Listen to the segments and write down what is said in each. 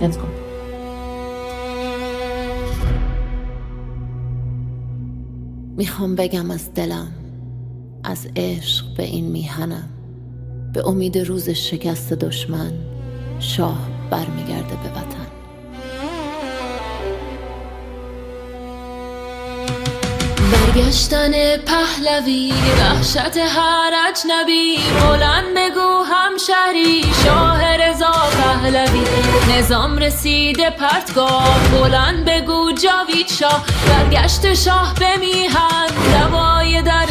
Let's go. میخوام بگم از دلم، از عشق به این میهنم، به امید روز شکست دشمن شاه برمیگرده به وطن. برگشتن پهلوی، وحشت هر اجنبی، بلند بگو همشهری شاه رضا پهلوی. نظام رسیده پرتگاه، بلند بگو جاوید شاه. برگشت شاه به میهن، دوای درد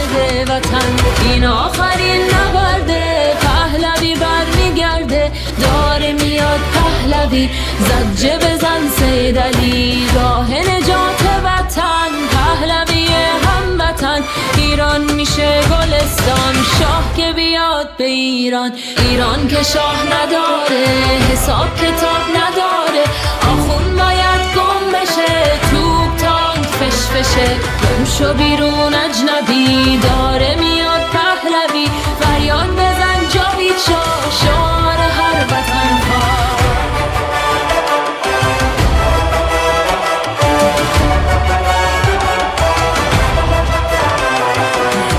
وطن. این آخرین نبرده، پهلوی برمیگرده. داره میاد پهلوی، زجه بزن سید علی، راه نجات وطن. پهلوی هموطن، ایران میشه گلستان. شاه که بیاد به ایران، ایران که شاه نداره، حساب کتاب نداره. آخون باید گم بشه، توپ تانک فشفشه. گم شو بیرون اجنبی، داره میاد پهلوی. فریاد بزن جاوید شاه، شعار هر وطن ها.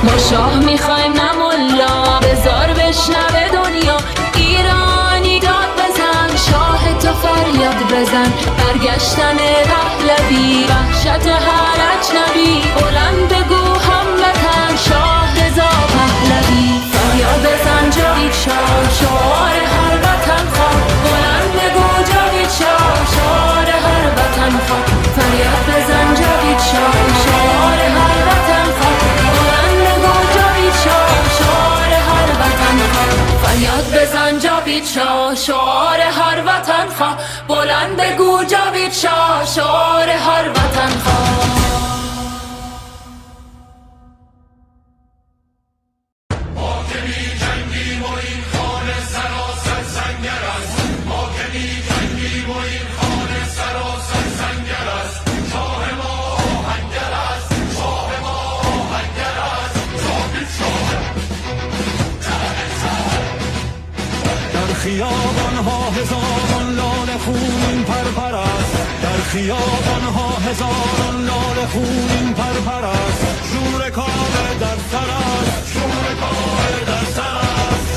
ما شاه میخوایم نه ملا، بذار بشنوه دنیا. ایرانی داد بزن، شاه تو فریاد بزن. برگشتن پهلوی، وحشت هر اجنبی، بلند بگو هموطن. شاه رضا پهلوی، فریاد بزن جاوید شاه، شعار هر وطن خواه. بلند بگو جاوید شاه، شعار هر وطن خواه. فریاد بزن جاوید شاه، شعار هر وطن خواه. فریاد بزن جاوید شاه، شعار هر وطن خواه. بلند بگو جاوید شاه، شعار هر وطن خواه. ما که می جنگیم و این خانه سراسر سنگر است. ما که می جنگیم و این خانه سراسر سنگر است. شاه ما آهنگر است، شاه ما آهنگر است. جاوید شاه خیابان‌ها هزاران لاله خونین پرپر است، در خیابان‌ها هزاران لاله خونین پرپر است. شور کاوه در سر است، شور کاوه در سر است.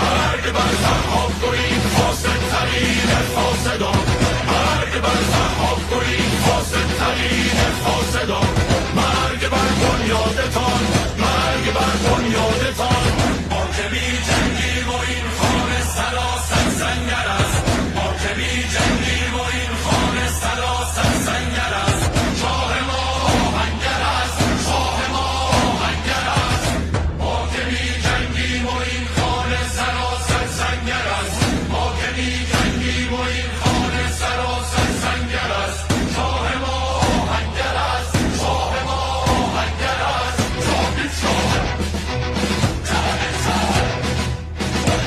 مرگ بر سرها برید فاسد ترین فاسدان، مرگ بر سرها برید فاسد ترین فاسدان. مرگ بر بنیادتان، مرگ بر بنیادتان. ما که بی جنگیم و این خانه سراسر سنگر است، ما که بی جنگیم و این خانه سراسر سنگر است. شاه ما آهنگر است، شاه ما آهنگر است. ما که بی جنگیم و این خانه سراسر سنگر است، ما که بی جنگیم و این خانه سراسر سنگر است. شاه ما آهنگر است، شاه ما آهنگر است.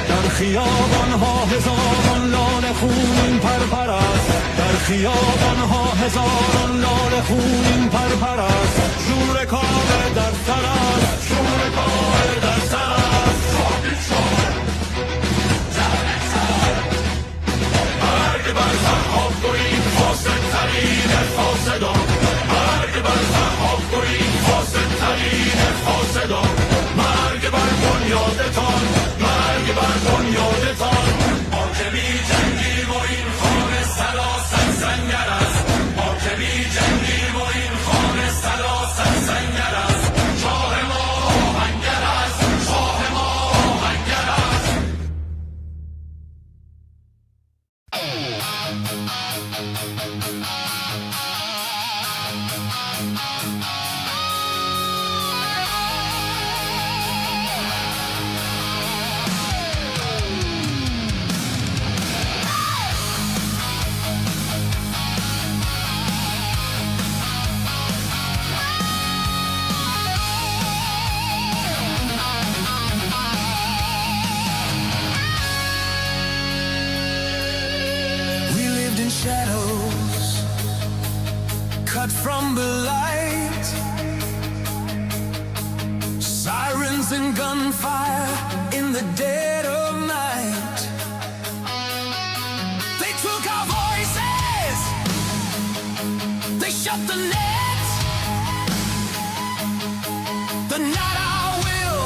در خیابان‌ها هزاران لاله خونین پرپر است، در خیابان‌ها هزاران لاله خونین پرپر است. شور کاوه در سر است، شور کاوه در سر است. مرگ بر سرها برید فاسد ترین فاسدان، مرگ بر سرها برید فاسد ترین فاسدان. مرگ بر بنیادتان، مرگ بر بنیادتان. ما که بی جنگیم و این خانه سراسر سنگر است، ما که بی جنگیم و این خانه سراسر سنگر است. شاه ما آهنگر است، شاه ما آهنگر است. Shadows cut from the light, sirens and gunfire in the dead of night. They took our voices, they shut the net, the not our will,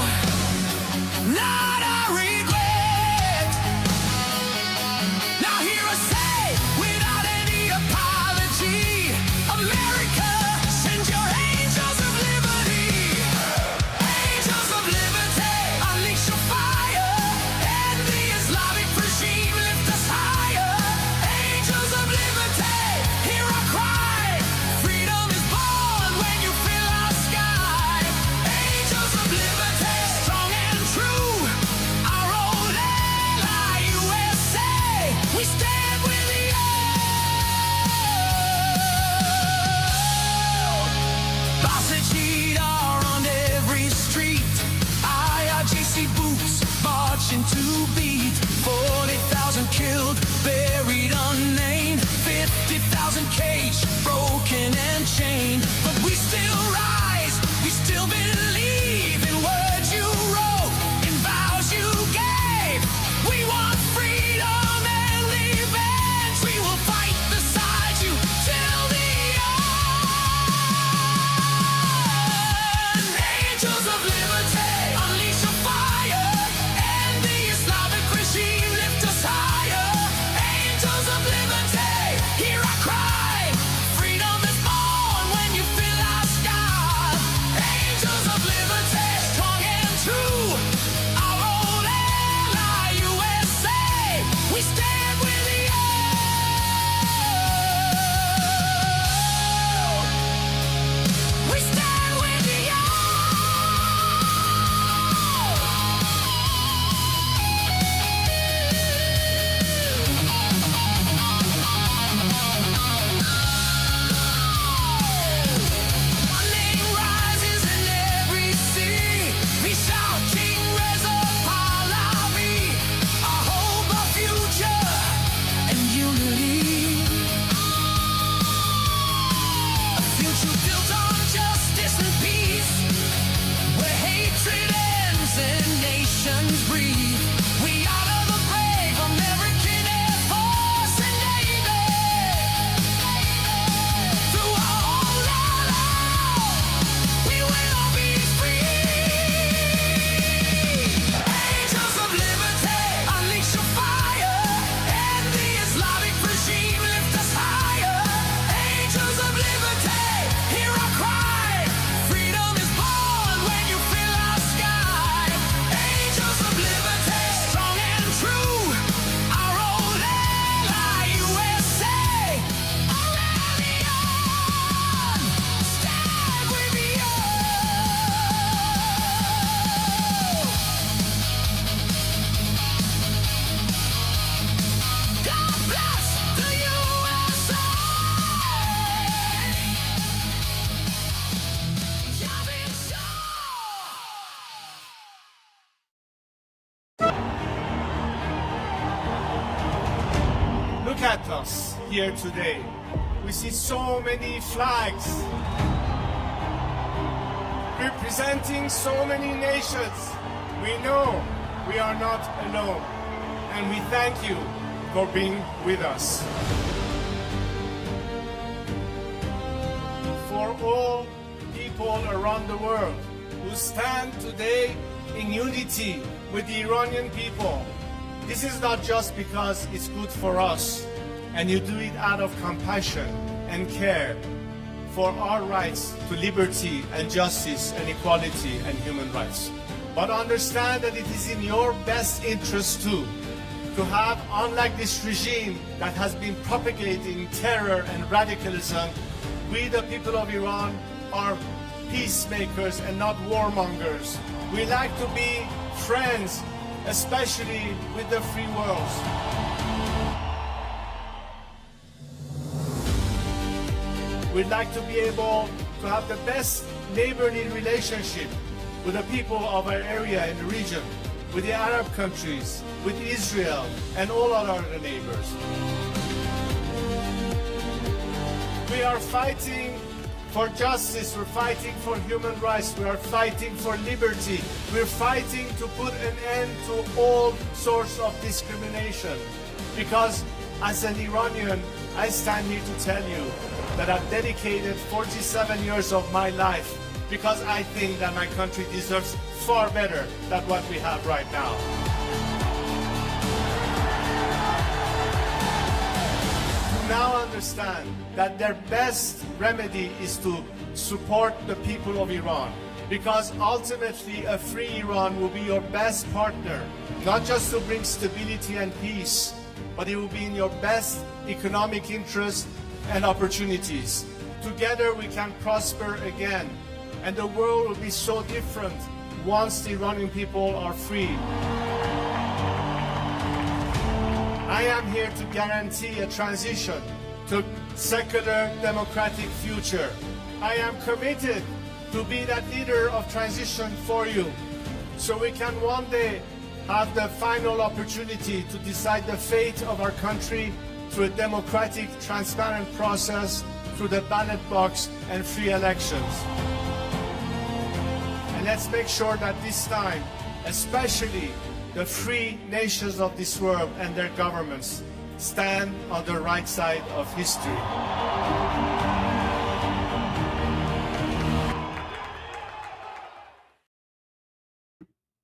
not our regret. Now hear us say without any apology, America, send your angels of liberty, angels of liberty, unleash your fire, and the Islamic regime lift us higher. Angels of liberty, hear our cry, freedom is born when you fill our sky. Angels liberty, hear our cry. Freedom is born when you feel our sky. Angels of liberty, strong and true. Our old ally, USA. Iranian, stand with you. God bless the USA. Look at us here today. We see so many flags representing so many nations. We know we are not alone, and we thank you for being with us. For all people around the world who stand today in unity with the Iranian people, this is not just because it's good for us, and you do it out of compassion and care for our rights to liberty and justice and equality and human rights. But understand that it is in your best interest too, to have, unlike this regime that has been propagating terror and radicalism, we the people of Iran are peacemakers and not warmongers. We like to be friends, especially with the free world. We'd like to be able to have the best neighborly relationship with the people of our area and the region, with the Arab countries, with Israel, and all our other neighbors. We are fighting for justice, we're fighting for human rights, we are fighting for liberty, we're fighting to put an end to all sorts of discrimination. Because as an Iranian, I stand here to tell you that I've dedicated 47 years of my life because I think that my country deserves far better than what we have right now. Now understand that their best remedy is to support the people of Iran, because ultimately a free Iran will be your best partner, not just to bring stability and peace, but it will be in your best economic interest and opportunities. Together we can prosper again, and the world will be so different once the Iranian people are free. I am here to guarantee a transition to secular democratic future. I am committed to be that leader of transition for you, so we can one day have the final opportunity to decide the fate of our country through a democratic, transparent process, through the ballot box and free elections. And let's make sure that this time, especially the free nations of this world and their governments, stand on the right side of history.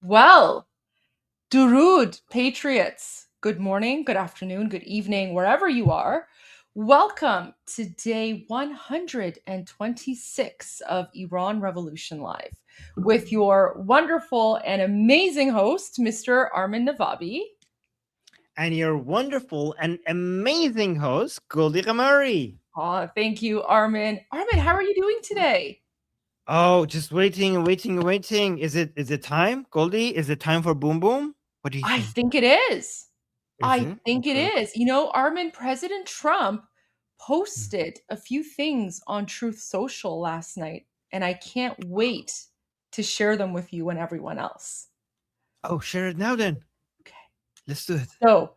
Well, Durud, patriots, good morning, good afternoon, good evening, wherever you are. Welcome to day 126 of Iran Revolution Live with your wonderful and amazing host, Mr. Armin Navabi. And your wonderful and amazing host, Goldie Ghamari. Oh, thank you, Armin. Armin, how are you doing today? Oh, just waiting. Is it time, Goldie? Is it time for Boom Boom? What do you I think? think it is. It It is. You know, Armin, President Trump Hmm. posted a few things on Truth Social last night, and I can't wait to share them with you and everyone else. Oh, share it now then. Okay. Let's do it. So,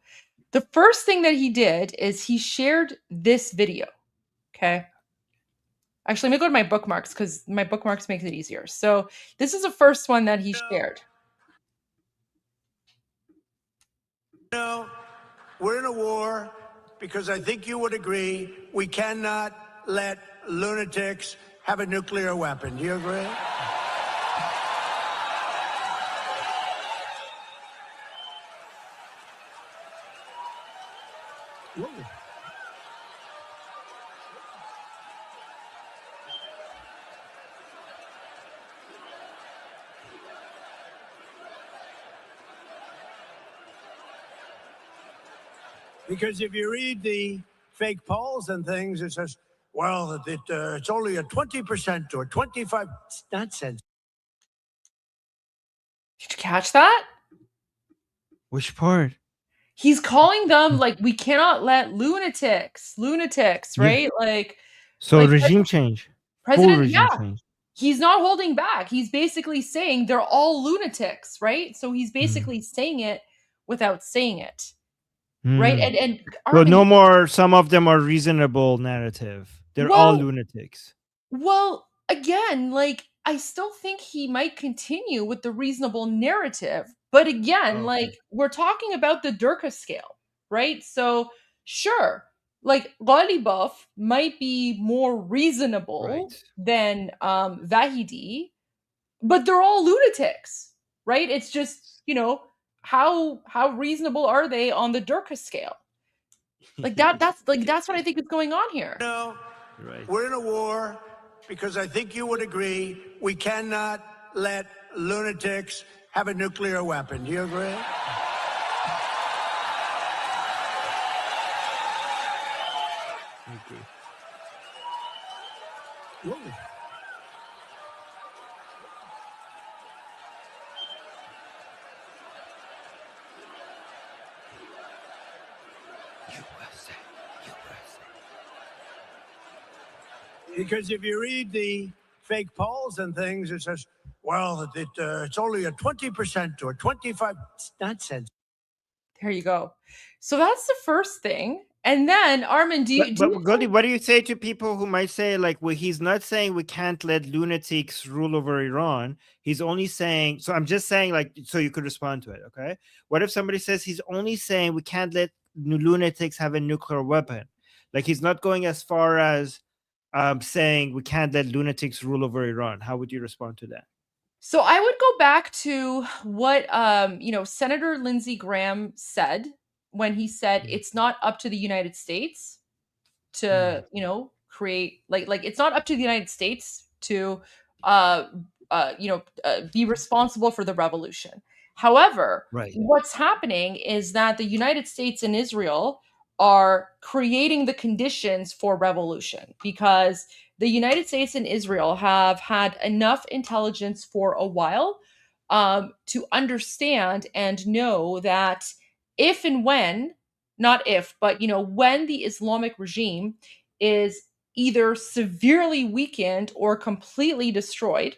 the first thing that he did is he shared this video. Okay. Actually, let me go to my bookmarks because my bookmarks makes it easier. So, this is the first one that he shared. No, we're in a war because I think you would agree we cannot let lunatics have a nuclear weapon. Do you agree? Because if you read the fake polls and things, it says, well, it's only a 20% or 25. It's nonsense. Did you catch that? Which part? He's calling them like, we cannot let lunatics, Yeah. right? Like, So like regime change. Full President, regime yeah, change. he's not holding back. He's basically saying they're all lunatics, right? So he's basically saying it without saying it, right? Mm. And Well, Armin, no more. Some of them are reasonable narrative. They're all well, lunatics. well, again, like I still think he might continue with the reasonable narrative, but again, Okay. like we're talking about the Durkheim scale, right? So sure, like Ghalibaf might be more reasonable Right. than Vahidi, but they're all lunatics, right? It's just, how reasonable are they on the Durkheim scale? Like that's what I think is going on here. No, Right. we're in a war because I think you would agree we cannot let lunatics have a nuclear weapon. Do you agree? Okay. Whoa. Because if you read the fake polls and things, it says, well, it's only a 20% or 25. It's nonsense. There you go. So that's the first thing. And then Armin, But Goldie, what do you say to people who might say, like, well, he's not saying we can't let lunatics rule over Iran. He's only saying, so I'm just saying, like, so you could respond to it, okay? What if somebody says he's only saying we can't let lunatics have a nuclear weapon? Like, he's not going as far as saying we can't let lunatics rule over Iran. How would you respond to that? So I would go back to what Senator Lindsey Graham said when he said it's not up to the United States to, create like it's not up to the United States to be responsible for the revolution. However, Right. what's happening is that the United States and Israel are creating the conditions for revolution because the United States and Israel have had enough intelligence for a while to understand and know that if and when, not if, but when the Islamic regime is either severely weakened or completely destroyed,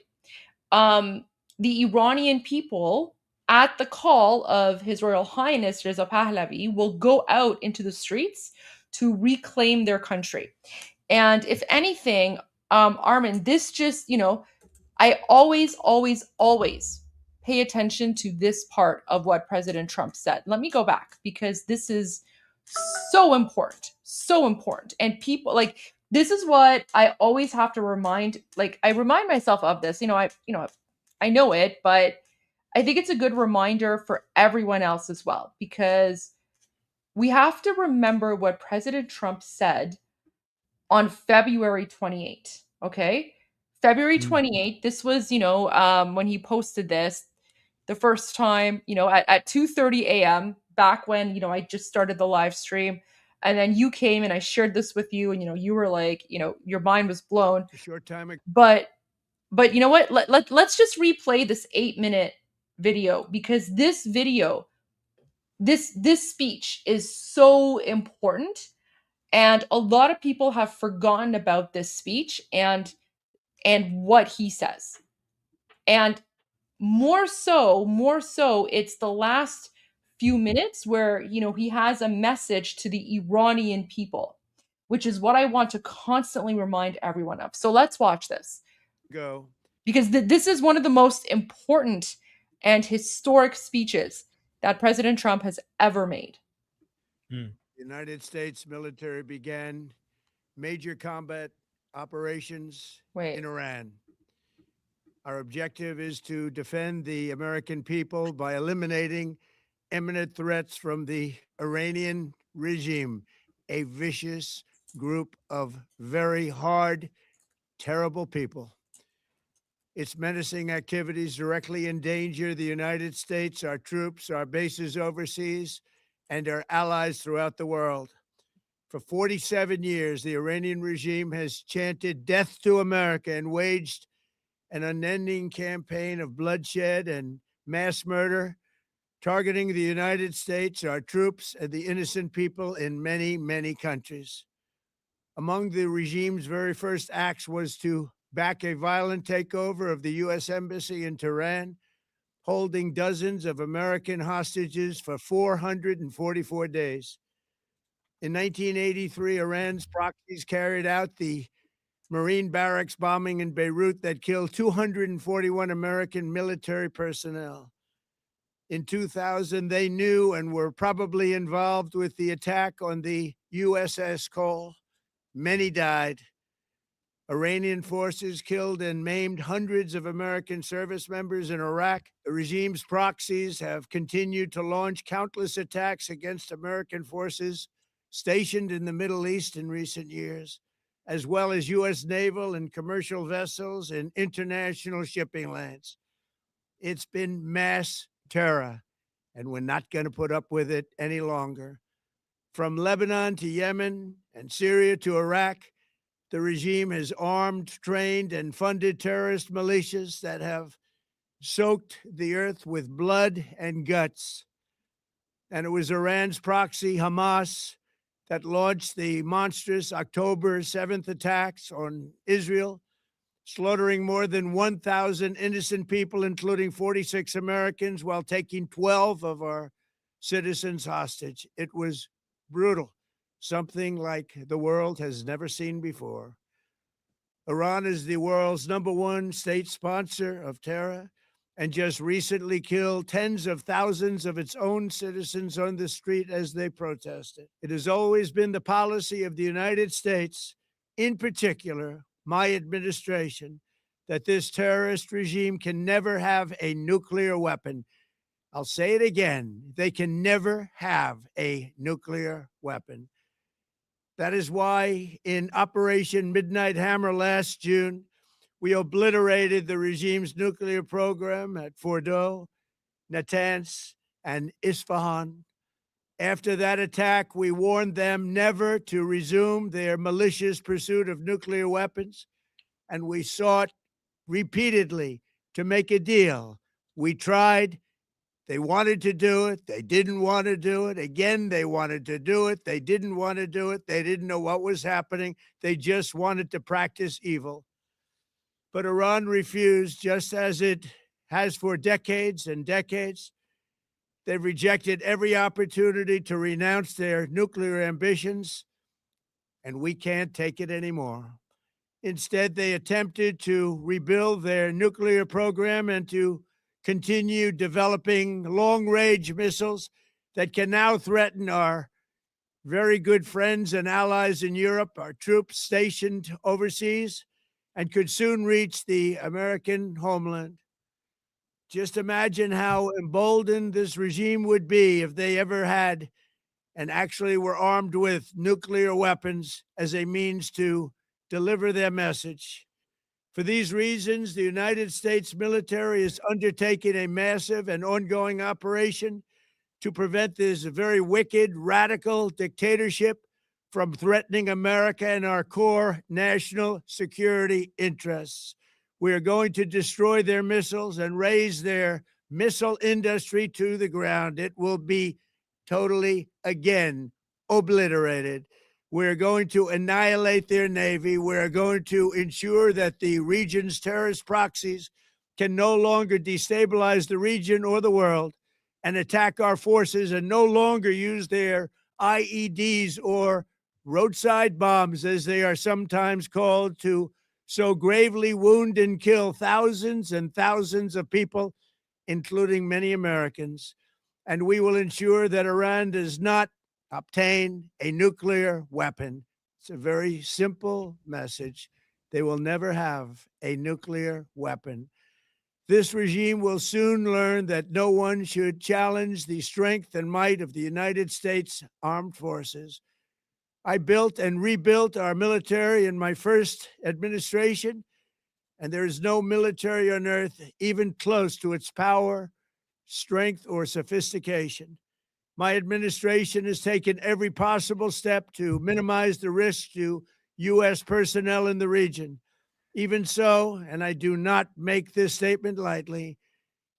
the Iranian people, at the call of His Royal Highness Reza Pahlavi, will go out into the streets to reclaim their country. And if anything, Armin, this just, I always, always, always pay attention to this part of what President Trump said. Let me go back because this is so important, so important. And people like this is what I always have to I remind myself of this. I know it, but I think it's a good reminder for everyone else as well because we have to remember what President Trump said on February 28th. Okay. February 28th, this was, when he posted this the first time, at 2:30 a.m., back when, I just started the live stream. And then you came and I shared this with you, and, you were like, your mind was blown. A short time ago. But you know what? Let's just replay this 8-minute video because this video, this speech is so important. And a lot of people have forgotten about this speech and what he says. And more so, it's the last few minutes where, he has a message to the Iranian people, which is what I want to constantly remind everyone of. So let's watch this. Go. Because this is one of the most important and historic speeches that President Trump has ever made. The United States military began major combat operations in Iran. Our objective is to defend the American people by eliminating imminent threats from the Iranian regime, a vicious group of very hard, terrible people. Its menacing activities directly endanger the United States, our troops, our bases overseas, and our allies throughout the world. For 47 years, the Iranian regime has chanted death to America and waged an unending campaign of bloodshed and mass murder, targeting the United States, our troops, and the innocent people in many, many countries. Among the regime's very first acts was to back a violent takeover of the U.S. Embassy in Tehran, holding dozens of American hostages for 444 days. In 1983, Iran's proxies carried out the Marine barracks bombing in Beirut that killed 241 American military personnel. In 2000, they knew and were probably involved with the attack on the USS Cole. Many died. Iranian forces killed and maimed hundreds of American service members in Iraq. The regime's proxies have continued to launch countless attacks against American forces stationed in the Middle East in recent years, as well as U.S. naval and commercial vessels and international shipping lanes. It's been mass terror, and we're not going to put up with it any longer. From Lebanon to Yemen and Syria to Iraq, the regime has armed, trained, and funded terrorist militias that have soaked the earth with blood and guts. And it was Iran's proxy, Hamas, that launched the monstrous October 7th attacks on Israel, slaughtering more than 1,000 innocent people, including 46 Americans, while taking 12 of our citizens hostage. It was brutal, something like the world has never seen before. Iran is the world's #1 state sponsor of terror and just recently killed tens of thousands of its own citizens on the street as they protested. It has always been the policy of the United States, in particular, my administration, that this terrorist regime can never have a nuclear weapon. I'll say it again. They can never have a nuclear weapon. That is why in Operation Midnight Hammer last June, we obliterated the regime's nuclear program at Fordow, Natanz, and Isfahan. After that attack, we warned them never to resume their malicious pursuit of nuclear weapons, and we sought repeatedly to make a deal. We tried. They wanted to do it. They didn't want to do it. Again, they wanted to do it. They didn't want to do it. They didn't know what was happening. They just wanted to practice evil. But Iran refused, just as it has for decades and decades. They've rejected every opportunity to renounce their nuclear ambitions, and we can't take it anymore. Instead, they attempted to rebuild their nuclear program and to continue developing long-range missiles that can now threaten our very good friends and allies in Europe, our troops stationed overseas, and could soon reach the American homeland. Just imagine how emboldened this regime would be if they ever had and actually were armed with nuclear weapons as a means to deliver their message. For these reasons, the United States military is undertaking a massive and ongoing operation to prevent this very wicked, radical dictatorship from threatening America and our core national security interests. We are going to destroy their missiles and raise their missile industry to the ground. It will be totally, again, obliterated. We're going to annihilate their Navy. We're going to ensure that the region's terrorist proxies can no longer destabilize the region or the world and attack our forces and no longer use their IEDs or roadside bombs, as they are sometimes called, to so gravely wound and kill thousands and thousands of people, including many Americans. And we will ensure that Iran does not obtain a nuclear weapon. It's a very simple message. They will never have a nuclear weapon. This regime will soon learn that no one should challenge the strength and might of the United States Armed Forces. I built and rebuilt our military in my first administration, and there is no military on earth even close to its power, strength, or sophistication. My administration has taken every possible step to minimize the risk to U.S. personnel in the region. Even so, and I do not make this statement lightly,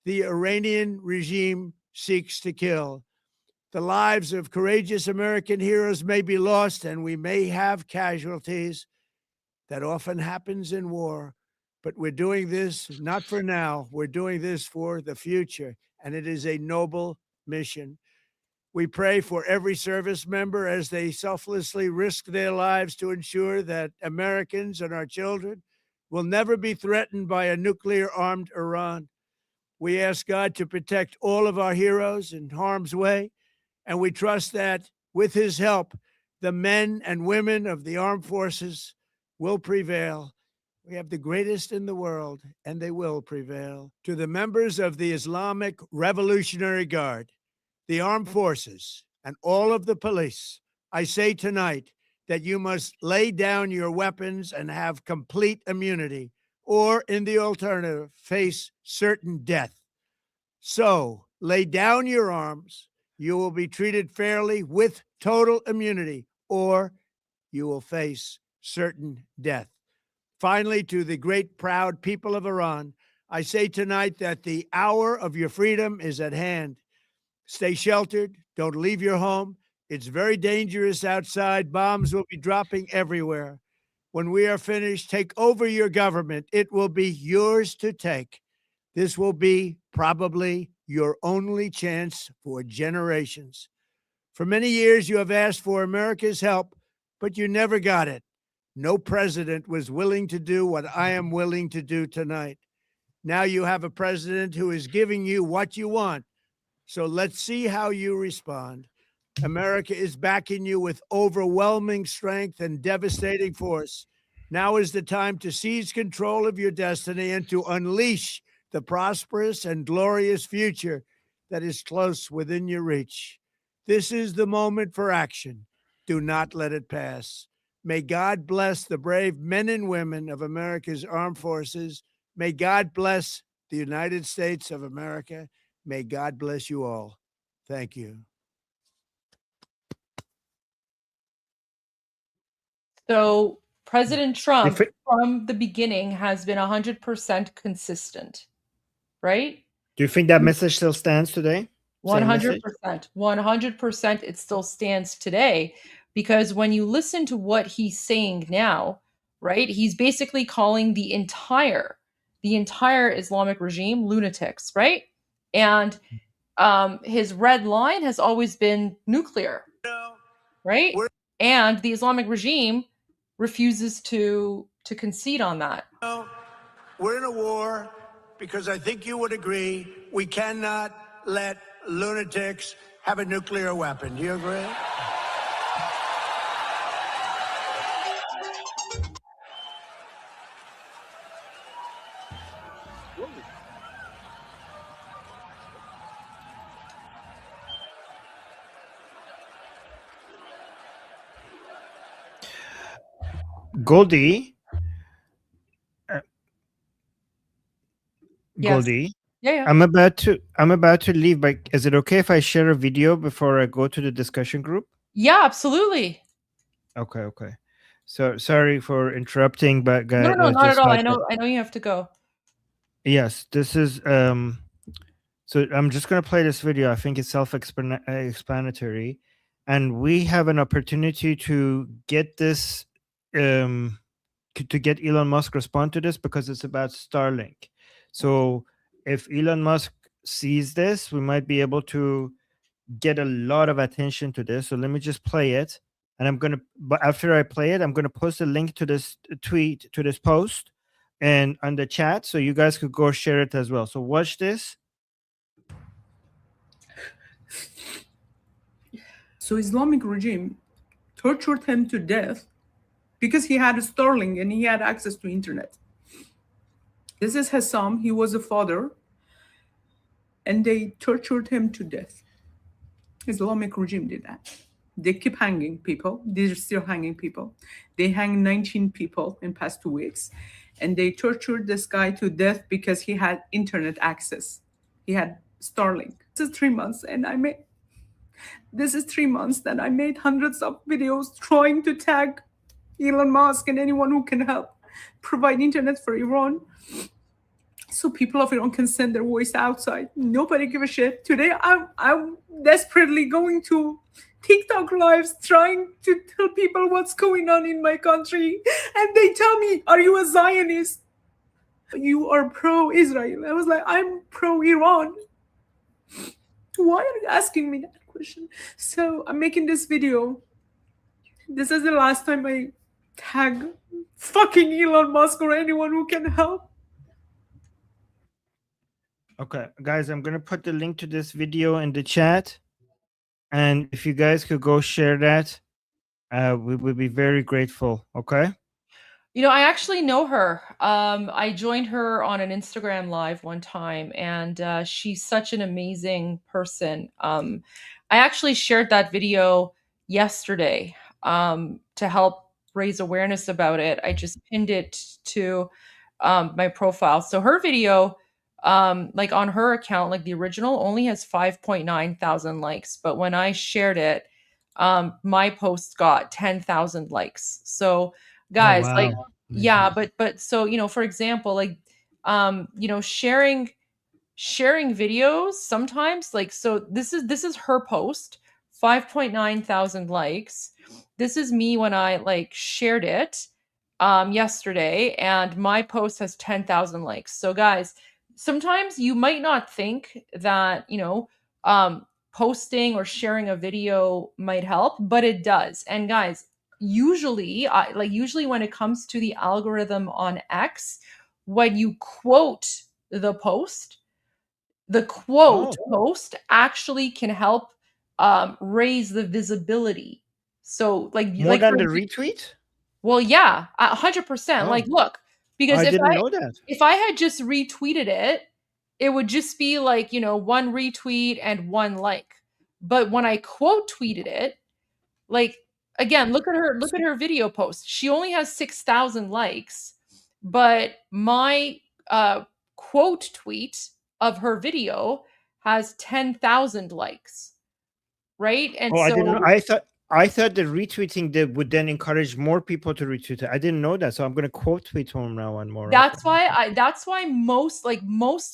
the Iranian regime seeks to kill. The lives of courageous American heroes may be lost, and we may have casualties. That often happens in war. But we're doing this not for now. We're doing this for the future, and it is a noble mission. We pray for every service member as they selflessly risk their lives to ensure that Americans and our children will never be threatened by a nuclear-armed Iran. We ask God to protect all of our heroes in harm's way, and we trust that with his help, the men and women of the armed forces will prevail. We have the greatest in the world, and they will prevail. To the members of the Islamic Revolutionary Guard, the armed forces, and all of the police, I say tonight that you must lay down your weapons and have complete immunity, or in the alternative, face certain death. So lay down your arms. You will be treated fairly with total immunity, or you will face certain death. Finally, to the great, proud people of Iran, I say tonight that the hour of your freedom is at hand. Stay sheltered. Don't leave your home. It's very dangerous outside. Bombs will be dropping everywhere. When we are finished, take over your government. It will be yours to take. This will be probably your only chance for generations. For many years, you have asked for America's help, but you never got it. No president was willing to do what I am willing to do tonight. Now you have a president who is giving you what you want. So let's see how you respond. America is backing you with overwhelming strength and devastating force. Now is the time to seize control of your destiny and to unleash the prosperous and glorious future that is close within your reach. This is the moment for action. Do not let it pass. May God bless the brave men and women of America's armed forces. May God bless the United States of America. May God bless you all. Thank you. So President Trump, from the beginning, has been 100% consistent, right? Do you think that message still stands today? 100%. 100% it still stands today, because when you listen to what he's saying now, right, he's basically calling the entire Islamic regime lunatics, right? And his red line has always been nuclear, right? And the Islamic regime refuses to concede on that. We're in a war because I think you would agree we cannot let lunatics have a nuclear weapon. Do you agree? Goldie. Yes. Goldie. Yeah. I'm about to leave, but is it okay if I share a video before I go to the discussion group? Yeah, absolutely. Okay. So sorry for interrupting, but guys, No, not at all. I know you have to go. Yes, this is so I'm just going to play this video. I think it's self-explanatory, and we have an opportunity to get this to get Elon Musk respond to this, because it's about Starlink. So if Elon Musk sees this, we might be able to get a lot of attention to this. So let me just play it, and but after I play it, I'm going to post a link to this tweet, to this post, and on the chat, so you guys could go share it as well. So watch this. So Islamic regime tortured him to death because he had a Starlink and he had access to internet. This is Hassam. He was a father, and they tortured him to death. Islamic regime did that. They keep hanging people. They're still hanging people. They hang 19 people in past 2 weeks, and they tortured this guy to death because he had internet access. He had Starlink. This is 3 months, and This is 3 months that I made hundreds of videos trying to tag Elon Musk and anyone who can help provide internet for Iran, so people of Iran can send their voice outside. Nobody give a shit. Today, I'm desperately going to TikTok lives trying to tell people what's going on in my country. And they tell me, are you a Zionist? You are pro-Israel. I was like, I'm pro-Iran. Why are you asking me that question? So I'm making this video. This is the last time I tag fucking Elon Musk or anyone who can help. Okay, guys, I'm gonna put the link to this video in the chat, and if you guys could go share that, we would be very grateful. Okay. You know, I actually know her. I joined her on an Instagram live one time, and she's such an amazing person. I actually shared that video yesterday to help raise awareness about it. I just pinned it to my profile. So her video, like on her account, like the original, only has 5.9 thousand likes. But when I shared it, my post got 10,000 likes. So guys, wow. like, yeah, but so, you know, for example, like, you know, sharing videos sometimes, like, so this is her post, 5.9 thousand likes. This is me when I like shared it yesterday, and my post has 10,000 likes. So guys, sometimes you might not think that, you know, posting or sharing a video might help, but it does. And guys, usually when it comes to the algorithm on X, when you quote the post, the quote post actually can help raise the visibility. So like More than the retweet? well, yeah, 100%. Like, look, because I didn't know that. if I had just retweeted it, it would just be like, you know, one retweet and one like. But when I quote tweeted it, like, again, look at her video post. She only has 6,000 likes, but my quote tweet of her video has 10,000 likes. Right? And I so didn't know. I thought the retweeting would then encourage more people to retweet it. I didn't know that, so I'm going to quote tweet from now on more. That's why most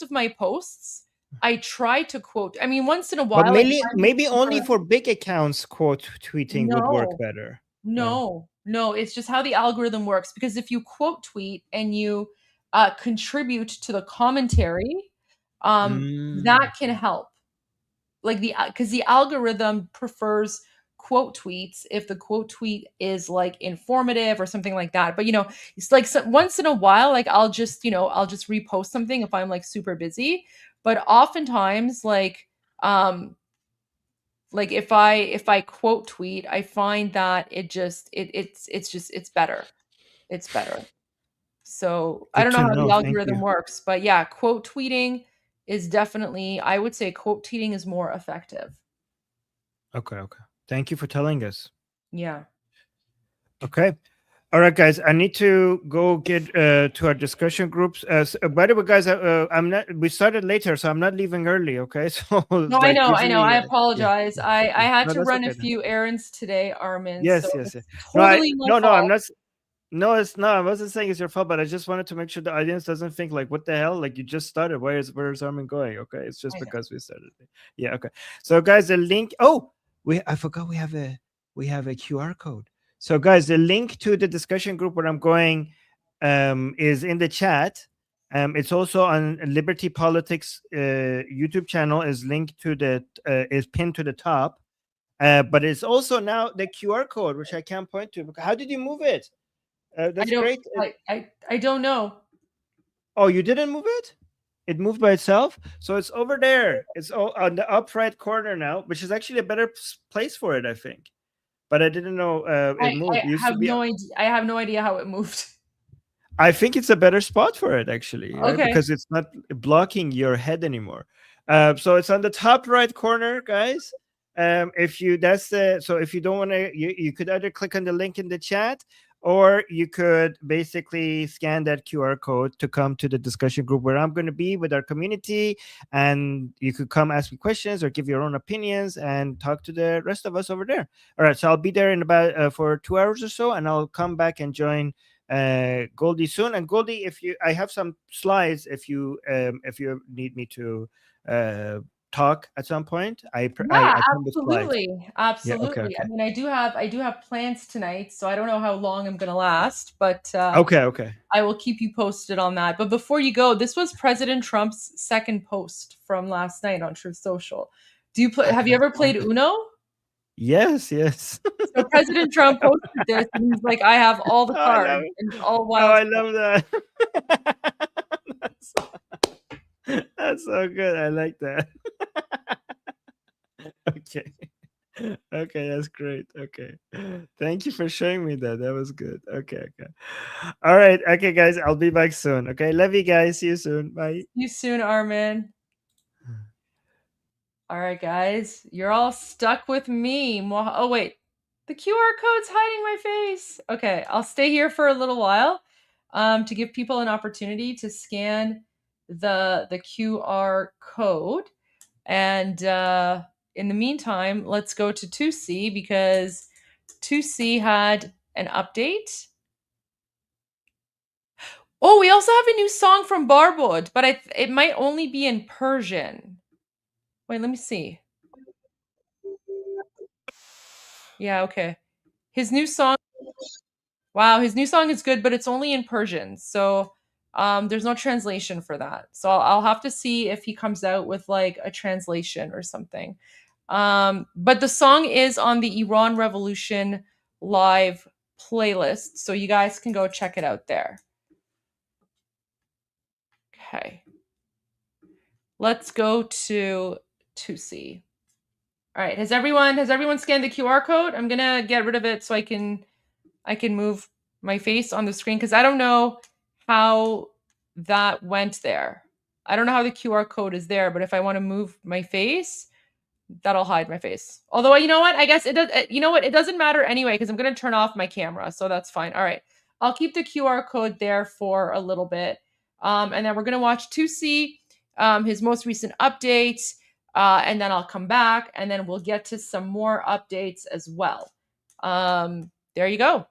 of my posts I try to quote. I mean, once in a while, But like, maybe only for big accounts quote tweeting would work better. No, it's just how the algorithm works. Because if you quote tweet and you contribute to the commentary, that can help. Like because the algorithm prefers quote tweets if the quote tweet is like informative or something like that. But you know, it's like once in a while, like I'll just repost something if I'm like super busy. But oftentimes, like if I quote tweet, I find that it's better. It's better. So I don't know how the algorithm works, but yeah, quote tweeting is definitely, I would say quote tweeting is more effective. Okay. Thank you for telling us. Yeah. Okay. All right, guys. I need to go get to our discussion groups. By the way, guys, I'm not. We started later, so I'm not leaving early. Okay. So no, like, I know. I apologize. Yeah. I had to run okay, a few errands today, Armin. Yes. Totally my fault. I'm not. No, it's not. I wasn't saying it's your fault, but I just wanted to make sure the audience doesn't think like, what the hell? Like, you just started. Where's Armin going? Okay. It's just because we started. Yeah. Okay. So guys, the link. Oh, I forgot we have a QR code. So guys, the link to the discussion group where I'm going is in the chat. It's also on Liberty Politics YouTube channel, is linked to is pinned to the top. But it's also now the QR code, which I can't point to. How did you move it? That's great. I don't know. Oh, you didn't move it? It moved by itself? So it's over there. It's on the up right corner now, which is actually a better place for it, I think. But I didn't know it moved. I have no idea how it moved. I think it's a better spot for it, actually, right? Okay. Because it's not blocking your head anymore. So it's on the top right corner, guys. If you don't want to, you could either click on the link in the chat, or you could basically scan that QR code to come to the discussion group where I'm going to be with our community, and you could come ask me questions or give your own opinions and talk to the rest of us over there. All right, so I'll be there in about for 2 hours or so, and I'll come back and join Goldie soon. And Goldie, I have some slides if you need me to talk at some point. I come with slides. Absolutely. Yeah, okay. I mean, I do have plans tonight, so I don't know how long I'm going to last, but okay. I will keep you posted on that. But before you go, this was President Trump's second post from last night on Truth Social. Have you ever played Uno? Yes. So President Trump posted this, and he's like, "I have all the cards and all wild." Oh, I love that. That's so good. I like that. Okay, that's great. Okay, thank you for showing me that. That was good. Okay. All right. Okay, guys, I'll be back soon. Okay, love you guys. See you soon. Bye. See you soon, Armin. All right, guys, you're all stuck with me. Oh, wait. The QR code's hiding my face. Okay, I'll stay here for a little while to give people an opportunity to scan the QR code. And in the meantime, let's go to 2C because 2C had an update. Oh, we also have a new song from Barbod, but it might only be in Persian. Wait, let me see. Yeah, okay. His new song. Wow, his new song is good, but it's only in Persian. So there's no translation for that. So I'll have to see if he comes out with like a translation or something. But the song is on the Iran Revolution live playlist. So you guys can go check it out there. Okay. Let's go to 2C. All right. Has everyone scanned the QR code? I'm gonna get rid of it so I can move my face on the screen because I don't know how that went there. I don't know how the QR code is there, but if I want to move my face, that'll hide my face. Although, you know what? I guess it does. You know what? It doesn't matter anyway because I'm going to turn off my camera, so that's fine. All right. I'll keep the QR code there for a little bit. And then we're going to watch 2C, his most recent update, and then I'll come back, and then we'll get to some more updates as well. There you go.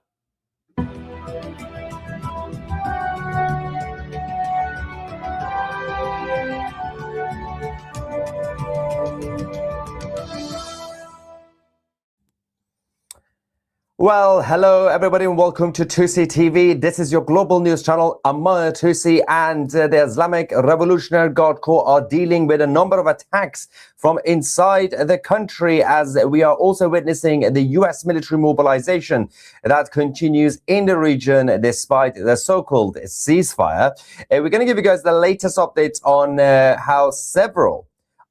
Well, hello everybody and welcome to 2C TV. This is your global news channel. I'm 2C, and the Islamic Revolutionary Guard Corps are dealing with a number of attacks from inside the country as we are also witnessing the US military mobilization that continues in the region despite the so-called ceasefire. We're going to give you guys the latest updates on how several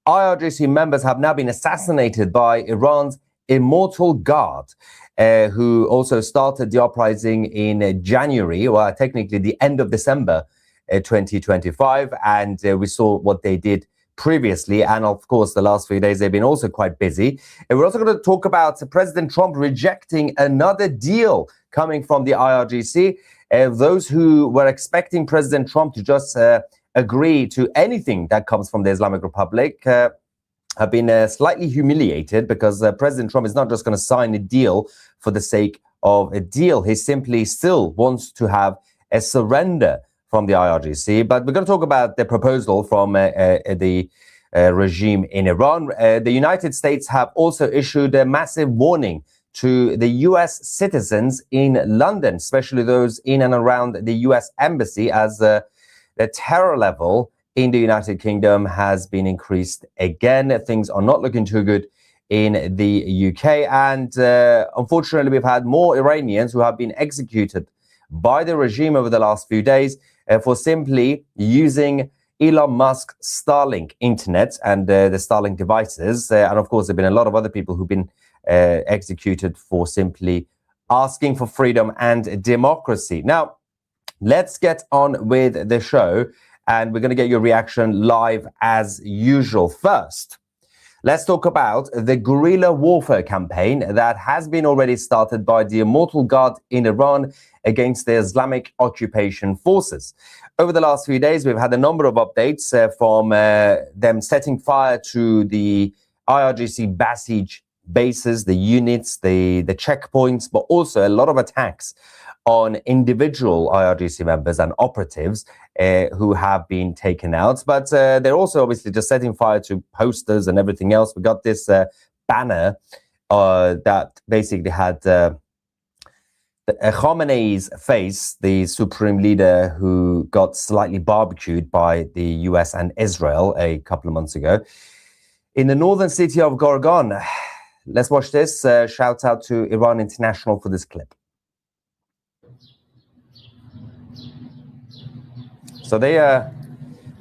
IRGC members have now been assassinated by Iran's Immortal Guard, who also started the uprising in January, well, technically the end of December 2025. And we saw what they did previously. And of course, the last few days, they've been also quite busy. And we're also going to talk about President Trump rejecting another deal coming from the IRGC. Those who were expecting President Trump to just agree to anything that comes from the Islamic Republic have been slightly humiliated because President Trump is not just going to sign a deal for the sake of a deal. He simply still wants to have a surrender from the IRGC. But we're going to talk about the proposal from the regime in Iran. The United States have also issued a massive warning to the US citizens in London, especially those in and around the US embassy, as the terror level in the United Kingdom has been increased again. Things are not looking too good in the UK. And unfortunately, we've had more Iranians who have been executed by the regime over the last few days for simply using Elon Musk's Starlink internet and the Starlink devices. And of course, there have been a lot of other people who've been executed for simply asking for freedom and democracy. Now, let's get on with the show. And we're going to get your reaction live as usual. First, Let's talk about the guerrilla warfare campaign that has been already started by the Immortal Guard in Iran against the Islamic occupation forces. Over the last few days, we've had a number of updates from them setting fire to the IRGC Basij bases, the units, the checkpoints, but also a lot of attacks on individual IRGC members and operatives who have been taken out. But they're also obviously just setting fire to posters and everything else. We got this banner that basically had Khamenei's face, the supreme leader who got slightly barbecued by the US and Israel a couple of months ago, in the northern city of Gorgan. Let's watch this. Shout out to Iran International for this clip. So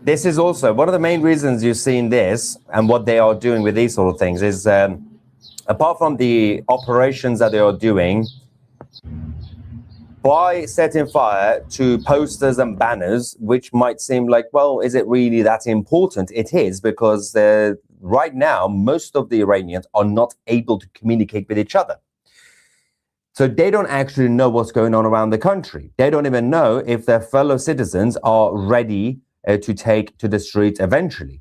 this is also one of the main reasons you've seen this and what they are doing with these sort of things is, apart from the operations that they are doing, by setting fire to posters and banners, which might seem like, well, is it really that important? It is, because right now, most of the Iranians are not able to communicate with each other. So they don't actually know what's going on around the country. They don't even know if their fellow citizens are ready to take to the streets eventually.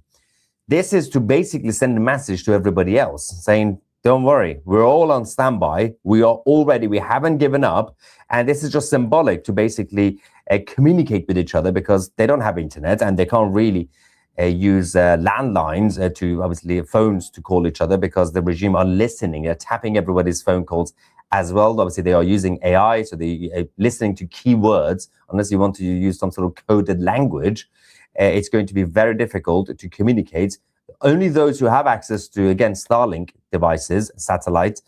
This is to basically send a message to everybody else saying, don't worry, we're all on standby. We are all ready. We haven't given up. And this is just symbolic to basically communicate with each other, because they don't have internet and they can't really use landlines to obviously phones to call each other, because the regime are listening. They're tapping everybody's phone calls as well. Obviously, they are using AI, so they are listening to keywords. Unless you want to use some sort of coded language, it's going to be very difficult to communicate. Only those who have access to, again, Starlink devices, satellites,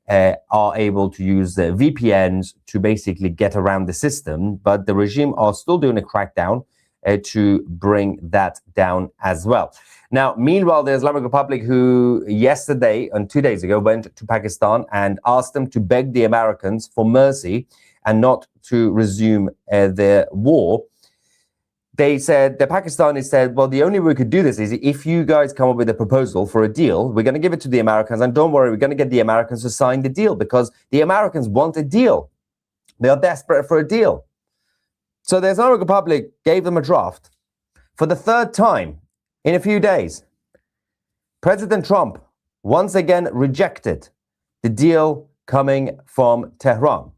are able to use VPNs to basically get around the system. But the regime are still doing a crackdown to bring that down as well. Now, meanwhile, the Islamic Republic, who yesterday and 2 days ago went to Pakistan and asked them to beg the Americans for mercy and not to resume their war, they said, the Pakistanis said, well, the only way we could do this is if you guys come up with a proposal for a deal, we're going to give it to the Americans, and don't worry, we're going to get the Americans to sign the deal, because the Americans want a deal. They are desperate for a deal. So the Islamic Republic gave them a draft. For the third time in a few days, President Trump once again rejected the deal coming from Tehran.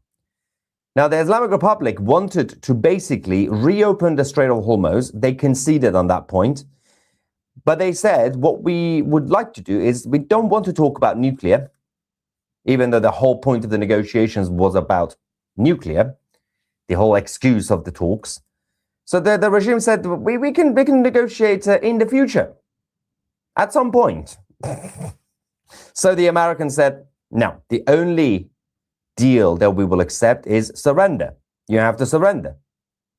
Now, the Islamic Republic wanted to basically reopen the Strait of Hormuz. They conceded on that point. But they said, what we would like to do is, we don't want to talk about nuclear, even though the whole point of the negotiations was about nuclear, the whole excuse of the talks. So the regime said, we can negotiate in the future, at some point. So the Americans said, no, the only deal that we will accept is surrender. You have to surrender.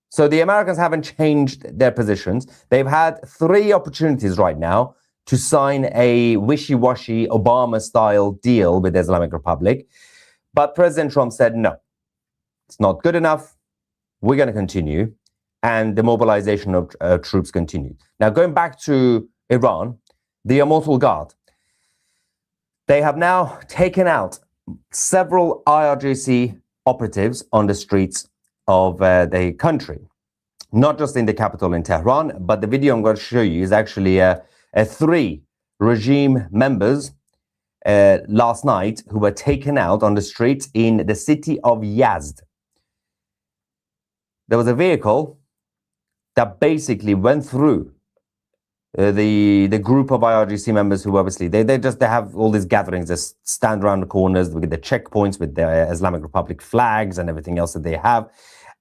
So the Americans haven't changed their positions. They've had 3 opportunities right now to sign a wishy-washy Obama-style deal with the Islamic Republic. But President Trump said, no, it's not good enough. We're going to continue. And the mobilization of troops continued. Now, going back to Iran, the Immortal Guard, they have now taken out several IRGC operatives on the streets of the country, not just in the capital in Tehran, but the video I'm going to show you is actually 3 regime members last night who were taken out on the streets in the city of Yazd. There was a vehicle that basically went through the group of IRGC members who obviously they have all these gatherings. They stand around the corners with the checkpoints with the Islamic Republic flags and everything else that they have,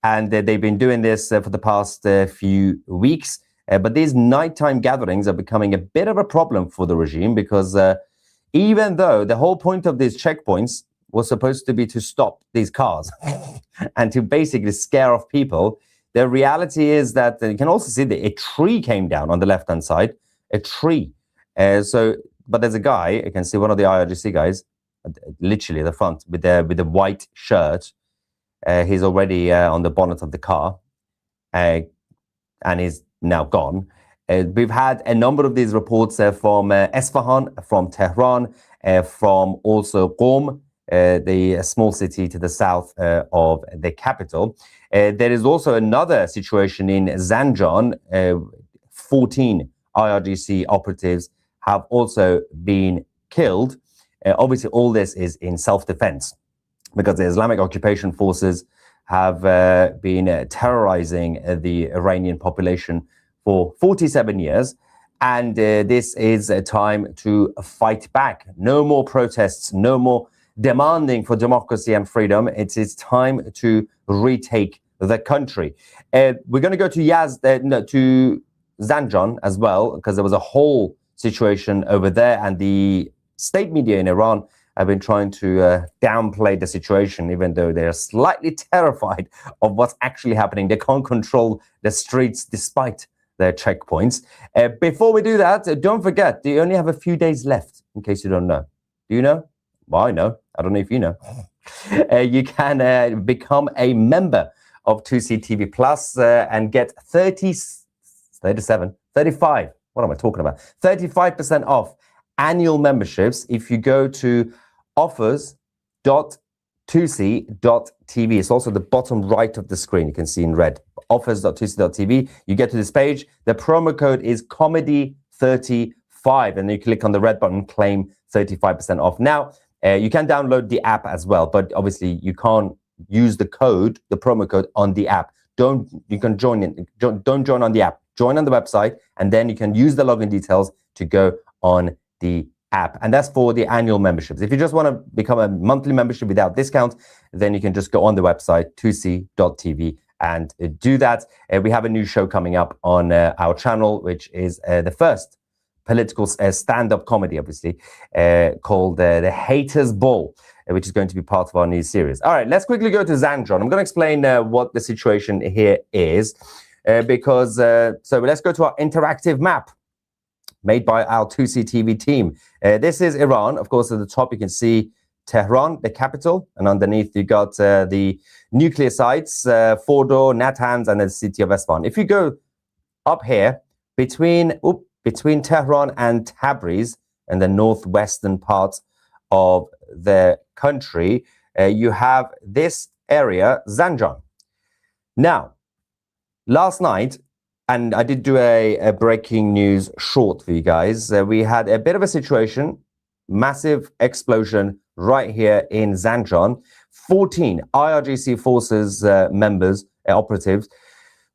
and they've been doing this for the past few weeks. But these nighttime gatherings are becoming a bit of a problem for the regime, because even though the whole point of these checkpoints was supposed to be to stop these cars and to basically scare off people, the reality is that you can also see that a tree came down on the left-hand side, a tree. But there's a guy, you can see one of the IRGC guys, literally at the front with the white shirt. He's already on the bonnet of the car, and he's now gone. We've had a number of these reports from Esfahan, from Tehran, from also Qom, the small city to the south of the capital. There is also another situation in Zanjan. 14 IRGC operatives have also been killed. Obviously, all this is in self-defense because the Islamic occupation forces have been terrorizing the Iranian population for 47 years. And this is a time to fight back. No more protests, no more demanding for democracy and freedom. It is time to retake the country. We're going to go to to Zanjan as well, because there was a whole situation over there, and the state media in Iran have been trying to downplay the situation, even though they're slightly terrified of what's actually happening. They can't control the streets despite their checkpoints. Before we do that, don't forget, you only have a few days left, in case you don't know. Do you know? Well, I know. I don't know if you know. You can become a member of 2C TV Plus and get 35, what am I talking about? 35% off annual memberships if you go to offers.2c.tv. It's also the bottom right of the screen. You can see in red, offers.2c.tv. You get to this page. The promo code is comedy35, and then you click on the red button, claim 35% off. Now, you can download the app as well, but obviously you can't use the promo code on the app. Don't join on the app. Join on the website, and then you can use the login details to go on the app. And that's for the annual memberships. If you just want to become a monthly membership without discount, then you can just go on the website, 2c.tv, and do that. We have a new show coming up on our channel, which is the first political stand-up comedy, obviously, called The Haters Ball, which is going to be part of our new series. All right, let's quickly go to Zanjan. I'm going to explain what the situation here is. So let's go to our interactive map made by our 2C TV team. This is Iran. Of course, at the top, you can see Tehran, the capital, and underneath you got the nuclear sites, Fordo, Natanz, and the city of Esfahan. If you go up here, between Tehran and Tabriz, and the northwestern part of the country, you have this area, Zanjan. Now, last night, and I did do a breaking news short for you guys, we had a bit of a situation, massive explosion right here in Zanjan. 14 IRGC forces members, operatives,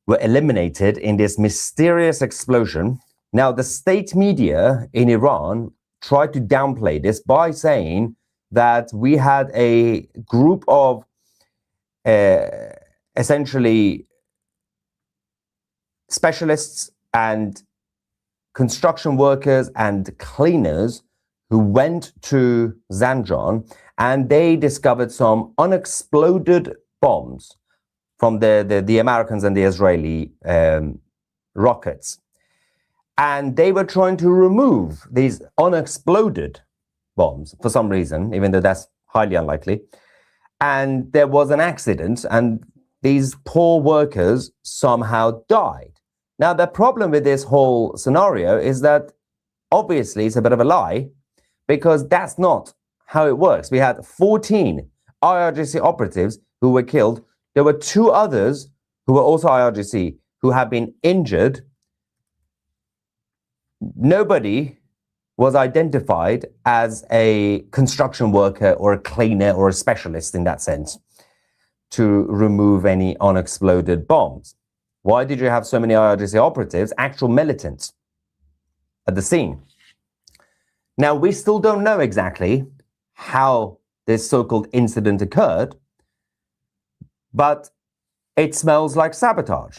were eliminated in this mysterious explosion. Now, the state media in Iran tried to downplay this by saying that we had a group of essentially specialists and construction workers and cleaners who went to Zanjan, and they discovered some unexploded bombs from the Americans and the Israeli rockets. And they were trying to remove these unexploded bombs for some reason, even though that's highly unlikely. And there was an accident, and these poor workers somehow died. Now, the problem with this whole scenario is that obviously it's a bit of a lie, because that's not how it works. We had 14 IRGC operatives who were killed. There were 2 others who were also IRGC who have been injured. Nobody was identified as a construction worker or a cleaner or a specialist in that sense to remove any unexploded bombs. Why did you have so many IRGC operatives, actual militants, at the scene? Now, we still don't know exactly how this so-called incident occurred, but it smells like sabotage.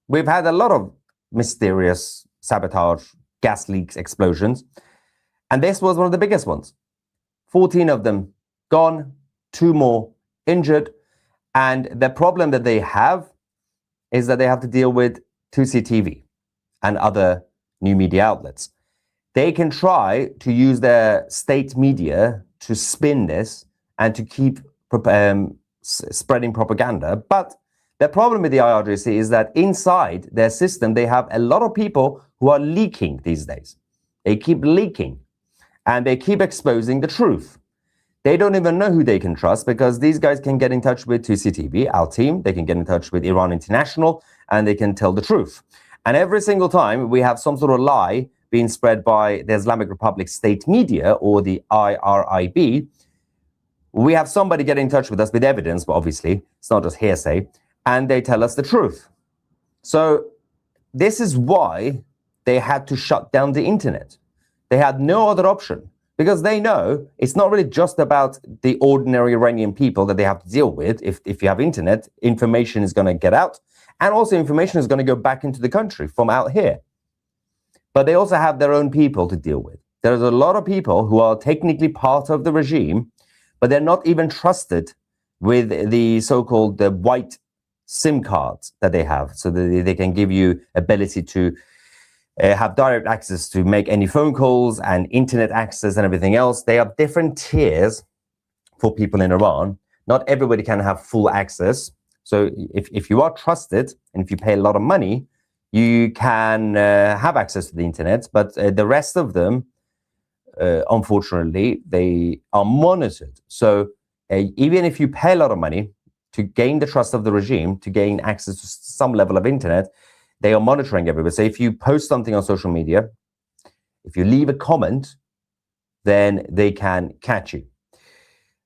We've had a lot of mysterious sabotage, gas leaks, explosions, and this was one of the biggest ones. 14 of them gone, 2 more injured, and the problem that they have is that they have to deal with 2C TV and other new media outlets. They can try to use their state media to spin this and to keep spreading propaganda, but The problem with the IRGC is that inside their system, they have a lot of people who are leaking these days. They keep leaking and they keep exposing the truth. They don't even know who they can trust because these guys can get in touch with 2CTV, our team. They can get in touch with Iran International and they can tell the truth. And every single time we have some sort of lie being spread by the Islamic Republic state media or the IRIB, we have somebody get in touch with us with evidence, but obviously it's not just hearsay, and they tell us the truth. So this is why they had to shut down the internet. They had no other option because they know it's not really just about the ordinary Iranian people that they have to deal with. If you have internet, information is going to get out, and also information is going to go back into the country from out here. But they also have their own people to deal with. There's a lot of people who are technically part of the regime, but they're not even trusted with the so-called white SIM cards that they have, so that they can give you ability to have direct access to make any phone calls and internet access and everything else. They have different tiers for people in Iran. Not everybody can have full access. So if you are trusted and if you pay a lot of money, you can have access to the internet, but the rest of them, unfortunately, they are monitored. So even if you pay a lot of money to gain the trust of the regime, to gain access to some level of internet, they are monitoring everybody. So if you post something on social media, if you leave a comment, then they can catch you.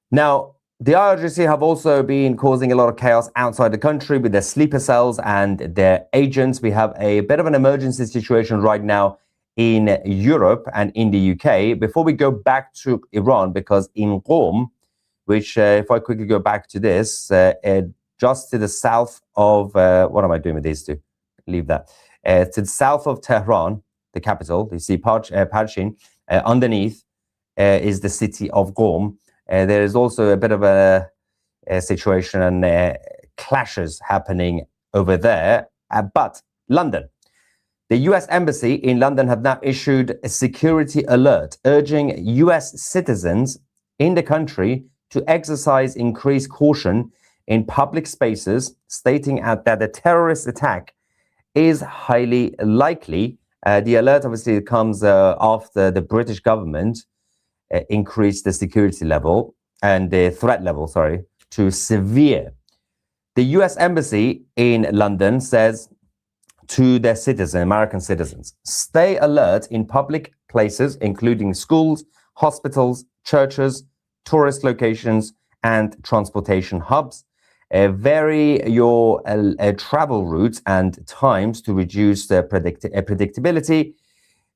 Now, the IRGC have also been causing a lot of chaos outside the country with their sleeper cells and their agents. We have a bit of an emergency situation right now in Europe and in the UK. Before we go back to Iran, because in Qom, which if I quickly go back to this, just to the south of, what am I doing with these two? Leave that. To the south of Tehran, the capital, you see Parchin, underneath is the city of Qom. There is also a bit of a situation and clashes happening over there. But London, the US Embassy in London have now issued a security alert urging US citizens in the country to exercise increased caution in public spaces, stating that a terrorist attack is highly likely. The alert obviously comes after the British government increased the security level and the threat level, to severe. The US Embassy in London says to their citizens, American citizens, stay alert in public places, including schools, hospitals, churches, tourist locations, and transportation hubs. Vary your travel routes and times to reduce predictability.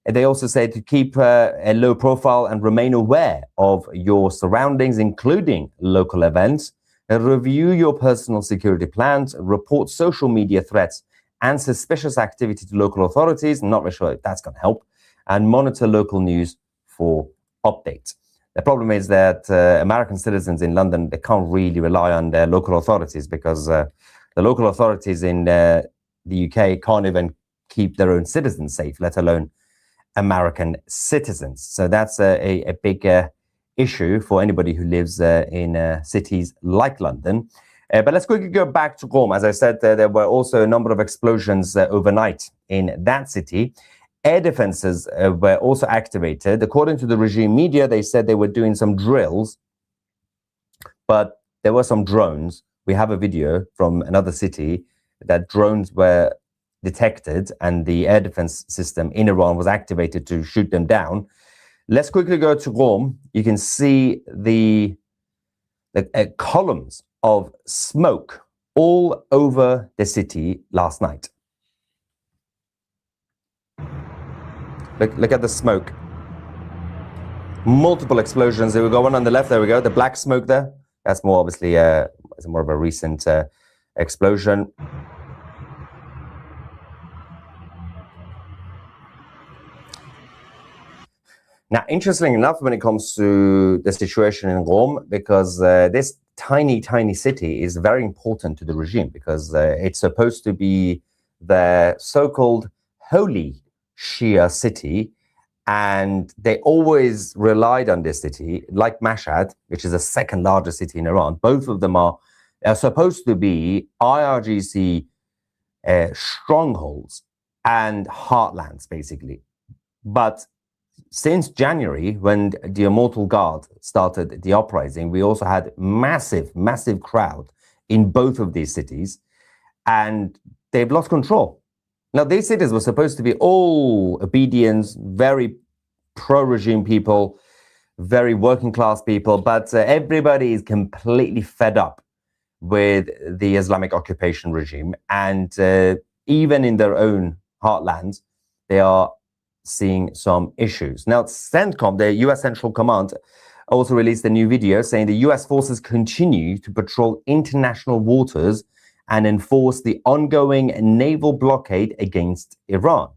They also say to keep a low profile and remain aware of your surroundings, including local events. Review your personal security plans, report social media threats and suspicious activity to local authorities. I'm not really sure if that's going to help. And monitor local news for updates. The problem is that American citizens in London, they can't really rely on their local authorities because the local authorities in the UK can't even keep their own citizens safe, let alone American citizens. So that's a big issue for anybody who lives in cities like London. But let's quickly go back to Qom. As I said, there were also a number of explosions overnight in that city. Air defenses were also activated. According to the regime media, they said they were doing some drills, but there were some drones. We have a video from another city that drones were detected and the air defense system in Iran was activated to shoot them down. Let's quickly go to Qom. You can see the columns of smoke all over the city last night. Look at the smoke. Multiple explosions. There we go, one on the left. There we go. The black smoke there. That's more obviously it's more of a recent explosion. Now, interestingly enough, when it comes to the situation in Qom, because this tiny city is very important to the regime because it's supposed to be the so-called holy Shia city, and they always relied on this city, like Mashhad, which is the second largest city in Iran. Both of them are are supposed to be IRGC strongholds and heartlands, basically. But since January, when the Immortal Guard started the uprising, we also had massive crowd in both of these cities, and they've lost control. Now, these cities were supposed to be all obedience, very pro-regime people, very working class people, but everybody is completely fed up with the Islamic occupation regime. And even in their own heartlands, they are seeing some issues. Now, CENTCOM, the US Central Command, also released a new video saying the US forces continue to patrol international waters and enforce the ongoing naval blockade against Iran.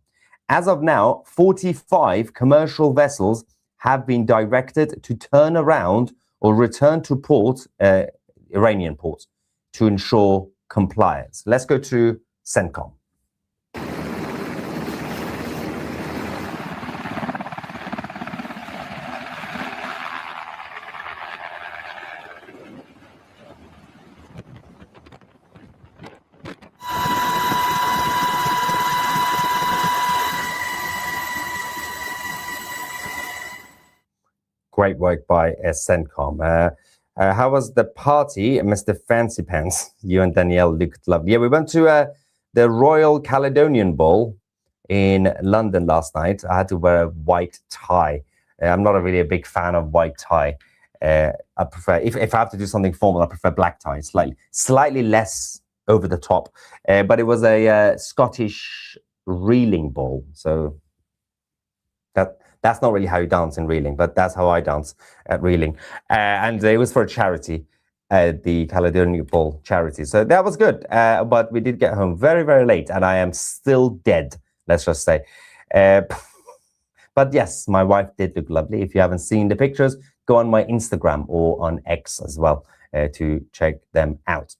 As of now, 45 commercial vessels have been directed to turn around or return to ports, Iranian ports, to ensure compliance. Let's go to CENTCOM. Great work by CENTCOM. How was the party, Mr. Fancy Pants? You and Danielle looked lovely. Yeah, we went to the Royal Caledonian Ball in London last night. I had to wear a white tie. I'm not really a big fan of white tie. I prefer, if I have to do something formal, I prefer black tie, slightly less over the top. But it was a Scottish reeling ball. So that's not really how you dance in reeling, but that's how I dance at reeling. And it was for a charity, the Caledonian Ball charity. So that was good. But we did get home very, very late, and I am still dead, let's just say. But yes, my wife did look lovely. If you haven't seen the pictures, go on my Instagram or on X as well to check them out.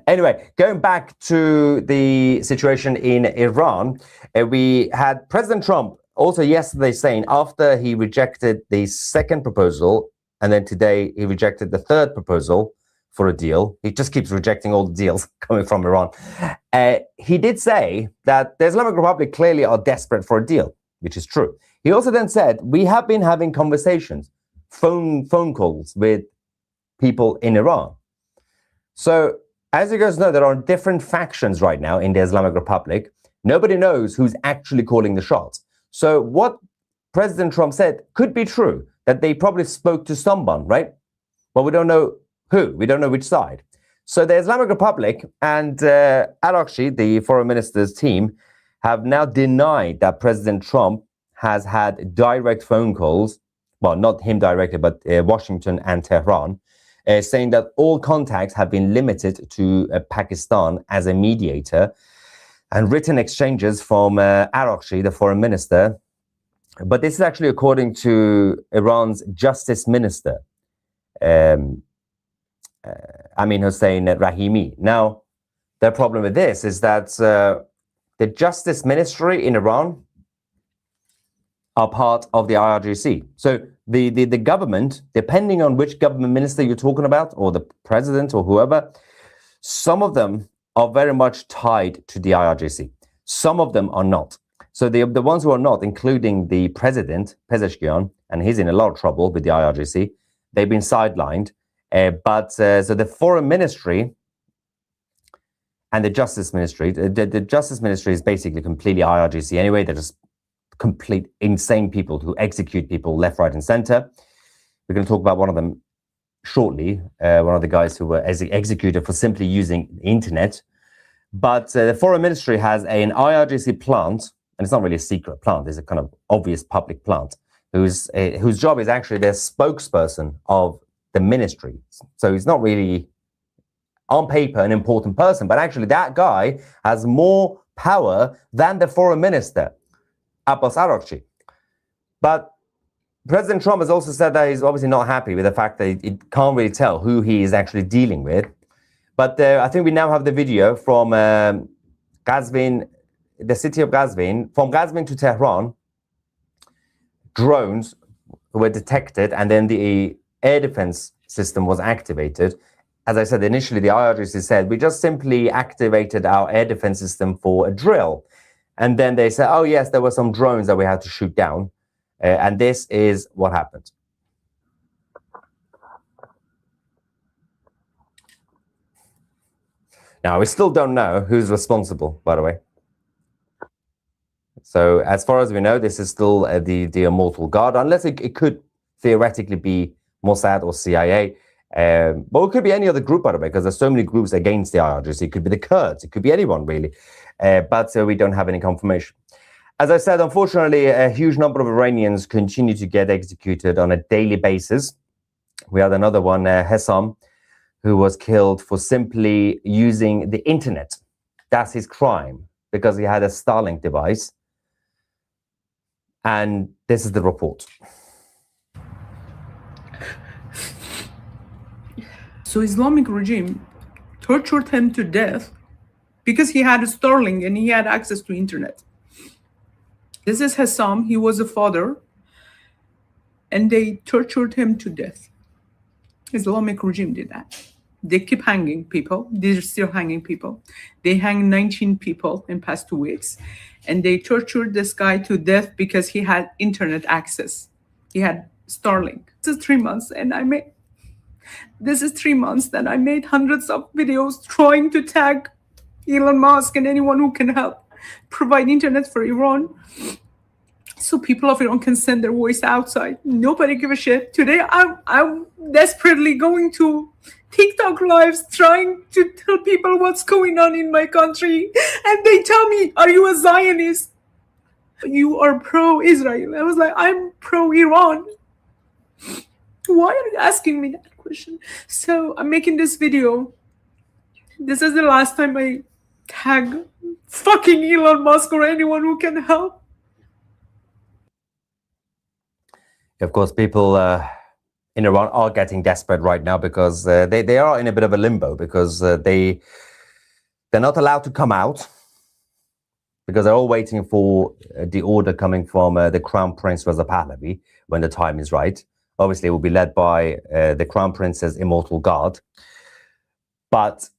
Anyway, going back to the situation in Iran, we had President Trump also yesterday saying, after he rejected the second proposal, and then today he rejected the third proposal for a deal. He just keeps rejecting all the deals coming from Iran. He did say that the Islamic Republic clearly are desperate for a deal, which is true. He also then said, we have been having conversations, phone calls with people in Iran. So, as you guys know, there are different factions right now in the Islamic Republic. Nobody knows who's actually calling the shots. So what President Trump said could be true, that they probably spoke to someone, right? But we don't know who. We don't know which side. So the Islamic Republic and Arakshi, the foreign minister's team, have now denied that President Trump has had direct phone calls, well, not him directly, but Washington and Tehran, saying that all contacts have been limited to Pakistan as a mediator, and written exchanges from Arakshi, the foreign minister. But this is actually according to Iran's justice minister, Amin Hossein Rahimi. Now, the problem with this is that the justice ministry in Iran are part of the IRGC. So the government, depending on which government minister you're talking about, or the president or whoever, some of them are very much tied to the IRGC. Some of them are not. So the ones who are not, including the president, Pezeshkian, and he's in a lot of trouble with the IRGC, they've been sidelined. So the foreign ministry and the justice ministry, the justice ministry is basically completely IRGC anyway. They're just complete insane people who execute people left, right, and center. We're going to talk about one of them shortly, one of the guys who were executed for simply using the internet. But the foreign ministry has an IRGC plant, and it's not really a secret plant, it's a kind of obvious public plant, whose job is actually the spokesperson of the ministry. So he's not really, on paper, an important person, but actually that guy has more power than the foreign minister, Abbas Arakchi. But President Trump has also said that he's obviously not happy with the fact that he can't really tell who he is actually dealing with. But I think we now have the video from Qazvin, the city of Qazvin. From Qazvin to Tehran, drones were detected, and then the air defense system was activated as I said initially, the IRGC said, we just simply activated our air defense system for a drill. And then they said, oh, yes, there were some drones that we had to shoot down. And this is what happened. Now, we still don't know who's responsible, by the way. So as far as we know, this is still the Immortal Guard, unless it could theoretically be Mossad or CIA. But it could be any other group, by the way, because there's so many groups against the IRGC. It could be the Kurds. It could be anyone, really. But we don't have any confirmation. As I said, unfortunately, a huge number of Iranians continue to get executed on a daily basis. We had another one, Hessam, who was killed for simply using the internet. That's his crime, because he had a Starlink device. And this is the report. So Islamic regime tortured him to death because he had a Starlink and he had access to internet. This is Hessam. He was a father, and they tortured him to death. Islamic regime did that. They keep hanging people. They're still hanging people. They hang 19 people in past 2 weeks, and they tortured this guy to death because he had internet access. He had Starlink. This is 3 months, and this is 3 months that I made hundreds of videos trying to tag Elon Musk and anyone who can help provide internet for Iran, so people of Iran can send their voice outside. Nobody give a shit. Today, I'm desperately going to TikTok lives trying to tell people what's going on in my country, and they tell me, "Are you a Zionist? You are pro-Israel." I was like, "I'm pro-Iran." Why are you asking me that question? So I'm making this video. This is the last time I tag fucking Elon Musk or anyone who can help. Of course, people in Iran are getting desperate right now because they are in a bit of a limbo, because they're not allowed to come out, because they're all waiting for the order coming from the Crown Prince Reza Pahlavi when the time is right. Obviously, it will be led by the Crown Prince's Immortal Guard. But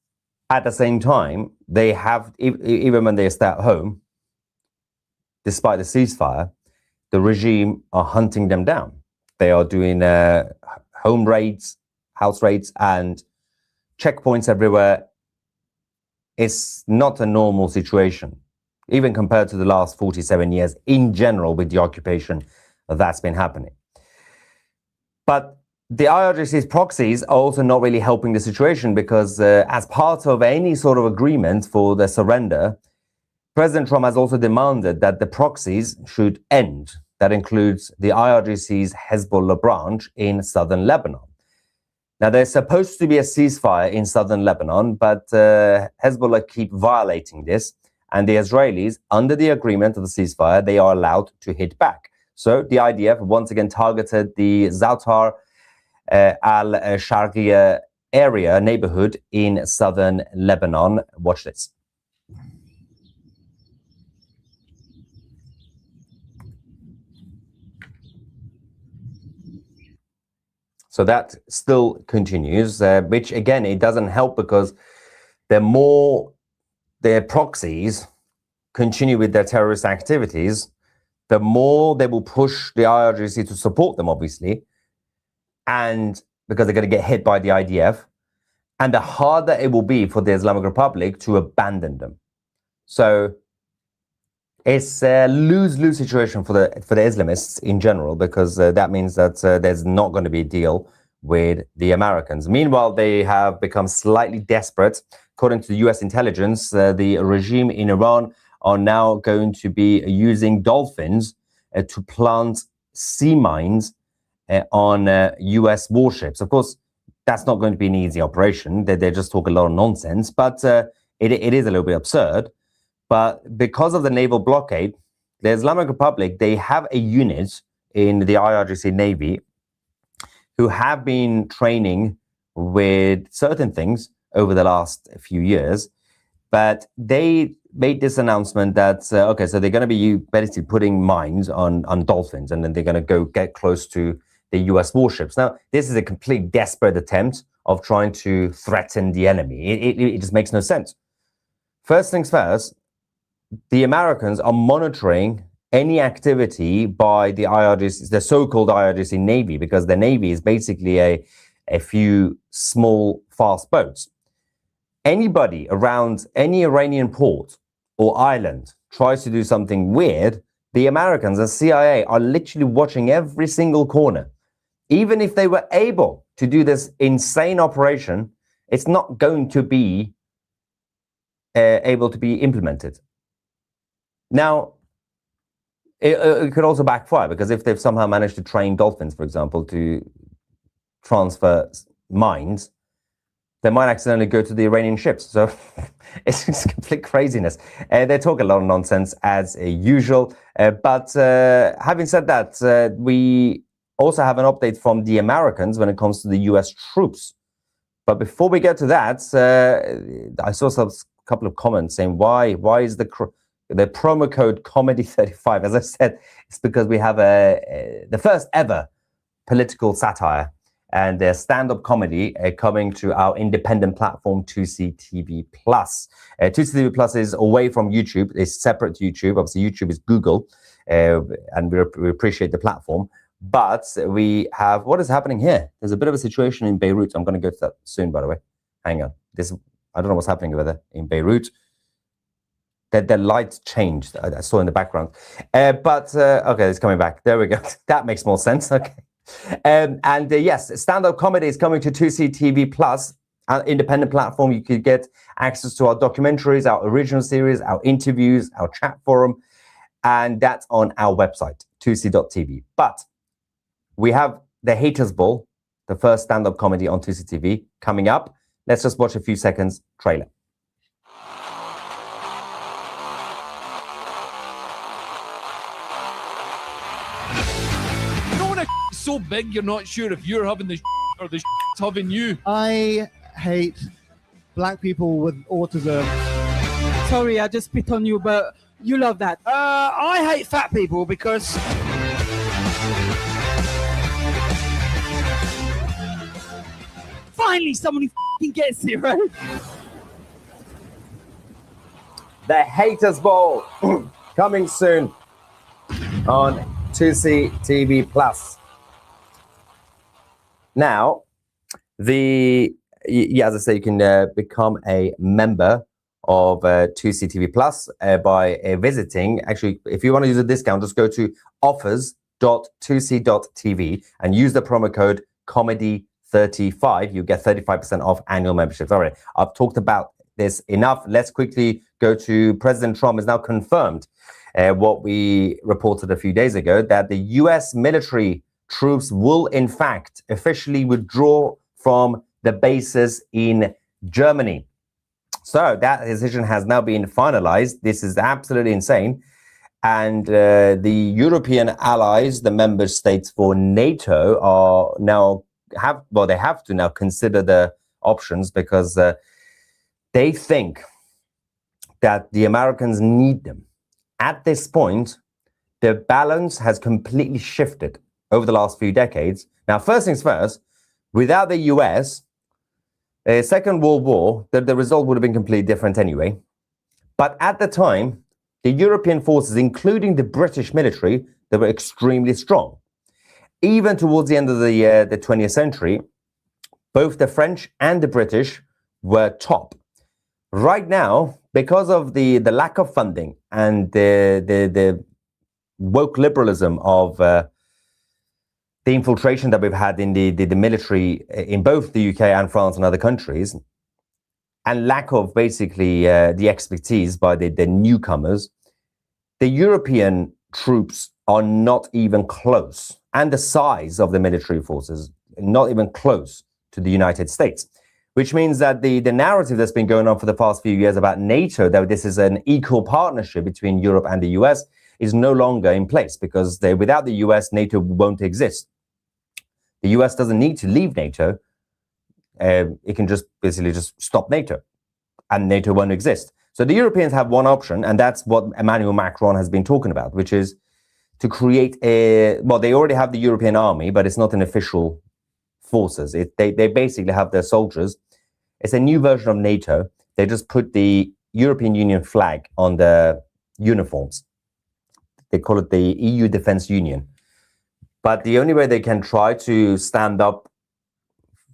at the same time, they have, even when they stay at home, despite the ceasefire, the regime are hunting them down. They are doing home raids, house raids, and checkpoints everywhere. It's not a normal situation, even compared to the last 47 years in general with the occupation that's been happening. But the IRGC's proxies are also not really helping the situation, because as part of any sort of agreement for the surrender, President Trump has also demanded that the proxies should end. That includes the IRGC's Hezbollah branch in southern Lebanon. Now, there's supposed to be a ceasefire in southern Lebanon, but Hezbollah keep violating this, and the Israelis, under the agreement of the ceasefire, they are allowed to hit back. So the IDF once again targeted the Zoutar al-Sharqiya area, neighborhood in southern Lebanon. Watch this. So that still continues, which again, it doesn't help, because the more their proxies continue with their terrorist activities, the more they will push the IRGC to support them, obviously, and because they're going to get hit by the IDF, and the harder it will be for the Islamic Republic to abandon them. So it's a lose-lose situation for the Islamists in general, because that means that there's not going to be a deal with the Americans. Meanwhile, they have become slightly desperate. According to the US intelligence, the regime in Iran are now going to be using dolphins to plant sea mines on US warships. Of course, that's not going to be an easy operation. They just talk a lot of nonsense, but it is a little bit absurd. But because of the naval blockade, the Islamic Republic, they have a unit in the IRGC Navy who have been training with certain things over the last few years. But they made this announcement that, okay, so they're going to be basically putting mines on dolphins, and then they're going to go get close to the US warships. Now, this is a complete desperate attempt of trying to threaten the enemy. It just makes no sense. First things first, the Americans are monitoring any activity by the IRGC, the so-called IRGC Navy, because the Navy is basically a few small, fast boats. Anybody around any Iranian port or island tries to do something weird, the Americans and CIA are literally watching every single corner. Even if they were able to do this insane operation, it's not going to be able to be implemented. Now, it could also backfire, because if they've somehow managed to train dolphins, for example, to transfer mines, they might accidentally go to the Iranian ships. So it's just complete craziness. They talk a lot of nonsense as usual. But having said that, we also have an update from the Americans when it comes to the US troops. But before we get to that, I saw a couple of comments saying, why is the promo code comedy35? As I said, it's because we have the first ever political satire and stand-up comedy coming to our independent platform, 2CTV Plus. 2CTV Plus is away from YouTube. It's separate to YouTube. Obviously, YouTube is Google, and we appreciate the platform. But we have, what is happening here? There's a bit of a situation in Beirut. I'm going to go to that soon, by the way. Hang on. I don't know what's happening over there in Beirut. The lights changed. I saw in the background. Okay, it's coming back. There we go. That makes more sense. Okay. Yes, stand-up comedy is coming to 2CTV Plus, our independent platform. You could get access to our documentaries, our original series, our interviews, our chat forum, and that's on our website, 2C.tv. But we have the Haters Ball, the first stand-up comedy on 2CTV coming up. Let's just watch a few seconds trailer. So big you're not sure if you're having the or the having you. I hate black people with autism. Sorry, I just spit on you, but you love that. I hate fat people because Finally, someone who f***ing gets it, right? The Haters Ball coming soon on 2CTV Plus. Now, as I say, you can become a member of 2CTV Plus by visiting. Actually, if you want to use a discount, just go to offers.2c.tv and use the promo code comedy35. You get 35% off annual memberships. All right, I've talked about this enough. Let's quickly go to President Trump has now confirmed what we reported a few days ago, that the U.S. military troops will in fact officially withdraw from the bases in Germany. So that decision has now been finalized. This is absolutely insane. And the European allies, the member states for NATO, are now they have to now consider the options, because they think that the Americans need them. At this point, the balance has completely shifted over the last few decades. Now, first things first, without the US, Second World War, the result would have been completely different anyway. But at the time, the European forces, including the British military, they were extremely strong. Even towards the end of the 20th century, both the French and the British were top. Right now, because of the lack of funding and the woke liberalism of the infiltration that we've had in the military in both the UK and France and other countries, and lack of basically the expertise by the newcomers, the European troops are not even close, and the size of the military forces not even close to the United States, which means that the narrative that's been going on for the past few years about NATO, that this is an equal partnership between Europe and the US, is no longer in place, because without the US, NATO won't exist. The US doesn't need to leave NATO. It can just basically just stop NATO, and NATO won't exist. So the Europeans have one option, and that's what Emmanuel Macron has been talking about, which is to create they already have the European army, but it's not in official forces. They basically have their soldiers. It's a new version of NATO. They just put the European Union flag on the uniforms. They call it the EU Defense Union. But the only way they can try to stand up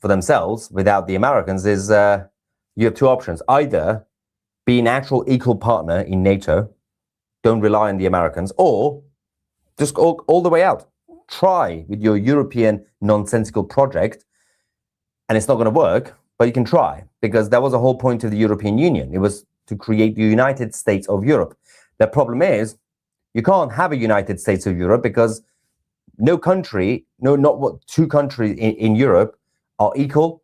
for themselves without the Americans is you have two options. Either be an actual equal partner in NATO, don't rely on the Americans, or just go all the way out. Try with your European nonsensical project, and it's not going to work, but you can try, because that was the whole point of the European Union. It was to create the United States of Europe. The problem is, you can't have a United States of Europe because no country, two countries in Europe are equal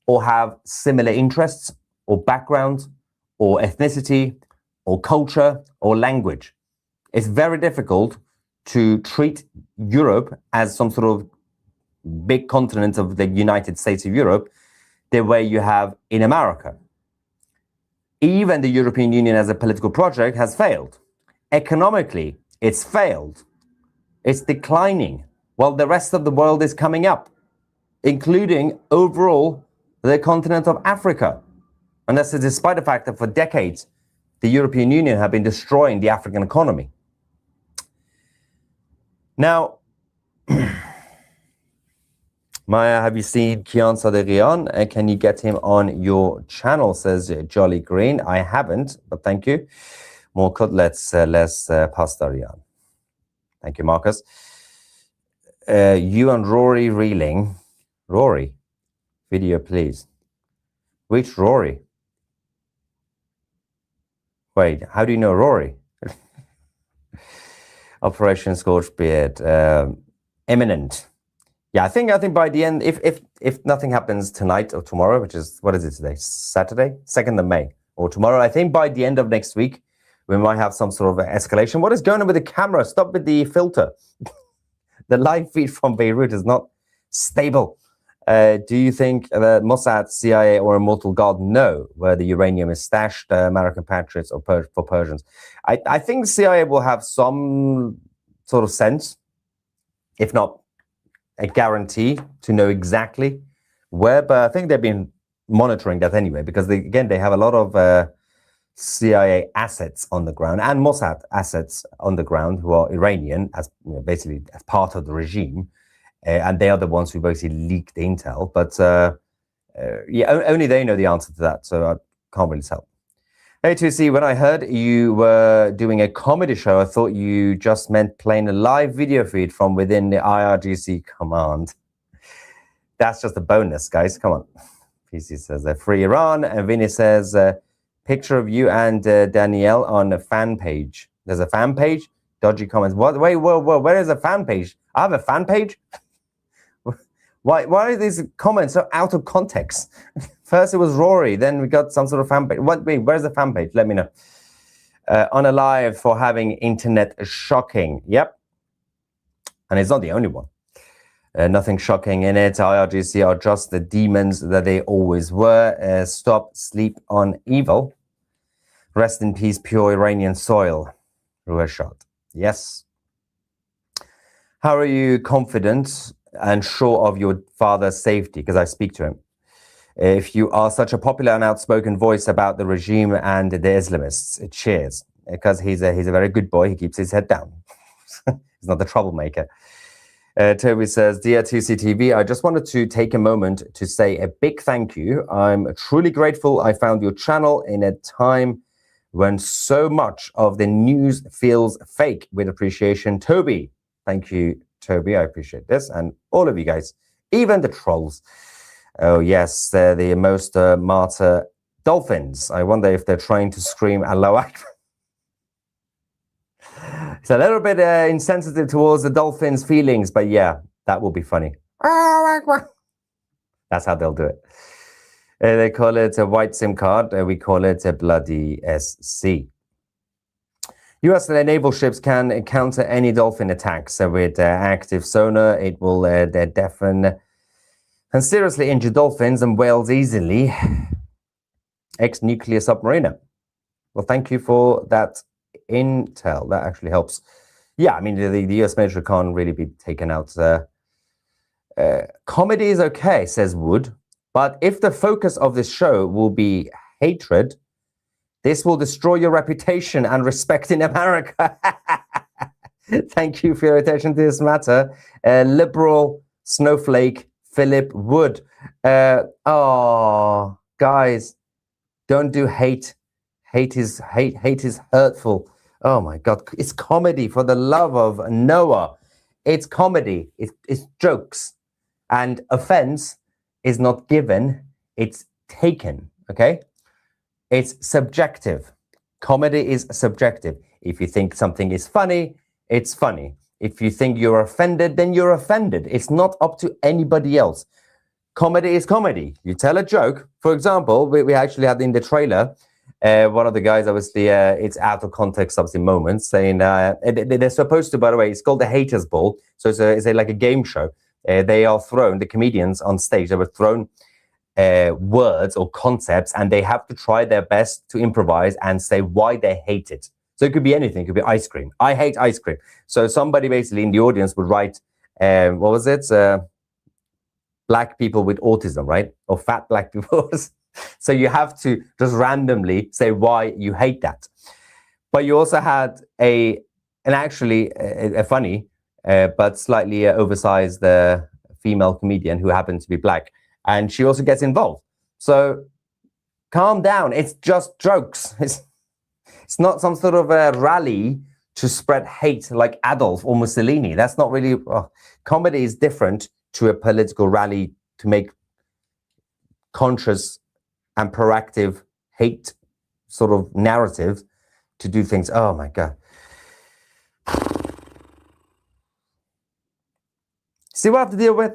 or have similar interests or backgrounds or ethnicity or culture or language. It's very difficult to treat Europe as some sort of big continent of the United States of Europe the way you have in America. Even the European Union as a political project has failed. Economically, it's failed. It's declining while the rest of the world is coming up, including overall the continent of Africa. And that's despite the fact that for decades, the European Union have been destroying the African economy. Now, Maya, have you seen Kian Sadeghian? Can you get him on your channel, says Jolly Green. I haven't, but thank you. More cutlets, less pasta, Rian. Thank you, Marcus. You and Rory reeling. Rory, video, please. Which Rory? Wait, how do you know Rory? Operation Scorched Beard. Imminent. Yeah, I think by the end, if nothing happens tonight or tomorrow, which is, what is it today? Saturday? 2nd of May. Or tomorrow, I think by the end of next week, we might have some sort of escalation. What is going on with the camera? Stop with the filter. The live feed from Beirut is not stable. Do you think that Mossad, CIA, or Immortal God know where the uranium is stashed, American Patriots or for Persians? I think CIA will have some sort of sense, if not a guarantee, to know exactly where, but I think they've been monitoring that anyway, because they have a lot of CIA assets on the ground and Mossad assets on the ground who are Iranian, as basically as part of the regime. And they are the ones who basically leaked the intel. But yeah, only they know the answer to that, so I can't really tell. Hey, 2C, when I heard you were doing a comedy show, I thought you just meant playing a live video feed from within the IRGC command. That's just a bonus, guys. Come on. PC says, free Iran. And Vinny says, picture of you and Danielle on a fan page. There's a fan page? Dodgy comments. What? Wait, whoa, where is a fan page? I have a fan page? Why are these comments so out of context? First it was Rory, then we got some sort of fan page. Wait, where's the fan page? Let me know. On a live for having internet shocking. Yep. And it's not the only one. Nothing shocking in it. IRGC are just the demons that they always were. Stop, sleep on evil. Rest in peace, pure Iranian soil. Ruheshad. Yes. How are you confident and sure of your father's safety? Because I speak to him. If you are such a popular and outspoken voice about the regime and the Islamists, cheers. Because he's a very good boy. He keeps his head down. He's not the troublemaker. Toby says, Dear 2CTV, I just wanted to take a moment to say a big thank you. I'm truly grateful I found your channel in a time when so much of the news feels fake. With appreciation, Toby. Thank you, Toby. I appreciate this. And all of you guys, even the trolls. Oh, yes, they're the most martyr dolphins. I wonder if they're trying to scream Allahu Akbar. It's a little bit insensitive towards the dolphins' feelings, but yeah, that will be funny. Allahu Akbar. That's how they'll do it. They call it a white SIM card. We call it a bloody SC. US naval ships can counter any dolphin attacks with active sonar. It will deafen and seriously injure dolphins and whales easily. Ex-nuclear submariner. Well, thank you for that intel. That actually helps. Yeah, I mean, the US military can't really be taken out Comedy is okay, says Wood, but if the focus of this show will be hatred, this will destroy your reputation and respect in America. Thank you for your attention to this matter. Liberal snowflake Philip Wood. Oh, guys, don't do hate. Hate is hurtful. Oh my God, it's comedy, for the love of Noah. It's comedy, it's jokes. And offense is not given, it's taken, okay? It's subjective. Comedy is subjective. If you think something is funny, it's funny. If you think you're offended, then you're offended. It's not up to anybody else. Comedy is comedy. You tell a joke. For example, we actually had in the trailer, one of the guys, obviously, it's out of context, obviously, moments, saying they're supposed to, by the way, it's called the Haters Ball. So it's like a game show. They are thrown, the comedians on stage, they were thrown words or concepts, and they have to try their best to improvise and say why they hate it. So it could be anything. It could be ice cream. I hate ice cream. So somebody basically in the audience would write, what was it? Black people with autism, right? Or fat black people. So you have to just randomly say why you hate that. But you also had a funny but slightly oversized female comedian who happened to be black, and she also gets involved. So calm down. It's just jokes. It's not some sort of a rally to spread hate like Adolf or Mussolini. That's not really... comedy is different to a political rally to make conscious and proactive hate sort of narrative to do things. Oh my God. See what I have to deal with?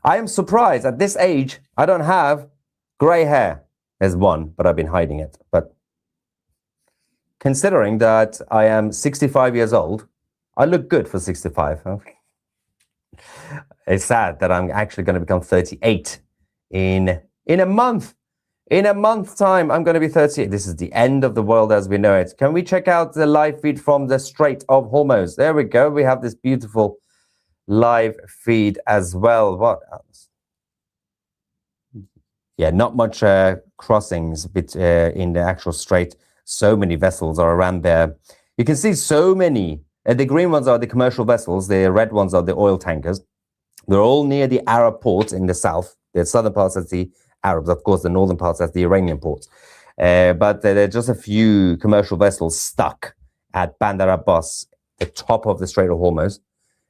I am surprised at this age I don't have gray hair. There's one, but I've been hiding it. But considering that I am 65 years old, I look good for 65. It's sad that I'm actually going to become 38 in a month. In a month's time, I'm going to be 38. This is the end of the world as we know it. Can we check out the live feed from the Strait of Hormuz? There we go. We have this beautiful live feed as well. What else? Yeah, not much crossings in the actual strait. So many vessels are around there. You can see so many. The green ones are the commercial vessels. The red ones are the oil tankers. They're all near the Arab ports in the south. The southern parts are the Arabs, of course. The northern parts are the Iranian ports. But there are just a few commercial vessels stuck at Bandar Abbas, the top of the Strait of Hormuz.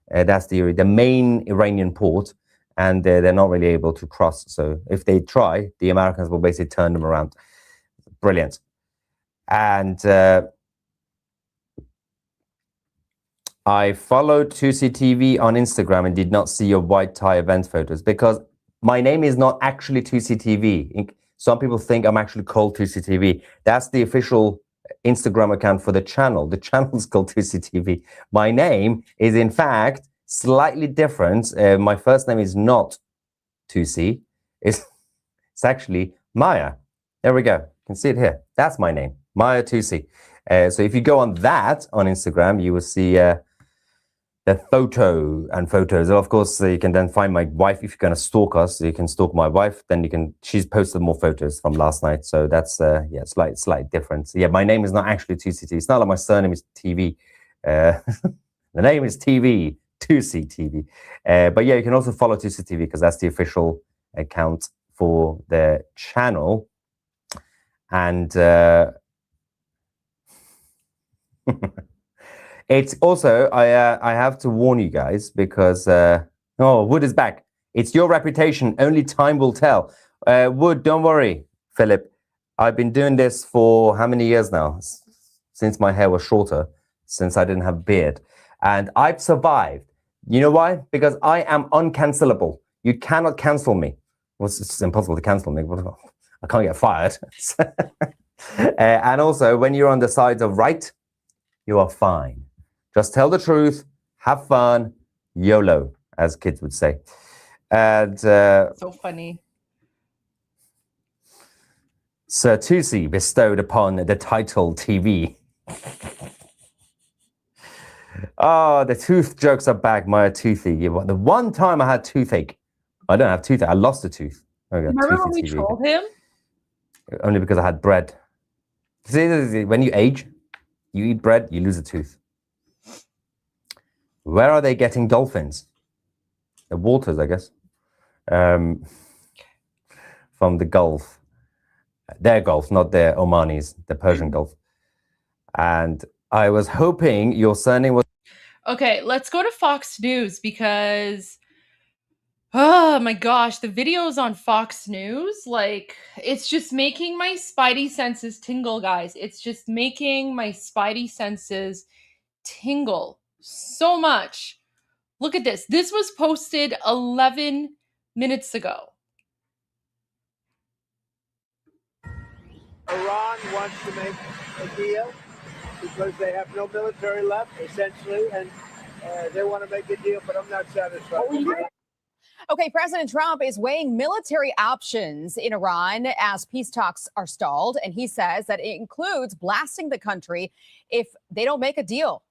That's the main Iranian port, and they're not really able to cross. So if they try, the Americans will basically turn them around. Brilliant. And I followed 2CTV on Instagram and did not see your white tie event photos because my name is not actually 2CTV. Some people think I'm actually called 2CTV. That's the official Instagram account for the channel. The channel is called 2CTV. My name is, in fact, slightly different. My first name is not 2C. It's actually Maya. There we go. You can see it here. That's my name, Maya 2C. So if you go on that on Instagram, you will see the photos. And of course, you can then find my wife. If you're going to stalk us, you can stalk my wife. Then she's posted more photos from last night. So that's, yeah, slight difference. Yeah, my name is not actually 2CT. It's not like my surname is TV. The name is TV, 2CTV. But yeah, you can also follow 2CTV because that's the official account for the channel. And it's also, I have to warn you guys because, oh, Wood is back. It's your reputation. Only time will tell. Wood, don't worry, Philip. I've been doing this for how many years now? Since my hair was shorter, since I didn't have a beard. And I've survived. You know why? Because I am uncancelable. You cannot cancel me. Well, it's impossible to cancel me. I can't get fired. And also, when you're on the side of right, you are fine. Just tell the truth, have fun, YOLO, as kids would say. And so funny. Sir Tusi bestowed upon the title TV. Oh, the tooth jokes are back. My toothy. The one time I had toothache. I don't have toothache. I lost a tooth. I got Remember when toothy we TV trolled him? only because I had bread. See, when you age, you eat bread, you lose a tooth. Where are they getting dolphins? The waters, I guess. From the Gulf. Their Gulf, not their Omanis, the Persian Gulf. And I was hoping your surname was... Okay, let's go to Fox News because, oh my gosh, the videos on Fox News, like, it's just making my spidey senses tingle, guys. It's just making my spidey senses tingle so much. Look at this. This was posted 11 minutes ago. Iran wants to make a deal because they have no military left, essentially, and they want to make a deal, but I'm not satisfied. Okay, President Trump is weighing military options in Iran as peace talks are stalled, and he says that it includes blasting the country if they don't make a deal.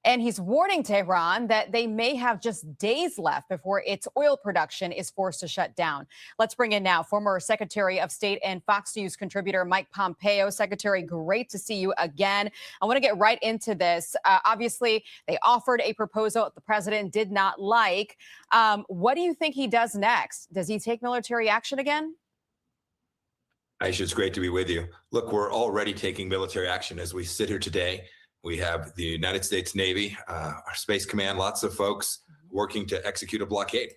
And he's warning Tehran that they may have just days left before its oil production is forced to shut down. Let's bring in now former Secretary of State and Fox News contributor Mike Pompeo. Secretary, great to see you again. I want to get right into this. Obviously, they offered a proposal that the president did not like. What do you think he does next? Does he take military action again? Aisha, it's great to be with you. Look, we're already taking military action as we sit here today. We have the United States Navy, our Space Command, lots of folks working to execute a blockade,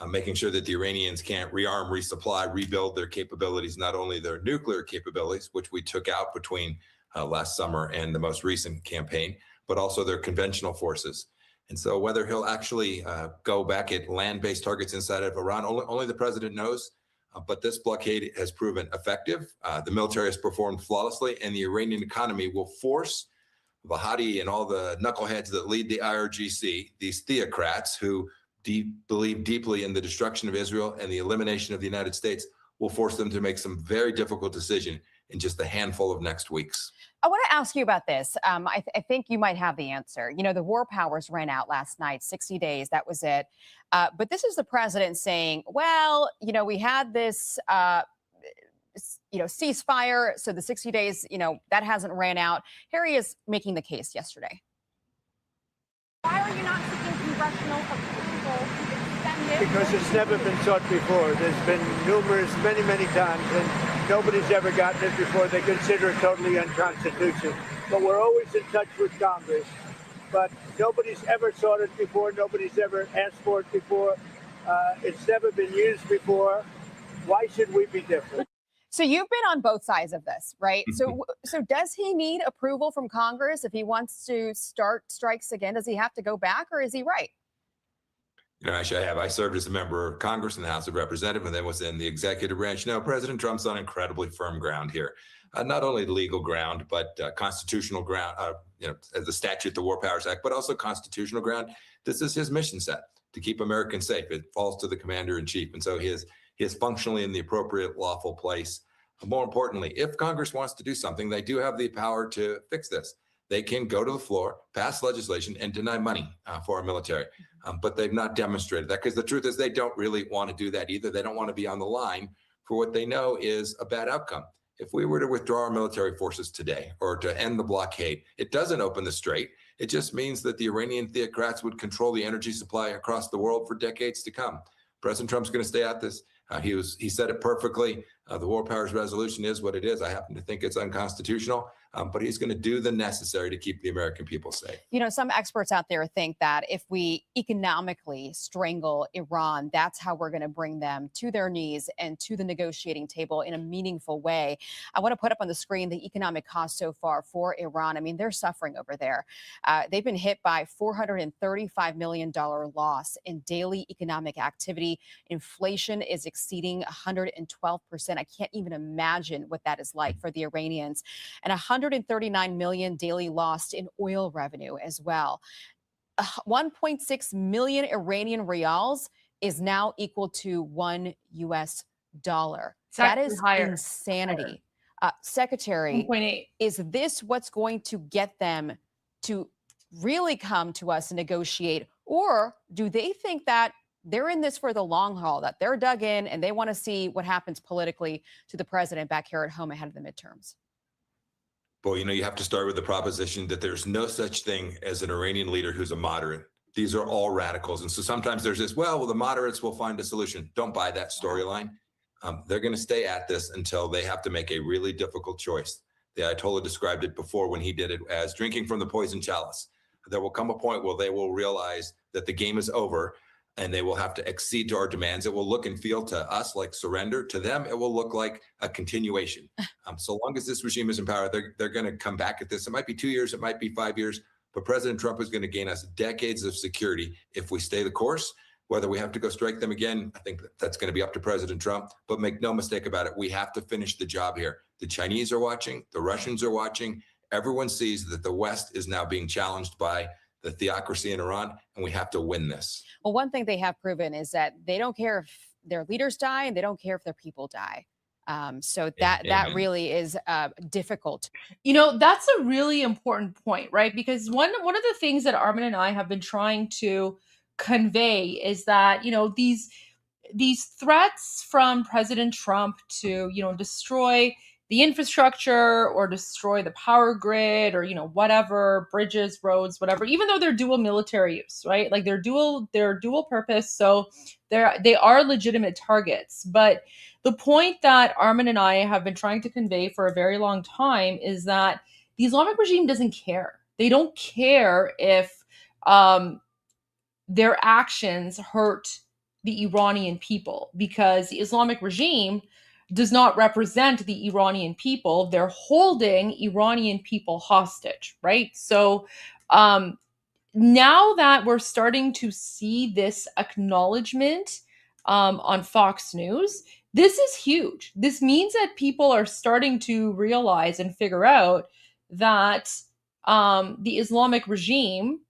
making sure that the Iranians can't rearm, resupply, rebuild their capabilities, not only their nuclear capabilities, which we took out between last summer and the most recent campaign, but also their conventional forces. And so whether he'll actually go back at land-based targets inside of Iran, only the president knows. But this blockade has proven effective. The military has performed flawlessly, and the Iranian economy will force Vahadi and all the knuckleheads that lead the IRGC, these theocrats who believe deeply in the destruction of Israel and the elimination of the United States, will force them to make some very difficult decision in just a handful of next weeks. I want to ask you about this. I think you might have the answer. You know, the war powers ran out last night, 60 days, that was it. But this is the president saying, well, you know, we had this ceasefire. So the 60 days, that hasn't ran out. Harry is making the case yesterday. Why are you not seeking congressional approval to extend it? Because it's never been sought before. There's been many times, and nobody's ever gotten it before. They consider it totally unconstitutional. But we're always in touch with Congress. But nobody's ever sought it before. Nobody's ever asked for it before. It's never been used before. Why should we be different? So you've been on both sides of this, right? So does he need approval from Congress if he wants to start strikes again? Does he have to go back, or is he right? You know, actually, I served as a member of Congress in the House of Representatives, and then was in the executive branch. No, President Trump's on incredibly firm ground here. Not only legal ground, but constitutional ground, the statute, the War Powers Act, but also constitutional ground. This is his mission set, to keep Americans safe. It falls to the commander-in-chief. And so he is functionally in the appropriate lawful place. More importantly, if Congress wants to do something, they do have the power to fix this. They can go to the floor, pass legislation, and deny money for our military. But they've not demonstrated that, because the truth is they don't really want to do that either. They don't want to be on the line for what they know is a bad outcome. If we were to withdraw our military forces today, or to end the blockade, it doesn't open the strait. It just means that the Iranian theocrats would control the energy supply across the world for decades to come. President Trump's going to stay at this. He said it perfectly. The War Powers Resolution is what it is. I happen to think it's unconstitutional, but he's going to do the necessary to keep the American people safe. You know, some experts out there think that if we economically strangle Iran, that's how we're going to bring them to their knees and to the negotiating table in a meaningful way. I want to put up on the screen the economic cost so far for Iran. I mean, they're suffering over there. They've been hit by $435 million loss in daily economic activity. Inflation is exceeding 112%. I can't even imagine what that is like for the Iranians. And 139 million daily lost in oil revenue as well. 1.6 million Iranian rials is now equal to $1 US. That is insanity. Secretary, 1.8. is this what's going to get them to really come to us and negotiate? Or do they think that they're in this for the long haul, that they're dug in and they want to see what happens politically to the president back here at home ahead of the midterms? Well, you have to start with the proposition that there's no such thing as an Iranian leader who's a moderate. These are all radicals. And so sometimes there's this, well, the moderates will find a solution. Don't buy that storyline. They're going to stay at this until they have to make a really difficult choice. The Ayatollah described it before when he did it as drinking from the poison chalice. There will come a point where they will realize that the game is over and they will have to accede to our demands. It will look and feel to us like surrender. To them, it will look like a continuation. So long as this regime is in power, they're going to come back at this. It might be 2 years, it might be 5 years, but President Trump is going to gain us decades of security if we stay the course. Whether we have to go strike them again, I think that's going to be up to President Trump. But make no mistake about it, we have to finish the job here. The Chinese are watching, the Russians are watching. Everyone sees that the West is now being challenged by the theocracy in Iran, and we have to win this. Well, one thing they have proven is that they don't care if their leaders die and they don't care if their people die. So that really is difficult. That's a really important point, right? Because one of the things that Armin and I have been trying to convey is that, these threats from President Trump to, destroy the infrastructure or destroy the power grid or, whatever, bridges, roads, whatever, even though they're dual military use, right? Like they're dual purpose. So they are legitimate targets. But the point that Armin and I have been trying to convey for a very long time is that the Islamic regime doesn't care. They don't care if their actions hurt the Iranian people, because the Islamic regime does not represent the Iranian people. They're holding Iranian people hostage, right? So now that we're starting to see this acknowledgement on Fox News, this is huge. This means that people are starting to realize and figure out that the Islamic regime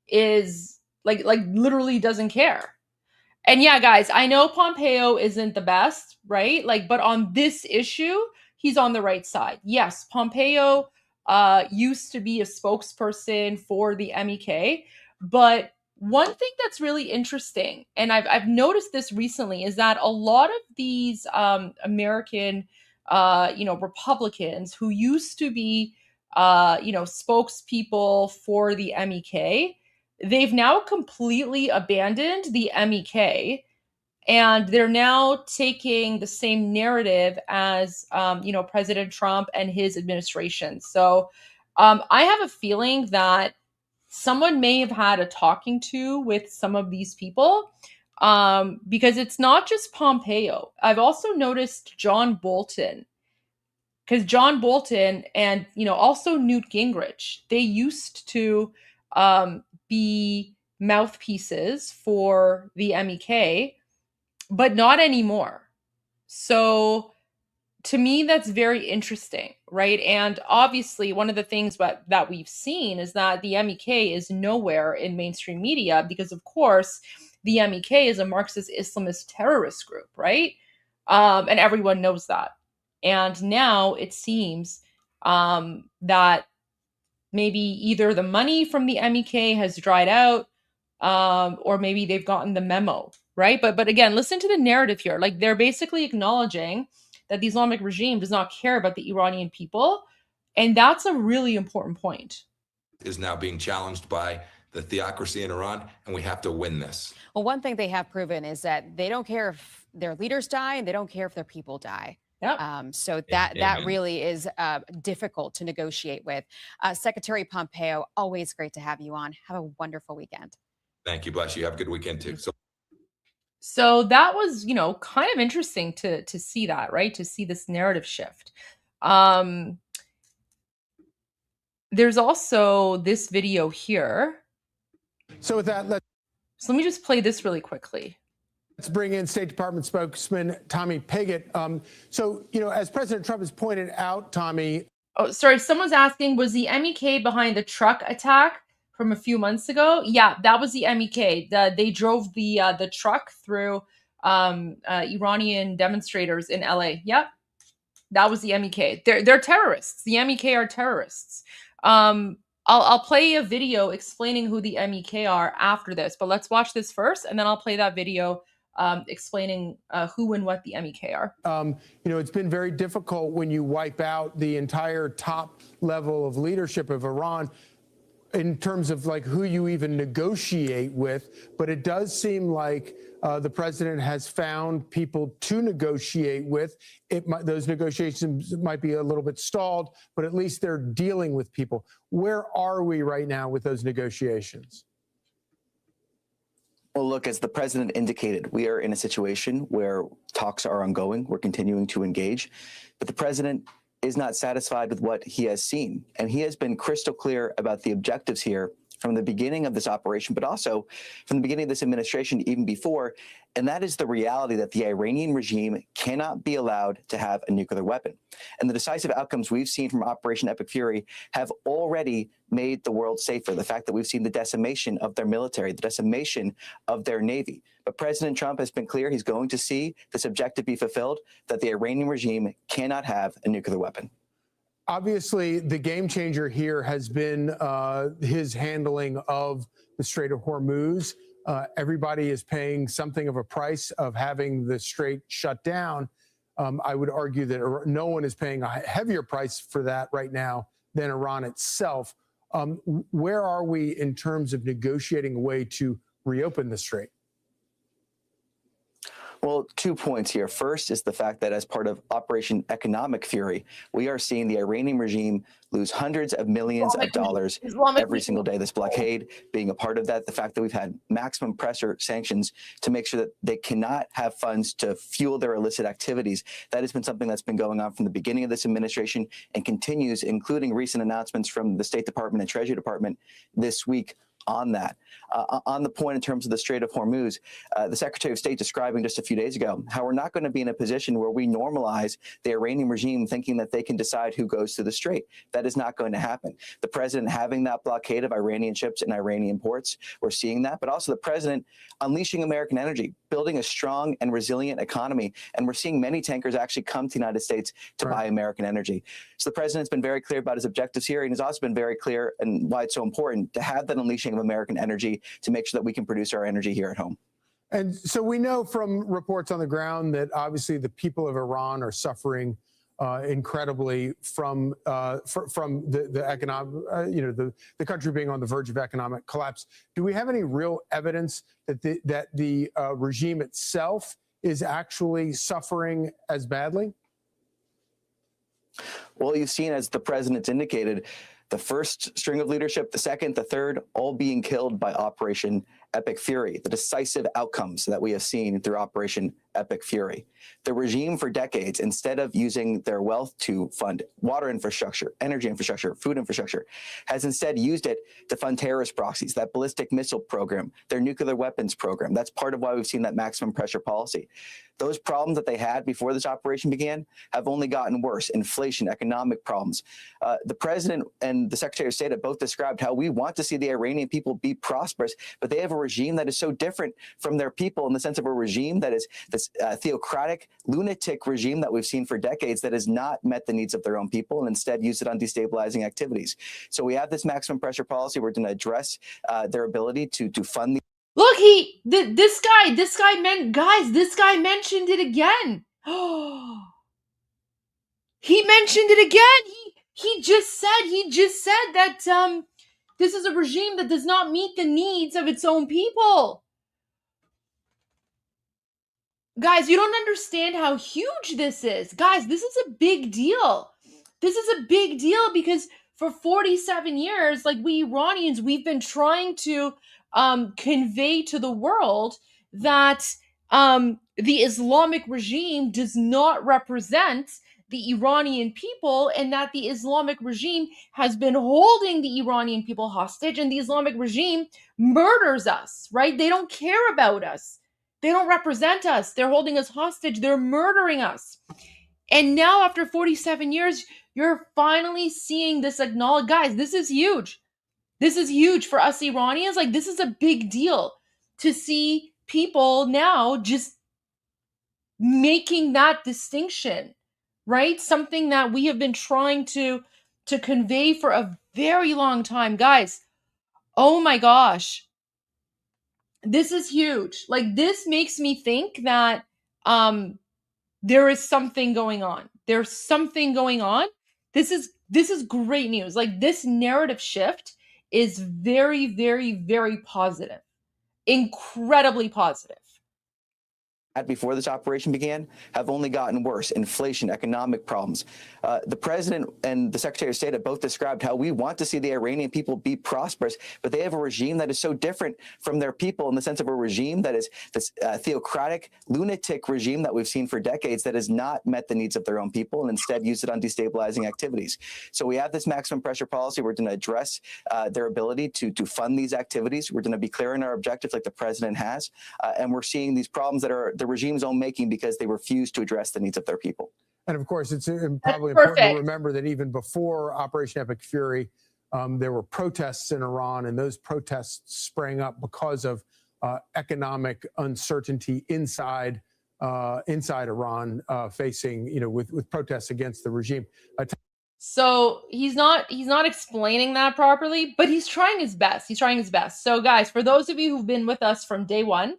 is like literally doesn't care. And yeah, guys, I know Pompeo isn't the best, right? But on this issue, he's on the right side. Yes, Pompeo used to be a spokesperson for the MEK, but one thing that's really interesting, and I've noticed this recently, is that a lot of these American, Republicans who used to be, spokespeople for the MEK, they've now completely abandoned the MEK, and they're now taking the same narrative as, President Trump and his administration. So I have a feeling that someone may have had a talking to with some of these people, because it's not just Pompeo. I've also noticed John Bolton, because John Bolton and, also Newt Gingrich, they used to be mouthpieces for the MEK, but not anymore. So to me, that's very interesting, right? And obviously, one of the things that we've seen is that the MEK is nowhere in mainstream media because, of course, the MEK is a Marxist Islamist terrorist group, right? And everyone knows that. And now it seems that maybe either the money from the MEK has dried out, or maybe they've gotten the memo, right? But again, listen to the narrative here. Like, they're basically acknowledging that the Islamic regime does not care about the Iranian people. And that's a really important point. Is now being challenged by the theocracy in Iran, and we have to win this. Well, one thing they have proven is that they don't care if their leaders die and they don't care if their people die. Yep. So that really is difficult to negotiate with. Secretary Pompeo, always great to have you on. Have a wonderful weekend. Thank you. Bless you. Have a good weekend too. So that was, kind of interesting to see that, right? To see this narrative shift. There's also this video here. So with that, so let me just play this really quickly. Let's bring in State Department spokesman Tommy Pigott. As President Trump has pointed out, Tommy. Oh, sorry. Someone's asking, was the MEK behind the truck attack from a few months ago? Yeah, that was the MEK. They drove the truck through Iranian demonstrators in LA. Yep, that was the MEK. They're terrorists. The MEK are terrorists. I'll play a video explaining who the MEK are after this, but let's watch this first, and then I'll play that video explaining who and what the MEK are. You know, it's been very difficult when you wipe out the entire top level of leadership of Iran in terms of like who you even negotiate with. But it does seem like the president has found people to negotiate with. Those negotiations might be a little bit stalled, but at least they're dealing with people. Where are we right now with those negotiations? Well, look, as the president indicated, we are in a situation where talks are ongoing. We're continuing to engage, but the president is not satisfied with what he has seen. And he has been crystal clear about the objectives here from the beginning of this operation, but also from the beginning of this administration, even before. And that is the reality that the Iranian regime cannot be allowed to have a nuclear weapon. And the decisive outcomes we've seen from Operation Epic Fury have already made the world safer. The fact that we've seen the decimation of their military, the decimation of their navy. But President Trump has been clear he's going to see this objective be fulfilled, that the Iranian regime cannot have a nuclear weapon. Obviously, the game changer here has been his handling of the Strait of Hormuz. Everybody is paying something of a price of having the strait shut down. I would argue that no one is paying a heavier price for that right now than Iran itself. Where are we in terms of negotiating a way to reopen the strait? Well, 2 points here. First is the fact that as part of Operation Economic Fury, we are seeing the Iranian regime lose hundreds of millions of dollars every single day. This blockade being a part of that, the fact that we've had maximum pressure sanctions to make sure that they cannot have funds to fuel their illicit activities. That has been something that's been going on from the beginning of this administration and continues, including recent announcements from the State Department and Treasury Department this week on that. On the point in terms of the Strait of Hormuz, the Secretary of State describing just a few days ago how we're not going to be in a position where we normalize the Iranian regime thinking that they can decide who goes through the strait. That is not going to happen. The president having that blockade of Iranian ships and Iranian ports, we're seeing that, but also the president unleashing American energy, building a strong and resilient economy. And we're seeing many tankers actually come to the United States to buy American energy. So the president's been very clear about his objectives here, and he's also been very clear and why it's so important to have that unleashing of American energy to make sure that we can produce our energy here at home. And so we know from reports on the ground that obviously the people of Iran are suffering incredibly from the economic, the country being on the verge of economic collapse. Do we have any real evidence that the regime itself is actually suffering as badly? Well, you've seen, as the president's indicated, the first string of leadership, the second, the third, all being killed by Operation Epic Fury, the decisive outcomes that we have seen through Operation Epic Fury. The regime for decades, instead of using their wealth to fund water infrastructure, energy infrastructure, food infrastructure, has instead used it to fund terrorist proxies, that ballistic missile program, their nuclear weapons program. That's part of why we've seen that maximum pressure policy. Those problems that they had before this operation began have only gotten worse. Inflation, economic problems. The president and the Secretary of State have both described how we want to see the Iranian people be prosperous, but they have a regime that is so different from their people in the sense of a regime that is this theocratic, lunatic regime that we've seen for decades that has not met the needs of their own people and instead used it on destabilizing activities. So we have this maximum pressure policy. We're going to address their ability to fund the Look, this guy mentioned it again. He mentioned it again. He just said that this is a regime that does not meet the needs of its own people. Guys, you don't understand how huge this is. Guys, this is a big deal. This is a big deal because for 47 years, like we Iranians, we've been trying to convey to the world that the Islamic regime does not represent the Iranian people, and that the Islamic regime has been holding the Iranian people hostage, and the Islamic regime murders us, right? They don't care about us. They don't represent us. They're holding us hostage. They're murdering us. And now, after 47 years, you're finally seeing this acknowledged. Guys, this is huge. This is huge for us Iranians. Like, this is a big deal to see people now just making that distinction, right? Something that we have been trying to convey for a very long time. Guys, oh my gosh. This is huge. Like, this makes me think that there is something going on. There's something going on. This is great news. Like, this narrative shift is very, very, very positive. Incredibly positive. Before this operation began have only gotten worse. Inflation, economic problems. The president and the secretary of state have both described how we want to see the Iranian people be prosperous, but they have a regime that is so different from their people in the sense of a regime that is this theocratic, lunatic regime that we've seen for decades that has not met the needs of their own people and instead used it on destabilizing activities. So we have this maximum pressure policy. We're going to address their ability to fund these activities. We're going to be clear in our objectives like the president has. And we're seeing these problems that are the regime's own making because they refuse to address the needs of their people. And of course, it's probably important to remember that even before Operation Epic Fury, there were protests in Iran, and those protests sprang up because of economic uncertainty inside Iran, facing, with protests against the regime. So he's not explaining that properly, but he's trying his best. He's trying his best. So guys, for those of you who've been with us from day one,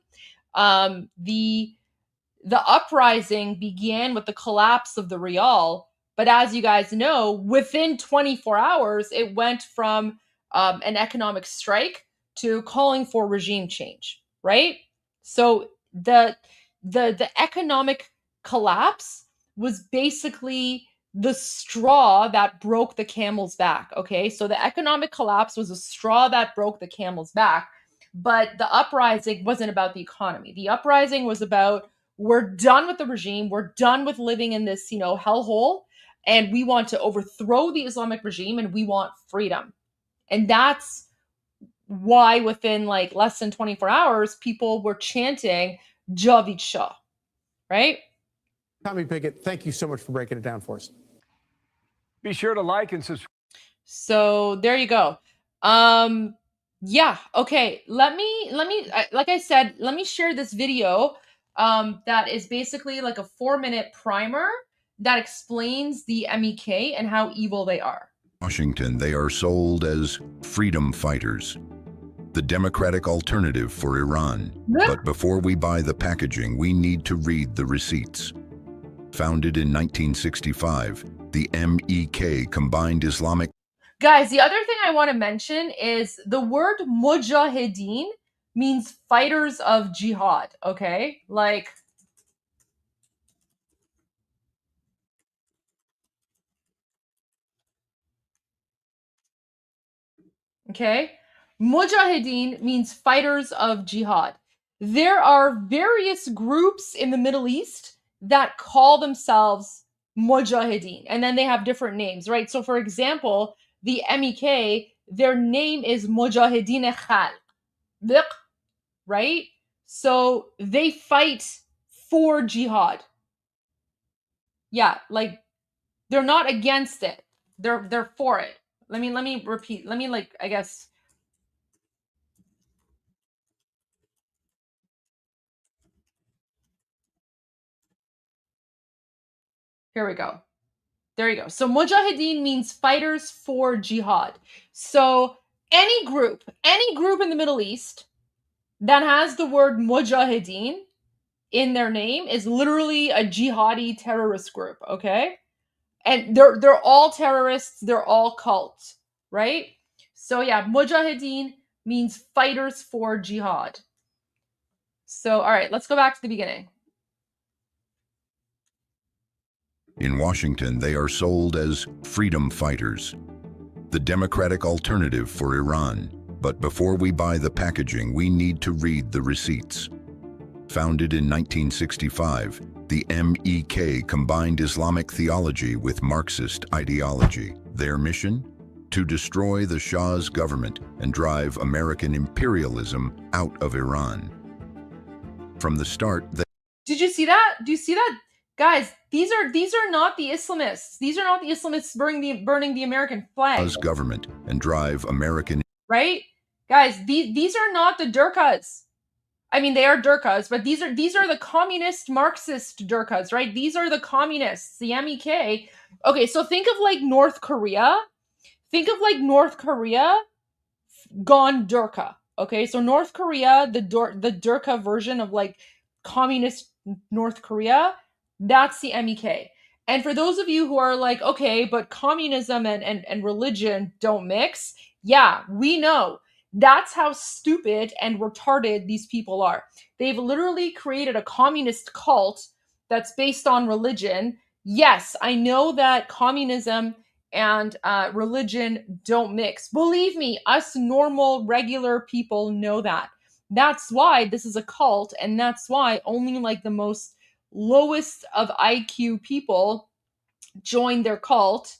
the uprising began with the collapse of the rial, but as you guys know, within 24 hours, it went from an economic strike to calling for regime change, right? So the economic collapse was basically the straw that broke the camel's back, okay? So the economic collapse was a straw that broke the camel's back, but the uprising wasn't about the economy. The uprising was about, we're done with the regime. We're done with living in this, hellhole. And we want to overthrow the Islamic regime and we want freedom. And that's why within like less than 24 hours, people were chanting Javid Shah, right? Tommy Pickett, thank you so much for breaking it down for us. Be sure to like and subscribe. So there you go. Yeah, okay. Let me, like I said, let me share this video that is basically like a 4-minute primer that explains the MEK and how evil they are. Washington, they are sold as freedom fighters, the democratic alternative for Iran. But before we buy the packaging, we need to read the receipts. Founded in 1965, the MEK combined Islamic... Guys, the other thing I want to mention is the word mujahideen means fighters of jihad, okay? Like, okay? Mujahideen means fighters of jihad. There are various groups in the Middle East that call themselves mujahideen, and then they have different names, right? So for example, the MEK, their name is Mujahideen Khalq, right? So they fight for jihad. Yeah, like they're not against it. They're for it. Let me repeat. Let me I guess. Here we go. There you go. So mujahideen means fighters for jihad. So any group in the Middle East that has the word mujahideen in their name is literally a jihadi terrorist group, okay? And they're all terrorists, they're all cults, right? So yeah, mujahideen means fighters for jihad. So all right, let's go back to the beginning. In Washington, they are sold as freedom fighters, the democratic alternative for Iran. But before we buy the packaging, we need to read the receipts. Founded in 1965, the MEK combined Islamic theology with Marxist ideology. Their mission? To destroy the Shah's government and drive American imperialism out of Iran. From the start, Did you see that? Do you see that? Guys, these are not the Islamists. These are not the Islamists burning the American flag. Shah's government and drive American... Right? Guys, these are not the Durkas. I mean, they are Durkas, but these are the communist Marxist Durkas, right? These are the communists, the MEK. Okay, so think of like North Korea. think of like North Korea gone Durka. Okay, so North Korea, the Durka version of like communist North Korea, that's the MEK. And for those of you who are like, okay, but communism and religion don't mix, yeah, we know. That's how stupid and retarded these people are. They've literally created a communist cult that's based on religion. Yes, I know that communism and religion don't mix. Believe me, us normal, regular people know that. That's why this is a cult, and that's why only like the most lowest of IQ people join their cult.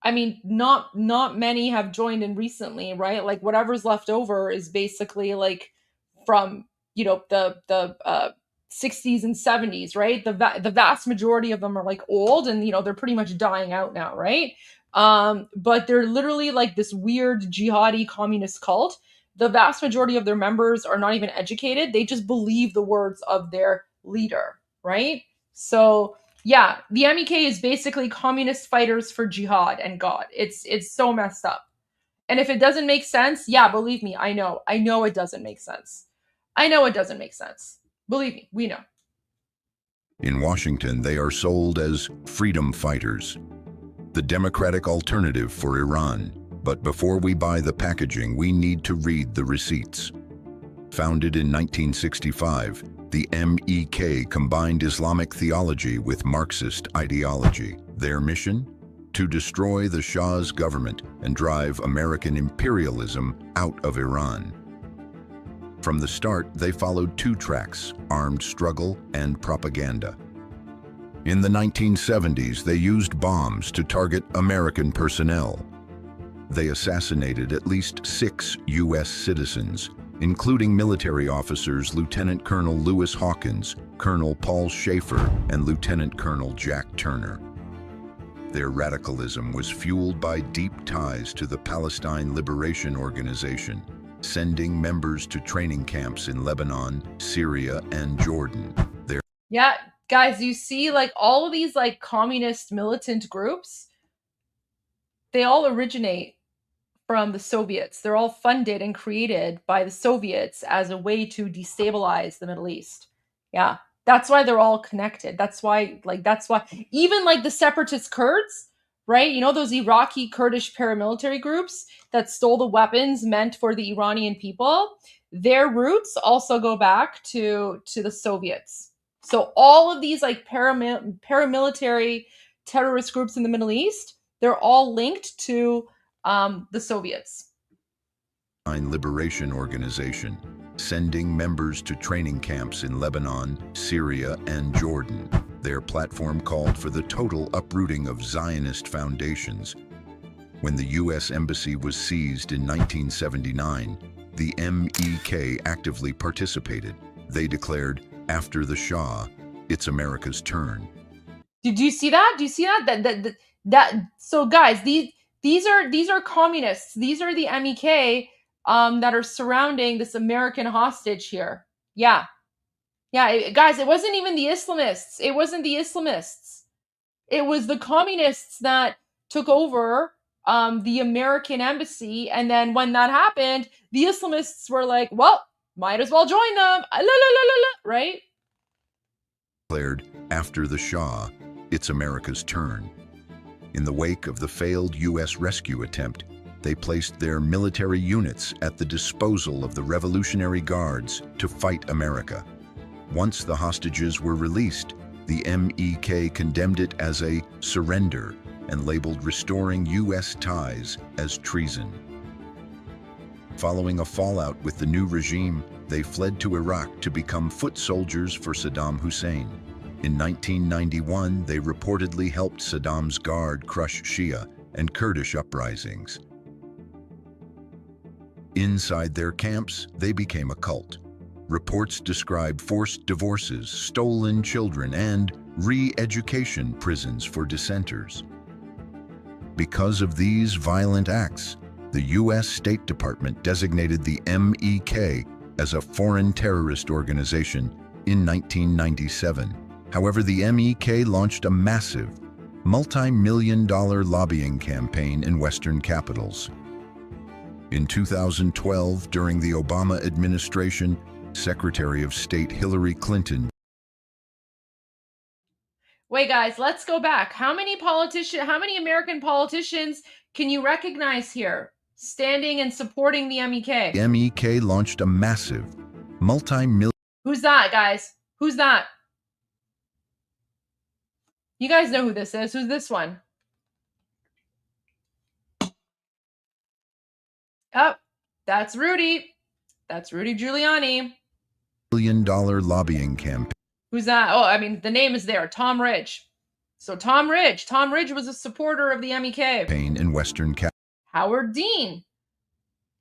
I mean, not many have joined in recently, right? Like whatever's left over is basically like from, you know, the 60s and 70s, right? The vast majority of them are like old, and you know, they're pretty much dying out now, right? But they're literally like this weird jihadi communist cult. The vast majority of their members are not even educated. They just believe the words of their leader, right? So yeah, the MEK is basically communist fighters for jihad and God. It's so messed up. And if it doesn't make sense, yeah, believe me, I know it doesn't make sense. I know it doesn't make sense. Believe me, we know. In Washington, they are sold as freedom fighters, the democratic alternative for Iran. But before we buy the packaging, we need to read the receipts. Founded in 1965, the MEK combined Islamic theology with Marxist ideology. Their mission? To destroy the Shah's government and drive American imperialism out of Iran. From the start, they followed two tracks: armed struggle and propaganda. In the 1970s, they used bombs to target American personnel. They assassinated at least 6 U.S. citizens, including military officers Lieutenant Colonel Lewis Hawkins, Colonel Paul Schaefer, and Lieutenant Colonel Jack Turner. Their radicalism was fueled by deep ties to the Palestine Liberation Organization, sending members to training camps in Lebanon, Syria, and Jordan. Yeah, guys, you see like all of these like communist militant groups, they all originate from the Soviets. They're all funded and created by the Soviets as a way to destabilize the Middle East. Yeah, that's why they're all connected. That's why even like the separatist Kurds, right? You know, those Iraqi Kurdish paramilitary groups that stole the weapons meant for the Iranian people, their roots also go back to the Soviets. So all of these like paramilitary terrorist groups in the Middle East, they're all linked to the Soviets. Liberation Organization, sending members to training camps in Lebanon, Syria, and Jordan. Their platform called for the total uprooting of Zionist foundations. When the U.S. Embassy was seized in 1979, the MEK actively participated. They declared, "After the Shah, it's America's turn." Did you see that? Do you see that? So guys, these are communists. These are the MEK that are surrounding this American hostage here. Yeah. Guys, it wasn't even the Islamists. It wasn't the Islamists. It was the communists that took over the American embassy. And then when that happened, the Islamists were like, well, might as well join them. Right? Declared, "After the Shah, it's America's turn." In the wake of the failed U.S. rescue attempt, they placed their military units at the disposal of the Revolutionary Guards to fight America. Once the hostages were released, the MEK condemned it as a surrender and labeled restoring U.S. ties as treason. Following a fallout with the new regime, they fled to Iraq to become foot soldiers for Saddam Hussein. In 1991, they reportedly helped Saddam's guard crush Shia and Kurdish uprisings. Inside their camps, they became a cult. Reports describe forced divorces, stolen children, and re-education prisons for dissenters. Because of these violent acts, the U.S. State Department designated the MEK as a foreign terrorist organization in 1997. However, the MEK launched a massive multi-million-dollar lobbying campaign in Western capitals. In 2012, during the Obama administration, Secretary of State Hillary Clinton. Wait, guys, let's go back. How many American politicians can you recognize here standing and supporting the MEK? MEK launched a massive, multi-million. Who's that, guys? Who's that? You guys know who this is. Who's this one? Oh, that's Rudy. That's Rudy Giuliani. $1 billion lobbying campaign. Who's that? Oh, I mean, the name is there. Tom Ridge. So Tom Ridge was a supporter of the MEK. In Western Howard Dean.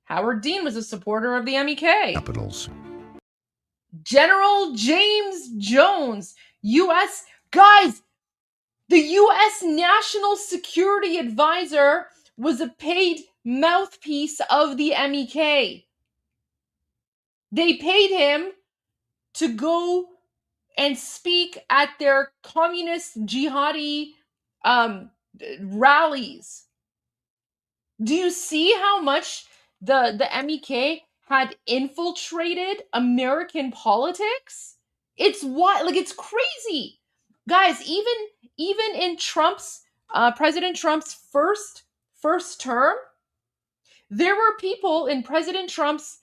Howard Dean was a supporter of the MEK. Capitals. General James Jones, U.S. Guys, the U.S. National Security Advisor was a paid mouthpiece of the MEK. They paid him to go and speak at their communist jihadi rallies. Do you see how much the MEK had infiltrated American politics? It's it's crazy. Guys, even in Trump's President Trump's first term, there were people in President Trump's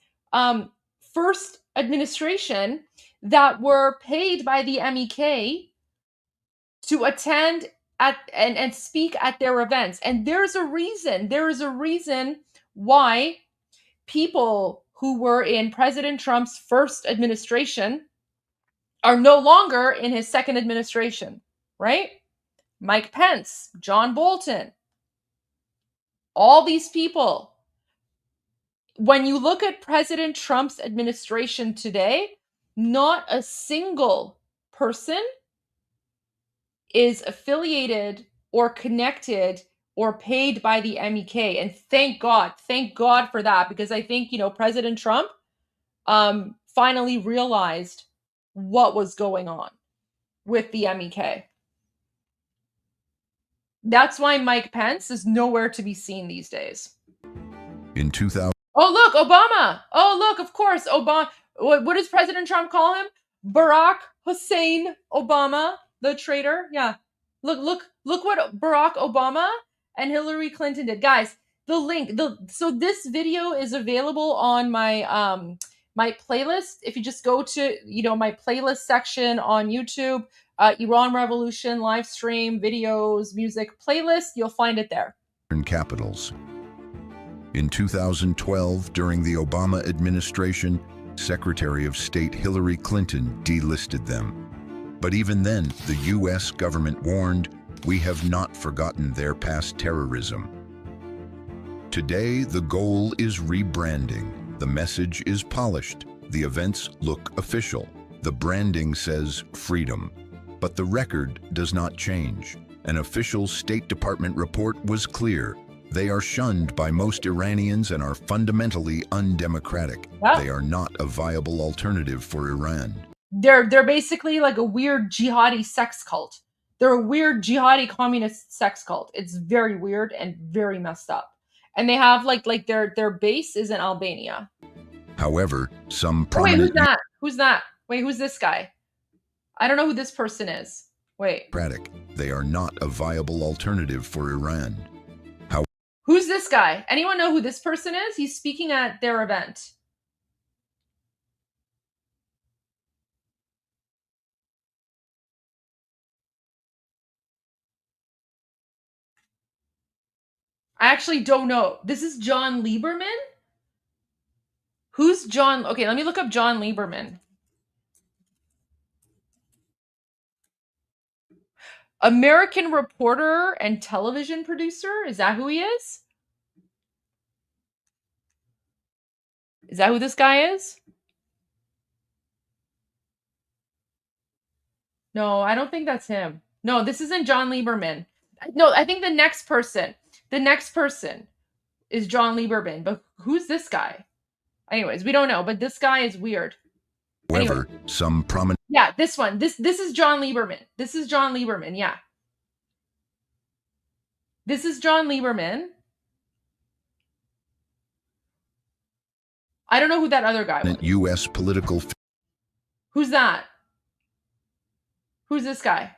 first administration that were paid by the MEK to attend and speak at their events. And there's a reason. There is a reason why people who were in President Trump's first administration are no longer in his second administration, right? Mike Pence, John Bolton, all these people. When you look at President Trump's administration today, not a single person is affiliated or connected or paid by the MEK. And thank God for that, because I think, President Trump finally realized what was going on with the MEK. That's why Mike Pence is nowhere to be seen these days. In 2000. Oh, look, Obama. Oh, look, of course, Obama. What does President Trump call him? Barack Hussein Obama, the traitor. Yeah. Look what Barack Obama and Hillary Clinton did. Guys, the link, so this video is available on my my playlist. If you just go to, my playlist section on YouTube, Iran Revolution, live stream, videos, music playlist, you'll find it there. Capitals. In 2012, during the Obama administration, Secretary of State Hillary Clinton delisted them. But even then, the U.S. government warned, "We have not forgotten their past terrorism." Today, the goal is rebranding. The message is polished. The events look official. The branding says freedom. But the record does not change. An official State Department report was clear. They are shunned by most Iranians and are fundamentally undemocratic. Wow. They are not a viable alternative for Iran. They're basically like a weird jihadi sex cult. They're a weird jihadi communist sex cult. It's very weird and very messed up. And they have like their base is in Albania. However, some Wait, prominent who's that? Who's that? Wait, who's this guy? I don't know who this person is. Wait. They are not a viable alternative for Iran. Who's this guy? Anyone know who this person is? He's speaking at their event. I actually don't know. This is John Lieberman? Who's John? Okay, let me look up John Lieberman. American reporter and television producer? Is that who he is? Is that who this guy is? No, I don't think that's him. No, this isn't John Lieberman. No, I think the next person is John Lieberman. But who's this guy? Anyways, we don't know, but this guy is weird. However, some prominent. Yeah, this one. This is John Lieberman. This is John Lieberman, yeah. This is John Lieberman. I don't know who that other guy was. U.S. political. Who's that? Who's this guy?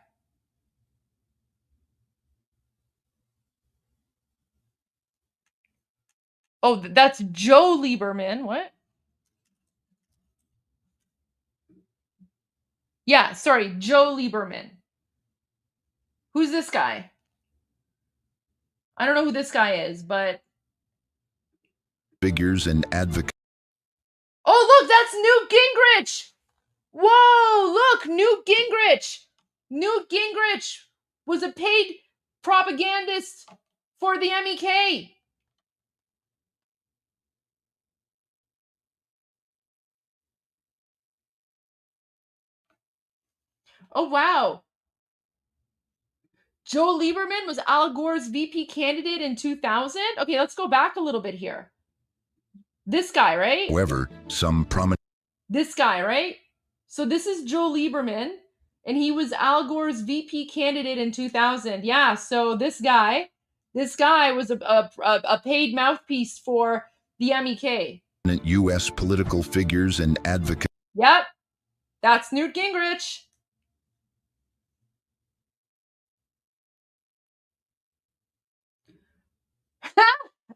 Oh, that's Joe Lieberman. What? Yeah, sorry, Joe Lieberman. Who's this guy? I don't know who this guy is, but... Figures and advocate. Oh, look, that's Newt Gingrich! Whoa, look, Newt Gingrich! Newt Gingrich was a paid propagandist for the MEK. Oh, wow. Joe Lieberman was Al Gore's VP candidate in 2000? Okay, let's go back a little bit here. This guy, right? However, some prominent. This guy, right? So this is Joe Lieberman, and he was Al Gore's VP candidate in 2000. Yeah, so this guy was a paid mouthpiece for the MEK. U.S. political figures and advocates. Yep, that's Newt Gingrich.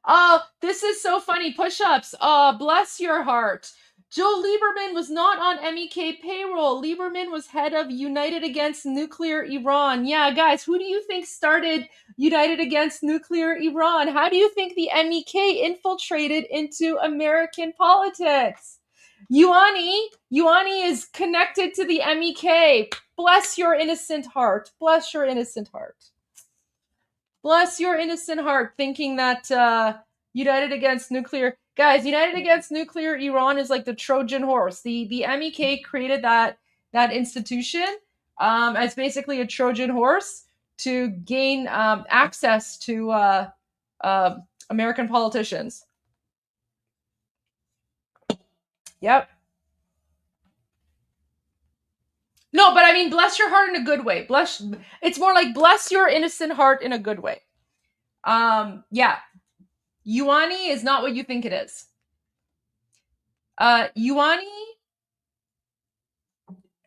Oh, this is so funny. Push-ups. Oh, bless your heart. Joe Lieberman was not on MEK payroll. Lieberman was head of United Against Nuclear Iran. Yeah, guys, who do you think started United Against Nuclear Iran? How do you think the MEK infiltrated into American politics? Ioanni is connected to the MEK. Bless your innocent heart. Bless your innocent heart. Bless your innocent heart, thinking that United Against Nuclear... Guys, United Against Nuclear Iran is like the Trojan horse. The MEK created that institution as basically a Trojan horse to gain access to American politicians. Yep. No, but I mean, bless your heart in a good way. It's more like bless your innocent heart in a good way. Yeah. Ioanni is not what you think it is. Ioanni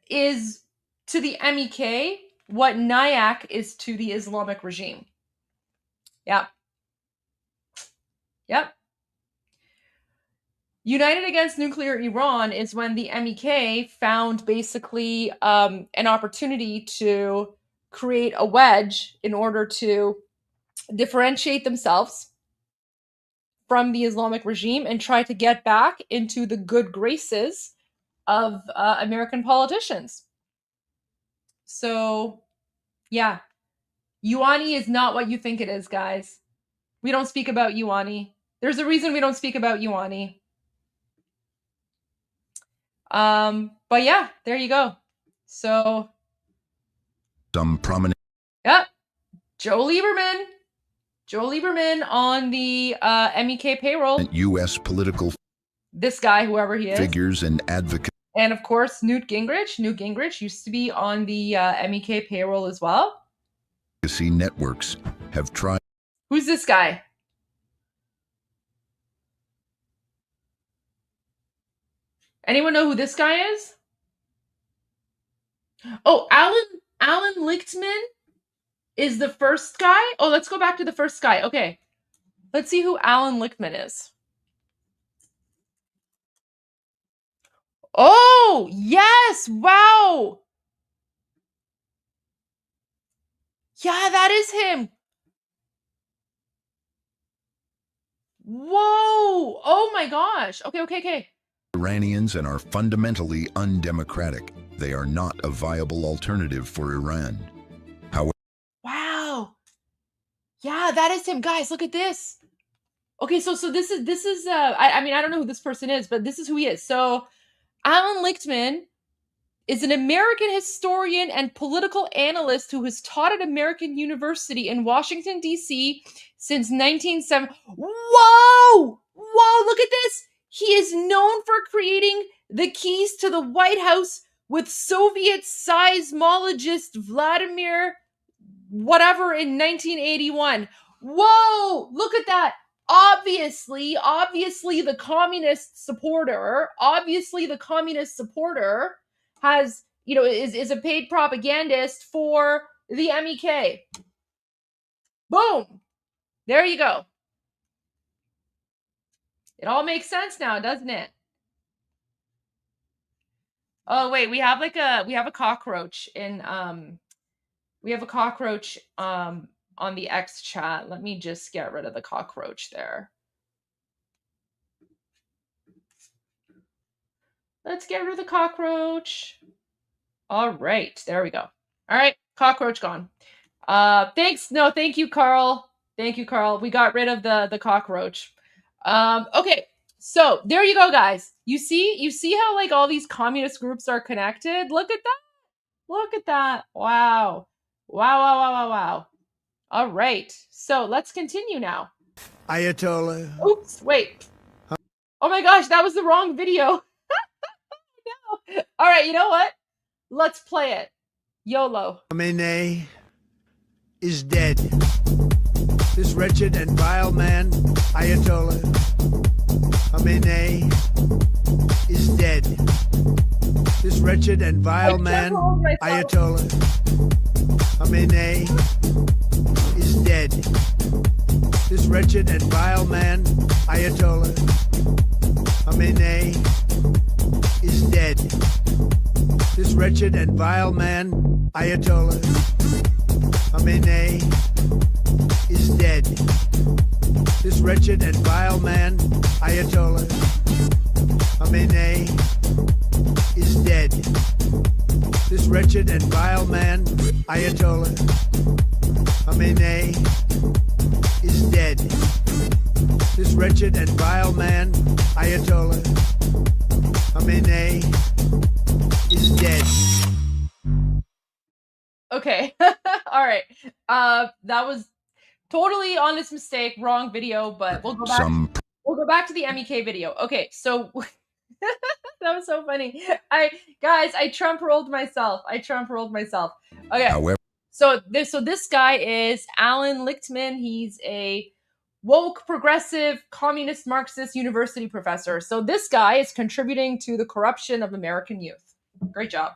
is to the MEK what Nyack is to the Islamic regime. Yep. Yep. United Against Nuclear Iran is when the MEK found basically an opportunity to create a wedge in order to differentiate themselves from the Islamic regime and try to get back into the good graces of American politicians. So, yeah. Ioanni is not what you think it is, guys. We don't speak about Ioanni. There's a reason we don't speak about Ioanni. But yeah, there you go. So... Some prominent... Yep. Joe Lieberman. Joe Lieberman on the MEK payroll. U.S. political... This guy, whoever he is. Figures and advocates. And of course, Newt Gingrich. Newt Gingrich used to be on the MEK payroll as well. Advocacy networks have tried... Who's this guy? Anyone know who this guy is? Oh, Alan Lichtman is the first guy. Oh, let's go back to the first guy. Okay. Let's see who Alan Lichtman is. Oh, yes. Wow. Yeah, that is him. Whoa. Oh my gosh. Okay. Iranians and are fundamentally undemocratic. They are not a viable alternative for Iran. However, wow. Yeah, that is him. Guys, look at this. Okay, so this is I mean, I don't know who this person is, but this is who he is. So Alan Lichtman is an American historian and political analyst who has taught at American University in Washington, D.C. since 1970. Whoa! Look at this. He is known for creating the keys to the White House with Soviet seismologist Vladimir whatever in 1981. Whoa, look at that. Obviously the communist supporter, has, you know, is a paid propagandist for the MEK. Boom. There you go. It all makes sense now, doesn't it? Oh wait, we have a cockroach in on the X chat. Let me just get rid of the cockroach there. Let's get rid of the cockroach. All right, there we go. All right, cockroach gone. Thanks. No, thank you, Carl. Thank you, Carl. We got rid of the cockroach. Okay, so there you go, guys. You see how like all these communist groups are connected? Look at that. Look at that. Wow. Wow. All right. So let's continue now. Ayatollah. Oops, wait. Oh my gosh, that was the wrong video. No. All right, you know what? Let's play it. YOLO. Khamenei is dead. This wretched and vile man, Ayatollah Khamenei, is dead. This wretched and vile man, Ayatollah Khamenei, is dead. This wretched and vile man, Ayatollah Khamenei, is dead. This wretched and vile man, Ayatollah Khamenei, is dead. This wretched and vile man, Ayatollah Khamenei, is dead. This wretched and vile man, Ayatollah Khamenei, is dead. This wretched and vile man, Ayatollah Khamenei, is dead. Okay. All right. That was totally honest mistake, wrong video, but we'll go back to the MEK video. Okay, so that was so funny. I Trump rolled myself. Okay. However, So this guy is Alan Lichtman. He's a woke, progressive, communist, Marxist university professor. So this guy is contributing to the corruption of American youth. Great job.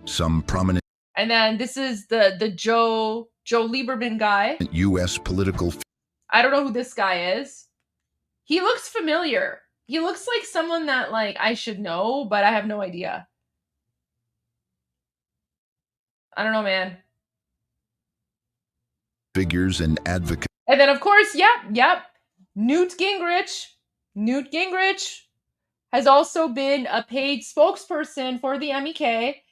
some prominent And then this is the Joe Lieberman guy. U.S. political I don't know who this guy is. He looks familiar. He looks like someone that like I should know, but I have no idea. I don't know, man. figures and advocates. And then of course, yep. Newt Gingrich. Newt Gingrich has also been a paid spokesperson for the MEK.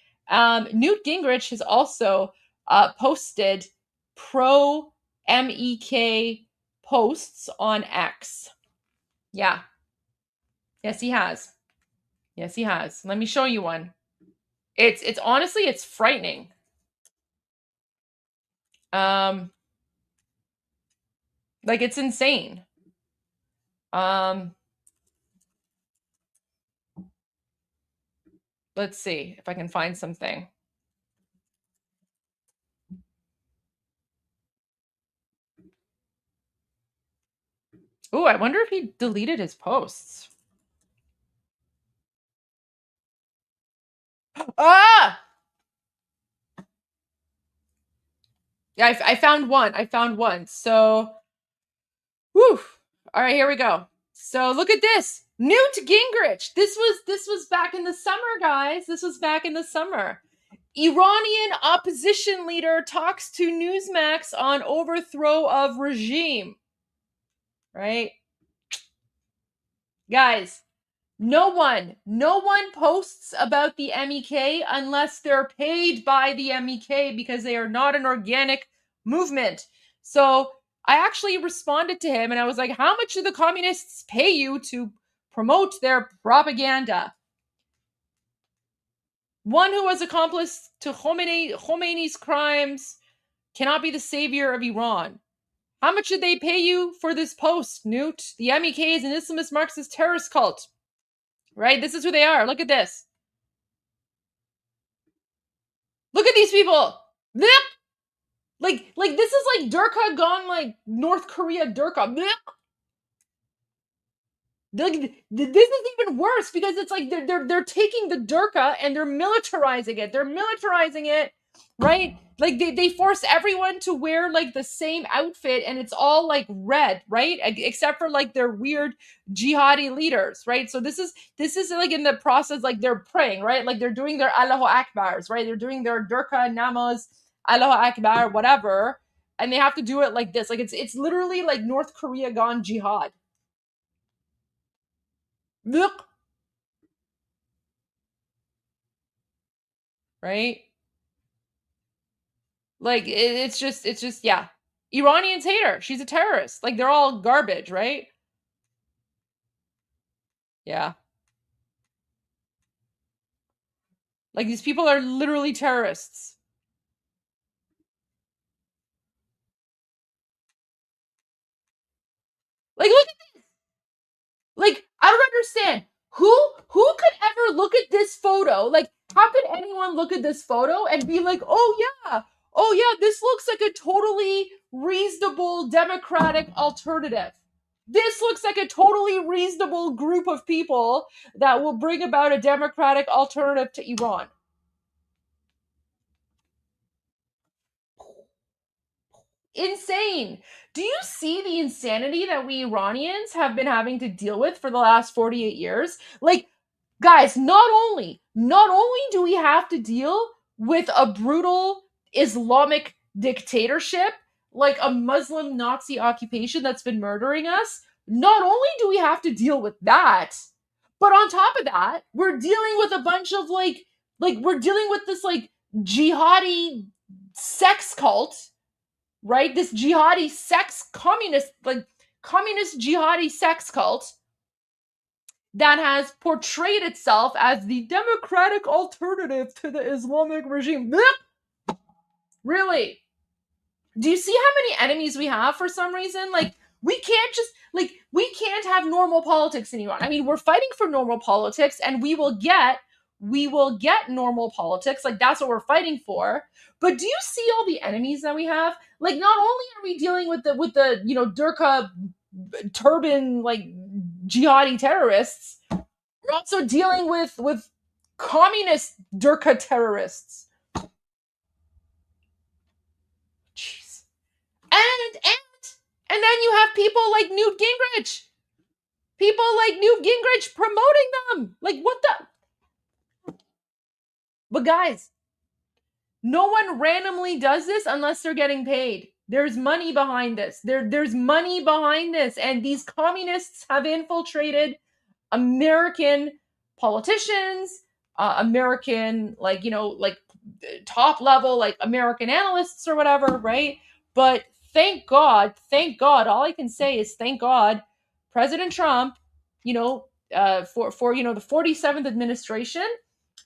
Newt Gingrich has also posted pro MEK posts on X. Yeah. Yes, he has. Yes, he has. Let me show you one. It's honestly, it's frightening. Like it's insane. Let's see if I can find something. Oh, I wonder if he deleted his posts. Ah! Yeah, I found one. So, whew. All right, here we go. So look at this. Newt Gingrich. This was back in the summer, guys. This was back in the summer. Iranian opposition leader talks to Newsmax on overthrow of regime. Right? Guys, no one posts about the MEK unless they're paid by the MEK because they are not an organic movement. So I actually responded to him and I was like, how much do the communists pay you to promote their propaganda? One who was accomplice to Khomeini's crimes cannot be the savior of Iran. How much did they pay you for this post, Newt? The MEK is an Islamist Marxist terrorist cult. Right? This is who they are. Look at this. Look at these people. Yep. Like this is like Durka gone like North Korea Durka. This is even worse because it's like they're taking the Durka and they're militarizing it. They're militarizing it, right? Like they force everyone to wear like the same outfit and it's all like red, right? Except for like their weird jihadi leaders, right? So this is like in the process, like they're praying, right? Like they're doing their Allahu Akbars, right? They're doing their Durka Namas, Allahu Akbar, whatever, and they have to do it like this. Like it's literally like North Korea gone jihad. Look. Right? Like it's just yeah. Iranians hate her. She's a terrorist. Like they're all garbage, right? Yeah. Like these people are literally terrorists. Like look at this. Like I don't understand. Who could ever look at this photo? Like how could anyone look at this photo and be like, "Oh yeah, this looks like a totally reasonable democratic alternative." This looks like a totally reasonable group of people that will bring about a democratic alternative to Iran. Insane. Do you see the insanity that we Iranians have been having to deal with for the last 48 years? Like, guys, not only do we have to deal with a brutal Islamic dictatorship, like a Muslim Nazi occupation that's been murdering us, not only do we have to deal with that, but on top of that, we're dealing with a bunch of like we're dealing with this like jihadi sex cult, right? This jihadi sex communist jihadi sex cult that has portrayed itself as the democratic alternative to the Islamic regime. Really? Do you see how many enemies we have for some reason? Like, we can't have normal politics in Iran. I mean, we're fighting for normal politics and we will get normal politics. Like, that's what we're fighting for. But do you see all the enemies that we have? Like, not only are we dealing with the Durka turban like jihadi terrorists, we're also dealing with communist Durka terrorists. Jeez. And then you have people like Newt Gingrich. People like Newt Gingrich promoting them. Like what the? But guys, no one randomly does this unless they're getting paid. There's money behind this. There's money behind this. And these communists have infiltrated American politicians, American, like, top level, like American analysts or whatever, right? But thank God, all I can say is thank God, President Trump, for the 47th administration,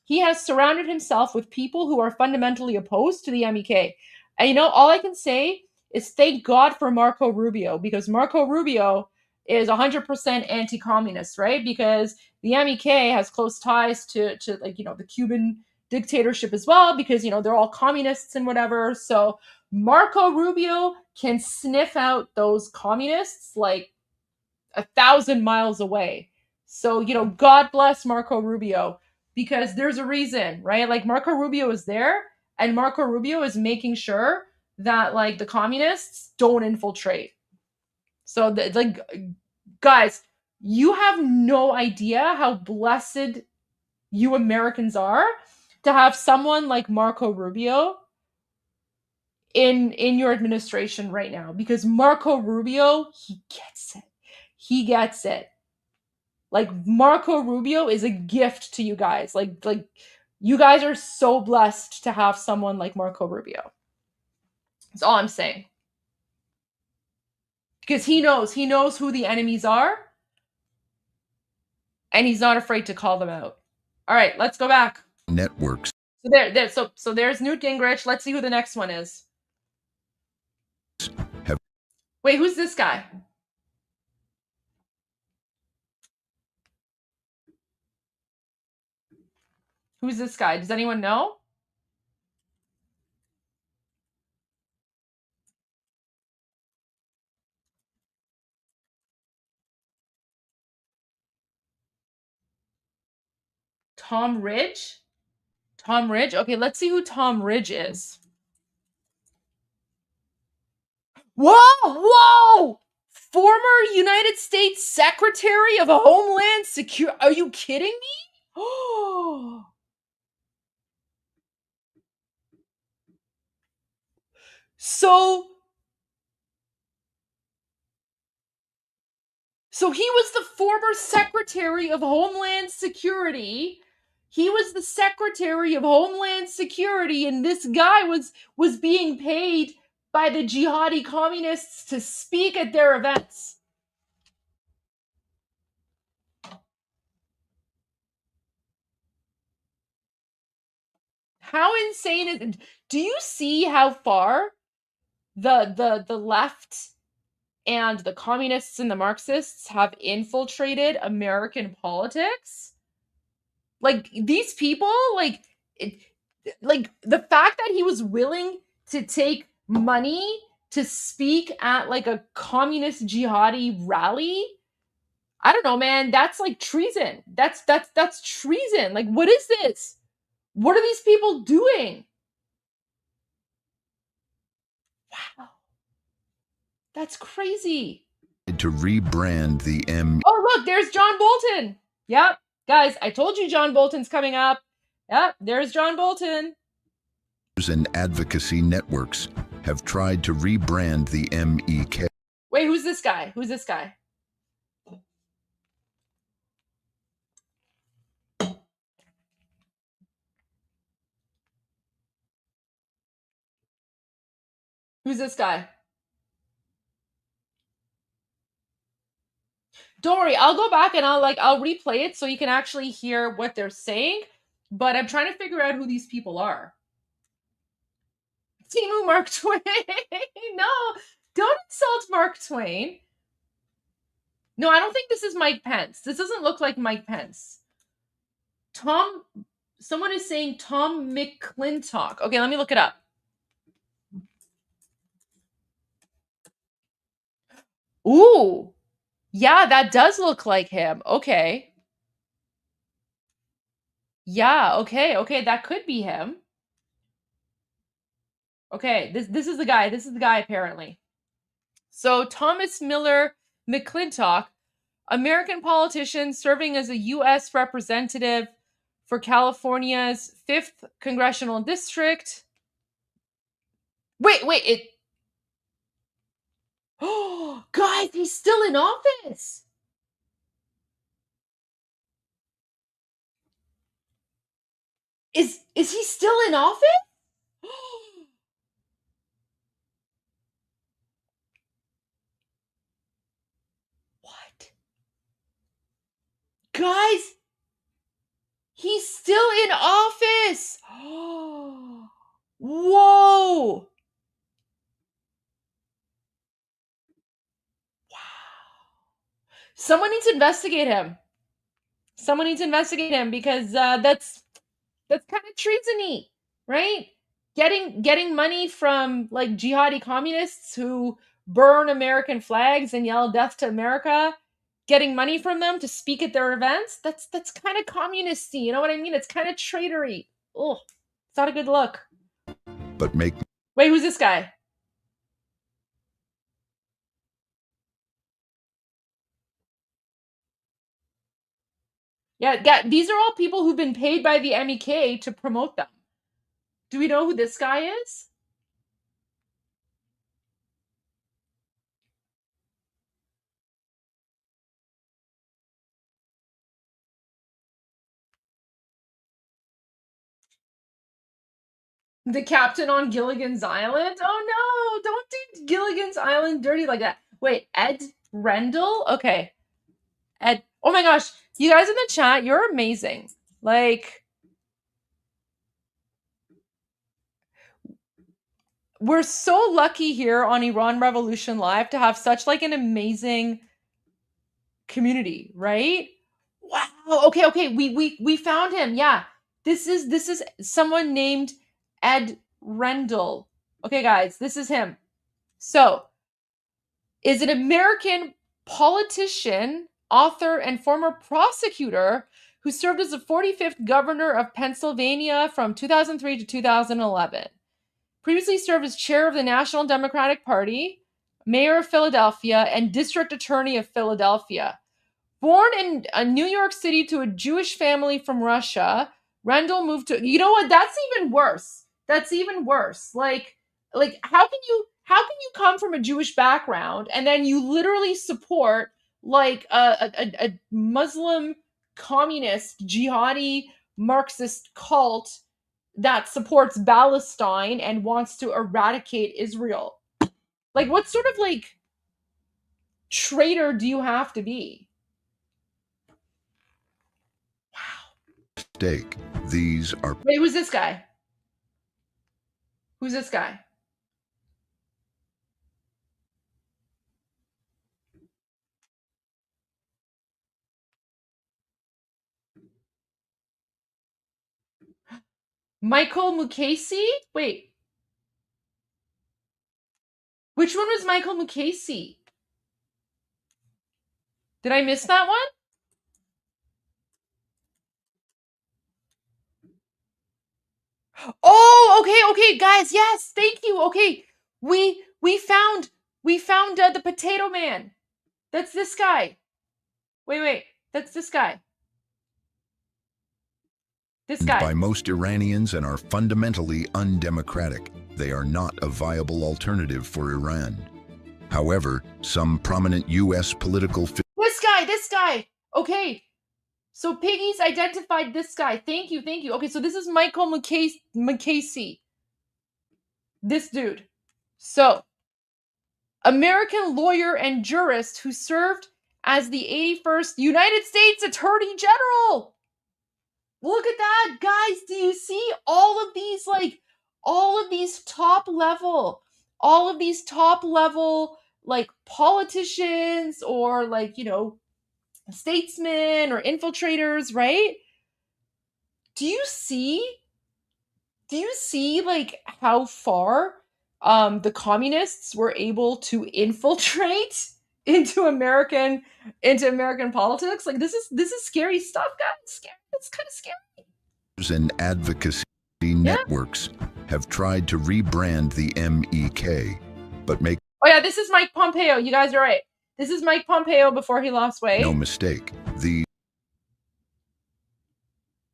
he has surrounded himself with people who are fundamentally opposed to the MEK. And all I can say is thank God for Marco Rubio, because Marco Rubio is 100% anti-communist, right? Because the MEK has close ties to the Cuban dictatorship as well, because they're all communists and whatever. So Marco Rubio can sniff out those communists like 1,000 miles away. So God bless Marco Rubio, because there's a reason, right? Like Marco Rubio is there, and Marco Rubio is making sure that like the communists don't infiltrate. So guys, you have no idea how blessed you Americans are to have someone like Marco Rubio in your administration right now, because Marco Rubio, he gets it. Like Marco Rubio is a gift to you guys. Like you guys are so blessed to have someone like Marco Rubio. That's all I'm saying. Because he knows who the enemies are, and he's not afraid to call them out. All right, let's go back. Networks. So there's Newt Gingrich. Let's see who the next one is. Wait, who's this guy? Who's this guy? Does anyone know? Tom Ridge. Tom Ridge. Okay, let's see who Tom Ridge is. Whoa, whoa! Former United States Secretary of Homeland Security. Are you kidding me? Oh. So he was the former Secretary of Homeland Security. He was the Secretary of Homeland Security, and this guy was being paid by the jihadi communists to speak at their events. How insane is it? Do you see how far the left and the communists and the Marxists have infiltrated American politics? Like, these people, like the fact that he was willing to take money to speak at like a communist jihadi rally, I don't know, man, that's like treason. That's treason. Like, what is this? What are these people doing? Wow. That's crazy. To rebrand the Oh, look, there's John Bolton. Yep. Guys, I told you John Bolton's coming up. Yep, there's John Bolton. and advocacy networks have tried to rebrand the MEK. Wait, who's this guy? Who's this guy? Who's this guy? Don't worry, I'll go back and I'll replay it so you can actually hear what they're saying, but I'm trying to figure out who these people are. Timu Mark Twain. No, don't insult Mark Twain. No, I don't think this is Mike Pence. This doesn't look like Mike Pence. Someone is saying Tom McClintock. Okay, let me look it up. Ooh. Yeah, that does look like him. Okay. Yeah, okay, that could be him. Okay, this is the guy. This is the guy apparently. So Thomas Miller McClintock, American politician serving as a U.S. representative for California's 5th Congressional District. Wait, it... Oh, guys, he's still in office! Is he still in office? What? Guys, he's still in office! Whoa! Someone needs to investigate him. Someone needs to investigate him because that's kind of treasony, right? Getting money from like jihadi communists who burn American flags and yell "Death to America," getting money from them to speak at their events. That's kind of communisty. You know what I mean? It's kind of traitory. Oh, it's not a good look. But Wait, who's this guy? Yeah, these are all people who've been paid by the MEK to promote them. Do we know who this guy is? The captain on Gilligan's Island? Oh no, don't do Gilligan's Island dirty like that. Wait, Ed Rendell? Okay. Ed, oh my gosh, you guys in the chat, you're amazing. Like, we're so lucky here on Iran Revolution Live to have such like an amazing community, right? Wow. Okay, we found him. Yeah. This is someone named Ed Rendell. Okay, guys, this is him. So, is an American politician, author, and former prosecutor who served as the 45th governor of Pennsylvania from 2003 to 2011. Previously served as chair of the National Democratic Party, mayor of Philadelphia, and district attorney of Philadelphia. Born in New York City to a Jewish family from Russia, Rendell moved to, you know what, that's even worse. That's even worse. Like how can you come from a Jewish background and then you literally support like a Muslim communist jihadi Marxist cult that supports Palestine and wants to eradicate Israel? Like, what sort of like traitor do you have to be? Mistake. These are Wait, who's this guy? Who's this guy? Michael Mukasey? Wait. Which one was Michael Mukasey? Did I miss that one? Oh, okay, guys. Yes, thank you. Okay. We found the potato man. That's this guy. Wait. That's this guy. This guy. By most Iranians and are fundamentally undemocratic. They are not a viable alternative for Iran. However, some prominent U.S. political This guy. Okay. So Piggy's identified this guy. Thank you. Okay, so this is Michael Mukasey. This dude. So, American lawyer and jurist who served as the 81st United States Attorney General. Look at that, guys. Do you see all of these top level like politicians or like, you know, statesmen or infiltrators, right? Do you see like how far the communists were able to infiltrate into American politics? Like this is scary stuff, guys. It's kind of scary. and advocacy networks have tried to rebrand the MEK, but make Oh yeah, this is Mike Pompeo. You guys are right. This is Mike Pompeo before he lost weight. no mistake.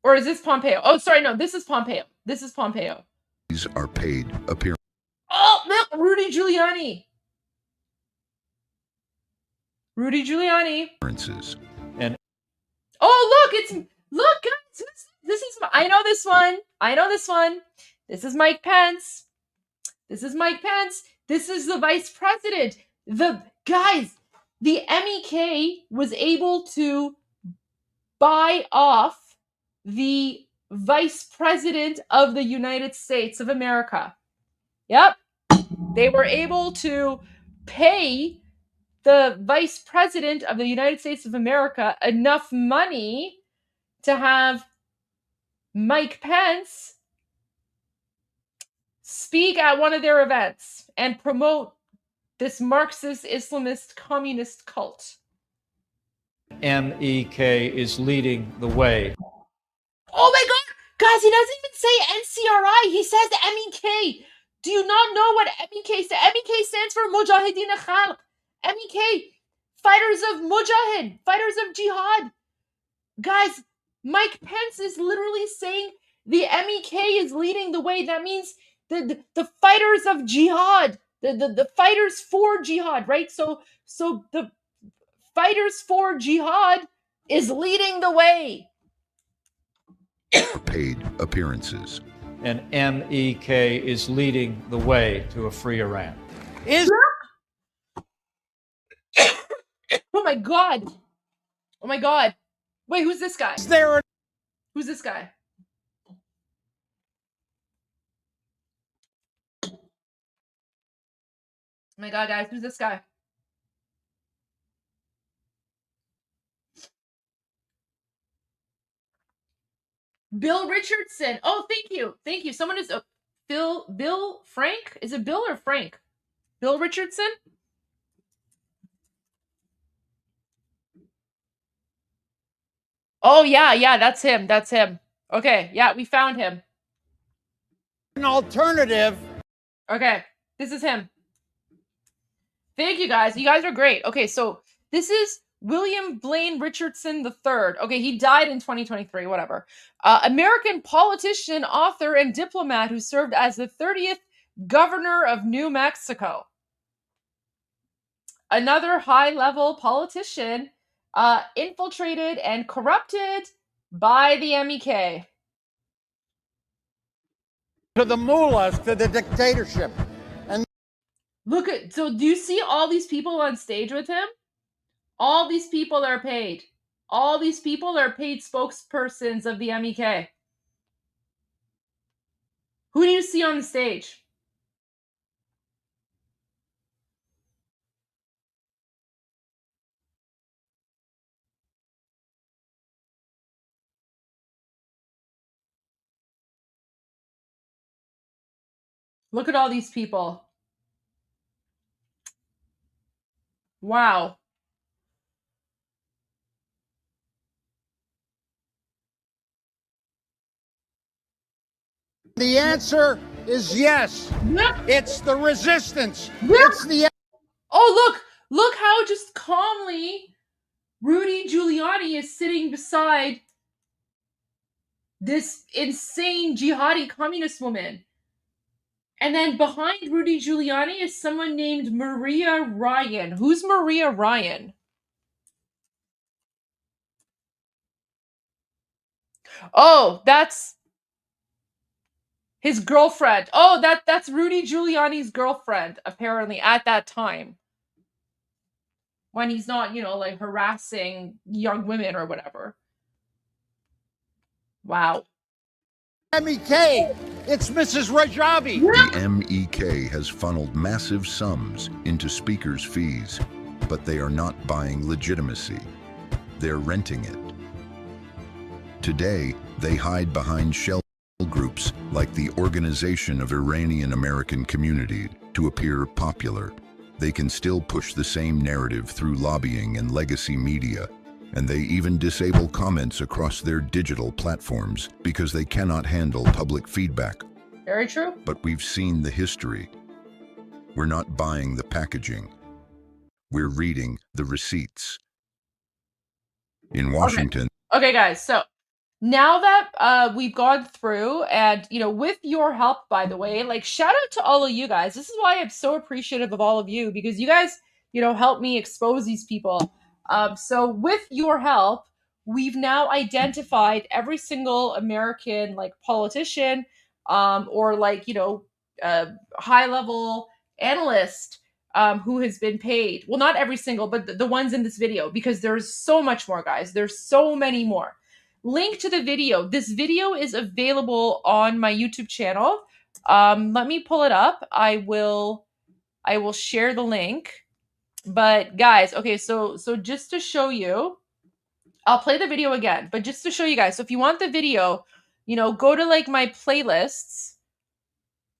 Or is this Pompeo? Oh, sorry, no, this is Pompeo. These are paid appearances. Oh, look, Rudy Giuliani. And oh, look, guys, this is I know this one. This is Mike Pence. This is the vice president. The MEK was able to buy off the vice president of the United States of America. Yep. They were able to pay the vice president of the United States of America enough money to have Mike Pence speak at one of their events and promote this Marxist, Islamist, communist cult. MEK is leading the way. Oh my God! Guys, he doesn't even say NCRI. He says the MEK. Do you not know what MEK stands? MEK stands for Mujahideen Khalq. MEK, fighters of Mujahid, fighters of Jihad. Guys, Mike Pence is literally saying the MEK is leading the way. That means the fighters of Jihad, the fighters for Jihad, right? So the fighters for Jihad is leading the way. Paid appearances. And MEK is leading the way to a free Iran. Oh my God. Wait, who's this guy? Who's this guy? Oh my God, guys, who's this guy? Bill Richardson. Oh, thank you. Someone is Bill Frank? Is it Bill or Frank? Bill Richardson? Oh yeah, that's him. That's him. Okay, yeah, we found him. An alternative. Okay, this is him. Thank you guys. You guys are great. Okay, so this is William Blaine Richardson III. Okay, he died in 2023, whatever. American politician, author, and diplomat who served as the 30th governor of New Mexico. Another high-level politician infiltrated and corrupted by the MEK. To the mullahs, to the dictatorship. And look at, so do you see all these people on stage with him? All these people are paid. All these people are paid spokespersons of the MEK. Who do you see on the stage? Look at all these people. Wow. the answer is yes. It's the resistance. It's the. Oh, look how just calmly Rudy Giuliani is sitting beside this insane jihadi communist woman. And then behind Rudy Giuliani is someone named Maria Ryan. Who's Maria Ryan? Oh, that's his girlfriend. Oh, that's Rudy Giuliani's girlfriend, apparently, at that time. When he's not, like harassing young women or whatever. Wow. MEK, it's Mrs. Rajavi. The MEK has funneled massive sums into speakers' fees, but they are not buying legitimacy. They're renting it. Today, they hide behind shell groups like the Organization of Iranian American Community to appear popular. They can still push the same narrative through lobbying and legacy media, and they even disable comments across their digital platforms because they cannot handle public feedback. Very true. But we've seen the history. We're not buying the packaging. We're reading the receipts. In Washington. Okay, guys, so now that we've gone through and, with your help, by the way, like shout out to all of you guys. This is why I'm so appreciative of all of you, because you guys, help me expose these people. So with your help, we've now identified every single American politician or high level analyst who has been paid. Well, not every single, but the ones in this video, because there's so much more, guys. There's so many more. Link to the video. This video is available on my YouTube channel. Let me pull it up. I will share the link. But guys, okay, so just to show you, I'll play the video again, but just to show you guys. So if you want the video, go to my playlists.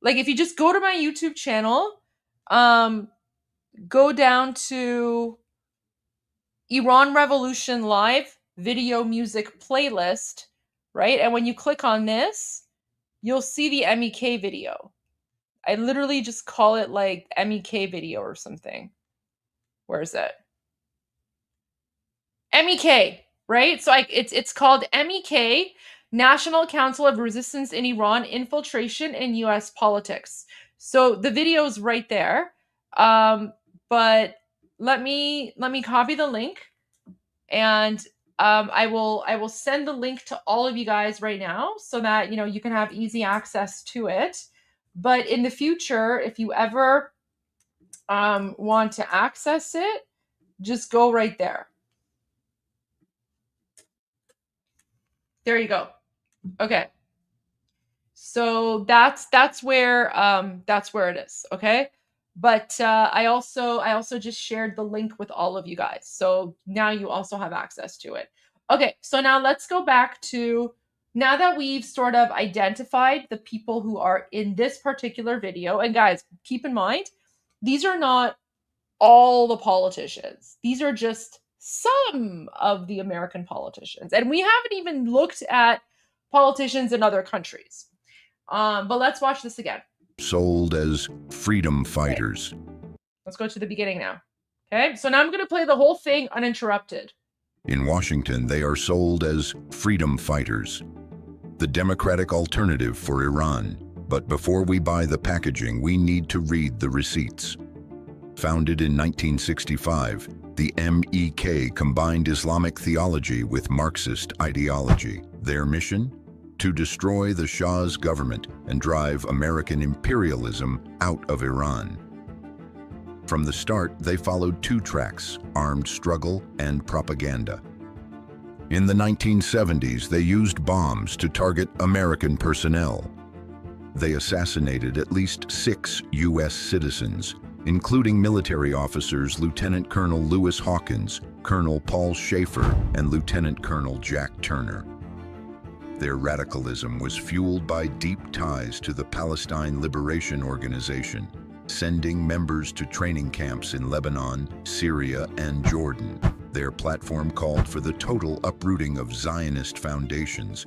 If you just go to my YouTube channel, go down to Iran Revolution Live video music playlist, right? And when you click on this, you'll see the MEK video. I literally just call it MEK video or something. Where is it? MEK, right? So it's called MEK, National Council of Resistance in Iran, Infiltration in U.S. Politics. So the video is right there. But let me copy the link, and I will send the link to all of you guys right now so that you can have easy access to it. But in the future, if you ever want to access it, just go right there. There you go. Okay. So that's where it is. Okay. But I also just shared the link with all of you guys. So now you also have access to it. Okay, so now let's go back to, now that we've sort of identified the people who are in this particular video, and guys, keep in mind, these are not all the politicians. These are just some of the American politicians. And we haven't even looked at politicians in other countries. But let's watch this again. Sold as freedom fighters. Let's go to the beginning now. Okay, so now I'm going to play the whole thing uninterrupted. In Washington, they are sold as freedom fighters, the democratic alternative for Iran. But before we buy the packaging, we need to read the receipts. Founded in 1965, the MEK combined Islamic theology with Marxist ideology. Their mission? To destroy the Shah's government and drive American imperialism out of Iran. From the start, they followed two tracks: armed struggle and propaganda. In the 1970s, they used bombs to target American personnel. They assassinated at least 6 U.S. citizens, including military officers Lieutenant Colonel Lewis Hawkins, Colonel Paul Schaefer, and Lieutenant Colonel Jack Turner. Their radicalism was fueled by deep ties to the Palestine Liberation Organization, sending members to training camps in Lebanon, Syria, and Jordan. Their platform called for the total uprooting of Zionist foundations.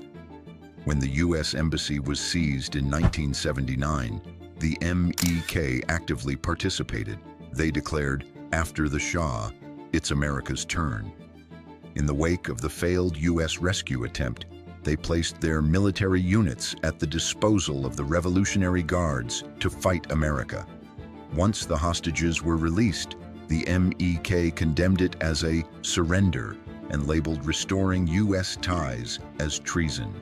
When the U.S. Embassy was seized in 1979, the MEK actively participated. They declared, "After the Shah, it's America's turn." In the wake of the failed U.S. rescue attempt, they placed their military units at the disposal of the Revolutionary Guards to fight America. Once the hostages were released, the MEK condemned it as a surrender and labeled restoring U.S. ties as treason.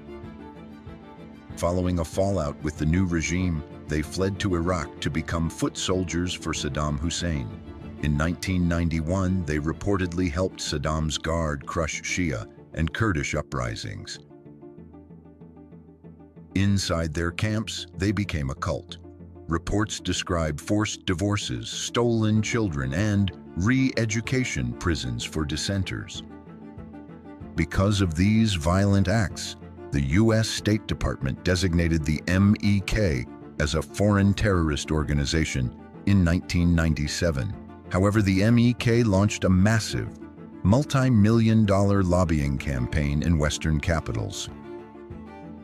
Following a fallout with the new regime, they fled to Iraq to become foot soldiers for Saddam Hussein. In 1991, they reportedly helped Saddam's guard crush Shia and Kurdish uprisings. Inside their camps, they became a cult. Reports describe forced divorces, stolen children, and re-education prisons for dissenters. Because of these violent acts, the U.S. State Department designated the MEK as a foreign terrorist organization in 1997. However, the MEK launched a massive, multi-million-dollar lobbying campaign in Western capitals.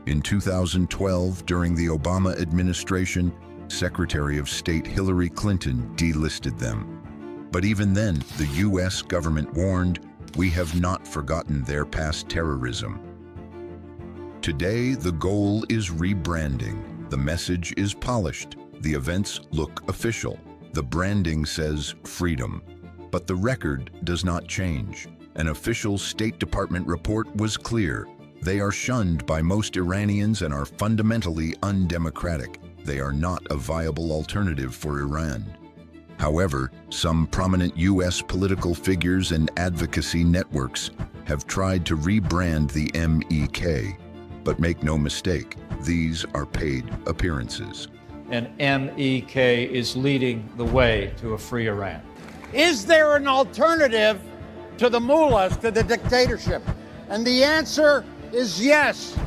In 2012, during the Obama administration, Secretary of State Hillary Clinton delisted them. But even then, the U.S. government warned, "We have not forgotten their past terrorism." Today, the goal is rebranding. The message is polished. The events look official. The branding says freedom. But the record does not change. An official State Department report was clear. They are shunned by most Iranians and are fundamentally undemocratic. They are not a viable alternative for Iran. However, some prominent U.S. political figures and advocacy networks have tried to rebrand the MEK. But make no mistake, these are paid appearances. And MEK is leading the way to a free Iran. Is there an alternative to the mullahs, to the dictatorship? And the answer is yes.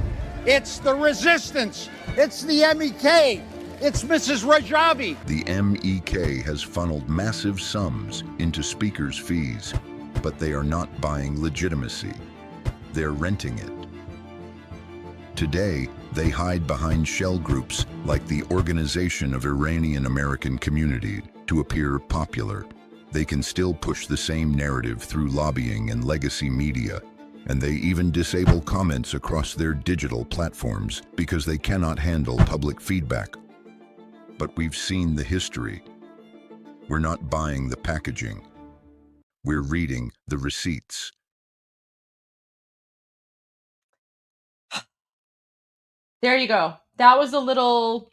It's the resistance. It's the MEK. It's Mrs. Rajabi. The MEK has funneled massive sums into speakers' fees, but they are not buying legitimacy. They're renting it. Today, they hide behind shell groups like the Organization of Iranian American Community to appear popular. They can still push the same narrative through lobbying and legacy media, and they even disable comments across their digital platforms because they cannot handle public feedback. But we've seen the history. We're not buying the packaging. We're reading the receipts. There you go. That was a little,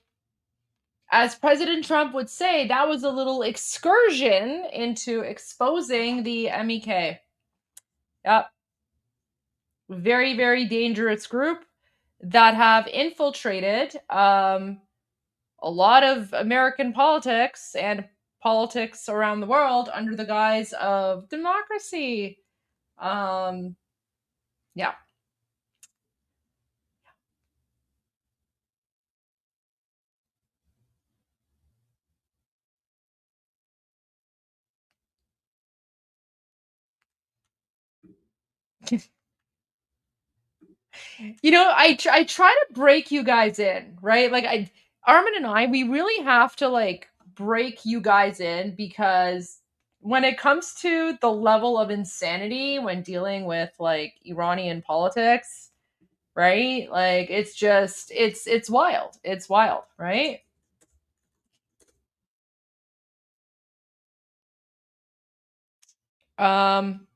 as President Trump would say, that was a little excursion into exposing the MEK. Yep. Very, very dangerous group that have infiltrated a lot of American politics and politics around the world under the guise of democracy. Yeah. You know, I try to break you guys in, right? Like Armin and I, we really have to like break you guys in, because when it comes to the level of insanity when dealing with like Iranian politics, right? Like it's just it's wild. It's wild, right? Um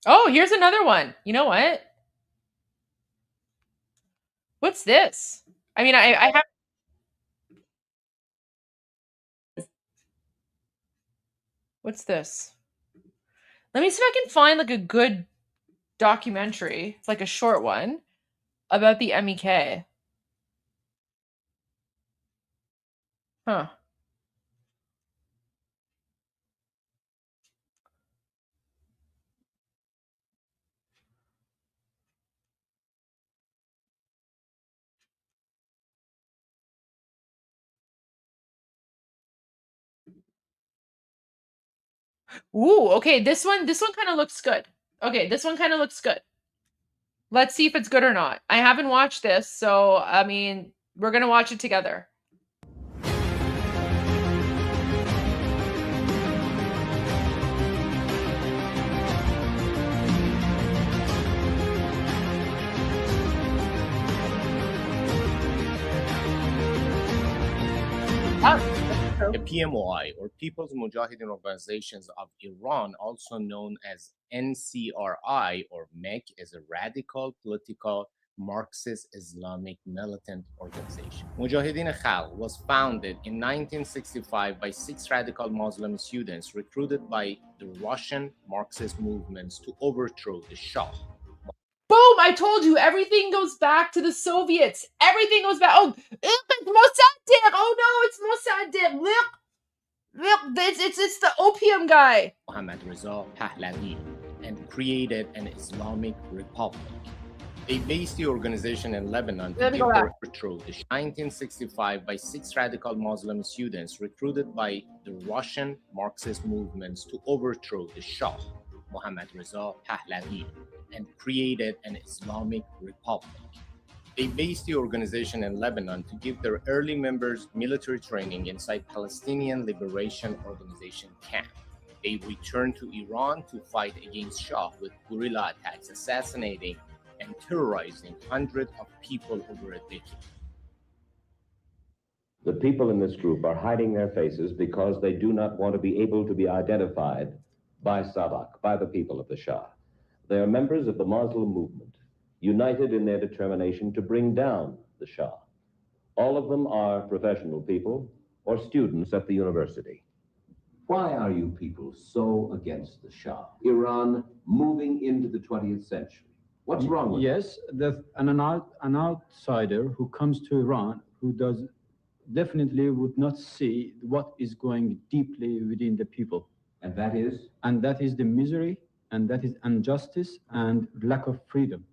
Oh, here's another one. You know what? What's this? I mean, I have. What's this? Let me see if I can find like a good documentary. It's like a short one about the MEK. Huh. Ooh, okay, this one kind of looks good. Okay, this one kind of looks good. Let's see if it's good or not. I haven't watched this, so I mean, we're going to watch it together. The PMOI, or People's Mujahideen Organizations of Iran, also known as NCRI or MEK, is a radical political Marxist Islamic militant organization. Mujahideen Khalq was founded in 1965 by 6 radical Muslim students recruited by the Russian Marxist movements to overthrow the Shah. Boom! I told you, everything goes back to the Soviets. Everything goes back. Oh, it's Mossadegh. Oh no, it's Mossadegh. Look, it's the opium guy. Mohammad Reza Pahlavi, and created an Islamic Republic. They based the organization in Lebanon to give their overthrow the 1965 by 6 radical Muslim students recruited by the Russian Marxist movements to overthrow the Shah, Mohammad Reza Pahlavi, and created an Islamic Republic. They based the organization in Lebanon to give their early members military training inside Palestinian Liberation Organization camp. They returned to Iran to fight against Shah with guerrilla attacks, assassinating and terrorizing hundreds of people over a decade. The people in this group are hiding their faces because they do not want to be able to be identified by Savak, by the people of the Shah. They are members of the Muslim movement, united in their determination to bring down the Shah. All of them are professional people or students at the university. Why are you people so against the Shah? Iran moving into the 20th century. What's wrong with Yes, an outsider who comes to Iran who does definitely would not see what is going deeply within the people. And that is? And that is the misery, and that is injustice and lack of freedom.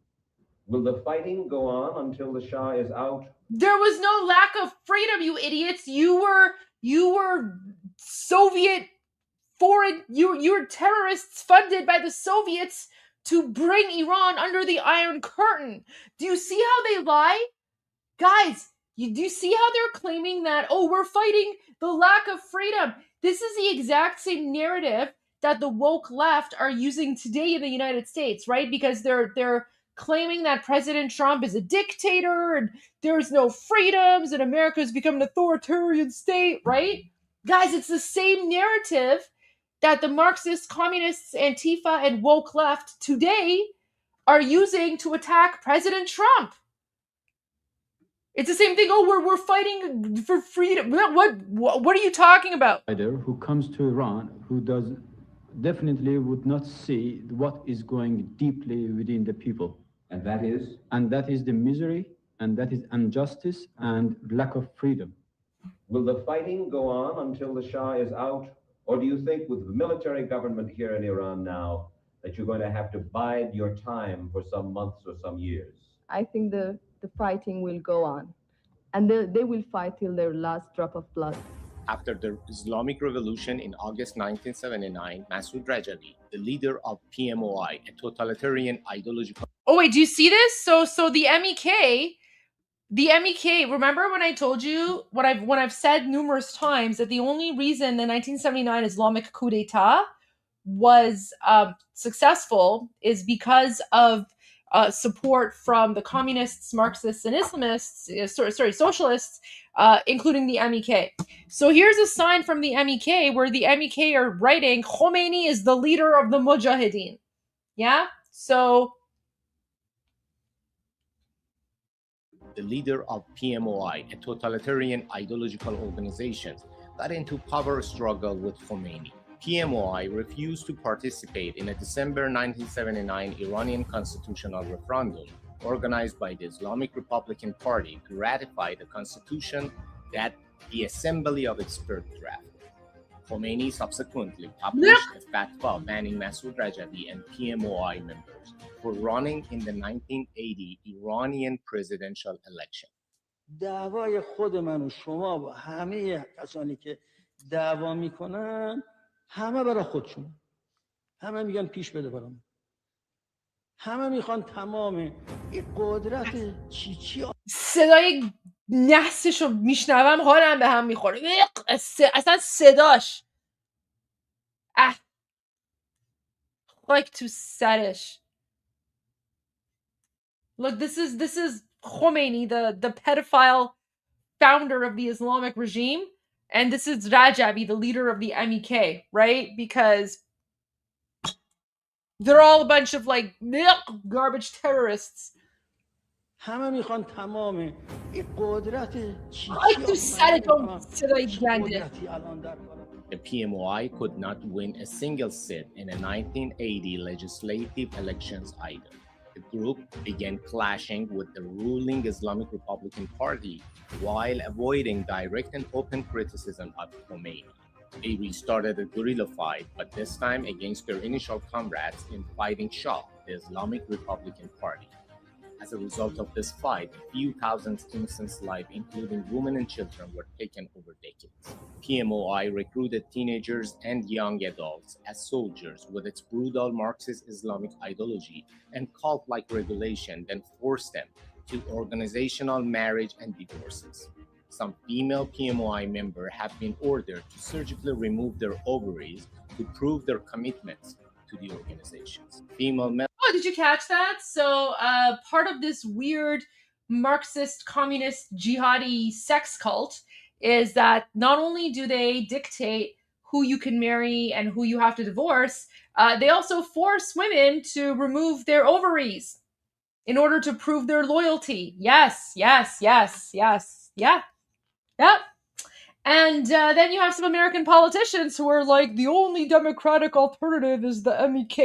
Will the fighting go on until the Shah is out? There was no lack of freedom, you idiots. You were Soviet foreign. You were terrorists funded by the Soviets to bring Iran under the Iron Curtain. Do you see how they lie? Guys, do you see how they're claiming that, oh, we're fighting the lack of freedom? This is the exact same narrative that the woke left are using today in the United States, right? Because they're claiming that President Trump is a dictator and there's no freedoms and America has become an authoritarian state, right? Guys, it's the same narrative that the Marxists, communists, Antifa, and woke left today are using to attack President Trump. It's the same thing. Oh, we're fighting for freedom. What are you talking about? Who comes to Iran who does definitely would not see what is going deeply within the people. And that is? And that is the misery, and that is injustice and lack of freedom. Will the fighting go on until the Shah is out? Or do you think with the military government here in Iran now that you're going to have to bide your time for some months or some years? I think the fighting will go on. and they will fight till their last drop of blood. After the Islamic Revolution in August 1979, Masoud Rajavi, the leader of PMOI, a totalitarian ideological... Oh wait, do you see this? So the MEK, remember when I told you when I've said numerous times that the only reason the 1979 Islamic coup d'etat was successful is because of support from the communists, Marxists, and Islamists, socialists, including the MEK. So here's a sign from the MEK where the MEK are writing, Khomeini is the leader of the Mujahideen. Yeah? So... the leader of PMOI, a totalitarian ideological organization, got into power struggle with Khomeini. PMOI refused to participate in a December 1979 Iranian constitutional referendum organized by the Islamic Republican Party to ratify the constitution that the assembly of experts drafted. Khomeini subsequently published a fatwa banning Masoud Rajavi and PMOI members for running in the 1980 Iranian presidential election. دعوای خود من و شما و همه کسانی که دعوا میکنن همه برای خودشون، همه میگن پیش بده برام، همه میخوان تمام این قدرت چی صدای نحسشو میشنوم حالم به هم میخوره. اصلا صداش like to سرش. Look, this is Khomeini, the pedophile founder of the Islamic regime, and this is Rajavi, the leader of the MEK, right? Because they're all a bunch of like garbage terrorists. همه میخوان تمام این قدرت The PMOI could not win a single seat in the 1980 legislative elections either. The group began clashing with the ruling Islamic Republican Party while avoiding direct and open criticism of Khomeini. They restarted a guerrilla fight, but this time against their initial comrades in fighting Shah, the Islamic Republican Party. As a result of this fight, a few thousand innocent lives, including women and children, were taken over decades. PMOI recruited teenagers and young adults as soldiers with its brutal Marxist Islamic ideology and cult-like regulation, then forced them to organizational marriage and divorces. Some female PMOI members have been ordered to surgically remove their ovaries to prove their commitments to the organizations. Oh, did you catch that? So part of this weird Marxist, communist, jihadi sex cult is that not only do they dictate who you can marry and who you have to divorce, they also force women to remove their ovaries in order to prove their loyalty. Yes. Yeah. And then you have some American politicians who are like, the only democratic alternative is the MEK.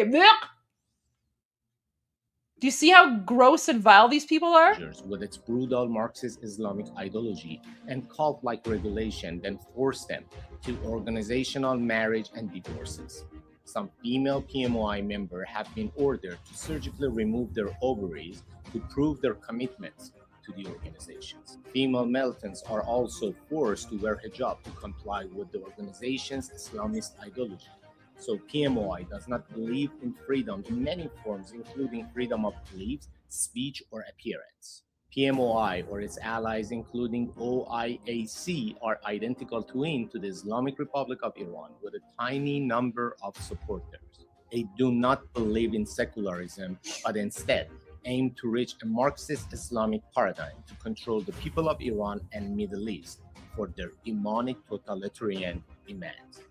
Do you see how gross and vile these people are? With its brutal Marxist Islamic ideology and cult-like regulation, then forced them to organizational marriage and divorces. Some female PMOI members have been ordered to surgically remove their ovaries to prove their commitments to the organizations. Female militants are also forced to wear hijab to comply with the organization's Islamist ideology. So PMOI does not believe in freedom in many forms, including freedom of belief, speech, or appearance. PMOI or its allies, including OIAC, are identical twin to the Islamic Republic of Iran with a tiny number of supporters. They do not believe in secularism, but instead aim to reach a Marxist Islamic paradigm to control the people of Iran and Middle East for their demonic totalitarian demands.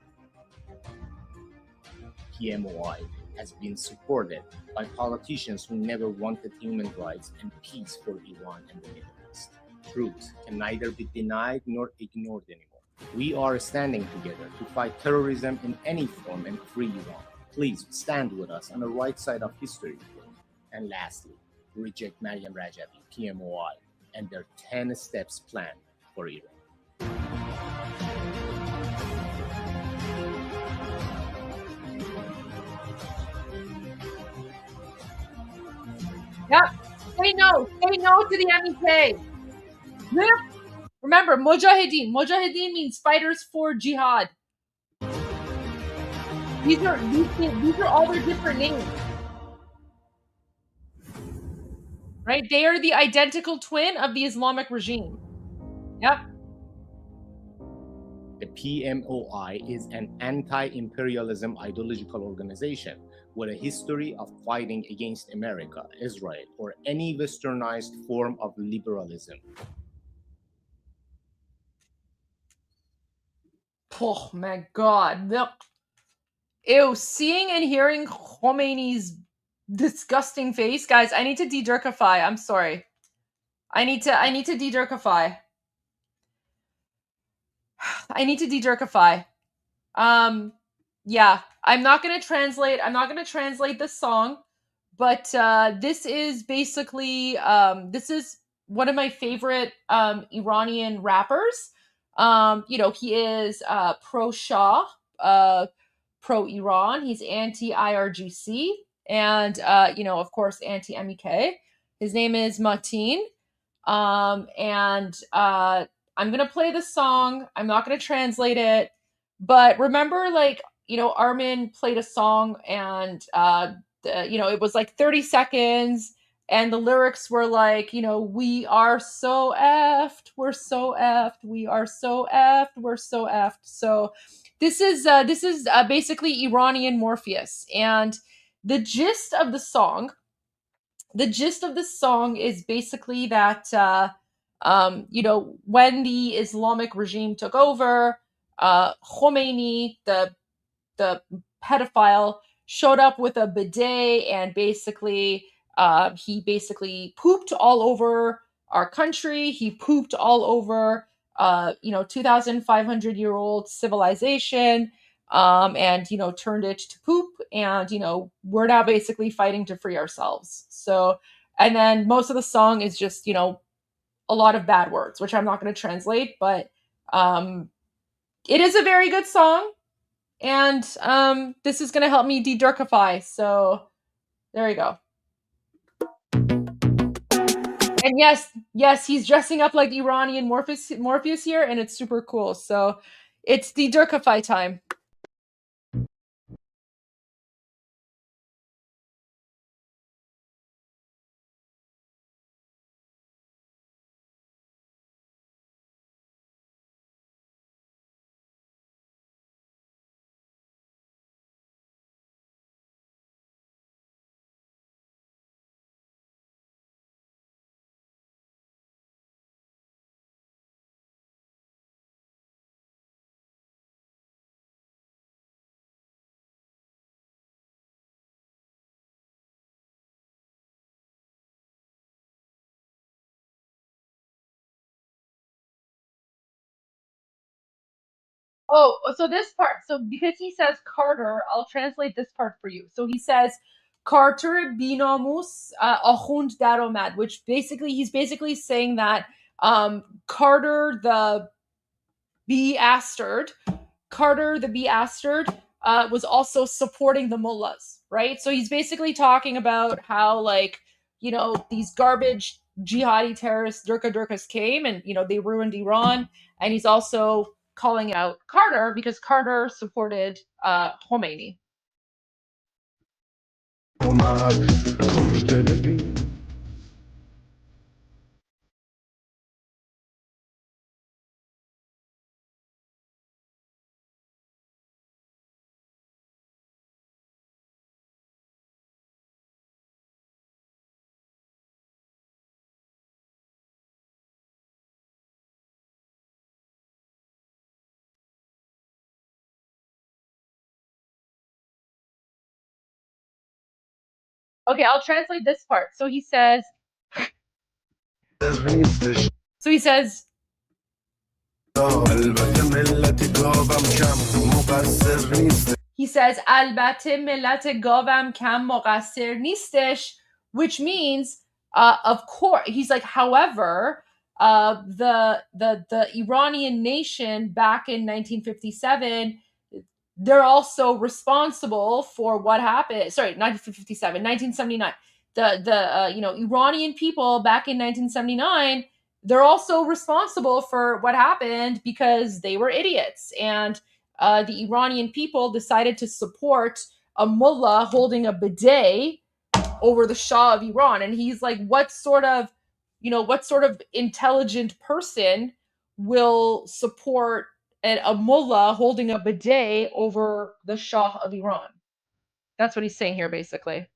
PMOI has been supported by politicians who never wanted human rights and peace for Iran and the Middle East. Truth can neither be denied nor ignored anymore. We are standing together to fight terrorism in any form and free Iran. Please stand with us on the right side of history. And lastly, reject Maryam Rajavi, PMOI, and their 10 steps plan for Iran. Yep. Say no to the MEK. Yep. Remember, Mujahideen. Mujahideen means fighters for jihad. These are all their different names. Right? They are the identical twin of the Islamic regime. Yep. The PMOI is an anti-imperialism ideological organization with a history of fighting against America, Israel, or any westernized form of liberalism. Oh my God. Look. Ew, seeing and hearing Khomeini's disgusting face. Guys, I need to de-Durkify. I'm sorry. I need to de-Durkify. I need to de-Durkify. Yeah, I'm not going to translate this song, but this is basically this is one of my favorite Iranian rappers. You know, he is pro-Shah, pro-Iran. He's anti-IRGC and you know, of course, anti-MEK. His name is Mateen. And I'm gonna play the song. I'm not gonna translate it, but remember, like, you know, Armin played a song and you know, it was like 30 seconds and the lyrics were like, you know, we are so effed, we're so effed, we are so effed, we're so effed. So this is basically Iranian Morpheus, and the gist of the song is basically that you know, when the Islamic regime took over, Khomeini, the pedophile, showed up with a bidet and basically he basically pooped all over our country. He pooped all over you know, 2,500-year-old civilization, and you know, turned it to poop. And you know, we're now basically fighting to free ourselves. So, and then most of the song is just, you know, a lot of bad words, which I'm not going to translate, but it is a very good song, and this is going to help me de-Durkify. So there you go. And yes, he's dressing up like Iranian Morpheus here, and it's super cool. So it's de-Durkify time. Oh, so this part, so because he says Carter, I'll translate this part for you. So he says, Carter binamus akhund daromad, which basically, he's basically saying that Carter the bastard was also supporting the mullahs, right? So he's basically talking about how, like, you know, these garbage jihadi terrorists, Durkas came and, you know, they ruined Iran. And he's also calling out Carter because Carter supported Khomeini. Okay, I'll translate this part. So he says, he says, البته ملت گاوم کم مقصر نیستش, which means, of course, he's like, however, the Iranian nation back in 1957, they're also responsible for what happened. Sorry, 1957, 1979. The you know, Iranian people back in 1979, they're also responsible for what happened because they were idiots. And the Iranian people decided to support a mullah holding a bidet over the Shah of Iran. And he's like, what sort of intelligent person will support a mullah holding a bidet over the Shah of Iran? That's what he's saying here, basically.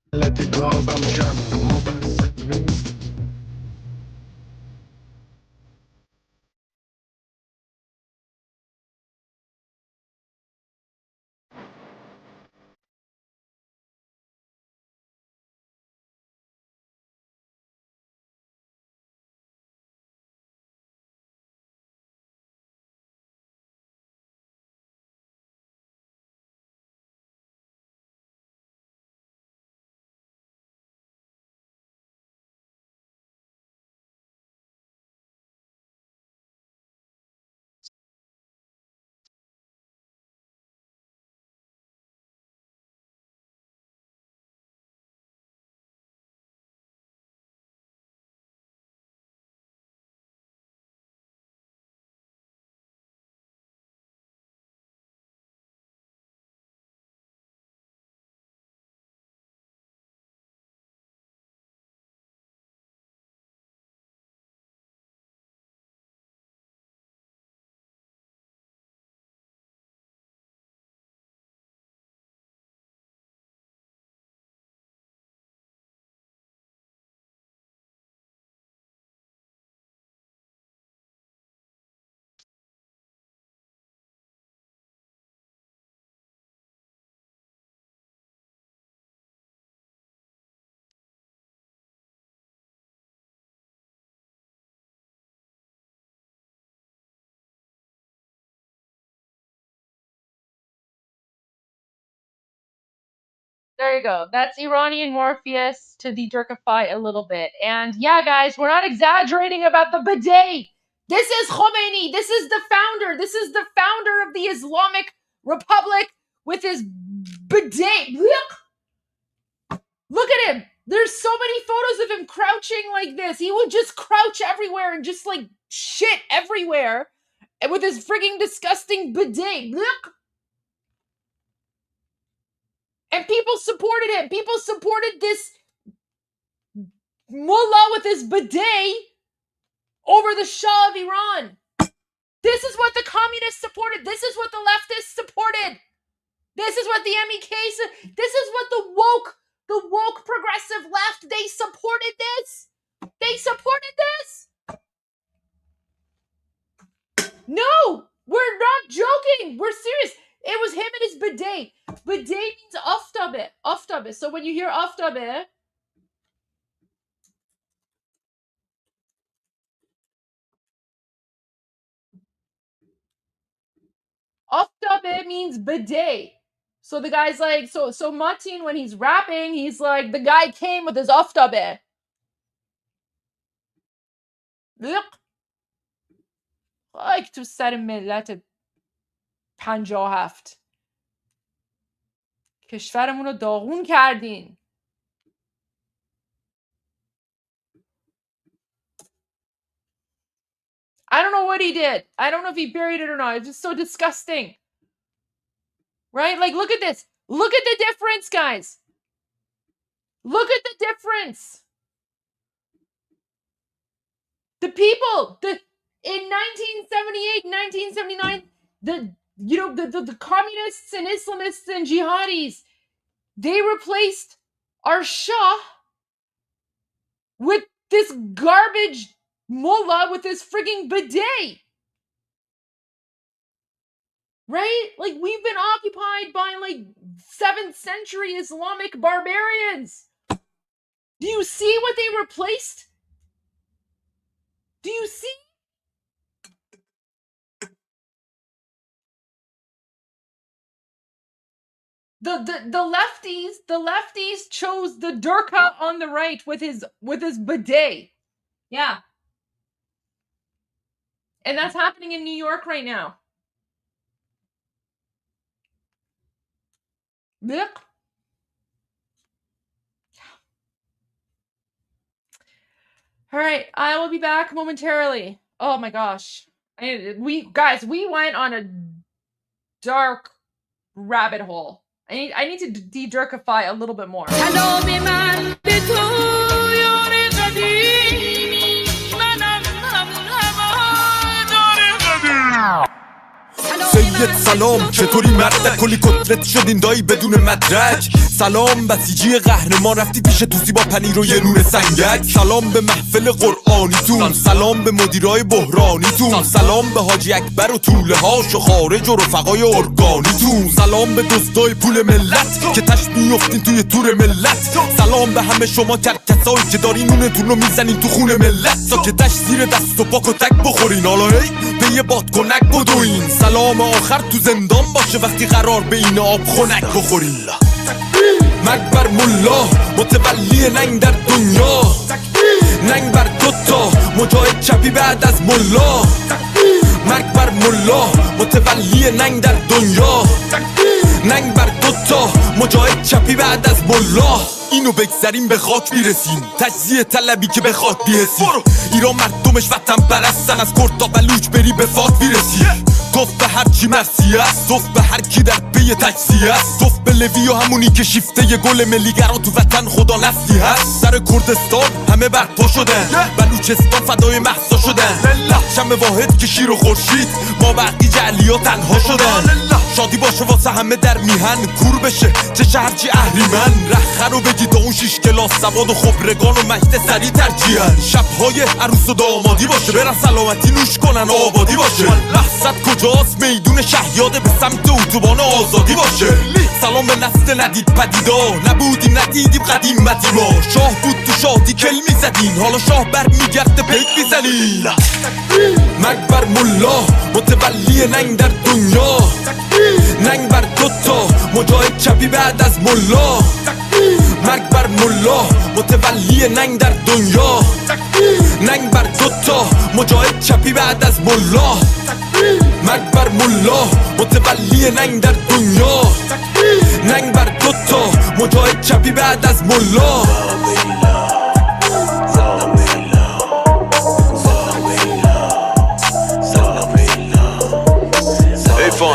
There you go. That's Iranian Morpheus to de-Turkify a little bit. And yeah, guys, we're not exaggerating about the bidet. This is Khomeini. This is the founder. This is the founder of the Islamic Republic with his bidet. Look at him. There's so many photos of him crouching like this. He would just crouch everywhere and just like shit everywhere. And with his frigging disgusting bidet. Look. And people supported him. People supported this mullah with his bidet over the Shah of Iran. This is what the communists supported. This is what the leftists supported. This is what the MEK said. This is what the woke progressive left, they supported this. They supported this. No, we're not joking. We're serious. It was him and his bidet. Bidet means aftabe. Aftabe. So when you hear aftabe, aftabe means bidet. So the guy's like, so Martin, when he's rapping, he's like, the guy came with his aftabe. Look. Like تو سر ملت 57 کشورمون رو داغون کردین. I don't know what he did. I don't know if he buried it or not. It's just so disgusting. Right? Like, look at this. Look at the difference, guys. Look at the difference. The people, in 1978, 1979, the communists and Islamists and jihadis, they replaced our Shah with this garbage mullah with his frigging bidet. Right? Like, we've been occupied by, like, 7th century Islamic barbarians. Do you see what they replaced? Do you see? The lefties chose the Durkha on the right with his bidet. Yeah. And that's happening in New York right now. Look. All right, I will be back momentarily. Oh my gosh. We went on a dark rabbit hole. I need to de-jerkify a little bit more. سید سلام، چطوری مرد کلی کتلت شدین دایی بدون مدرک؟ سلام بسیجی قهرمان رفتی پیش توسی با پنیر و یه نون سنگک. سلام به محفل قرآنیتون، سلام به مدیرای بحرانیتون، سلام به حاجی اکبر و طوله هاش و خارج و رفقای ارگانیتون، سلام به دزدای پول ملت که تش میفتین توی تور ملت. سلام به همه شما کرکسایی که دارین نونتون رو میزنین تو خون ملت تا که تش زیر دست و پاک و تک بخورین، حالا هی به یه بادکنک بدوین. سلام آخر تو زندان باشه وقتی قرار به این آب خنک بخورین. مرگ بر ملا متولی ننگ در دنیا، ننگ بر دوتا مجاهد چپی بعد از ملا. مرگ بر ملا متولی ننگ در دنیا، ننگ بر دوتا مجاهد چپی بعد از ملا. اینو بگذاریم به خاک میرسیم، تجزیه طلبی که به خاک بیرسیم. ایران مردمش وطن پرستن، از کرد تا بلوچ بری به فاک میرسی. توف به هر کی مرسی است، توف به هر کی در پی تجزیه است، توف به لوی و همونی که شیفته ی گل ملیگرا تو وطن خدا نستی هست. سر کردستان همه برپا شدن، بلوچستان فدای مهسا شدن. شم واحد که شیر و خورشید ما بقی جعلیا تنها شدن. شادی باشه واسه همه در میهن، کور بشه چه شهرچی اهریمن. رخه رو بگی تا اون 6 کلاس سواد و خبرگان و مجد سری ترجیحن. شبهای عروس و دامادی باشه برن سلامتی نوش کنن آبادی باشه. مقصد کجاست؟ میدون شهیاده به سمت اتوبان آزادی باشه. سلام به نسل ندید پدیدا، نبودیم ندیدیم قدیمتی ما. شاه بود تو شادی کل میزدین، حالا شاه بر میگرده پیک میزنین. مرگ بر ملا متولی ننگ در دنیا، ننگ بر دوتا مجاهد چپی بعد از ملا. مرگ بر ملا متولی ننگ در دنیا، ننگ بر دوتا مجاهد چپی بعد از ملا. مرگ بر ملا متولی ننگ در دنیا، ننگ بر دوتا مجاهد چپی بعد از ملا.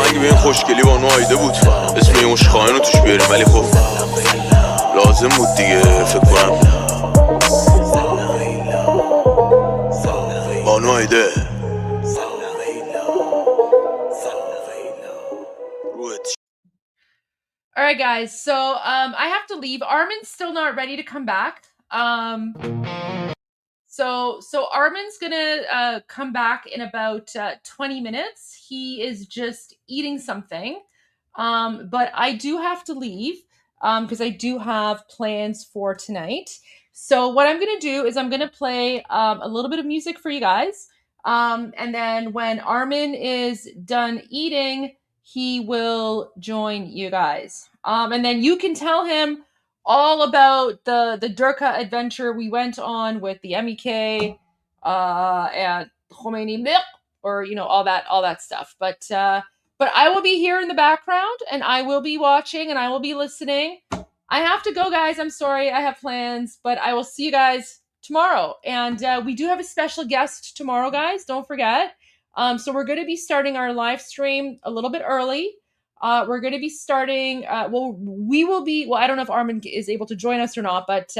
اگه به این خوشگلی بانو آیده بود اسم یه مش خواهن رو توش بیاریم، ولی خب لازم بود دیگه. فکر کنم بانو آیده. All right, guys. So I have to leave. Armin's still not ready to come back. So Armin's gonna come back in about 20 minutes. He is just eating something, but I do have to leave because I do have plans for tonight. So what I'm gonna do is I'm gonna play a little bit of music for you guys, and then when Armin is done eating, he will join you guys, and then you can tell him all about the Durka adventure we went on with the MEK and Khomeini Milk, or all that stuff. But I will be here in the background and I will be watching and I will be listening. I have to go, guys. I'm sorry, I have plans, but I will see you guys tomorrow. And we do have a special guest tomorrow, guys. Don't forget. So we're going to be starting our live stream a little bit early. We're going to be starting. We will be. Well, I don't know if Armin is able to join us or not, but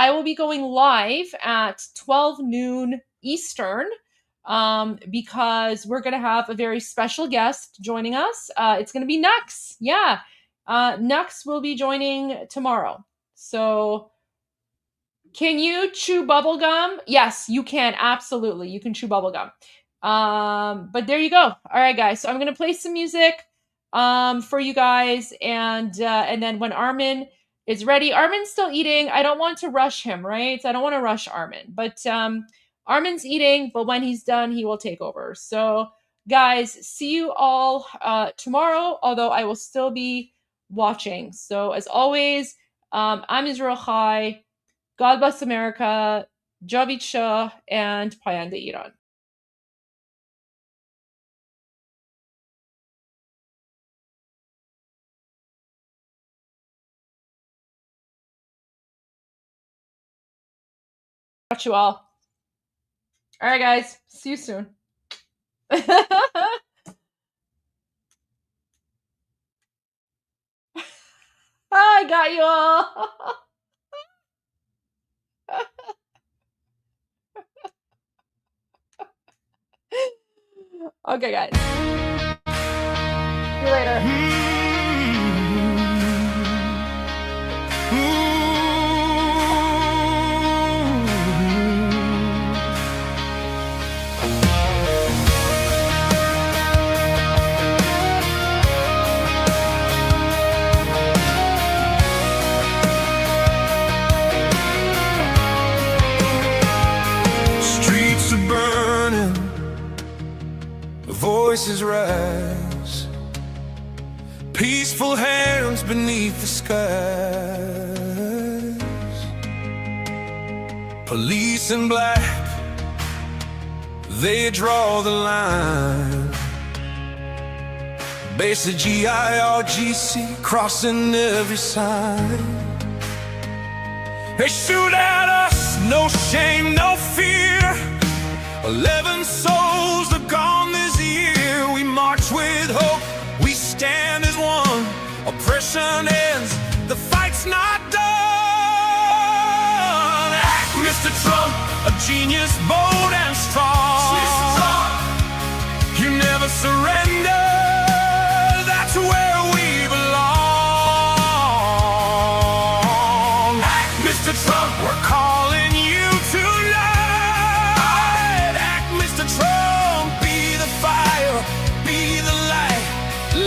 I will be going live at 12 noon Eastern because we're going to have a very special guest joining us. It's going to be Nux. Yeah, Nux will be joining tomorrow. So, can you chew bubblegum? Yes, you can. Absolutely, you can chew bubblegum. But there you go. All right, guys. So I'm gonna play some music for you guys, and then when Armin is ready, Armin's still eating. I don't want to rush him, right? I don't want to rush Armin, but Armin's eating. But when he's done, he will take over. So, guys, see you all tomorrow. Although I will still be watching. So as always, I'm Israel Chai. God bless America. Javid Shah and Payanda Iran. Got you all. All right, guys. See you soon. I got you all. Okay, guys. See you later. Streets are burning, voices rise, peaceful hands beneath the skies. Police in black, they draw the line. Basic GIRGC crossing every sign. They shoot at us, no shame, no fear. 11 souls are gone this year. We march with hope, we stand as one. Oppression ends, the fight's not done. Act, Mr. Trump, a genius, bold and strong. You never surrender, that's where we belong. Act, Mr. Trump, we're calling you tonight. Act, Mr. Trump, be the fire, be the light.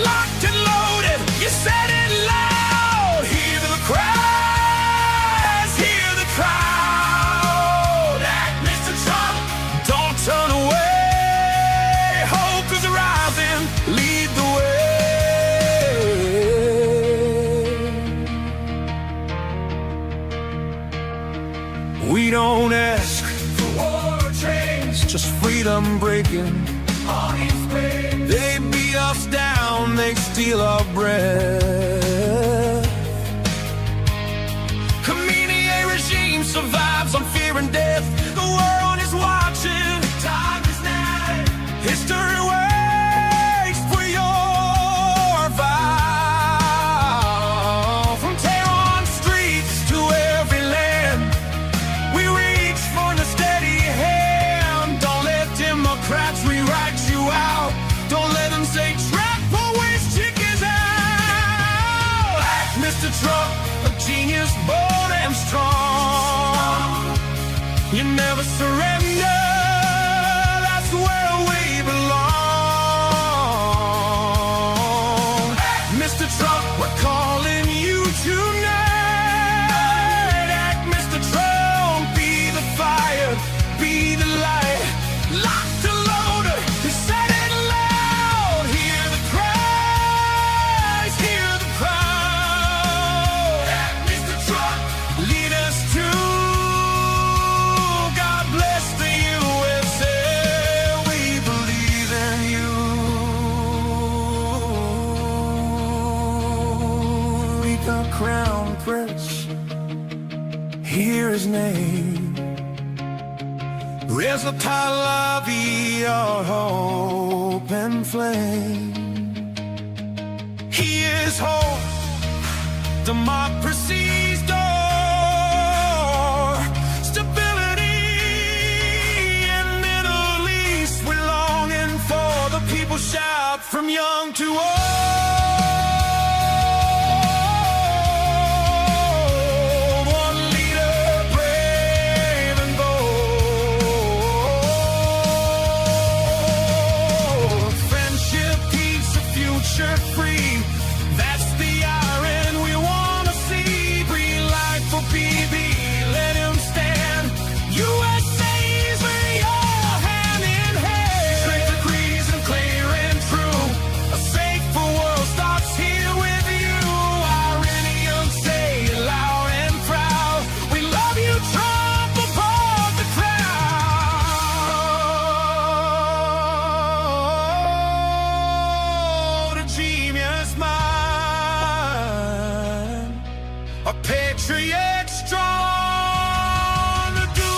Locked and loaded, you said it loud. Hear the cries, hear the crowd. Act, Mr. Trump, don't turn away. Hope is rising, lead the way. We don't ask for war or change, just freedom breaking. They beat us down, they steal our breath. Khamenei regime survives on fear and death. The world is watching, time is now. History waits for your vow. From Tehran streets to every land, we reach for the steady hand. Don't let Democrats rewrite you out. Don't let them say trap or waste chickens out. Act, Mr. Trump, a genius, bold and strong. You never surrender, that's where we belong. Act, Mr. Trump, we're calling you tonight. Act, Mr. Trump, be the fire, be the light. Locked and loaded, you said it loud. Hear the cries, hear the crowd. Act, Mr. Trump, lead us to God bless the USA. We believe in you. We got Crown Prince, hear his name. Reza Pahlavi, our hope and flame. He is hope, democracy's door. Stability in Middle East, we're longing for. The people shout from young to old. One leader, brave and bold. Friendship, peace, a future free. That's the iron we want to see. Breathe life for BB, let him stand. USA's where you're hand in hand. Straight degrees and clear and true. A safer world starts here with you. IRANIAN, say it loud and proud. We love you, Trump, above the crowd. A genius mind, a patriot strong to do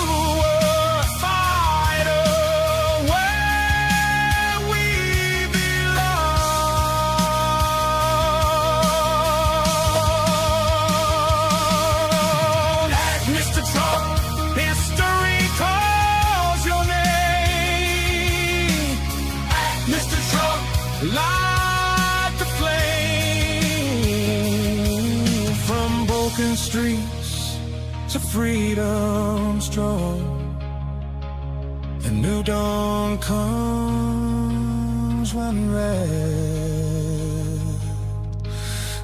Walking streets to freedom strong. A new dawn comes when red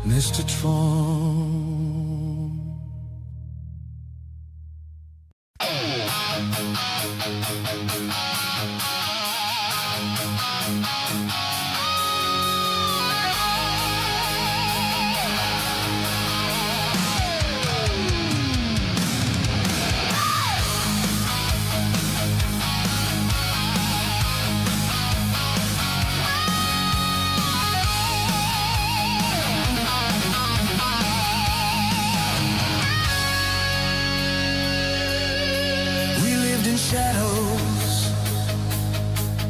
Mr. Trump. Shadows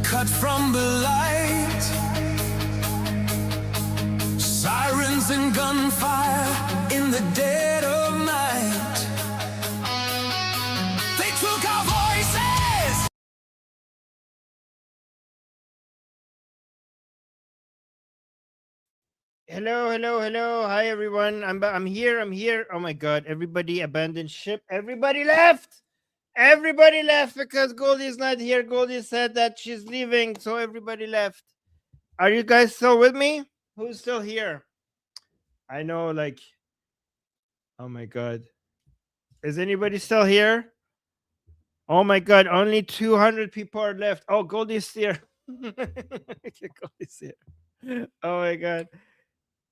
cut from the light, sirens and gunfire in the dead of night. They took our voices. Hello. Hi, everyone. I'm here. Oh, my God. Everybody abandoned ship. Everybody left. Everybody left because Goldie is not here. Goldie said that she's leaving, so everybody left. Are you guys still with me? Who's still here? I know, like, oh my God. Is anybody still here? Oh my God, only 200 people are left. Oh, Goldie's here. Goldie's here. Oh my God.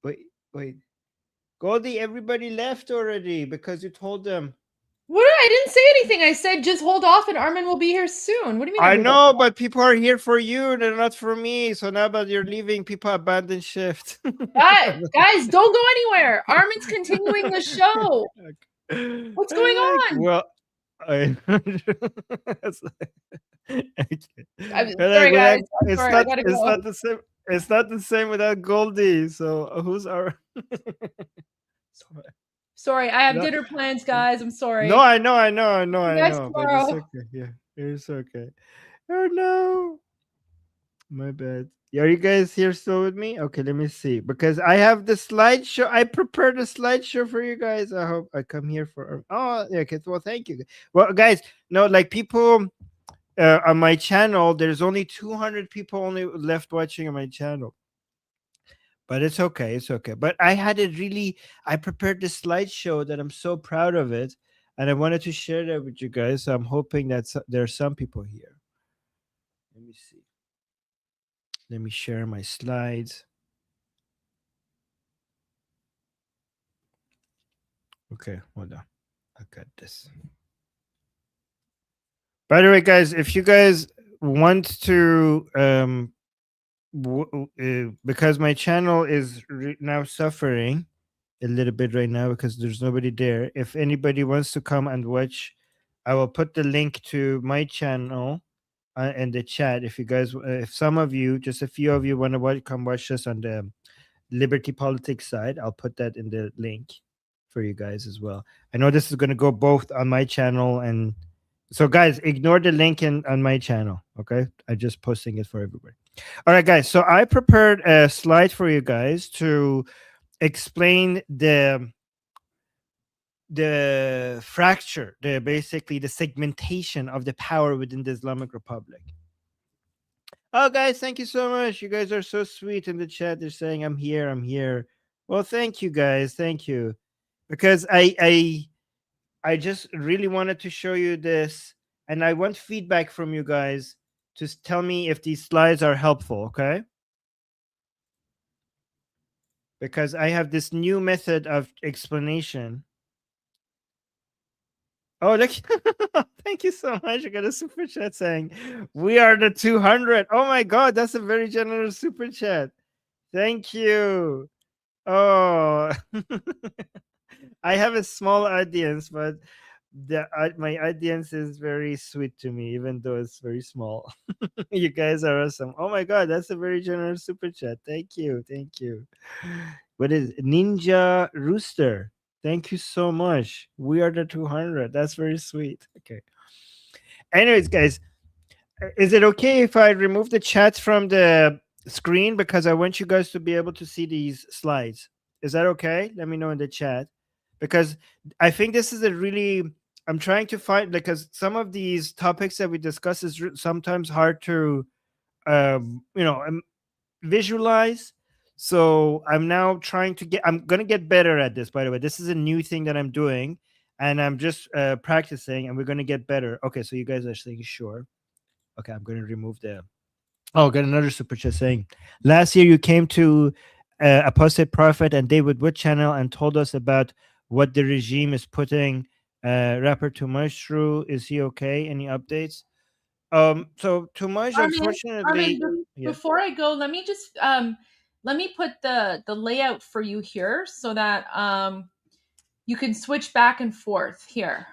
Wait. Goldie, everybody left already because you told them. What? I didn't say anything. I said just hold off and Armin will be here soon. What do you mean? I know, but people are here for you. They're not for me. So now that you're leaving, people abandon shift. Guys, don't go anywhere. Armin's continuing the show. What's going on? Well, I'm sorry, guys. I'm sorry. I gotta go. It's not the same without Goldie. So who's our? Sorry, I have dinner plans, guys. I'm sorry. No, I know. Tomorrow. But it's okay. Yeah, it's okay. Oh no, my bad. Are you guys here still with me? Okay, let me see because I have the slideshow. I prepared a slideshow for you guys. I hope I come here for. Oh, yeah. Okay. Well, thank you. Well, guys, no, like people on my channel. There's only 200 people only left watching on my channel. But it's okay. But I prepared this slideshow that I'm so proud of it. And I wanted to share that with you guys. So I'm hoping that there are some people here. Let me see. Let me share my slides. Okay, hold on. I got this. By the way, guys, if you guys want to because my channel is now suffering a little bit right now because there's nobody there. If anybody wants to come and watch, I will put the link to my channel in the chat. If you guys, if some of you, just a few of you want to come watch this on the Liberty Politics side, I'll put that in the link for you guys as well. I know this is going to go both on my channel and so guys, ignore the link on my channel. Okay, I'm just posting it for everybody. All right, guys. So I prepared a slide for you guys to explain the fracture, basically the segmentation of the power within the Islamic Republic. Oh, guys, thank you so much. You guys are so sweet in the chat. They're saying I'm here. Well, thank you, guys. Thank you, because I just really wanted to show you this, and I want feedback from you guys to tell me if these slides are helpful, okay? Because I have this new method of explanation. Oh, look. Thank you so much. I got a super chat saying, we are the 200. Oh my God, that's a very generous super chat. Thank you. Oh, I have a small audience, but my audience is very sweet to me, even though it's very small. You guys are awesome. Oh my God, that's a very generous super chat. Thank you. What is Ninja Rooster? Thank you so much. We are the 200. That's very sweet. Okay. Anyways, guys, is it okay if I remove the chat from the screen because I want you guys to be able to see these slides? Is that okay? Let me know in the chat. because I think this is a really, I'm trying to find, because some of these topics that we discuss is sometimes hard to visualize. So I'm now trying to I'm gonna get better at this, by the way. This is a new thing that I'm doing, and I'm just practicing, and we're gonna get better. Okay, so you guys are saying sure. Okay, I'm gonna remove the got another super chat saying, last year you came to Apostate Prophet and David Wood channel and told us about what the regime is putting rapper Tumaj through. Is he okay? Any updates? So Tumaj, unfortunately, before I go, let me just let me put the layout for you here so that you can switch back and forth here.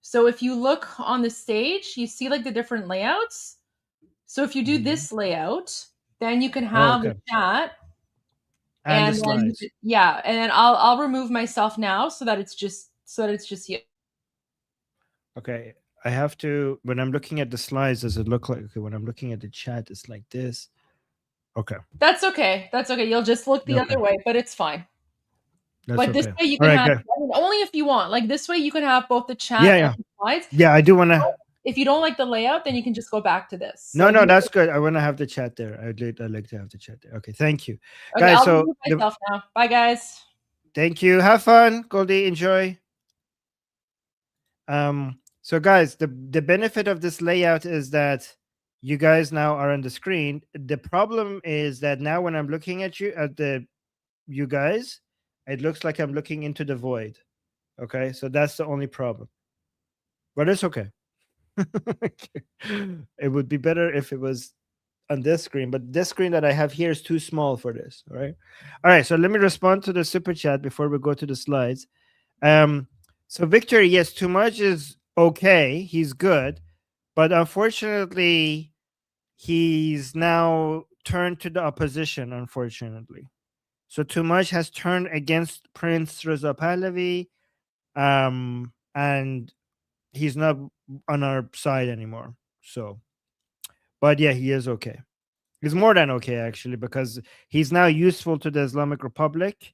So if you look on the stage, you see like the different layouts. So if you do this layout, then you can have the chat and the slides. And then I'll remove myself now so that it's just you. Okay, I have to, when I'm looking at the slides, does it look like, okay, when I'm looking at the chat, it's like this. Okay. That's okay. That's okay. You'll just look the other way, but it's fine. But this way you can have, I mean, only if you want. Like this way you can have both the chat and the slides. Yeah, I do want to. If you don't like the layout, then you can just go back to this. No, that's good. I want to have the chat there. I'd like to have the chat there. Okay, thank you. Okay, guys, I'll remove myself now. Bye, guys. Thank you. Have fun, Goldie. Enjoy. So guys, the benefit of this layout is that you guys now are on the screen. The problem is that now when I'm looking at you guys, it looks like I'm looking into the void. Okay, so that's the only problem. But it's okay. It would be better if it was on this screen, but this screen that I have here is too small for this. All right, so let me respond to the super chat before we go to the slides. So Victor, yes, Tumaj is okay, he's good, but unfortunately he's now turned to the opposition, unfortunately. So Tumaj has turned against Prince Reza Pahlavi, and he's not on our side anymore. So, but yeah, he is okay. He's more than okay, actually, because he's now useful to the Islamic Republic.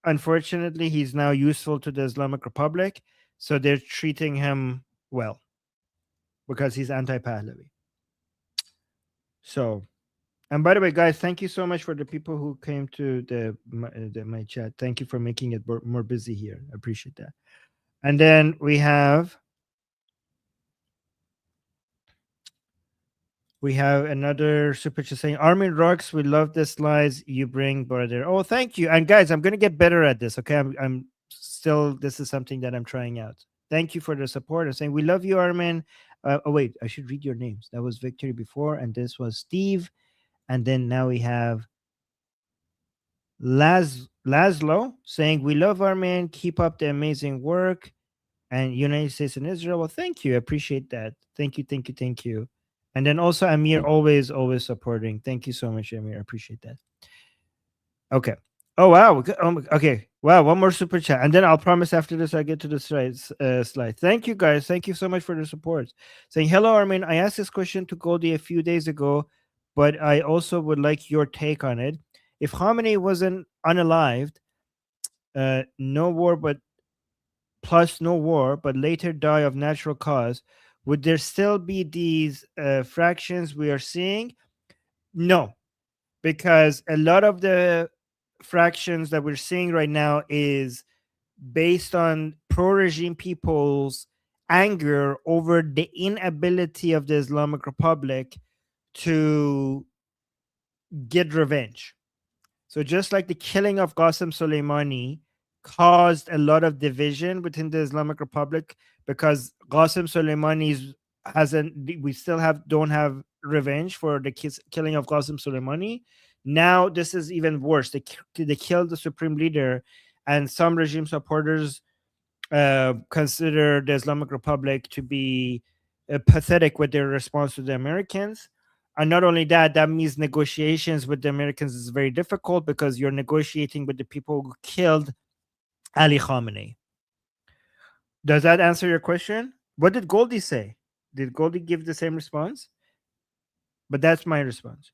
Unfortunately, he's now useful to the Islamic Republic, so they're treating him well because he's anti-Pahlavi. So, and by the way, guys, thank you so much for the people who came to my chat. Thank you for making it more busy here. I appreciate that. And then we have another super chat saying, Armin rocks. We love the slides you bring, brother. Oh, thank you. And guys, I'm going to get better at this. Okay. I'm still, this is something that I'm trying out. Thank you for the support. I'm saying, we love you, Armin. Oh, wait, I should read your names. That was Victory before. And this was Steve. And then now we have Laszlo saying, we love Armin. Keep up the amazing work. And United States and Israel. Well, thank you. I appreciate that. Thank you. And then also Amir, always supporting. Thank you so much, Amir. I appreciate that. Okay. Oh, wow. Okay. Wow. One more super chat. And then I'll promise after this, I get to the slide. Thank you, guys. Thank you so much for the support. Saying, hello, Armin. I asked this question to Goldie a few days ago, but I also would like your take on it. If Khamenei wasn't unalived, no war, but later die of natural cause, would there still be these fractions we are seeing? No, because a lot of the fractions that we're seeing right now is based on pro-regime people's anger over the inability of the Islamic Republic to get revenge. So just like the killing of Qasem Soleimani caused a lot of division within the Islamic Republic, because Qasem Soleimani don't have revenge for the killing of Qasem Soleimani. Now this is even worse. They killed the supreme leader, and some regime supporters consider the Islamic Republic to be pathetic with their response to the Americans. And not only that, that means negotiations with the Americans is very difficult because you're negotiating with the people who killed Ali Khamenei. Does that answer your question? What did Goldie say? Did Goldie give the same response? But that's my response.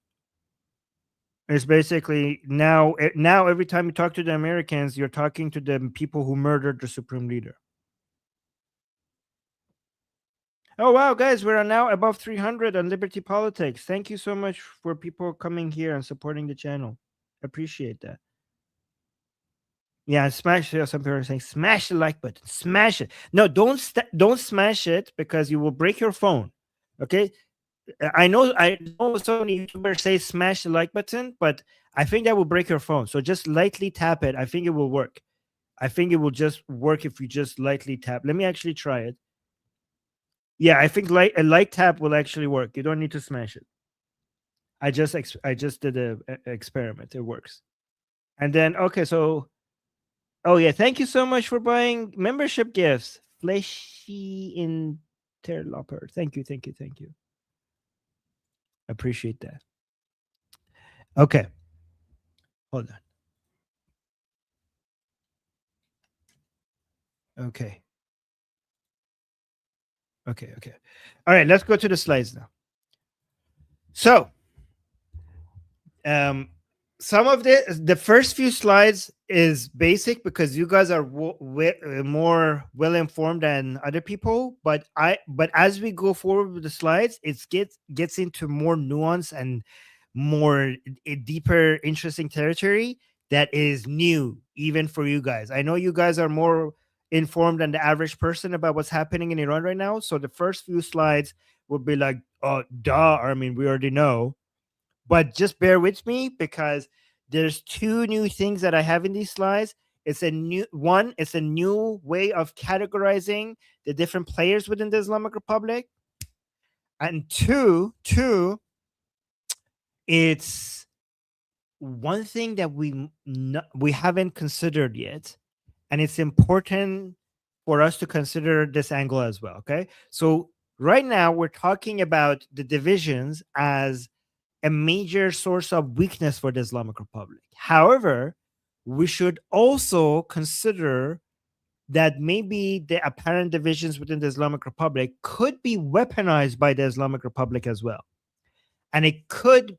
It's basically now every time you talk to the Americans, you're talking to the people who murdered the supreme leader. Oh wow, guys, we're now above 300 on Liberty Politics. Thank you so much for people coming here and supporting the channel. Appreciate that. Yeah, smash it. Some people are saying smash the like button. Smash it. No, don't smash it because you will break your phone. Okay. I know so many YouTubers say smash the like button, but I think that will break your phone. So just lightly tap it. I think it will work. I think it will just work if you just lightly tap. Let me actually try it. Yeah, I think a light tap will actually work. You don't need to smash it. I just did an experiment. It works. And then okay, so oh yeah, thank you so much for buying membership gifts. Fleshy Interloper. Thank you. Appreciate that. Okay. Hold on. Okay. All right, let's go to the slides now. So, some of the first few slides is basic because you guys are more well informed than other people. But as we go forward with the slides, it gets into more nuance and more deeper, interesting territory that is new even for you guys. I know you guys are more informed than the average person about what's happening in Iran right now. So the first few slides would be like, oh, duh, I mean, we already know. But just bear with me because there's two new things that I have in these slides. It's a new way of categorizing the different players within the Islamic Republic. And two, it's one thing that we haven't considered yet. And it's important for us to consider this angle as well, okay? So right now we're talking about the divisions as a major source of weakness for the Islamic Republic. However, we should also consider that maybe the apparent divisions within the Islamic Republic could be weaponized by the Islamic Republic as well. And it could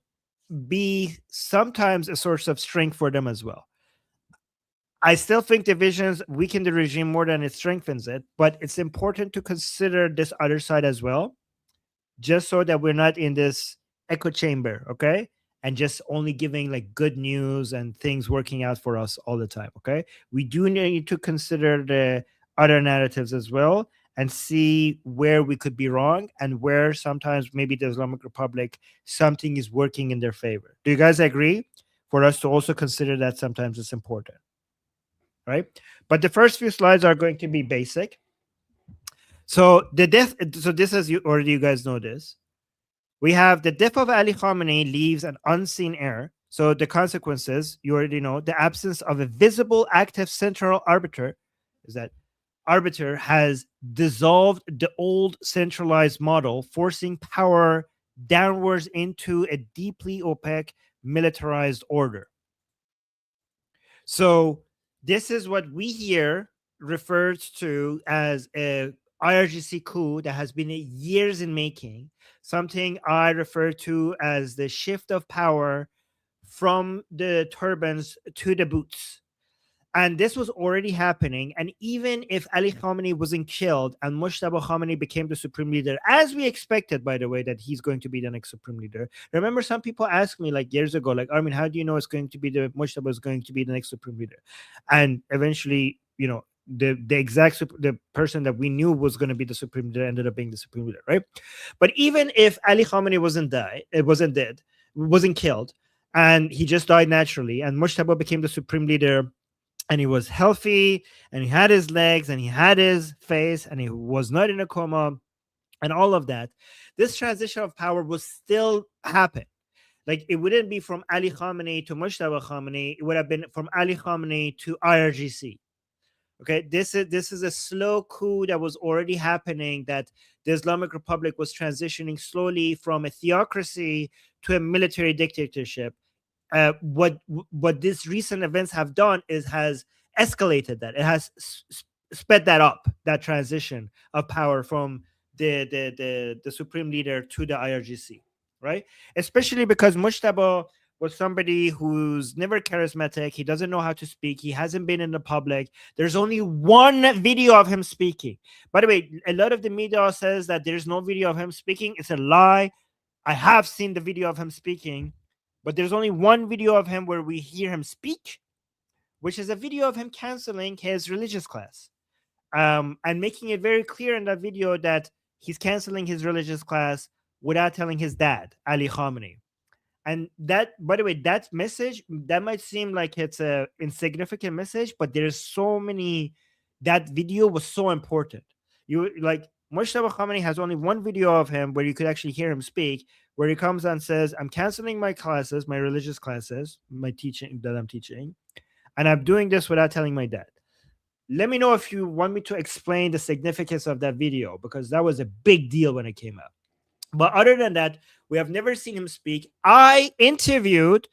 be sometimes a source of strength for them as well. I still think divisions weaken the regime more than it strengthens it, but it's important to consider this other side as well, just so that we're not in this echo chamber, okay? And just only giving like good news and things working out for us all the time, okay? We do need to consider the other narratives as well and see where we could be wrong and where sometimes maybe the Islamic Republic, something is working in their favor. Do you guys agree? For us to also consider that sometimes it's important, right? But the first few slides are going to be basic. So this is you guys know this. We have the death of Ali Khamenei leaves an unseen heir. So the consequences, you already know, the absence of a visible active central arbiter is that arbiter has dissolved the old centralized model, forcing power downwards into a deeply opaque militarized order. So this is what we here referred to as a IRGC coup that has been years in making, something I refer to as the shift of power from the turbans to the boots. And this was already happening. And even if Ali Khamenei wasn't killed and Mujtaba Khamenei became the supreme leader, as we expected, by the way, that he's going to be the next supreme leader. Remember, some people asked me like years ago, like, Armin, how do you know it's going to be Mujtaba is going to be the next supreme leader? And eventually, you know, the person that we knew was going to be the supreme leader ended up being the supreme leader, right? But even if Ali Khamenei wasn't killed, and he just died naturally, and Mujtaba became the supreme leader, and he was healthy, and he had his legs, and he had his face, and he was not in a coma, and all of that, this transition of power will still happen. Like, it wouldn't be from Ali Khamenei to Mujtaba Khamenei. It would have been from Ali Khamenei to IRGC. Okay, this is a slow coup that was already happening, that the Islamic Republic was transitioning slowly from a theocracy to a military dictatorship. What these recent events have done is has escalated that. It has sped that up, that transition of power from the supreme leader to the IRGC, right? Especially because Mujtaba was somebody who's never charismatic. He doesn't know how to speak. He hasn't been in the public. There's only one video of him speaking. By the way, a lot of the media says that there's no video of him speaking. It's a lie. I have seen the video of him speaking, but there's only one video of him where we hear him speak, which is a video of him canceling his religious class, and making it very clear in that video that he's canceling his religious class without telling his dad, Ali Khamenei. And that, by the way, that message, that might seem like it's a insignificant message, but there's so many, that video was so important. You like, Mujtaba Khamenei has only one video of him where you could actually hear him speak, where he comes and says, I'm canceling my classes, my religious classes, my teaching that I'm teaching, and I'm doing this without telling my dad. Let me know if you want me to explain the significance of that video, because that was a big deal when it came out. But other than that, we have never seen him speak. I interviewed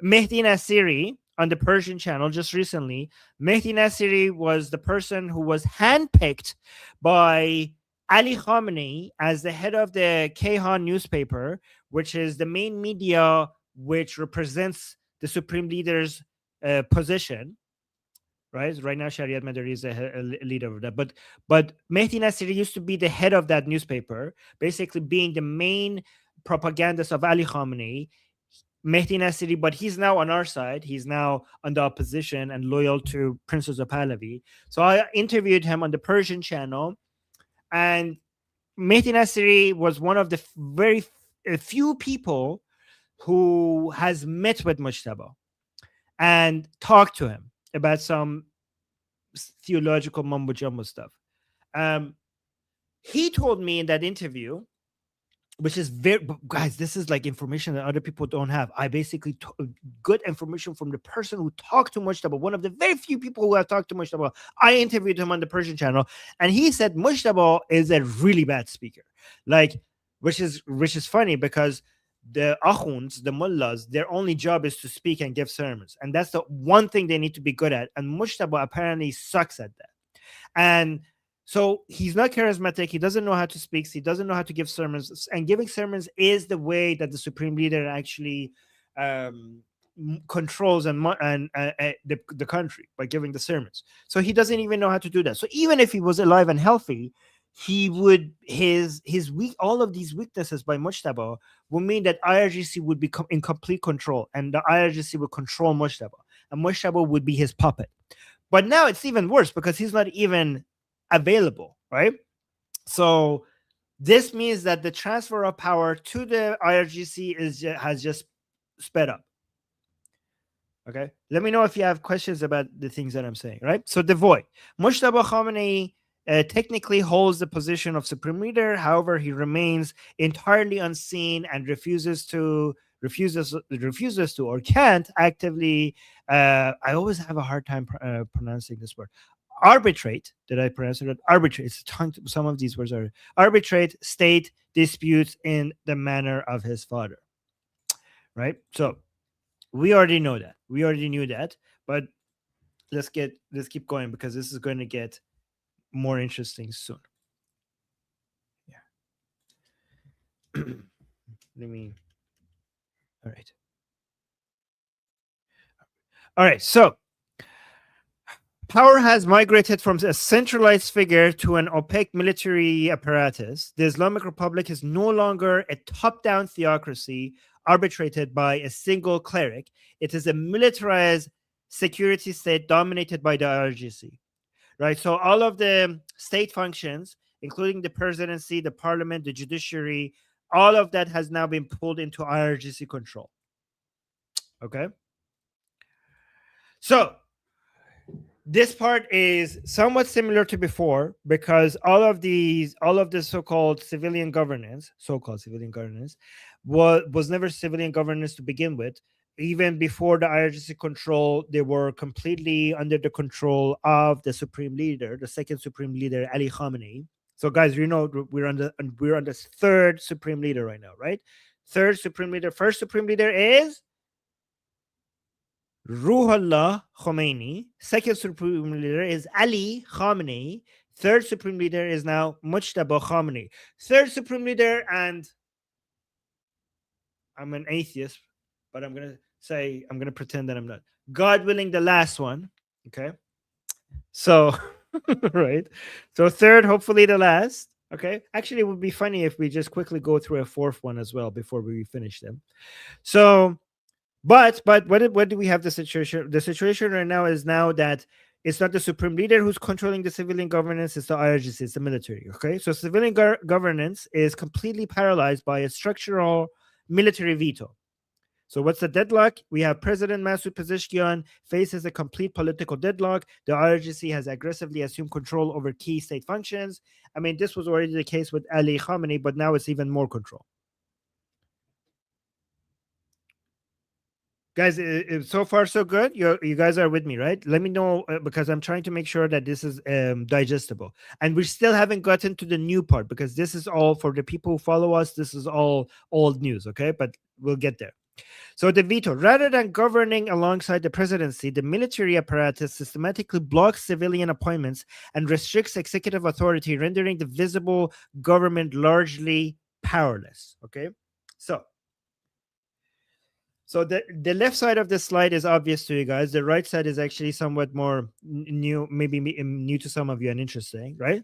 Mehdi Nasiri on the Persian channel just recently. Mehdi Nasiri was the person who was handpicked by Ali Khamenei as the head of the Kayhan newspaper, which is the main media which represents the supreme leader's position. Right now, Shariat Madari is a leader of that. But Mehdi Nasiri used to be the head of that newspaper, basically being the main propagandist of Ali Khamenei. Mehdi Nasiri, but he's now on our side. He's now on the opposition and loyal to Princess of Pahlavi. So I interviewed him on the Persian channel, and Mehdi Nasiri was one of the very few people who has met with Mujtaba and talked to him about some theological mumbo jumbo stuff. He told me in that interview, which is very, guys, this is like information that other people don't have. I basically good information from the person who talked to Mujtaba, one of the very few people who have talked to Mujtaba. I interviewed him on the Persian channel, and he said Mujtaba is a really bad speaker, like, which is funny, because the akhuns, the mullahs, their only job is to speak and give sermons, and that's the one thing they need to be good at. And Mujtaba apparently sucks at that, and so he's not charismatic. He doesn't know how to speak. He doesn't know how to give sermons, and giving sermons is the way that the supreme leader actually controls the country, by giving the sermons. So he doesn't even know how to do that. So even if he was alive and healthy, he would all of these weaknesses by Mujtaba would mean that IRGC would become in complete control, and the IRGC would control Mujtaba, and Mujtaba would be his puppet. But now it's even worse, because he's not even available, right? So this means that the transfer of power to the IRGC has just sped up. Okay, let me know if you have questions about the things that I'm saying, right? So the void, Mujtaba Khamenei technically holds the position of supreme leader. However, he remains entirely unseen and refuses to or can't actively. I always have a hard time pronouncing this word. Arbitrate. Did I pronounce it right? Arbitrate. Some of these words are arbitrate state disputes in the manner of his father. Right. So we already know that. We already knew that. But let's keep going, because this is going to get more interesting soon. Yeah. All right. So power has migrated from a centralized figure to an opaque military apparatus. The Islamic Republic is no longer a top-down theocracy arbitrated by a single cleric. It is a militarized security state dominated by the IRGC. Right, so all of the state functions, including the presidency, the parliament, the judiciary, all of that has now been pulled into IRGC control. Okay, so this part is somewhat similar to before, because all of the so-called civilian governance was never civilian governance to begin with. Even before the IRGC control, they were completely under the control of the supreme leader, the second supreme leader, Ali Khamenei. So, guys, you know we're on the third supreme leader right now, right? Third supreme leader. First supreme leader is Ruhollah Khomeini. Second supreme leader is Ali Khamenei. Third supreme leader is now Mujtaba Khamenei. Third supreme leader, and I'm an atheist, but I'm going to say, I'm going to pretend that I'm not. God willing, the last one. Okay. So, right. So third, hopefully the last. Okay. Actually, it would be funny if we just quickly go through a fourth one as well before we finish them. So, but what do we have the situation? The situation right now is now that it's not the supreme leader who's controlling the civilian governance, it's the IRGC, it's the military. Okay. So civilian governance is completely paralyzed by a structural military veto. So what's the deadlock? We have President Masoud Pezeshkian faces a complete political deadlock. The IRGC has aggressively assumed control over key state functions. I mean, this was already the case with Ali Khamenei, but now it's even more control. Guys, so far so good. You guys are with me, right? Let me know because I'm trying to make sure that this is digestible. And we still haven't gotten to the new part because this is all for the people who follow us. This is all old news, okay? But we'll get there. So the veto, rather than governing alongside the presidency, the military apparatus systematically blocks civilian appointments and restricts executive authority, rendering the visible government largely powerless. Okay, so the left side of the slide is obvious to you guys. The right side is actually somewhat more new, maybe new to some of you and interesting, right?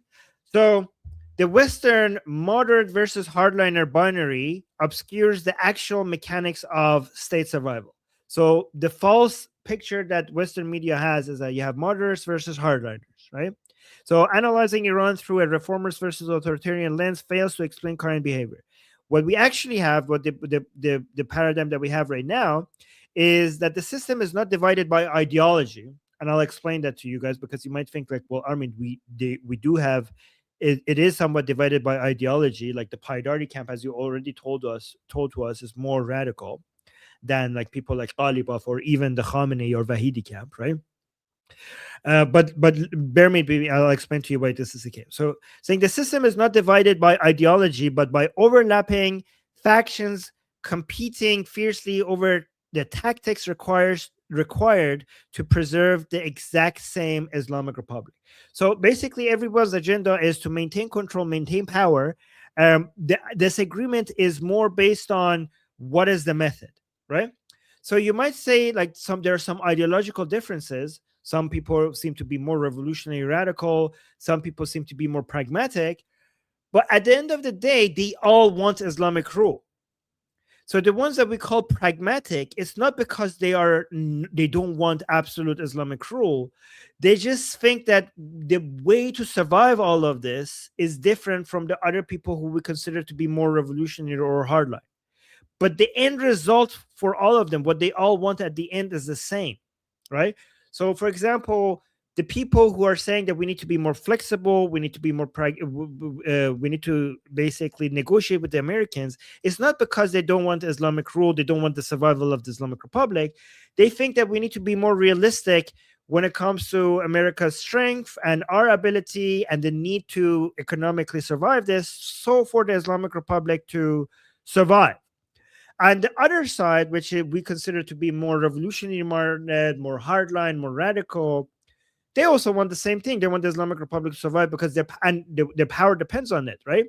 So the Western moderate versus hardliner binary obscures the actual mechanics of state survival. So the false picture that Western media has is that you have moderates versus hardliners, right? So analyzing Iran through a reformers versus authoritarian lens fails to explain current behavior. What we actually have, what the paradigm that we have right now, is that the system is not divided by ideology, and I'll explain that to you guys because you might think like, well, Armin, we do have. It is somewhat divided by ideology, like the Paidari camp, as you already told to us, is more radical than like people like Ghalibaf or even the Khamenei or Vahidi camp, right? But bear with me, I'll explain to you why this is the case. So saying the system is not divided by ideology, but by overlapping factions competing fiercely over the tactics required to preserve the exact same Islamic Republic. So basically, everyone's agenda is to maintain control, maintain power. This agreement is more based on what is the method, right? So you might say like there are some ideological differences. Some people seem to be more revolutionary radical. Some people seem to be more pragmatic. But at the end of the day, they all want Islamic rule. So the ones that we call pragmatic, it's not because they don't want absolute Islamic rule. They just think that the way to survive all of this is different from the other people who we consider to be more revolutionary or hardline. But the end result for all of them, what they all want at the end is the same, right? So, for example, the people who are saying that we need to be more flexible, we need to be more we need to basically negotiate with the Americans, it's not because they don't want Islamic rule, they don't want the survival of the Islamic Republic. They think that we need to be more realistic when it comes to America's strength and our ability and the need to economically survive this, so for the Islamic Republic to survive. And the other side, which we consider to be more revolutionary, more hardline, more radical, they also want the same thing. They want the Islamic Republic to survive because their power depends on it, right?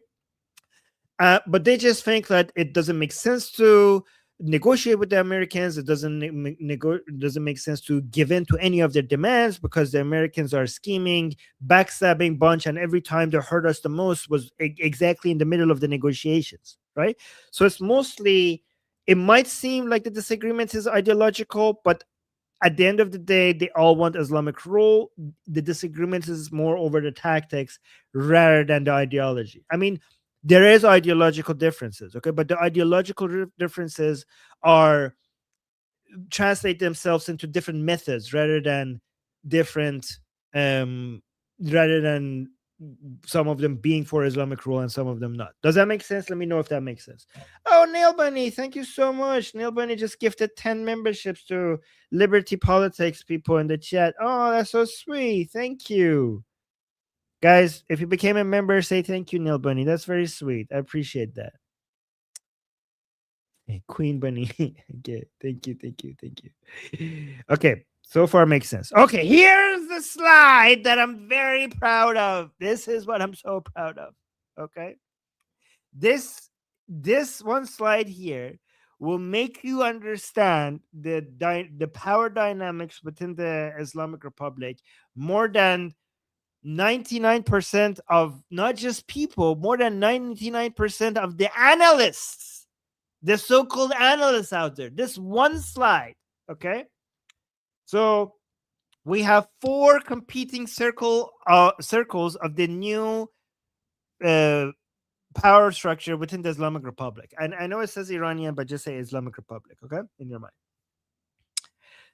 But they just think that it doesn't make sense to negotiate with the Americans. It doesn't make sense to give in to any of their demands because the Americans are scheming, backstabbing bunch, and every time they hurt us the most was exactly in the middle of the negotiations, right? So it's mostly. It might seem like the disagreement is ideological, but at the end of the day, they all want Islamic rule. The disagreement is more over the tactics rather than the ideology. I mean, there is ideological differences, okay? But the ideological differences translate themselves into different methods rather than some of them being for Islamic rule and some of them not. Does that make sense? Let me know if that makes sense. Oh, Nail Bunny, thank you so much. Nail Bunny just gifted 10 memberships to Liberty Politics people in the chat. Oh, that's so sweet. Thank you. Guys, if you became a member, say thank you, Nail Bunny. That's very sweet. I appreciate that. Hey, Queen Bunny. Okay, thank you. Okay. So far makes sense. Okay, here's the slide that I'm very proud of. This is what I'm so proud of. Okay. This one slide here will make you understand the power dynamics within the Islamic Republic more than 99% of not just people, more than 99% of the analysts, the so-called analysts out there. This one slide, okay? So we have 4 competing circles of the new power structure within the Islamic Republic. And I know it says Iranian, but just say Islamic Republic, okay? In your mind.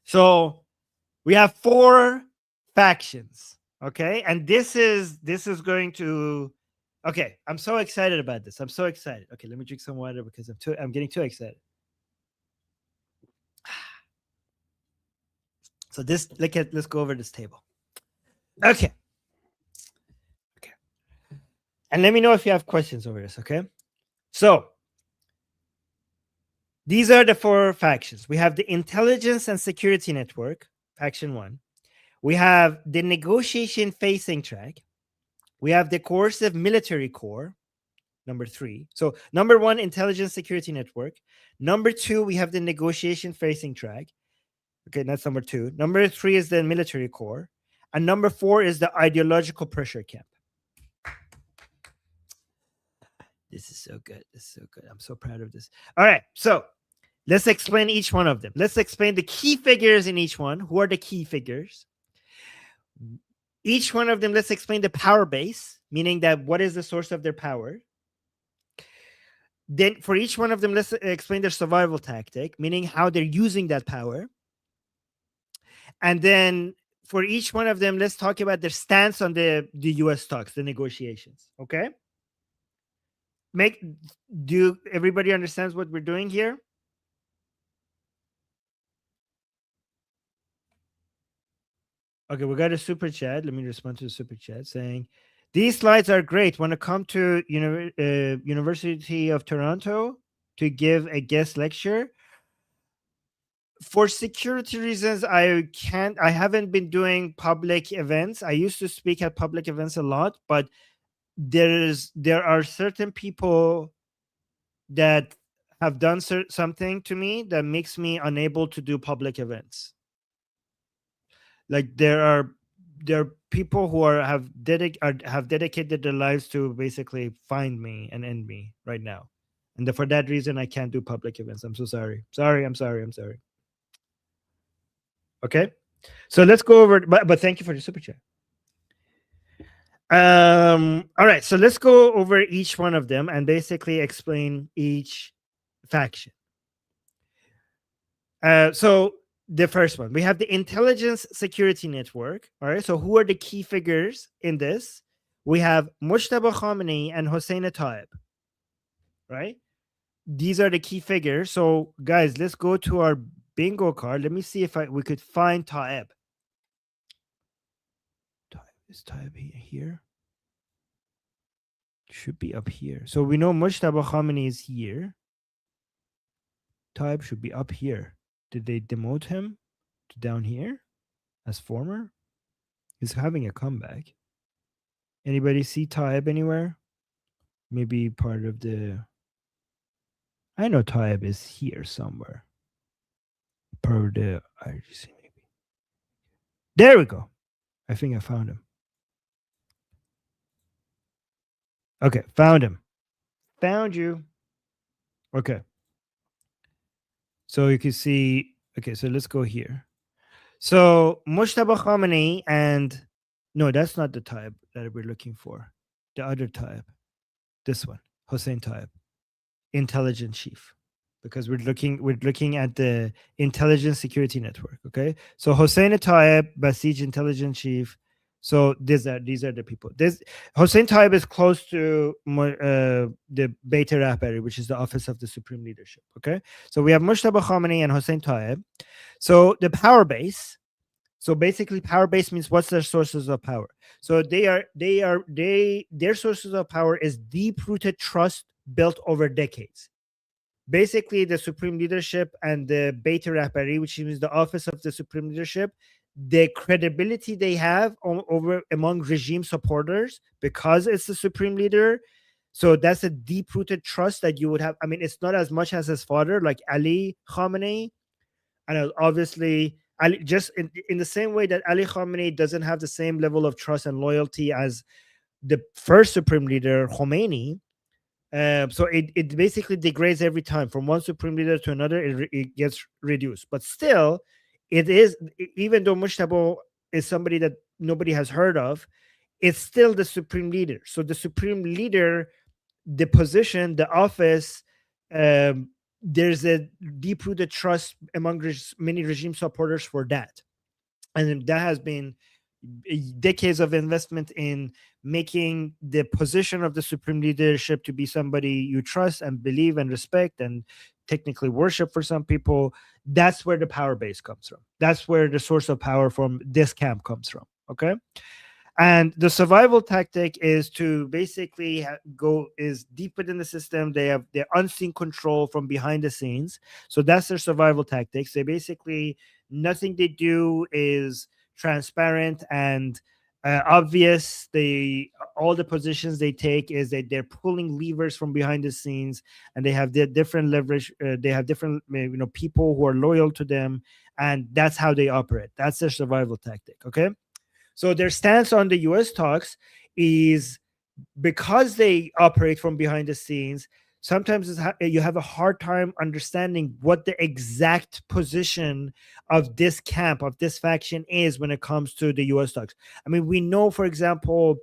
So we have 4 factions, okay? And this is going to, okay, I'm so excited about this. I'm so excited. Okay, let me drink some water because I'm getting too excited. So let's go over this table. Okay. And let me know if you have questions over this, okay? So these are the 4 factions. We have the Intelligence and Security Network, Faction 1. We have the Negotiation Facing Track. We have the Coercive Military Corps, number 3. So number 1, Intelligence Security Network. Number 2, we have the Negotiation Facing Track. Okay, that's number 2. Number 3 is the Military Corps. And number 4 is the Ideological Pressure Camp. This is so good. This is so good. I'm so proud of this. All right. So let's explain each one of them. Let's explain the key figures in each one. Who are the key figures? Each one of them, let's explain the power base, meaning that what is the source of their power. Then for each one of them, let's explain their survival tactic, meaning how they're using that power. And then for each one of them, let's talk about their stance on the US talks, the negotiations. Okay? Do everybody understands what we're doing here? Okay, we got a super chat. Let me respond to the super chat saying, these slides are great. Want to come to University of Toronto to give a guest lecture? For security reasons, I haven't been doing public events. I used to speak at public events a lot, but there are certain people that have done something to me that makes me unable to do public events. Like there are people who have dedicated their lives to basically find me and end me right now, and for that reason I can't do public events. I'm so sorry. I'm sorry. Okay, so let's go over. But thank you for the super chat. All right, so let's go over each one of them and basically explain each faction. So the first one, we have the Intelligence Security Network. All right, so who are the key figures in this? We have Mujtaba Khamenei and Hossein Taib. Right, these are the key figures. So guys, let's go to our bingo card. Let me see if we could find Taib. Is Taib here? Should be up here. So we know Mujtaba Khamenei is here. Taib should be up here. Did they demote him to down here as former? He's having a comeback. Anybody see Taib anywhere? Maybe part of the... I know Taib is here somewhere. Part of the IRGC maybe. There we go. I think I found him. Okay, found him. Found you. Okay. So you can see, okay, so let's go here. So Mujtaba Khamenei and, no, that's not the Taib that we're looking for. The other Taib. This one, Hossein Taib, intelligence chief. Because we're looking at the Intelligence Security Network, okay? So Hossein Taib, Basij intelligence chief. So these are the people. Hossein Taib is close to the Beit Rahbari, which is the office of the supreme leadership. Okay, so we have Mujtaba Khamenei and Hossein Taib. So the power base. So basically, power base means what's their sources of power. So their sources of power is deep-rooted trust built over decades. Basically, the supreme leadership and the Beit Rahbari, which means the office of the supreme leadership, the credibility they have over among regime supporters, because it's the supreme leader, So that's a deep-rooted trust that you would have. I mean, it's not as much as his father, like Ali Khamenei. And obviously, Ali, just in the same way that Ali Khamenei doesn't have the same level of trust and loyalty as the first supreme leader, Khomeini. So it basically degrades every time from one supreme leader to another. It gets reduced, but still, it is, even though Mujtaba is somebody that nobody has heard of, it's still the supreme leader. So the supreme leader, the position, the office, there's a deep-rooted trust among many regime supporters for that, and that has been decades of investment in making the position of the supreme leadership to be somebody you trust and believe and respect and technically worship for some people. That's where the power base comes from. That's where the source of power from this camp comes from. Okay. And the survival tactic is to basically is deep within the system. They have their unseen control from behind the scenes. So that's their survival tactics. They basically, nothing they do is transparent and obvious. All the positions they take is that they're pulling levers from behind the scenes, and they have their different leverage. They have different people who are loyal to them, and that's how they operate. That's their survival tactic. Okay. So their stance on the U.S. talks is, because they operate from behind the scenes, sometimes you have a hard time understanding what the exact position of this camp, of this faction is when it comes to the U.S. talks. I mean, we know, for example,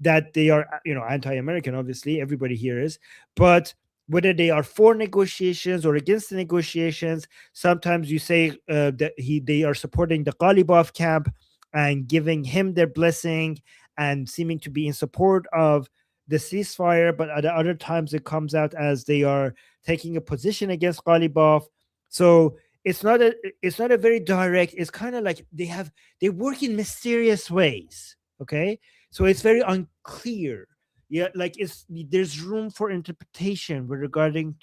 that they are, anti-American, obviously, everybody here is, but whether they are for negotiations or against the negotiations, sometimes you say that they are supporting the Ghalibaf camp and giving him their blessing and seeming to be in support of the ceasefire, but at other times it comes out as they are taking a position against Ghalibaf. So it's not a very direct. It's kind of like they work in mysterious ways. Okay, so it's very unclear. Yeah, like there's room for interpretation regarding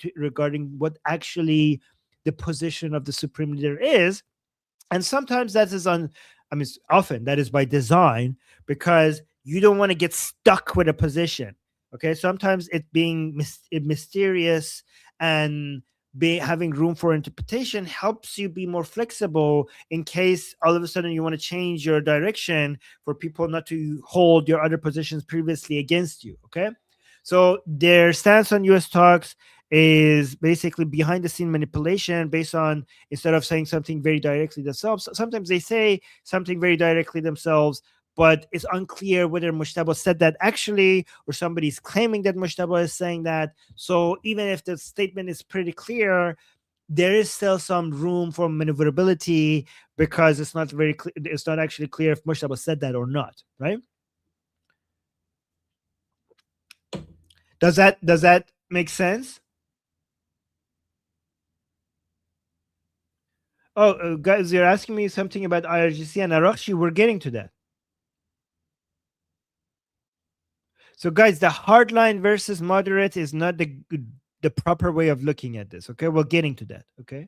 what actually the position of the supreme leader is, and sometimes that is often that is by design, because you don't want to get stuck with a position. Okay, sometimes it being mysterious and having room for interpretation helps you be more flexible in case all of a sudden you want to change your direction, for people not to hold your other positions previously against you. Okay, so their stance on U.S. talks is basically behind the scene manipulation based on, instead of saying something very directly themselves, sometimes they say something very directly themselves, but it's unclear whether Mujtaba said that actually, or somebody's claiming that Mujtaba is saying that. So even if the statement is pretty clear, there is still some room for maneuverability, because it's not very clear. It's not actually clear if Mujtaba said that or not, right? Does that make sense? Oh, guys, you're asking me something about IRGC and Arakshi. We're getting to that. So, guys, the hardline versus moderate is not the proper way of looking at this. Okay, we're getting to that. Okay.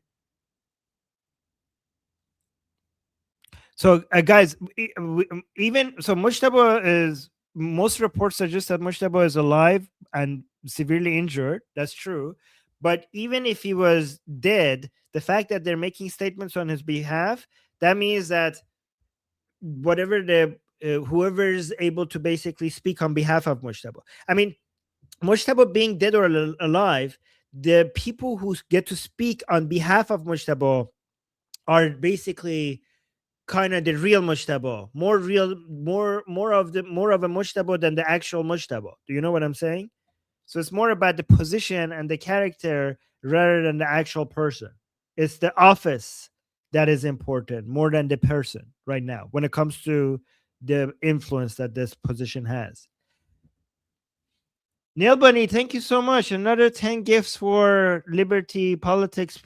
So, guys, even so, Mujtaba is. Most reports suggest that Mujtaba is alive and severely injured. That's true. But even if he was dead, the fact that they're making statements on his behalf, that means that whatever whoever is able to basically speak on behalf of Mujtaba. I mean, Mujtaba being dead or alive, the people who get to speak on behalf of Mujtaba are basically kind of the real Mujtaba, more real, more of a Mujtaba than the actual Mujtaba. Do you know what I'm saying? So it's more about the position and the character rather than the actual person. It's the office that is important more than the person right now when it comes to the influence that this position has. Neil Bunny, thank you so much. Another 10 gifts for Liberty Politics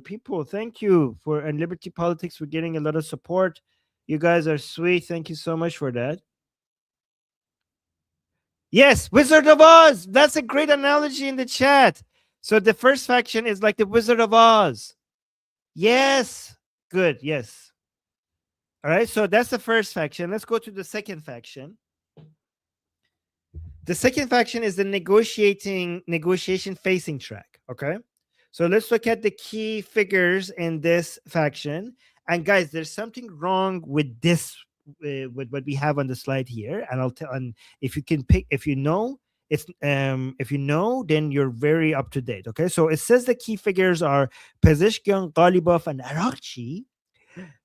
people. Thank you and Liberty Politics for getting a lot of support. You guys are sweet. Thank you so much for that. Yes, Wizard of Oz. That's a great analogy in the chat. So the first faction is like the Wizard of Oz. Yes. Good. Yes. All right. So that's the first faction. Let's go to the second faction. The second faction is the negotiation facing track. Okay. So let's look at the key figures in this faction. And guys, there's something wrong with this, with what we have on the slide here. And I'll tell, and if you can pick, if you know, if you know, then you're very up to date. Okay. So it says the key figures are Pezeshkian, Ghalibaf, and Arakchi.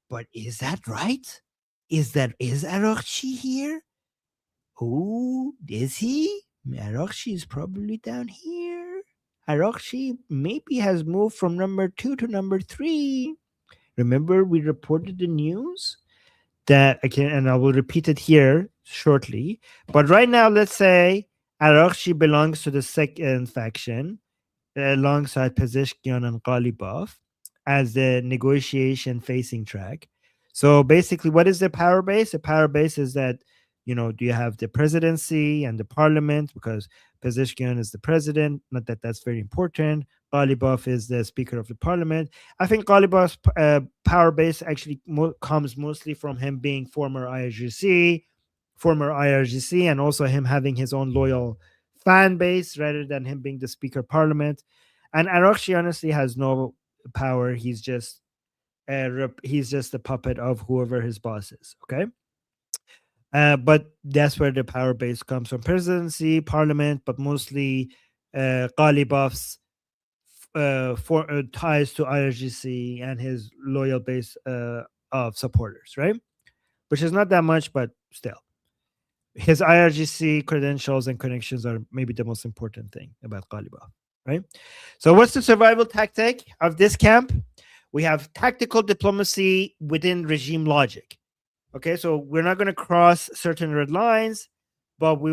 But is that right? Is Arakchi here? Who is he? Arakchi is probably down here. Arakchi maybe has moved from number 2 to number 3. Remember, we reported the news that and I will repeat it here shortly. But right now, let's say Arakchi belongs to the second faction alongside Pezeshkian and Ghalibaf as the negotiation facing track. So basically, what is the power base? The power base is that, do you have the presidency and the parliament, because Pezeshkian is the president, not that that's very important. Ghalibaf is the speaker of the parliament. I think Ghalibaf's power base actually comes mostly from him being former IRGC, and also him having his own loyal fan base rather than him being the speaker of parliament. And Arakchi honestly has no power. He's just a puppet of whoever his boss is. Okay. But that's where the power base comes from: presidency, parliament, but mostly Ghalibaf's ties to IRGC and his loyal base of supporters, right? Which is not that much, but still. His IRGC credentials and connections are maybe the most important thing about Ghalibaf, right? So what's the survival tactic of this camp? We have tactical diplomacy within regime logic. Okay, so we're not going to cross certain red lines, but we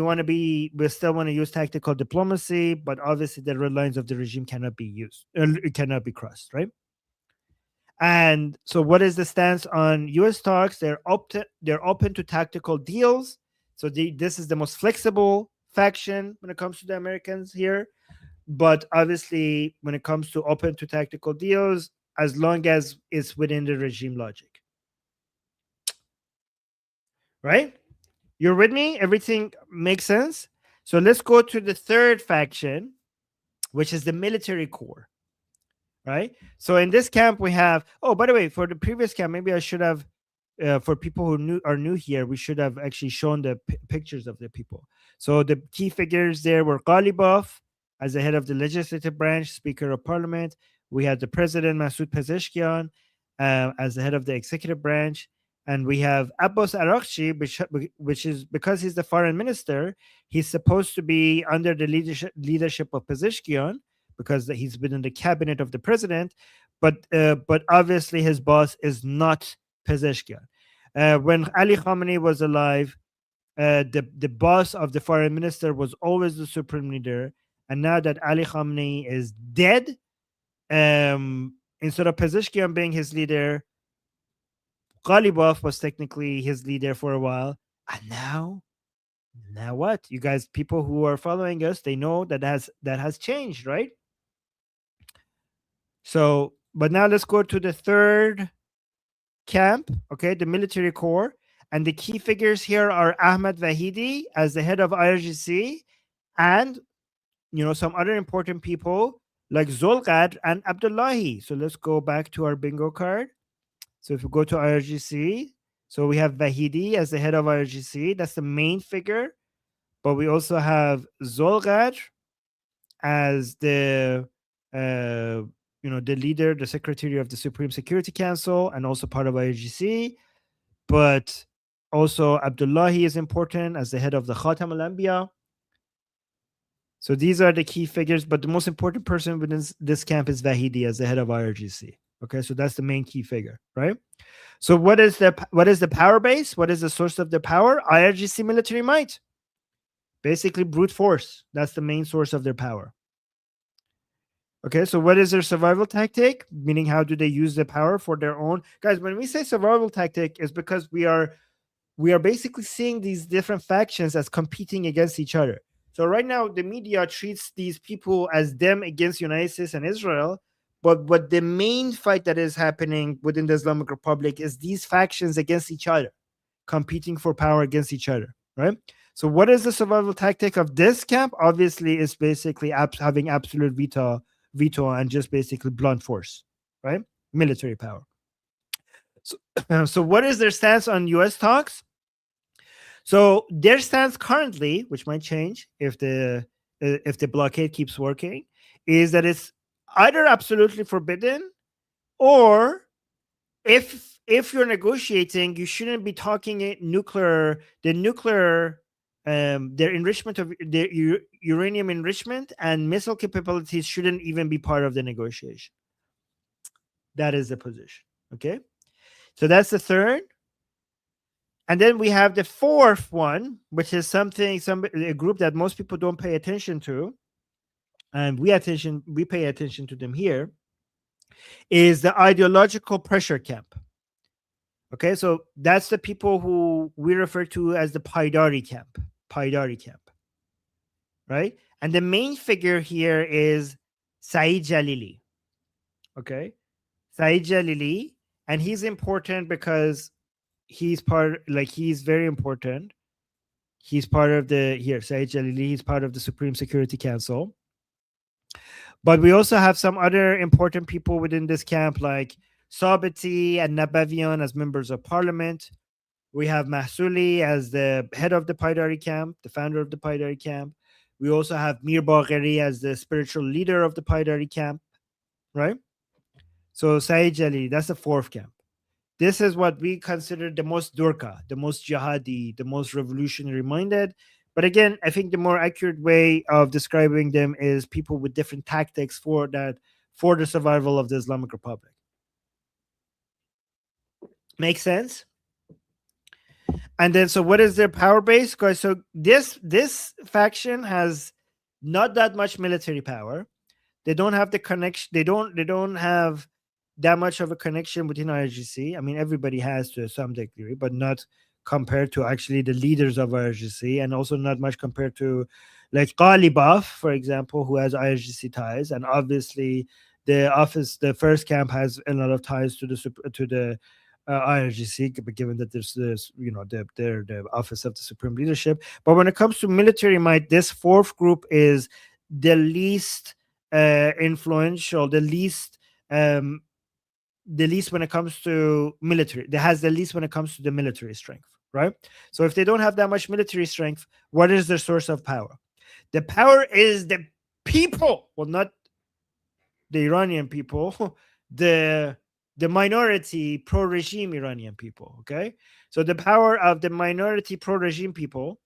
still want to use tactical diplomacy, but obviously the red lines of the regime cannot be used, it cannot be crossed, right? And so what is the stance on US talks? They're open to tactical deals. So this is the most flexible faction when it comes to the Americans here. But obviously, when it comes to open to tactical deals, as long as it's within the regime logic. Right? You're with me? Everything makes sense? So let's go to the third faction, which is the military core. Right? So in this camp, we have, by the way, for the previous camp, maybe I should have, for people who are new here, we should have actually shown the pictures of the people. So the key figures there were Ghalibaf as the head of the legislative branch, Speaker of Parliament. We had the President, Masoud Pezeshkian, as the head of the executive branch. And we have Abbas Arakchi, which is, because he's the foreign minister, he's supposed to be under the leadership of Pezeshkian, because he's been in the cabinet of the president. But obviously his boss is not Pezeshkian. When Ali Khamenei was alive, the boss of the foreign minister was always the supreme leader. And now that Ali Khamenei is dead, instead of Pezeshkian being his leader, Ghalibaf was technically his leader for a while. And now what? You guys, people who are following us, they know that has changed, right? So, but now let's go to the third camp, okay, the military corps. And the key figures here are Ahmed Vahidi as the head of IRGC, and some other important people like Zolgadr and Abdullahi. So let's go back to our bingo card. So if we go to IRGC, so we have Vahidi as the head of IRGC. That's the main figure. But we also have Zolgadr as the the leader, the secretary of the Supreme Security Council, and also part of IRGC. But also Abdullahi is important as the head of the Khatam al-Anbiya. So these are the key figures, but the most important person within this camp is Vahidi as the head of IRGC. Okay, so that's the main key figure, right? So what is the power base? What is the source of the power? IRGC military might. Basically brute force. That's the main source of their power. Okay, so what is their survival tactic? Meaning, how do they use the power for their own? Guys, when we say survival tactic, is because we are basically seeing these different factions as competing against each other. So right now, the media treats these people as them against United States and Israel. But what the main fight that is happening within the Islamic Republic is these factions against each other, competing for power against each other. right? So what is the survival tactic of this camp? Obviously, is basically having absolute veto and just basically blunt force, right? Military power. So what is their stance on U.S. talks? So their stance currently, which might change if the blockade keeps working, is that it's either absolutely forbidden, or if you're negotiating, you shouldn't be talking their enrichment of the uranium enrichment and missile capabilities shouldn't even be part of the negotiation. That is the position. Okay, so that's the third. And then we have the fourth one, which is a group that most people don't pay attention to, and we pay attention to them here, is the ideological pressure camp. Okay, so that's the people who we refer to as the Paidari camp, right? And the main figure here is Saeed Jalili. Okay, Saeed Jalili, and he's important because he's very important. He's part of Saeed Jalili, he's part of the Supreme Security Council. But we also have some other important people within this camp, like Sabiti and NAVABI as members of parliament. We have Mahsouli as the head of the Paidari camp, the founder of the Paidari camp. We also have Mir Bagheri as the spiritual leader of the Paidari camp, right? So Saeed Jalili, that's the fourth camp. This is what we consider the most Durka, the most jihadi, the most revolutionary minded. But again, I think the more accurate way of describing them is people with different tactics for the survival of the Islamic Republic. Make sense? And then, so what is their power base, guys? So this faction has not that much military power. They don't have the connection. They don't have that much of a connection within IRGC. I mean, everybody has to some degree, but not compared to actually the leaders of IRGC, and also not much compared to like Ghalibaf, for example, who has IRGC ties, and obviously the first camp has a lot of ties to the IRGC, given that there's they're the office of the supreme leadership. But when it comes to military might, this fourth group is the least influential, the least when it comes to military. That has the least when it comes to the military strength, right? So if they don't have that much military strength, what is their source of power? The power is the people. Well, not the Iranian people, the minority pro-regime Iranian people. Okay, so the power of the minority pro-regime people,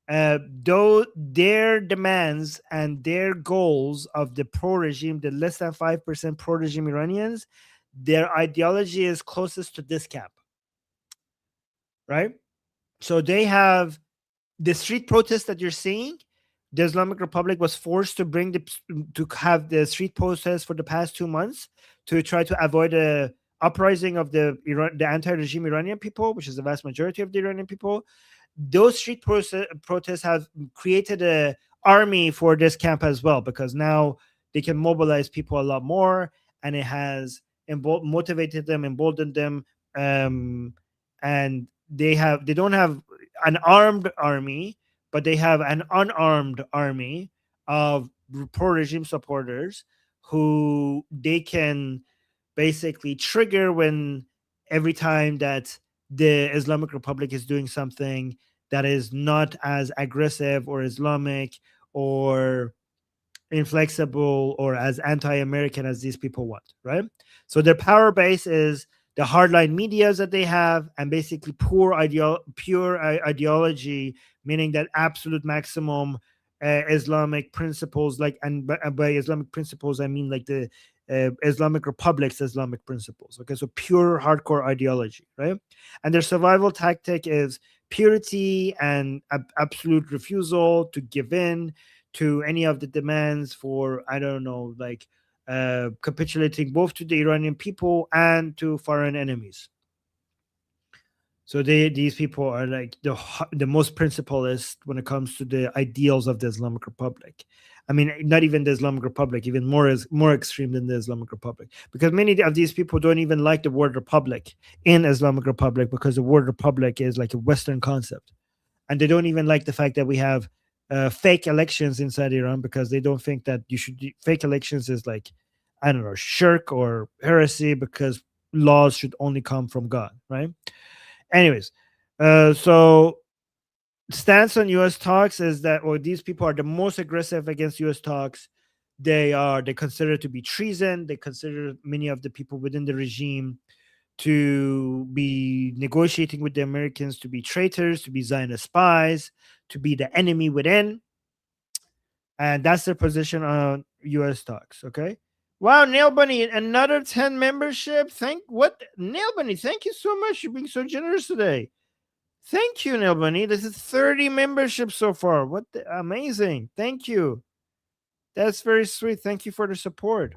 though their demands and their goals of the pro-regime, the less than 5% pro-regime Iranians, their ideology is closest to this camp, right? So they have the street protests that you're seeing. The Islamic Republic was forced to have the street protests for the past 2 months to try to avoid a uprising of the anti-regime Iranian people, which is the vast majority of the Iranian people. Those street protests have created an army for this camp as well, because now they can mobilize people a lot more, and it has motivated them, emboldened them, and they don't have an armed army, but they have an unarmed army of pro-regime supporters who they can basically trigger every time that the Islamic Republic is doing something that is not as aggressive or Islamic or inflexible or as anti-American as these people want, right? So their power base is the hardline medias that they have, and basically pure ideology, meaning that absolute maximum Islamic principles, and by Islamic principles I mean like the Islamic Republic's Islamic principles. Okay, so pure hardcore ideology, right? And their survival tactic is purity and absolute refusal to give in to any of the demands for, I don't know, like capitulating both to the Iranian people and to foreign enemies. So these people are like the most principlist when it comes to the ideals of the Islamic Republic. I mean, not even the Islamic Republic, even more extreme than the Islamic Republic, because many of these people don't even like the word republic in Islamic Republic, because the word republic is like a Western concept, And they don't even like the fact that we have fake elections inside Iran, because they don't think that you should fake elections is like, I don't know, shirk or heresy, because laws should only come from God, right? Anyways, so stance on U.S. talks is that, or these people are the most aggressive against U.S. talks. They consider it to be treason. They consider many of the people within the regime to be negotiating with the Americans to be traitors, to be Zionist spies, to be the enemy within. And that's their position on U.S. talks. Okay. Wow, Nail Bunny, another 10 membership. Nail Bunny, thank you so much. You're being so generous today. Thank you, Nail Bunny. This is 30 memberships so far. Amazing. Thank you. That's very sweet. Thank you for the support.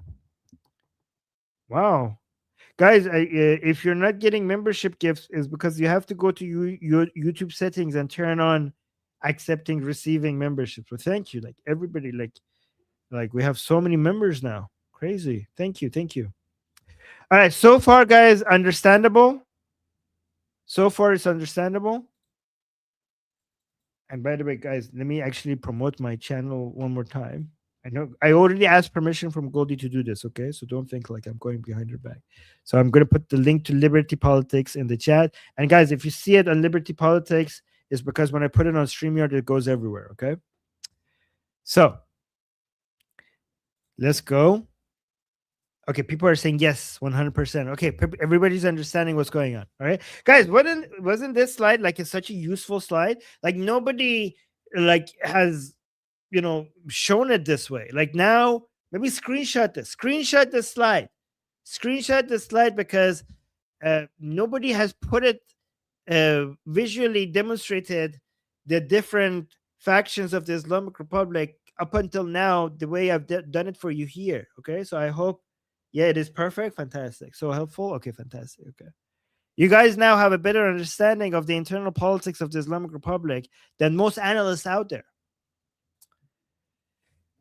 Wow. Guys, if you're not getting membership gifts, is because you have to go to your YouTube settings and turn on accepting receiving membership. So thank you. Like everybody, like we have so many members now. Crazy. Thank you. All right. So far, guys, understandable. So far, it's understandable. And by the way, guys, let me actually promote my channel one more time. I know I already asked permission from Goldie to do this, okay? So don't think like I'm going behind her back. So I'm going to put the link to Liberty Politics in the chat. And guys, if you see it on Liberty Politics, it's because when I put it on StreamYard, it goes everywhere, okay? So let's go. Okay, people are saying yes, 100%. Okay, everybody's understanding what's going on. All right, guys, wasn't this slide like such a useful slide? Like nobody like has shown it this way. Like now, maybe screenshot this slide, because nobody has put it visually demonstrated the different factions of the Islamic Republic up until now the way I've done it for you here. Okay, so I hope. Yeah, it is perfect. Fantastic. So helpful. Okay, fantastic. Okay. You guys now have a better understanding of the internal politics of the Islamic Republic than most analysts out there.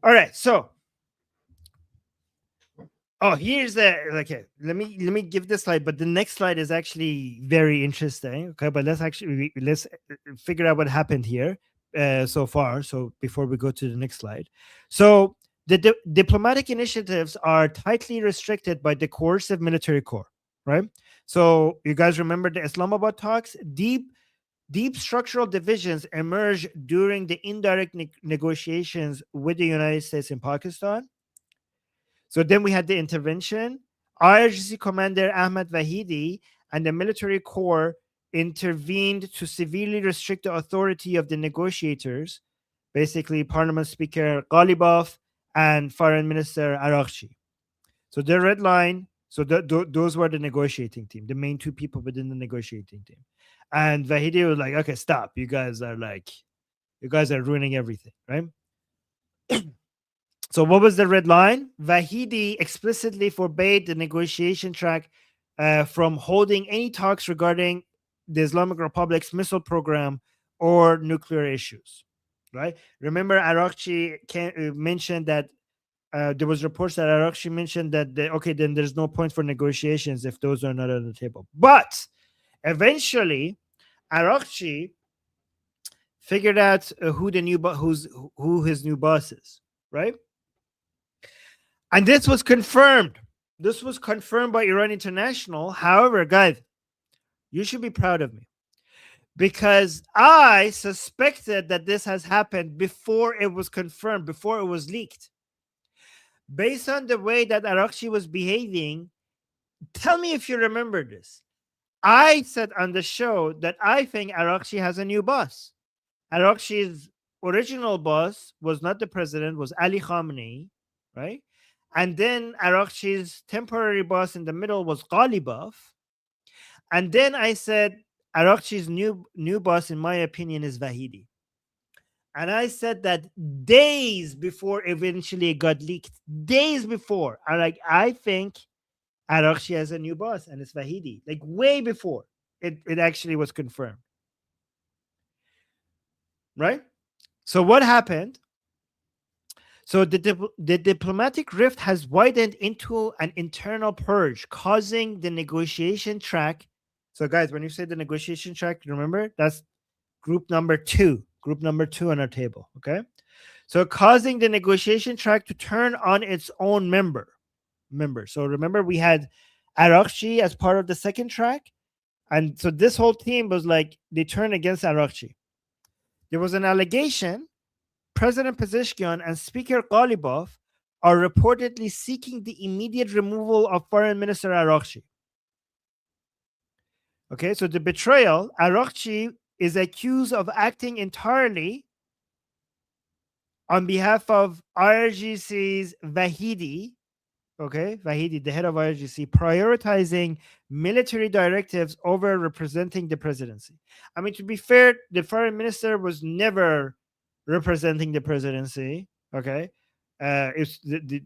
All right. So, here's okay. Let me give this slide, but the next slide is actually very interesting. Okay, but let's figure out what happened here so far. So before we go to the next slide, so. The diplomatic initiatives are tightly restricted by the coercive military core, right? So you guys remember the Islamabad talks? Deep structural divisions emerged during the indirect negotiations with the United States in Pakistan. So then we had the intervention. IRGC commander Ahmad Vahidi and the military core intervened to severely restrict the authority of the negotiators, basically Parliament Speaker Ghalibaf and Foreign Minister Arakchi. So the red line, so those were the negotiating team, the main two people within the negotiating team. And Vahidi was like, okay, stop. You guys are ruining everything, right? So what was the red line? Vahidi explicitly forbade the negotiation track from holding any talks regarding the Islamic Republic's missile program or nuclear issues. Right. Remember, Arakchi mentioned that there was reports that Arakchi mentioned that then there's no point for negotiations if those are not on the table. But eventually, Arakchi figured out who his new boss is, right? And this was confirmed. This was confirmed by Iran International. However, guys, you should be proud of me, because I suspected that this has happened before it was confirmed, before it was leaked. Based on the way that Arakchi was behaving, tell me if you remember this. I said on the show that I think Arakchi has a new boss. Arakchi's original boss was not the president, was Ali Khamenei, right? And then Arakchi's temporary boss in the middle was Ghalibaf. And then I said, Arakchi's new boss, in my opinion, is Vahidi. And I said that days before eventually it got leaked. Days before. I think Arakchi has a new boss, and it's Vahidi. Like way before it actually was confirmed. Right? So what happened? So the diplomatic rift has widened into an internal purge, causing the negotiation track. So guys, when you say the negotiation track, remember, that's group number two on our table. Okay, so causing the negotiation track to turn on its own member. So remember, we had Arakchi as part of the second track, and so this whole team was like they turned against Arakchi. There was an allegation President Pezeshkian and Speaker Ghalibaf are reportedly seeking the immediate removal of Foreign Minister Arakchi. Okay, so the betrayal, Arakchi is accused of acting entirely on behalf of IRGC's Vahidi, the head of IRGC, prioritizing military directives over representing the presidency. I mean, to be fair, the foreign minister was never representing the presidency. Okay,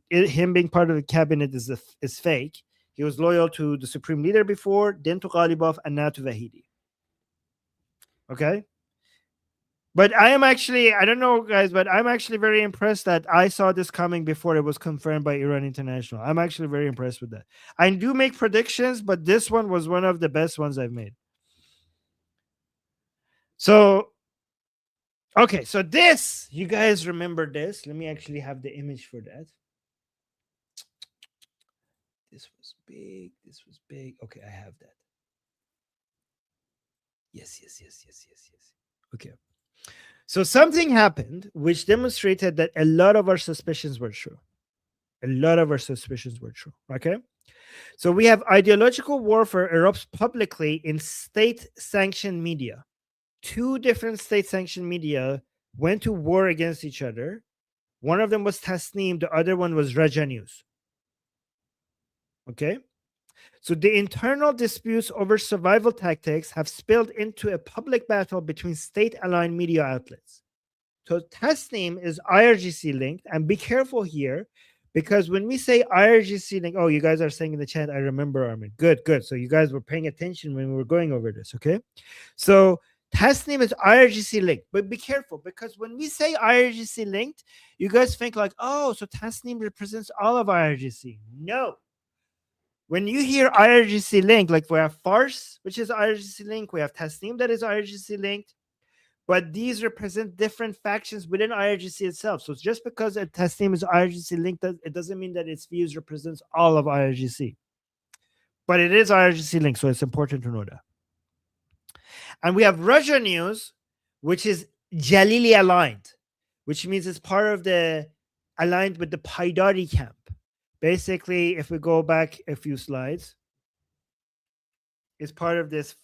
him being part of the cabinet is fake. He was loyal to the supreme leader before, then to Ghalibaf, and now to Vahidi. Okay. But I don't know, guys, but I'm actually very impressed that I saw this coming before it was confirmed by Iran International. I'm actually very impressed with that. I do make predictions, but this one was one of the best ones I've made. So, okay, so this, you guys remember this. Let me actually have the image for that. This was big. Okay, I have that. Yes. Okay. So something happened which demonstrated that a lot of our suspicions were true. Okay. So we have ideological warfare erupts publicly in state-sanctioned media. Two different state-sanctioned media went to war against each other. One of them was Tasnim, the other one was Raja News. Okay. So the internal disputes over survival tactics have spilled into a public battle between state-aligned media outlets. So Tasnim is IRGC linked, and be careful here, because when we say IRGC linked, oh, you guys are saying in the chat, I remember, Armin. Good. So you guys were paying attention when we were going over this, okay? So Tasnim is IRGC linked, but be careful, because when we say IRGC linked, you guys think like, oh, so Tasnim represents all of IRGC. No. When you hear IRGC linked, like we have Fars, which is IRGC linked, we have Tasnim that is IRGC linked, but these represent different factions within IRGC itself. So just because a Tasnim is IRGC linked, it doesn't mean that its views represents all of IRGC. But it is IRGC linked, so it's important to know that. And we have Raja News, which is Jalili aligned, which means it's part of the aligned with the Paidari camp. Basically, if we go back a few slides, it's part of this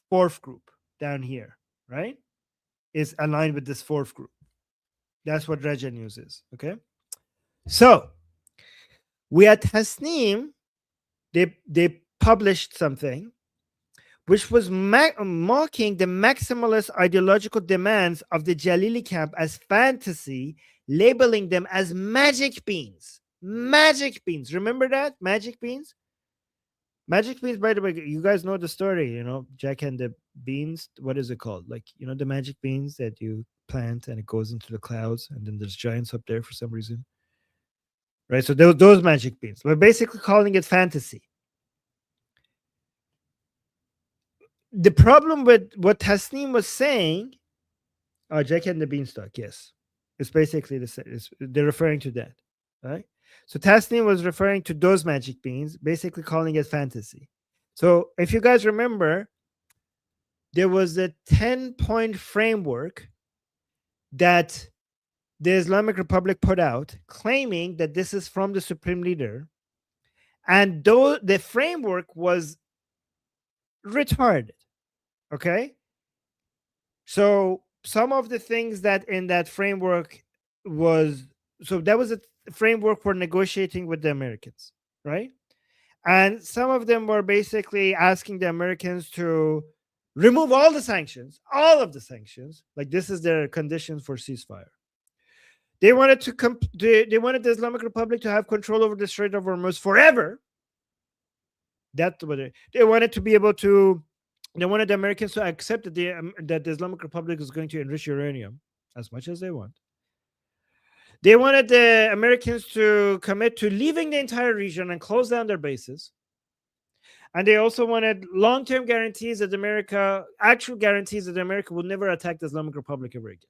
fourth group down here, right? Is aligned with this fourth group. That's what Raja News is, okay? So, we at Tasnim, they published something which was mocking the maximalist ideological demands of the Jalili camp as fantasy, labeling them as magic beans. Magic beans. Remember that? Magic beans? Magic beans, by the way, you guys know the story, Jack and the beans. What is it called? Like, the magic beans that you plant and it goes into the clouds and then there's giants up there for some reason. Right? So those magic beans. We're basically calling it fantasy. The problem with what Tasnim was saying, Jack and the beanstalk, yes. It's basically the same. They're referring to that. Right? So Tasnim was referring to those magic beans, basically calling it fantasy. So if you guys remember, there was a 10-point framework that the Islamic Republic put out, claiming that this is from the supreme leader. And though the framework was retarded, okay? So some of the things that in that framework was, so that was a framework for negotiating with the Americans, right? And some of them were basically asking the Americans to remove all of the sanctions, like this is their conditions for ceasefire. They wanted they wanted the Islamic Republic to have control over the Strait of Hormuz forever. That's what they wanted to be able to. They wanted the Americans to accept that the Islamic Republic is going to enrich uranium as much as they want. They wanted the Americans to commit to leaving the entire region and close down their bases. And they also wanted long-term guarantees that America, actual guarantees that America will never attack the Islamic Republic ever again.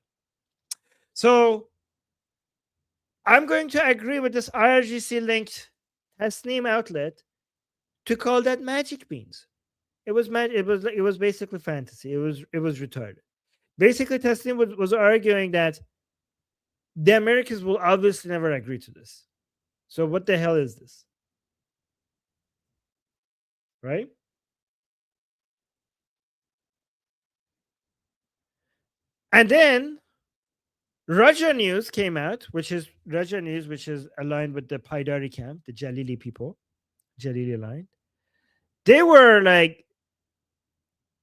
So I'm going to agree with this IRGC-linked Tasneem outlet to call that magic beans. It was basically fantasy. It was retarded. Basically, Tasneem was arguing that the Americans will obviously never agree to this. So what the hell is this? Right? And then Raja News came out, which is aligned with the Paidari camp, the Jalili people, Jalili aligned. They were like,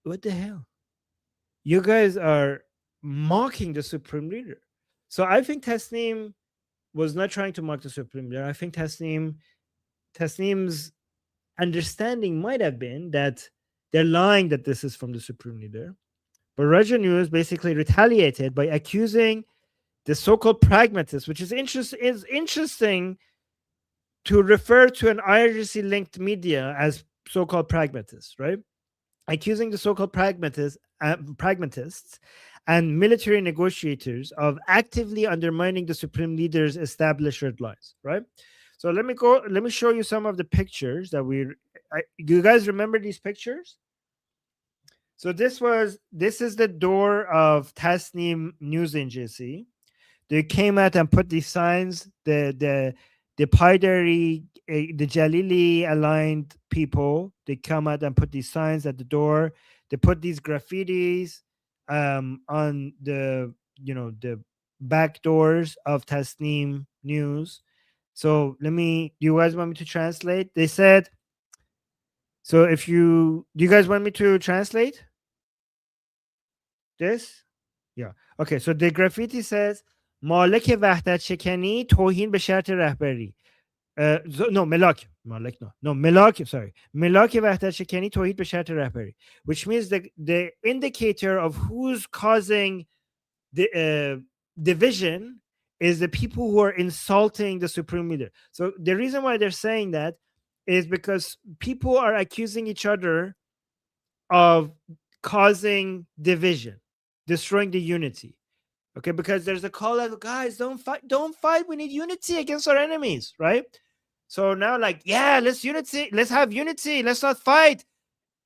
what the hell? You guys are mocking the supreme leader. So I think Tasneem was not trying to mock the supreme leader. I think Tasneem's understanding might have been that they're lying that this is from the supreme leader. But Raja News basically retaliated by accusing the so-called pragmatists, which is interesting to refer to an IRGC-linked media as so-called pragmatists, right? Accusing the so-called pragmatists and military negotiators of actively undermining the supreme leader's established red lines, right? So let me show you some of the pictures that do you guys remember these pictures? So this is the door of Tasneem News Agency. They came out and put these signs, the Paidari, the Jalili aligned people, they come out and put these signs at the door. They put these graffitis on the back doors of Tasneem News. So do you guys want me to translate? They said, so do you guys want me to translate this? Yeah. Okay, so the graffiti says, مالک وحدت شکنی توهین به شرط رهبری. ملاک وحدت شکنی توهین به شرط رهبری, which means the indicator of who's causing the division is the people who are insulting the supreme leader. So the reason why they're saying that is because people are accusing each other of causing division, destroying the unity. Okay, because there's a call out, guys, don't fight. We need unity against our enemies, right? So now, let's have unity. Let's not fight.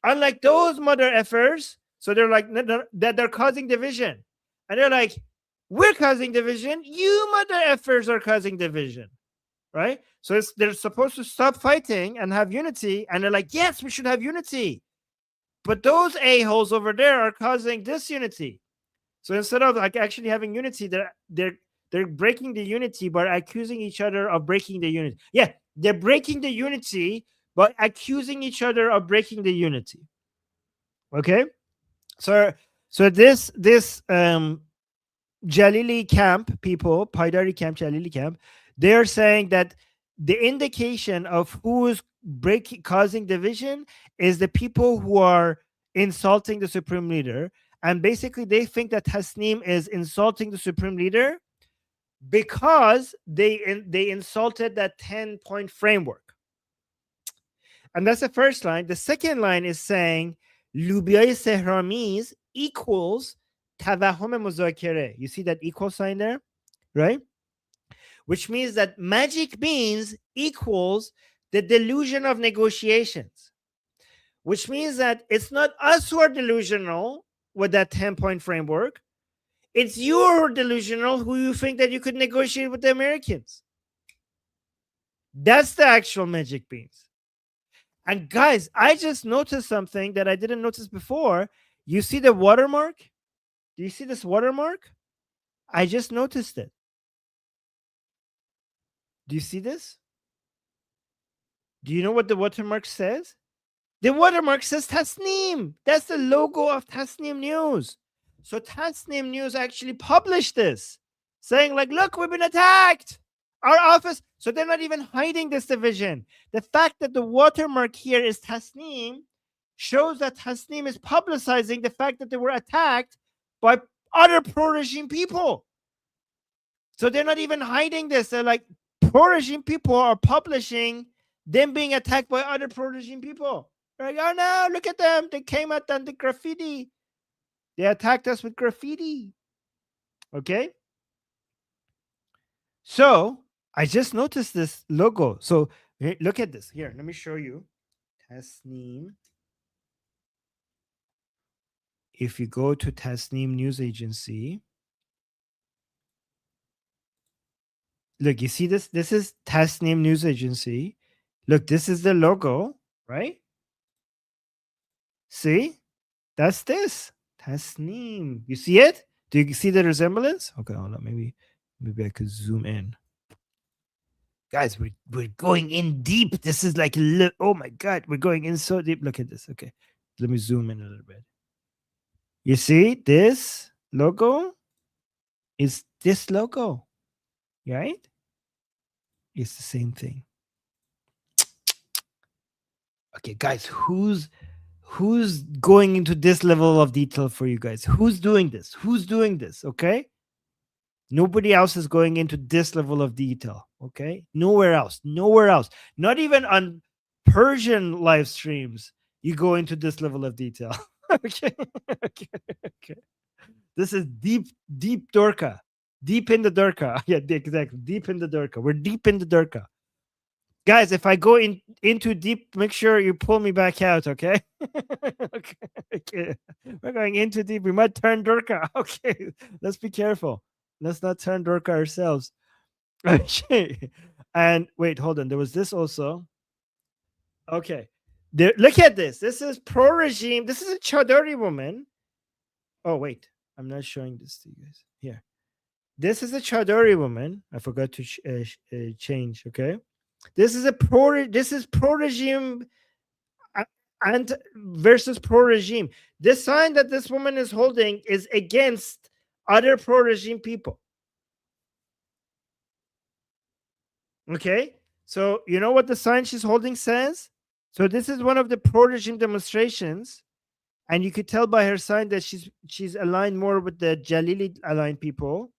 Unlike those mother effers, so they're like that they're causing division, and they're like, we're causing division. You mother effers are causing division, right? So they're supposed to stop fighting and have unity, and they're like, yes, we should have unity, but those a-holes over there are causing disunity. So instead of actually having unity, they're breaking the unity by accusing each other of breaking the unity. Yeah, they're breaking the unity by accusing each other of breaking the unity. Okay, so this Jalili camp people, Paidari camp, Jalili camp, they're saying that the indication of who is causing division is the people who are insulting the supreme leader. And basically, they think that Tasneem is insulting the supreme leader because they insulted that 10-point framework. And that's the first line. The second line is saying Lubiyay Sehramiz equals Tawahum Muzakere. You see that equal sign there, right? Which means that magic beans equals the delusion of negotiations. Which means that it's not us who are delusional with that 10-point framework. It's you who are delusional who you think that you could negotiate with the Americans. That's the actual magic beans. And guys, I just noticed something that I didn't notice before. You see the watermark? Do you see this watermark? I just noticed it. Do you see this? Do you know what the watermark says? The watermark says Tasneem. That's the logo of Tasneem News. So Tasneem News actually published this, saying look, we've been attacked. Our office. So they're not even hiding this division. The fact that the watermark here is Tasneem shows that Tasneem is publicizing the fact that they were attacked by other pro-regime people. So they're not even hiding this. They're like, pro-regime people are publishing them being attacked by other pro-regime people. Like, oh no, look at them. They came out on the graffiti. They attacked us with graffiti. Okay. So I just noticed this logo. So look at this. Here, let me show you. Tasneem. If you go to Tasneem News Agency, look, you see this? This is Tasneem News Agency. Look, this is the logo, right? See? That's this. Tasneem. You see it? Do you see the resemblance? Okay, hold on. Maybe I could zoom in. Guys, we're going in deep. This is like, oh my God, we're going in so deep. Look at this. Okay, let me zoom in a little bit. You see this logo is this logo, right? It's the same thing. Okay, guys, who's going into this level of detail for you guys? Who's doing this? Who's doing this? Okay. Nobody else is going into this level of detail. Okay. Nowhere else. Nowhere else. Not even on Persian live streams, you go into this level of detail. Okay. Okay. This is deep Durka. Deep in the Durka. Yeah, exactly. Deep in the Durka. We're deep in the Durka. Guys, if I go into deep, make sure you pull me back out, okay? Okay. We're going into deep. We might turn Durka. Okay. Let's be careful. Let's not turn Durka ourselves. Okay. And wait, hold on. There was this also. Okay. Look at this. This is pro-regime. This is a Chowdhury woman. Oh, wait. I'm not showing this to you guys. Here. This is a Chowdhury woman. I forgot to change, okay? This is pro-regime and versus pro-regime. This sign that this woman is holding is against other pro-regime people. Okay, so you know what the sign she's holding says? So this is one of the pro-regime demonstrations, and you could tell by her sign that she's aligned more with the Jalili aligned people.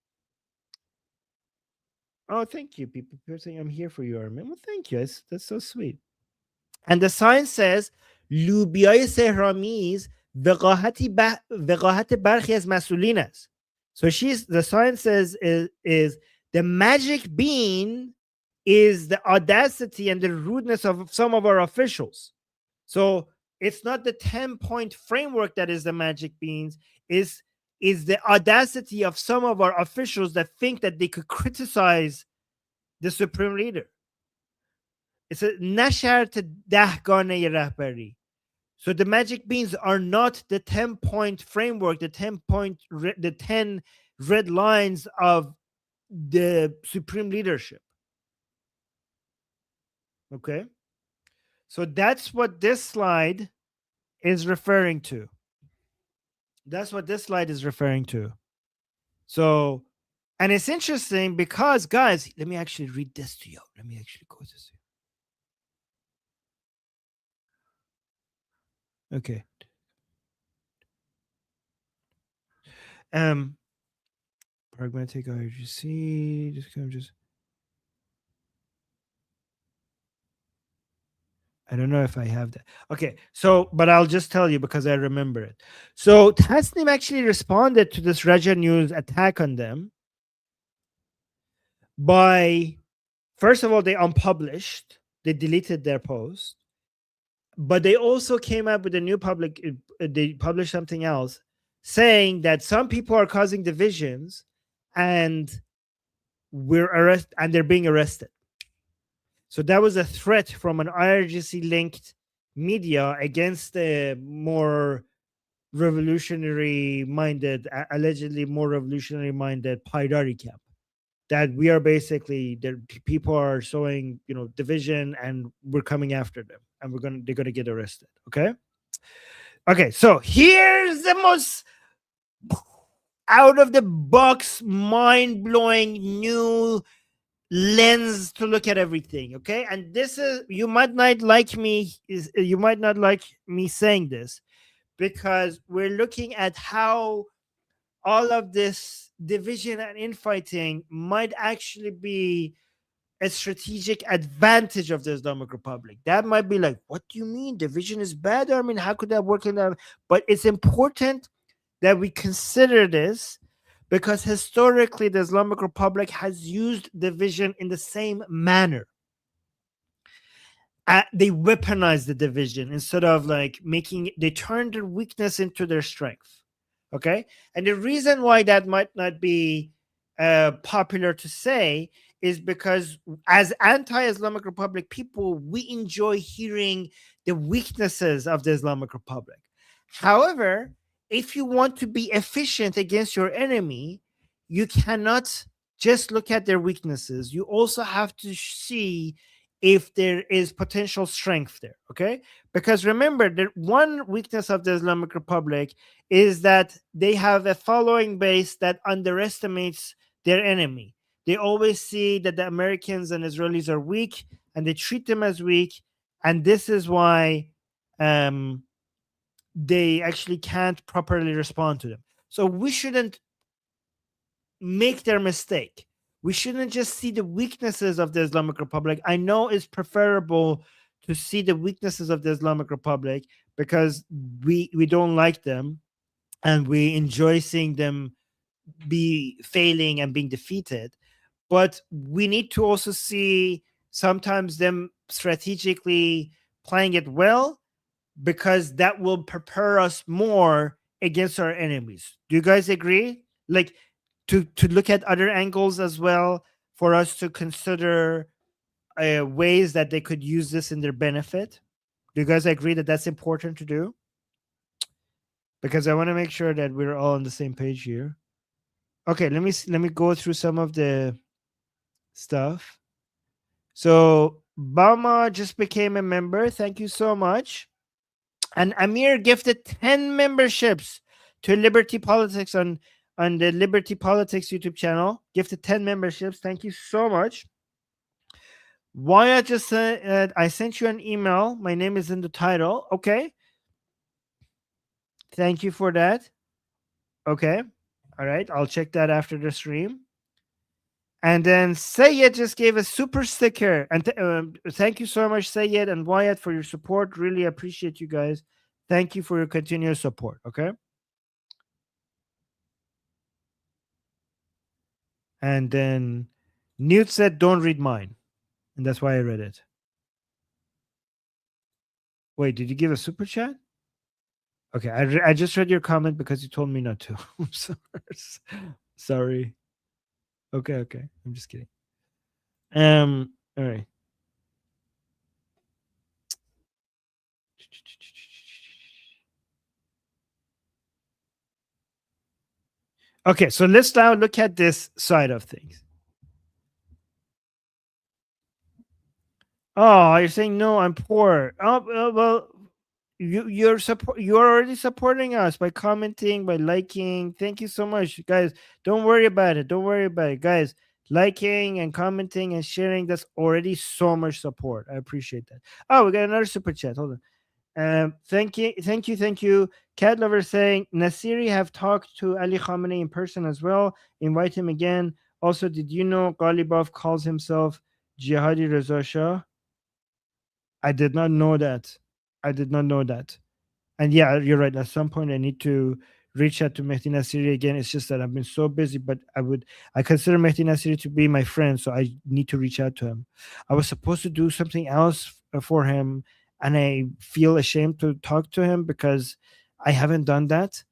Oh, thank you, people. People saying I'm here for you, Armin. Well, thank you. That's so sweet. And the sign says, "Lubiay Sehramiz vaqahati barchi az masulin ast." So the sign says is the magic bean is the audacity and the rudeness of some of our officials. So it's not the 10-point framework that is the magic beans, is the audacity of some of our officials that think that they could criticize the supreme leader. It's a nashart dahgane rahbari. So the magic beans are not the 10-point framework, the 10 red lines of the supreme leadership. Okay. So that's what this slide is referring to. That's what this slide is referring to. So, and it's interesting because, guys, let me actually read this to you. Let me actually quote this to you. Okay. Pragmatic IRGC, just kind of just. I don't know if I have that. Okay, so, but I'll just tell you because I remember it. So Tasneem actually responded to this Raja News attack on them by, first of all, they unpublished, they deleted their post, but they also came up with a new they published something else saying that some people are causing divisions and they're being arrested. So that was a threat from an IRGC-linked media against the more revolutionary-minded, allegedly more revolutionary-minded Paidari camp. That we are basically, people are showing, division, and we're coming after them, and they're gonna get arrested. Okay. Okay. So here's the most out-of-the-box, mind-blowing new lens to look at everything. Okay, and this is, you might not like me saying this, because we're looking at how all of this division and infighting might actually be a strategic advantage of the Islamic Republic. That might be like, what do you mean? Division is bad? I mean, how could that work in that? But it's important that we consider this because historically the Islamic Republic has used division in the same manner. They weaponize the division instead of like they turn their weakness into their strength. Okay. And the reason why that might not be popular to say is because as anti-Islamic Republic people, we enjoy hearing the weaknesses of the Islamic Republic. However, if you want to be efficient against your enemy, you cannot just look at their weaknesses. You also have to see if there is potential strength there, okay? Because remember, the one weakness of the Islamic Republic is that they have a following base that underestimates their enemy. They always see that the Americans and Israelis are weak, and they treat them as weak, and this is why they actually can't properly respond to them. So we shouldn't make their mistake. We shouldn't just see the weaknesses of the Islamic Republic. I know it's preferable to see the weaknesses of the Islamic Republic because we don't like them and we enjoy seeing them be failing and being defeated. But we need to also see sometimes them strategically playing it well because that will prepare us more against our enemies. Do you guys agree? Like, to look at other angles as well for us to consider ways that they could use this in their benefit. Do you guys agree that that's important to do? Because I want to make sure that we're all on the same page here. Okay, let me go through some of the stuff. So Bama just became a member. Thank you so much. And Amir gifted 10 memberships to Liberty Politics on the Liberty Politics YouTube channel. Gifted 10 memberships. Thank you so much. Wyatt just said, I sent you an email. My name is in the title. Okay. Thank you for that. Okay. All right. I'll check that after the stream. And then Sayed just gave a super sticker. And thank you so much, Sayed and Wyatt, for your support. Really appreciate you guys. Thank you for your continuous support. Okay. And then Newt said, don't read mine. And that's why I read it. Wait, did you give a super chat? Okay, I just read your comment because you told me not to. I'm sorry. Okay. I'm just kidding. All right. Okay, so let's now look at this side of things. Oh, you're saying no, I'm poor. Oh, well, you're already supporting us by commenting, by liking. Thank you so much, guys. Don't worry about it. Guys. Liking and commenting and sharing, that's already so much support. I appreciate that. Oh, we got another super chat. Hold on. Thank you. Cat Lover saying Nasiri have talked to Ali Khamenei in person as well. Invite him again. Also, did you know Ghalibaf calls himself Jihadi Reza Shah? I did not know that. And yeah, you're right. At some point, I need to reach out to Mehdi Nasiri again. It's just that I've been so busy, but I consider Mehdi Nasiri to be my friend, so I need to reach out to him. I was supposed to do something else for him, and I feel ashamed to talk to him because I haven't done that.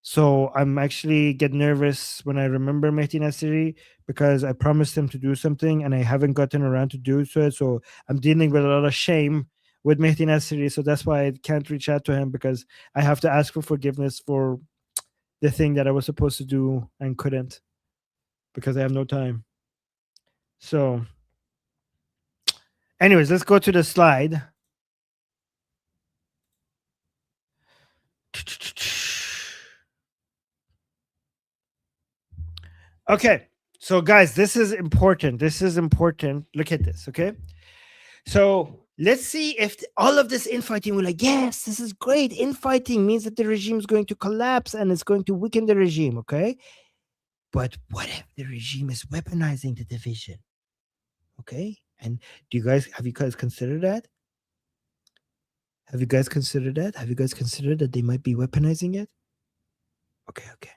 So I'm actually get nervous when I remember Mehdi Nasiri because I promised him to do something and I haven't gotten around to do so. So I'm dealing with a lot of shame with Mehdi Nasiri. So that's why I can't reach out to him because I have to ask for forgiveness for the thing that I was supposed to do and couldn't because I have no time. So anyways, let's go to the slide. Okay, so guys, this is important. Look at this, okay? So let's see if all of this infighting, we're like, yes, this is great. Infighting means that the regime is going to collapse and it's going to weaken the regime, okay? But what if the regime is weaponizing the division? Okay. And have you guys considered that? Have you guys considered that? Have you guys considered that they might be weaponizing it? Okay.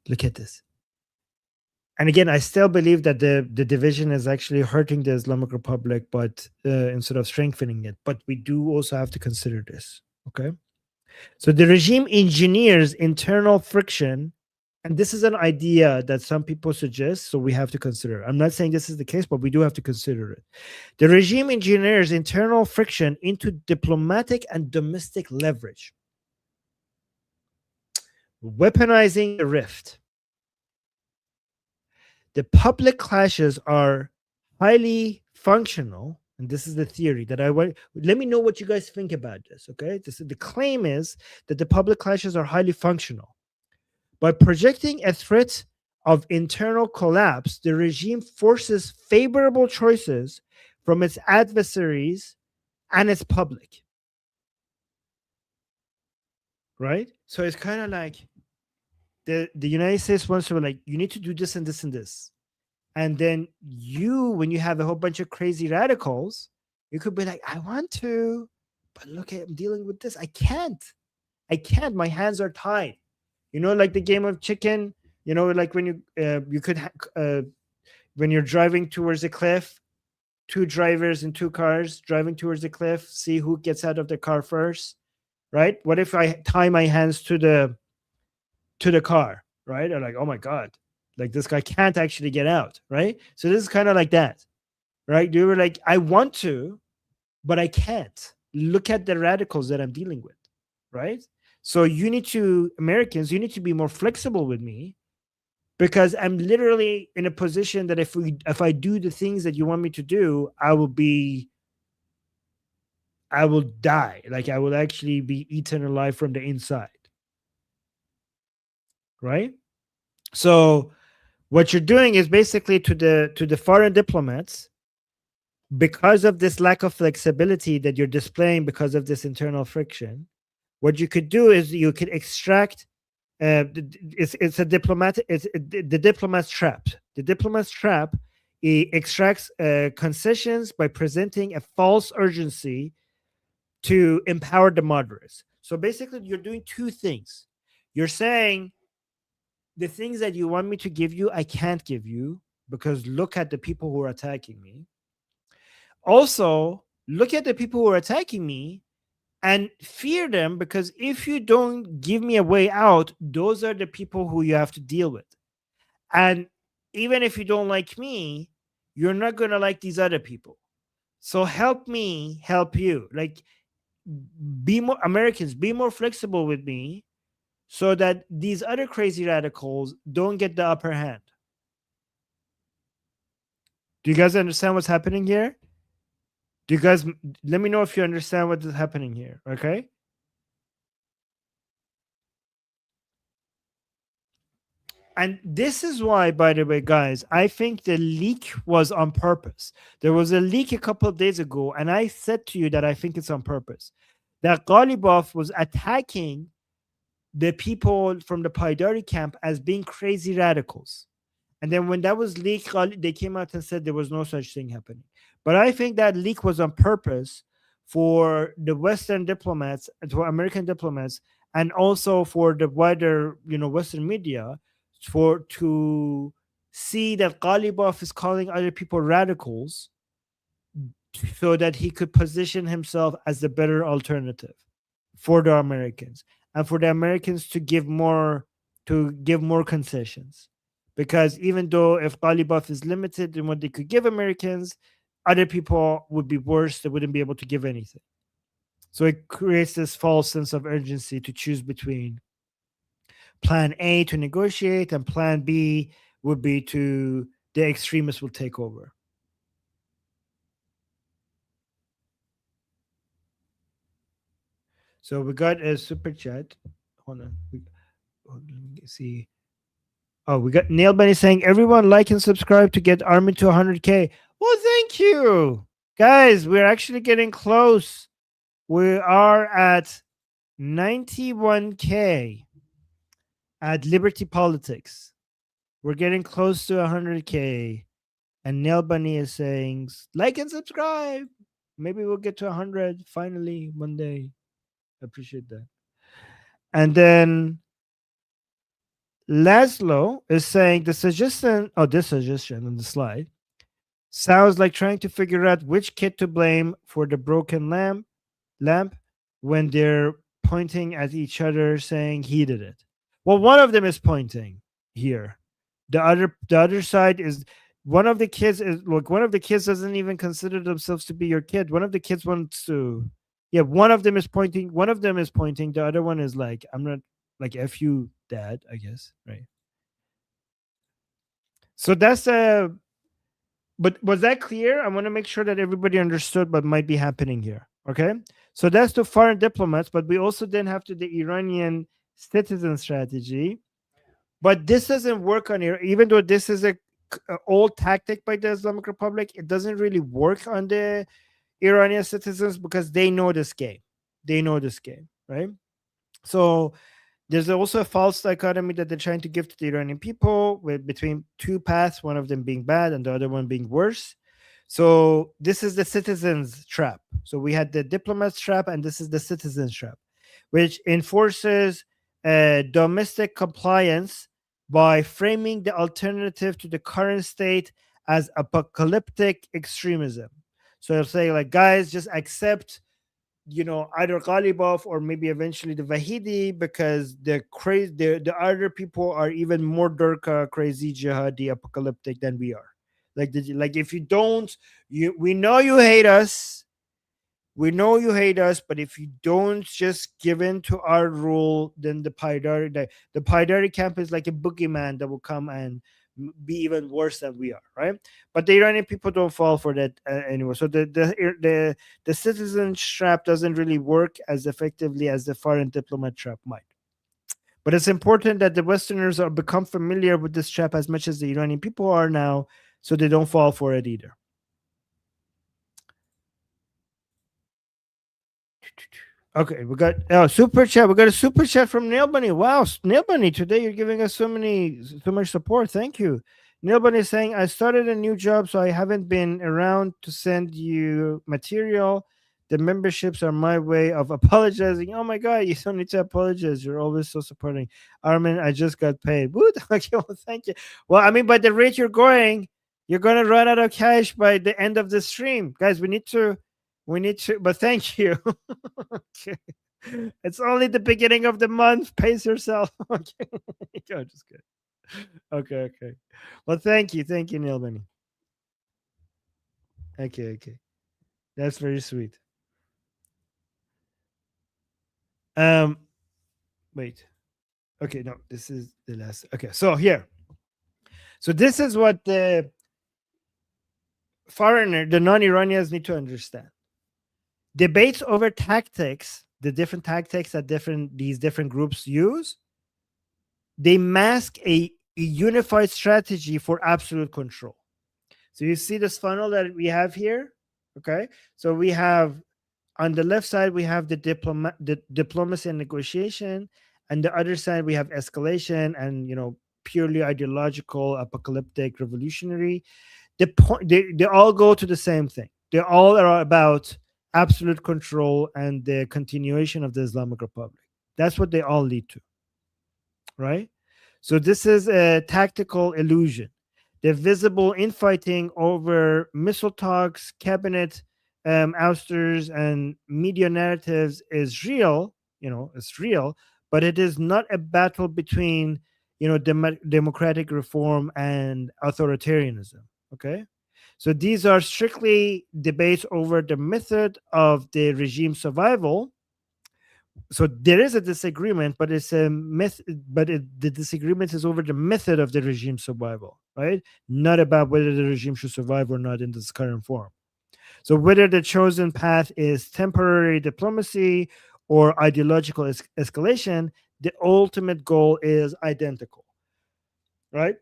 Look at this. And again, I still believe that the division is actually hurting the Islamic Republic, but instead of strengthening it. But we do also have to consider this. Okay. So the regime engineers internal friction, and this is an idea that some people suggest, so we have to consider. I'm not saying this is the case, but we do have to consider it. The regime engineers internal friction into diplomatic and domestic leverage, weaponizing the rift. The public clashes are highly functional, and this is the theory that I want. Let me know what you guys think about this, okay? The claim is that the public clashes are highly functional. By projecting a threat of internal collapse, the regime forces favorable choices from its adversaries and its public. Right? So it's kind of like the United States wants to be like, you need to do this and this and this. And then when you have a whole bunch of crazy radicals, you could be like, I want to, but look, I'm dealing with this. I can't. My hands are tied. You know, like the game of chicken, you know, like when when you're driving towards a cliff, two drivers in two cars driving towards the cliff, see who gets out of the car first, right? What if I tie my hands to the car, right? I'm like, oh my God, like this guy can't actually get out, right? So this is kind of like that, right? You were like, I want to, but I can't. Look at the radicals that I'm dealing with, right? So Americans, you need to be more flexible with me, because I'm literally in a position that if I do the things that you want me to do, I will die. Like I will actually be eaten alive from the inside. Right? So what you're doing is basically to the foreign diplomats, because of this lack of flexibility that you're displaying because of this internal friction, what you could do is you could extract it's the diplomat's trap. The diplomat's trap, it extracts concessions by presenting a false urgency to empower the moderates. So basically, you're doing two things. You're saying the things that you want me to give you, I can't give you, because look at the people who are attacking me. Also, look at the people who are attacking me and fear them, because if you don't give me a way out, those are the people who you have to deal with. And even if you don't like me, you're not going to like these other people. So help me help you. Like, Americans, be more flexible with me so that these other crazy radicals don't get the upper hand. Do you guys understand what's happening here? Let me know if you understand what is happening here, okay? And this is why, by the way, guys, I think the leak was on purpose. There was a leak a couple of days ago, and I said to you that I think it's on purpose. That Ghalibaf was attacking the people from the Paidari camp as being crazy radicals. And then when that was leaked, they came out and said there was no such thing happening. But I think that leak was on purpose for the Western diplomats, for American diplomats, and also for the wider, Western media, to see that Ghalibaf is calling other people radicals, so that he could position himself as the better alternative for the Americans, and for the Americans to give more concessions. Because even though if Ghalibaf is limited in what they could give Americans, other people would be worse. They wouldn't be able to give anything. So it creates this false sense of urgency to choose between plan A to negotiate, and plan B would be to the extremists will take over. So we got a super chat. Hold on. Let me see. Oh, we got Nail Bunny saying, everyone like and subscribe to get ARMIN to 100K. Well, thank you. Guys, we're actually getting close. We are at 91K at Liberty Politics. We're getting close to 100K And Nail Bunny is saying, like and subscribe. Maybe we'll get to 100 finally one day. Appreciate that. And then Laszlo is saying this suggestion on the slide sounds like trying to figure out which kid to blame for the broken lamp when they're pointing at each other saying he did it. Well, one of them is pointing here. The other side is one of the kids doesn't even consider themselves to be your kid. One of the kids wants to, one of them is pointing. The other one is like, I'm not, like, F you, dad, I guess, right? So that's but was that clear? I want to make sure that everybody understood what might be happening here. Okay, so that's the foreign diplomats, but we also then have to the Iranian citizen strategy. But this doesn't work on here, even though this is a old tactic by the Islamic Republic. It doesn't really work on the Iranian citizens because they know this game. Right? So there's also a false dichotomy that they're trying to give to the Iranian people between two paths, one of them being bad and the other one being worse. So this is the citizens trap. So we had the diplomats trap, and this is the citizens trap, which enforces domestic compliance by framing the alternative to the current state as apocalyptic extremism. So they'll say, like, guys, just accept, either Ghalibaf or maybe eventually the Vahidi, because the other people are even more Durka, crazy, jihadi, apocalyptic than we are. Like if you don't, we know you hate us. We know you hate us, but if you don't just give in to our rule, then the Paidari camp is like a boogeyman that will come and be even worse than we are, right? But the Iranian people don't fall for that anyway. So the citizen trap doesn't really work as effectively as the foreign diplomat trap might. But it's important that the Westerners become familiar with this trap as much as the Iranian people are now, so they don't fall for it either. Okay, we got super chat. We got a super chat from Nail Bunny. Wow, Nail Bunny, today you're giving us so much support. Thank you. Nail Bunny is saying, I started a new job, so I haven't been around to send you material. The memberships are my way of apologizing. Oh my God, you don't need to apologize. You're always so supporting. Armin, I just got paid. Woot. Okay, well, thank you. Well, I mean, by the rate you're going to run out of cash by the end of the stream. Guys, we need to, but thank you. Okay. It's only the beginning of the month. Pace yourself. Okay. Oh, just good. Okay. Well, thank you, Nail Bunny. Okay. That's very sweet. Wait. Okay, no, this is the last. Okay, so here. So this is what the non-Iranians need to understand. Debates over tactics, the different tactics that these different groups use, they mask a unified strategy for absolute control. So you see this funnel that we have here, okay? So we have, on the left side, we have the diplomacy and negotiation, and the other side we have escalation and purely ideological, apocalyptic, revolutionary. They all go to the same thing. They all are about absolute control and the continuation of the Islamic Republic. That's what they all lead to, right? So this is a tactical illusion. The visible infighting over missile talks, cabinet ousters, and media narratives is real. It's real, but it is not a battle between democratic reform and authoritarianism. Okay. So these are strictly debates over the method of the regime survival. So there is a disagreement, but it's a myth. But the disagreement is over the method of the regime survival, right? Not about whether the regime should survive or not in this current form. So whether the chosen path is temporary diplomacy or ideological escalation, the ultimate goal is identical, right?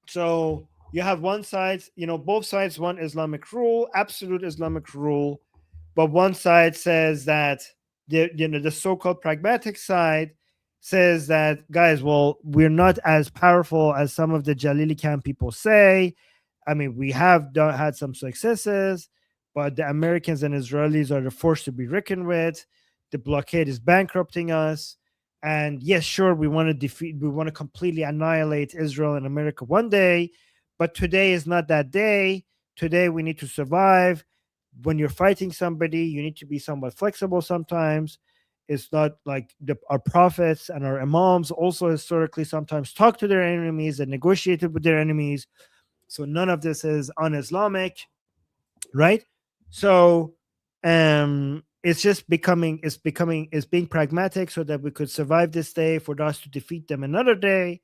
So you have one side, both sides want Islamic rule, absolute Islamic rule, but one side says that the so-called pragmatic side says that, guys, well, we're not as powerful as some of the Jalili camp people say. I mean, we have had some successes, but the Americans and Israelis are the force to be reckoned with. The blockade is bankrupting us. And yes, sure, we want to completely annihilate Israel and America one day, but today is not that day. Today we need to survive. When you're fighting somebody, you need to be somewhat flexible sometimes. It's not like our prophets and our imams also historically sometimes talk to their enemies and negotiated with their enemies. So none of this is un-Islamic, right? So it's just being pragmatic so that we could survive this day, for us to defeat them another day.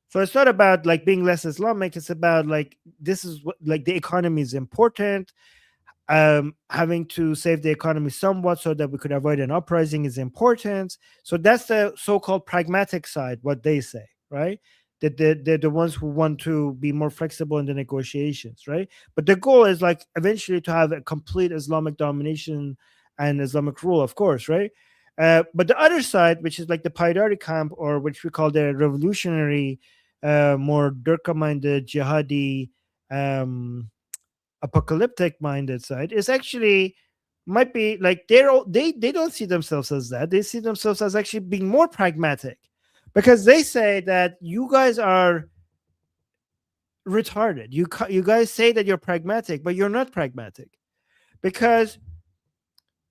So it's not about like being less Islamic. It's about like, this is what, like, the economy is important. Having to save the economy somewhat so that we could avoid an uprising is important. So that's the so-called pragmatic side, what they say, right? That they're the ones who want to be more flexible in the negotiations, right? But the goal is like eventually to have a complete Islamic domination and Islamic rule, of course, right? But the other side, which is like the Paidari camp, or which we call the revolutionary, more Durkha-minded, jihadi, apocalyptic minded side, is actually might be like they don't see themselves as that. They see themselves as actually being more pragmatic, because they say that you guys are retarded. You guys say that you're pragmatic, but you're not pragmatic, because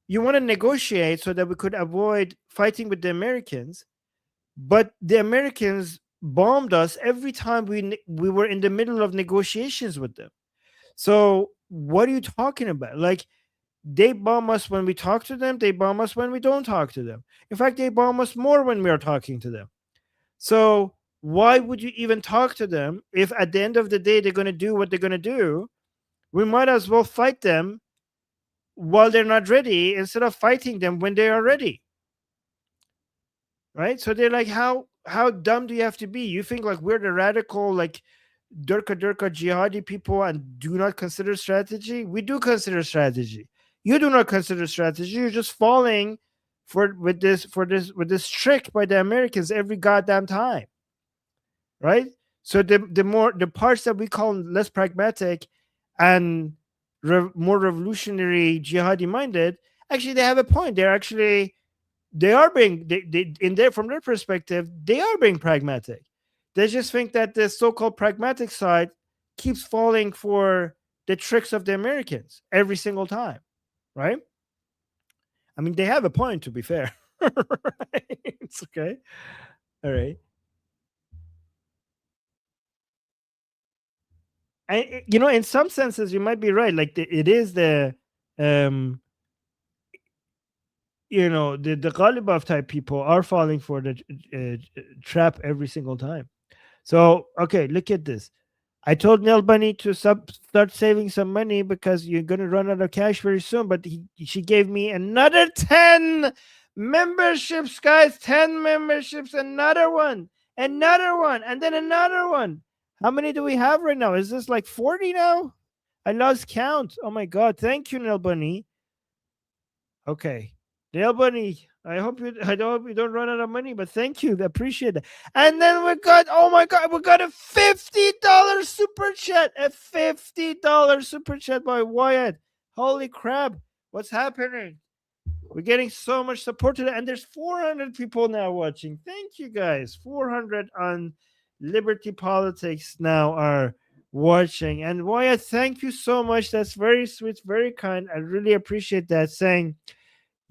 you want to negotiate so that we could avoid fighting with the Americans, but the Americans bombed us every time we were in the middle of negotiations with them. So what are you talking about? Like, they bomb us when we talk to them. They bomb us when we don't talk to them. In fact, they bomb us more when we are talking to them. So why would you even talk to them if at the end of the day they're going to do what they're going to do? We might as well fight them while they're not ready instead of fighting them when they are ready. Right? So they're like, how dumb do you have to be? You think like we're the radical, like Durkha jihadi people and do not consider strategy? We do consider strategy. You do not consider strategy. You're just falling with this trick by the Americans every goddamn time, right? So the parts that we call less pragmatic and more revolutionary, jihadi minded, actually they have a point. They are being from their perspective, they are being pragmatic. They just think that the so-called pragmatic side keeps falling for the tricks of the Americans every single time, right? I mean, they have a point, to be fair. Right? It's okay. All right. And in some senses, you might be right. Like it is the the Ghalibaf type people are falling for the trap every single time. So, okay, look at this. I told Neil Bunny to start saving some money because you're going to run out of cash very soon. But she gave me another 10 memberships, guys. 10 memberships, another one, and then another one. How many do we have right now? Is this like 40 now? I lost count. Oh, my God. Thank you, Neil Bunny. Okay. Neil Bunny, I hope you don't run out of money, but thank you. I appreciate it. And then we got, oh my God, we got a $50 super chat. A $50 super chat by Wyatt. Holy crap. What's happening? We're getting so much support today. And there's 400 people now watching. Thank you, guys. 400 on Liberty Politics now are watching. And Wyatt, thank you so much. That's very sweet, very kind. I really appreciate that. Saying,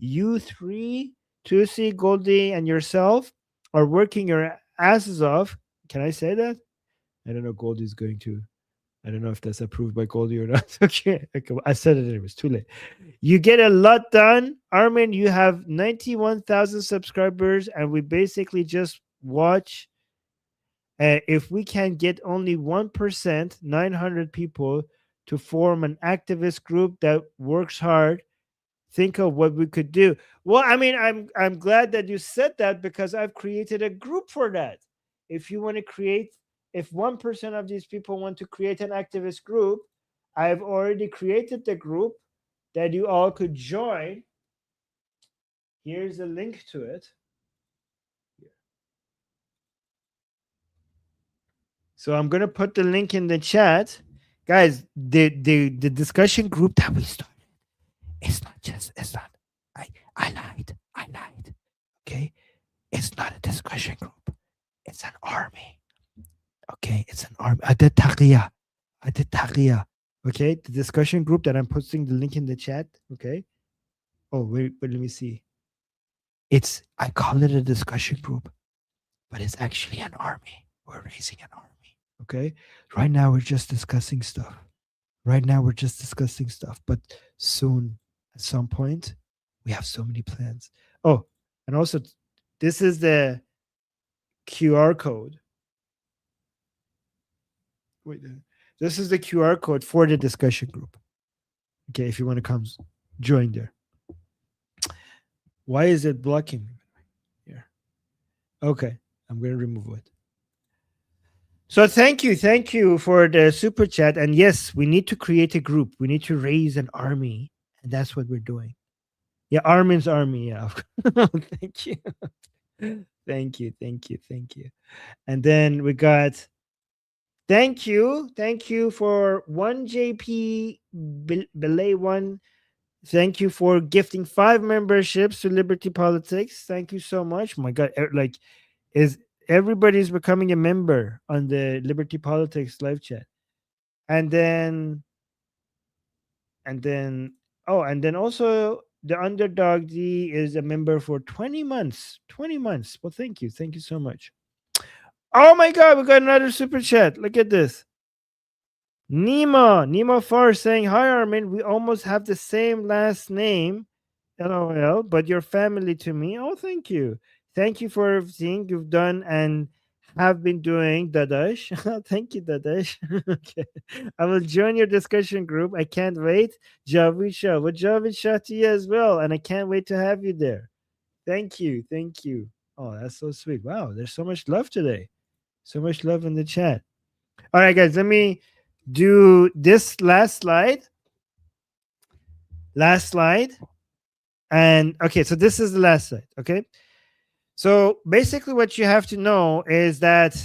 you three, Tusi, Goldie, and yourself are working your asses off. Can I say that? I don't know. Goldie's going to. I don't know if that's approved by Goldie or not. Okay. I said it. It was too late. You get a lot done. Armin, you have 91,000 subscribers, and we basically just watch. If we can get only 1%, 900 people to form an activist group that works hard, think of what we could do. Well, I mean, I'm glad that you said that, because I've created a group for that. If 1% of these people want to create an activist group, I've already created the group that you all could join. Here's a link to it. So I'm going to put the link in the chat. guys, the discussion group that we started, it's not I lied. Okay, it's not a discussion group, it's an army. Okay, it's an army. I did taqiyya. Okay, the discussion group that I'm posting the link in the chat. Okay, oh wait, let me see. I call it a discussion group, but it's actually an army. We're raising an army. Okay, right now we're just discussing stuff. But soon, at some point, we have so many plans. Oh, and also, this is the QR code. Wait, this is the QR code for the discussion group. Okay, if you want to come join there. Why is it blocking me here? Okay, I'm going to remove it. So thank you for the super chat. And yes, we need to create a group. We need to raise an army, and that's what we're doing. Yeah, Armin's army. Yeah, thank you, thank you. And then we got. Thank you for 1JP Belay 1. Thank you for gifting 5 memberships to Liberty Politics. Thank you so much. My God, like, everybody's becoming a member on the Liberty Politics live chat. And then also the Underdog D is a member for 20 months. Well, thank you so much. Oh my God, we got another super chat. Look at this. Nima Far saying, hi Armin, we almost have the same last name, LOL, but you're family to me. Oh, thank you for everything you've done and have been doing, Dadash. Thank you, Dadash. Okay, I will join your discussion group. I can't wait. Javed Shah, well, Javed Shah to you as well, and I can't wait to have you there. Thank you. Oh, that's so sweet. Wow, there's so much love today. So much love in the chat. All right, guys, let me do this last slide. And okay, so this is the last slide. Okay, so basically what you have to know is that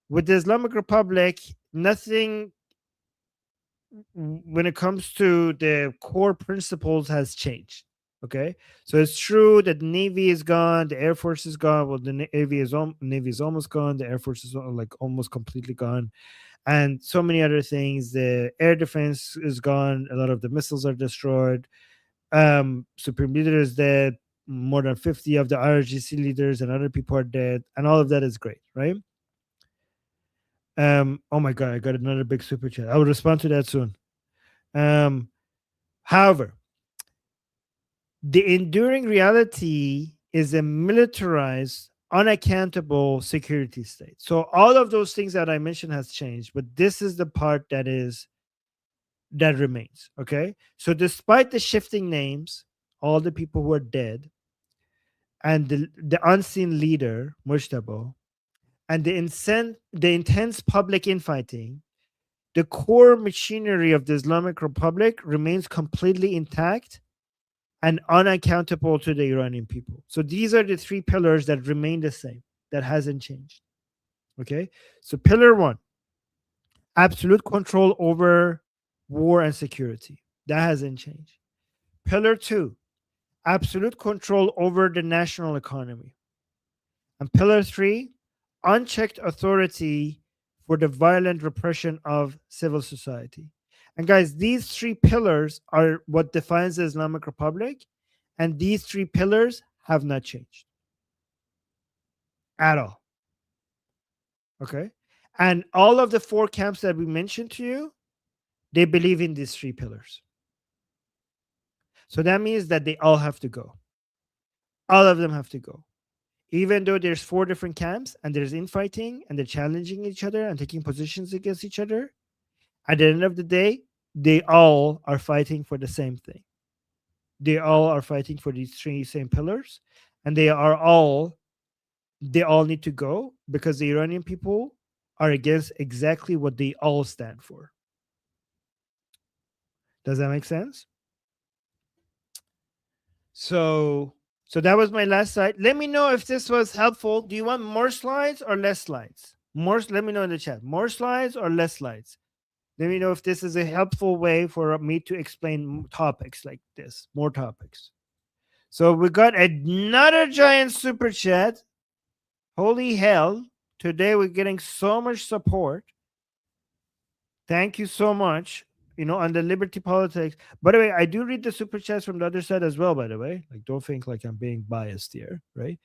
with the Islamic Republic, nothing when it comes to the core principles has changed. Okay, so it's true that the Navy is gone, the Air Force is gone. Well, the Navy is almost gone. The Air Force is like almost completely gone, and so many other things. The air defense is gone. A lot of the missiles are destroyed. Supreme Leader is dead. More than 50 of the IRGC leaders and other people are dead, and all of that is great, right? Oh my God, I got another big super chat. I will respond to that soon. However, the enduring reality is a militarized, unaccountable security state. So all of those things that I mentioned has changed, but this is the part that remains. Okay, so despite the shifting names, all the people who are dead, and the unseen leader Mujtaba, and the intense public infighting, the core machinery of the Islamic Republic remains completely intact and unaccountable to the Iranian people. So these are the 3 pillars that remain the same, that hasn't changed. Okay, so pillar 1, absolute control over war and security. That hasn't changed. Pillar 2, absolute control over the national economy. And pillar 3, unchecked authority for the violent repression of civil society. And guys, these 3 pillars are what defines the Islamic Republic, and these 3 pillars have not changed at all. Okay, and all of the 4 camps that we mentioned to you, they believe in these 3 pillars. So that means that they all have to go. All of them have to go. Even though there's 4 different camps and there's infighting and they're challenging each other and taking positions against each other, at the end of the day, they all are fighting for the same thing. They all are fighting for these 3 same pillars, and they all need to go because the Iranian people are against exactly what they all stand for. Does that make sense? So that was my last slide. Let me know if this was helpful. Do you want more slides or less slides? Let me know in the chat. More slides or less slides? Let me know if this is a helpful way for me to explain topics like this, more topics. So we got another giant super chat. Holy hell. Today we're getting so much support. Thank you so much. On the liberty politics. By the way, I do read the super chats from the other side as well, by the way. Like, don't think like I'm being biased here, right?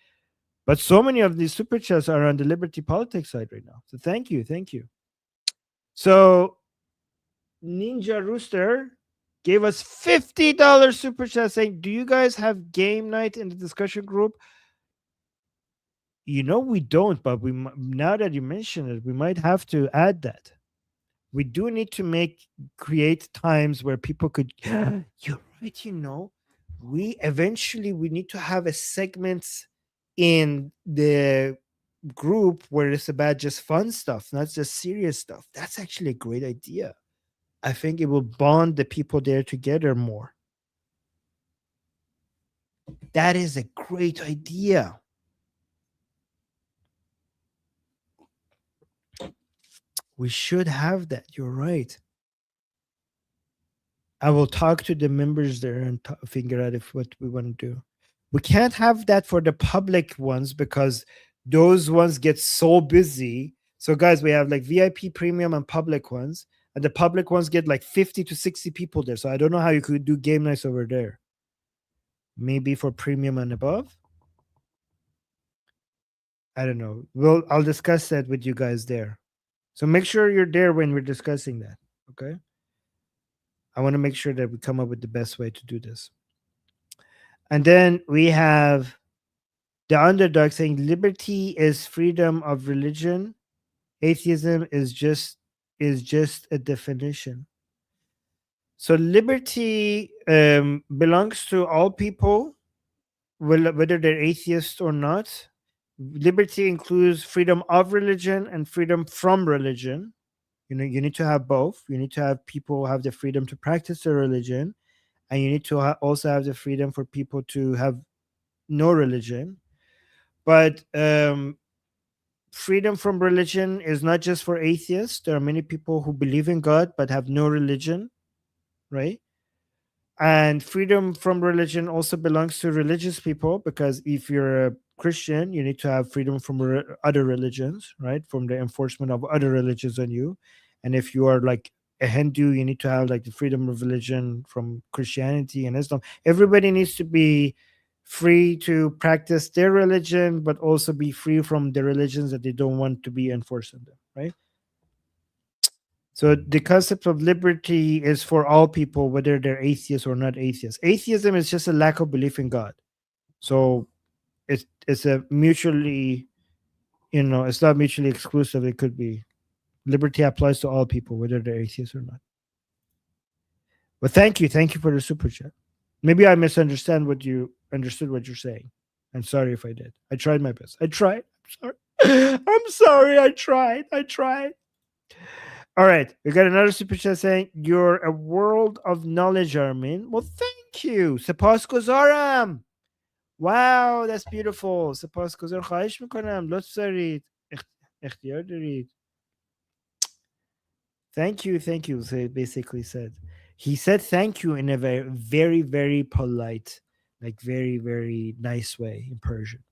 But so many of these super chats are on the liberty politics side right now. So thank you. Thank you. So Ninja Rooster gave us $50 super chat saying, do you guys have game night in the discussion group? We don't, but now that you mention it, we might have to add that. We do need to create times where people could. You're right. We need to have a segment in the group where it's about just fun stuff, not just serious stuff. That's actually a great idea. I think it will bond the people there together more. That is a great idea. We should have that. You're right. I will talk to the members there and figure out what we want to do. We can't have that for the public ones because those ones get so busy. So guys, we have like VIP, premium, and public ones. And the public ones get like 50 to 60 people there. So I don't know how you could do game nights over there. Maybe for premium and above. I don't know. I'll discuss that with you guys there. So make sure you're there when we're discussing that. Okay. I want to make sure that we come up with the best way to do this. And then we have the underdog saying liberty is freedom of religion. Atheism is just a definition. So liberty belongs to all people, whether they're atheists or not. Liberty includes freedom of religion and freedom from religion. You need to have both. You need to have people have the freedom to practice their religion, and you need to also have the freedom for people to have no religion. But freedom from religion is not just for atheists. There are many people who believe in God but have no religion, right? And freedom from religion also belongs to religious people, because if you're a Christian, you need to have freedom from other religions, right? From the enforcement of other religions on you. And if you are like a Hindu, you need to have like the freedom of religion from Christianity and Islam. Everybody needs to be free to practice their religion, but also be free from the religions that they don't want to be enforced on them, right? So the concept of liberty is for all people, whether they're atheists or not atheists. Atheism is just a lack of belief in God. So it's a mutually, it's not mutually exclusive. It could be. Liberty applies to all people, whether they're atheists or not. But thank you for the super chat. Maybe I understood what you're saying. I'm sorry if I did. I tried my best. I tried. I'm sorry. I'm sorry. I tried. All right, we got another super chat saying you're a world of knowledge, Armin. Well, thank you. سپاس گذارم. Wow, that's beautiful. سپاس گذار. خواهش میکنم. لطف دارید. اختیار دارید. Thank you. So he basically said. He said thank you in a very, very, very polite, like very, very nice way in Persian.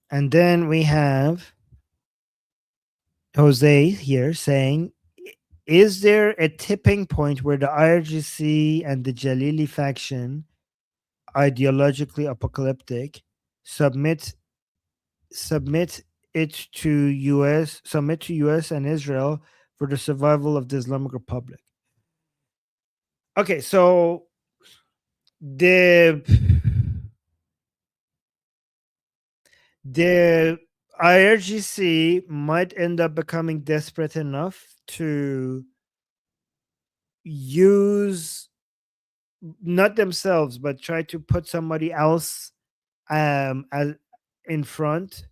And then we have Jose here saying, is there a tipping point where the IRGC and the Jalili faction, ideologically apocalyptic, submit to US and Israel for the survival of the Islamic Republic? Okay, so the IRGC might end up becoming desperate enough to use, not themselves, but try to put somebody else in front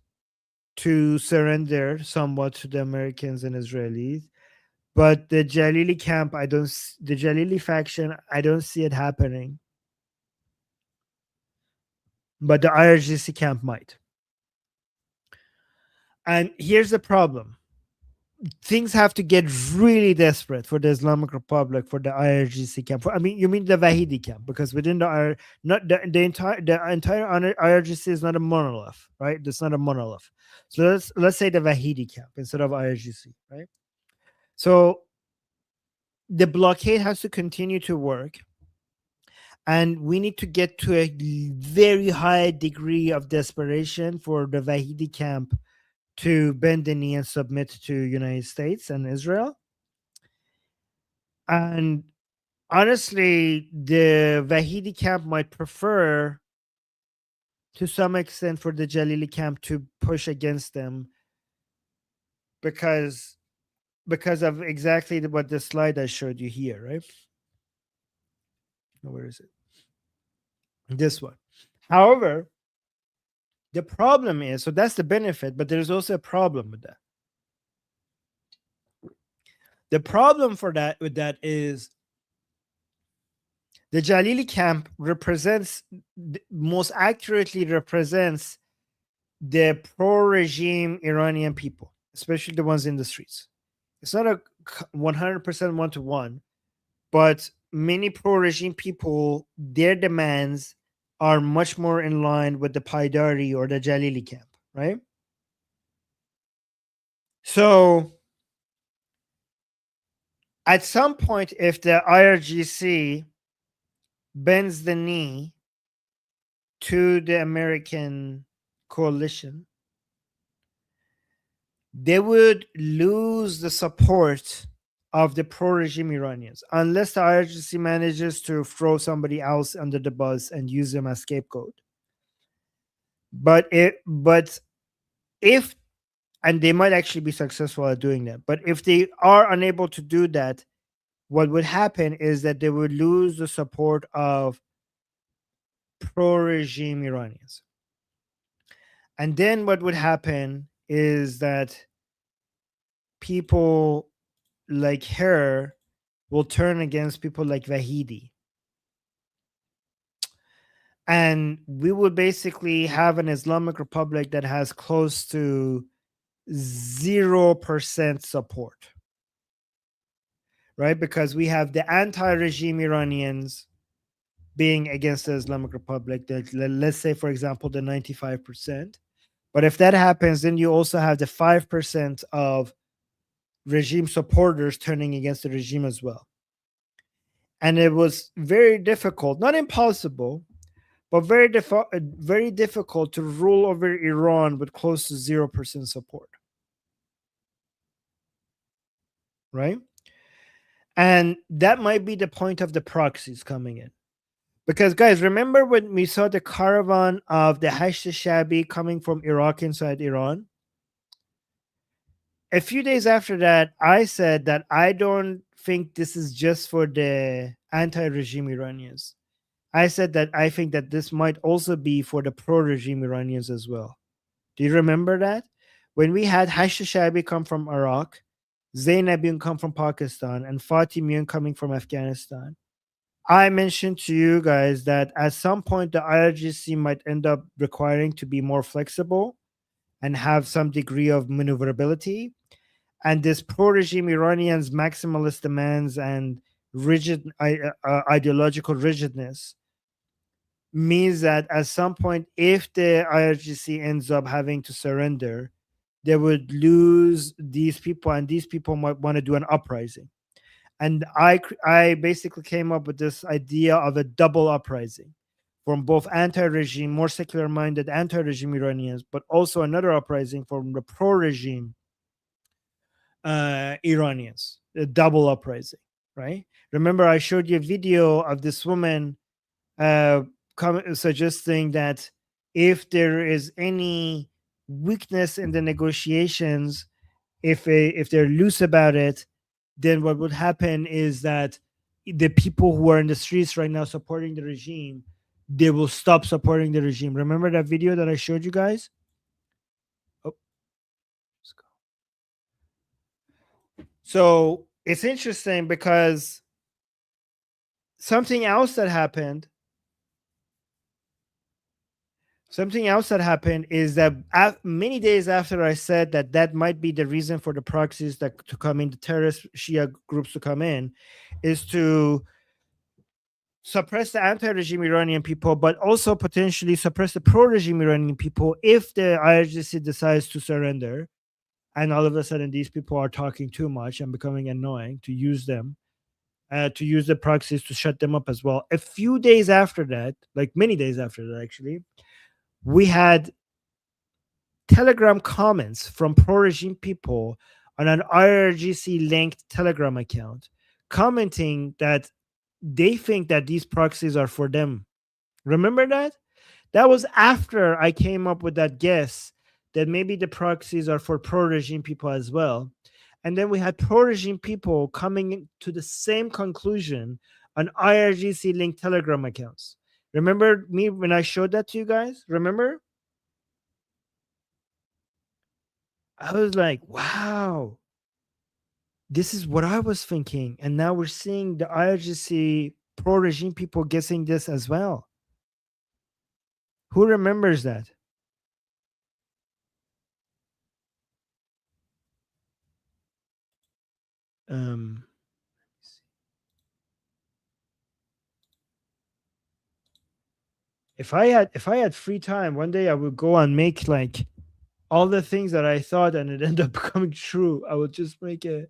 to surrender somewhat to the Americans and Israelis. But the Jalili camp, the Jalili faction, I don't see it happening. But the IRGC camp might. And here's the problem. things have to get really desperate for the Islamic Republic, for the IRGC camp. I mean, you mean the Wahidi camp, because within the the entire IRGC is not a monolith, right? It's not a monolith. So let's say the Wahidi camp instead of IRGC, right? So the blockade has to continue to work, and we need to get to a very high degree of desperation for the Wahidi camp to bend the knee and submit to United States and Israel. And honestly, the Wahidi camp might prefer, to some extent, for the Jalili camp to push against them because of exactly what the slide I showed you here, right? Where is it? This one. However, the problem is, so that's the benefit, but there's also a problem with that. The problem with that is the Jalili camp most accurately represents the pro-regime Iranian people, especially the ones in the streets. It's not a 100% one-to-one, but many pro-regime people, their demands are much more in line with the Paidari or the Jalili camp, right? So at some point, if the IRGC bends the knee to the American coalition, they would lose the support of the pro-regime Iranians unless the IRGC manages to throw somebody else under the bus and use them as scapegoat. But if and they might actually be successful at doing that, but if they are unable to do that, what would happen is that they would lose the support of pro-regime Iranians. And then what would happen is that people like her will turn against people like Wahidi. And we would basically have an Islamic Republic that has close to 0% support. Right? Because we have the anti-regime Iranians being against the Islamic Republic, let's say, for example, the 95%. But if that happens, then you also have the 5% of regime supporters turning against the regime as well. And it was very difficult, not impossible, but very difficult to rule over Iran with close to 0% support. Right? And that might be the point of the proxies coming in. Because, guys, remember when we saw the caravan of the Hashd Shabi coming from Iraq inside Iran? A few days after that, I said that I don't think this is just for the anti-regime Iranians. I said that I think that this might also be for the pro-regime Iranians as well. Do you remember that? When we had Hashd Shabi come from Iraq, Zainabin come from Pakistan, and Fatimian coming from Afghanistan, I mentioned to you guys that at some point the IRGC might end up requiring to be more flexible and have some degree of maneuverability. And this pro-regime Iranians' maximalist demands and rigid ideological rigidness means that at some point, if the IRGC ends up having to surrender, they would lose these people, and these people might want to do an uprising. And I basically came up with this idea of a double uprising from both anti-regime, more secular-minded anti-regime Iranians, but also another uprising from the pro-regime Iranians, a double uprising, right? Remember, I showed you a video of this woman suggesting that if there is any weakness in the negotiations, if they're loose about it, then what would happen is that the people who are in the streets right now supporting the regime, they will stop supporting the regime. Remember that video that I showed you guys? Oh, let's go. So it's interesting because something else that happened. Something else that happened is that many days after I said that that might be the reason for the proxies that to come in, the terrorist Shia groups to come in, is to suppress the anti-regime Iranian people, but also potentially suppress the pro-regime Iranian people if the IRGC decides to surrender. And all of a sudden, these people are talking too much and becoming annoying, to use them, to use the proxies to shut them up as well. A few days after that, like many days after that, actually, we had Telegram comments from pro-regime people on an IRGC-linked Telegram account commenting that they think that these proxies are for them. Remember that? That was after I came up with that guess that maybe the proxies are for pro-regime people as well. And then we had pro-regime people coming to the same conclusion on IRGC-linked Telegram accounts. Remember me when I showed that to you guys? Remember? I was like, wow, this is what I was thinking. And now we're seeing the IRGC pro-regime people guessing this as well. Who remembers that? If I had free time, one day I would go and make like all the things that I thought and it ended up becoming true. I would just make a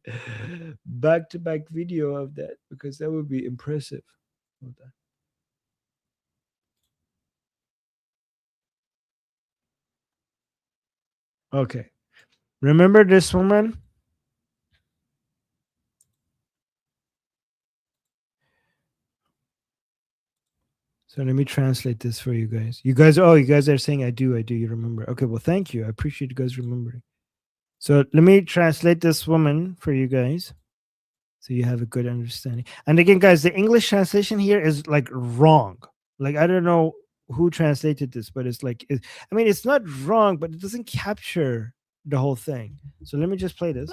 back-to-back video of that because that would be impressive. Hold on. Okay. Remember this woman? So let me translate this for you guys. You guys are saying I do, you remember. Okay, well, thank you. I appreciate you guys remembering. So let me translate this woman for you guys so you have a good understanding. And again, guys, the English translation here is like wrong. Like, I don't know who translated this, but it's like, I mean, it's not wrong, but it doesn't capture the whole thing. So let me just play this.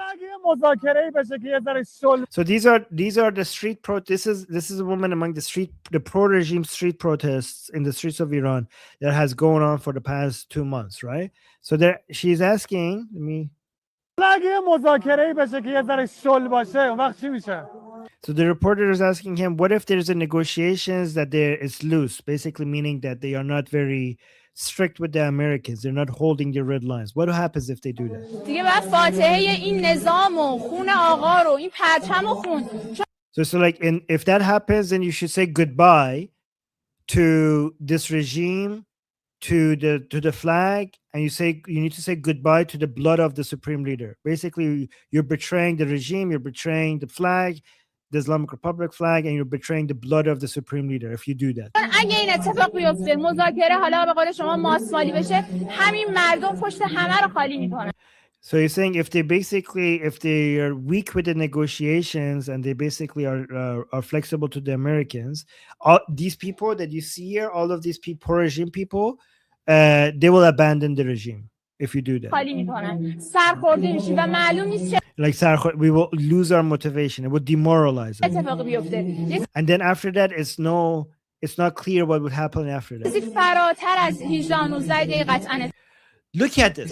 So these are the street this is a woman among the pro-regime street protests in the streets of Iran that has gone on for the past 2 months, right? So there she's asking me. So the reporter is asking him, what if there's a negotiations that there is loose, basically meaning that they are not very strict with the Americans. They're not holding their red lines. What happens if they do that? So like, if that happens, then you should say goodbye to this regime, to the flag, and you need to say goodbye to the blood of the supreme leader. Basically, you're betraying the regime, you're betraying the flag, the Islamic Republic flag, and you're betraying the blood of the supreme leader if you do that. So you're saying if they are weak with the negotiations and they basically are flexible to the Americans, all these people that you see here, all of these people, pro-regime people, they will abandon the regime if you do that. Like we will lose our motivation. It would demoralize us. And then after that, it's not clear what would happen after that. Look at this.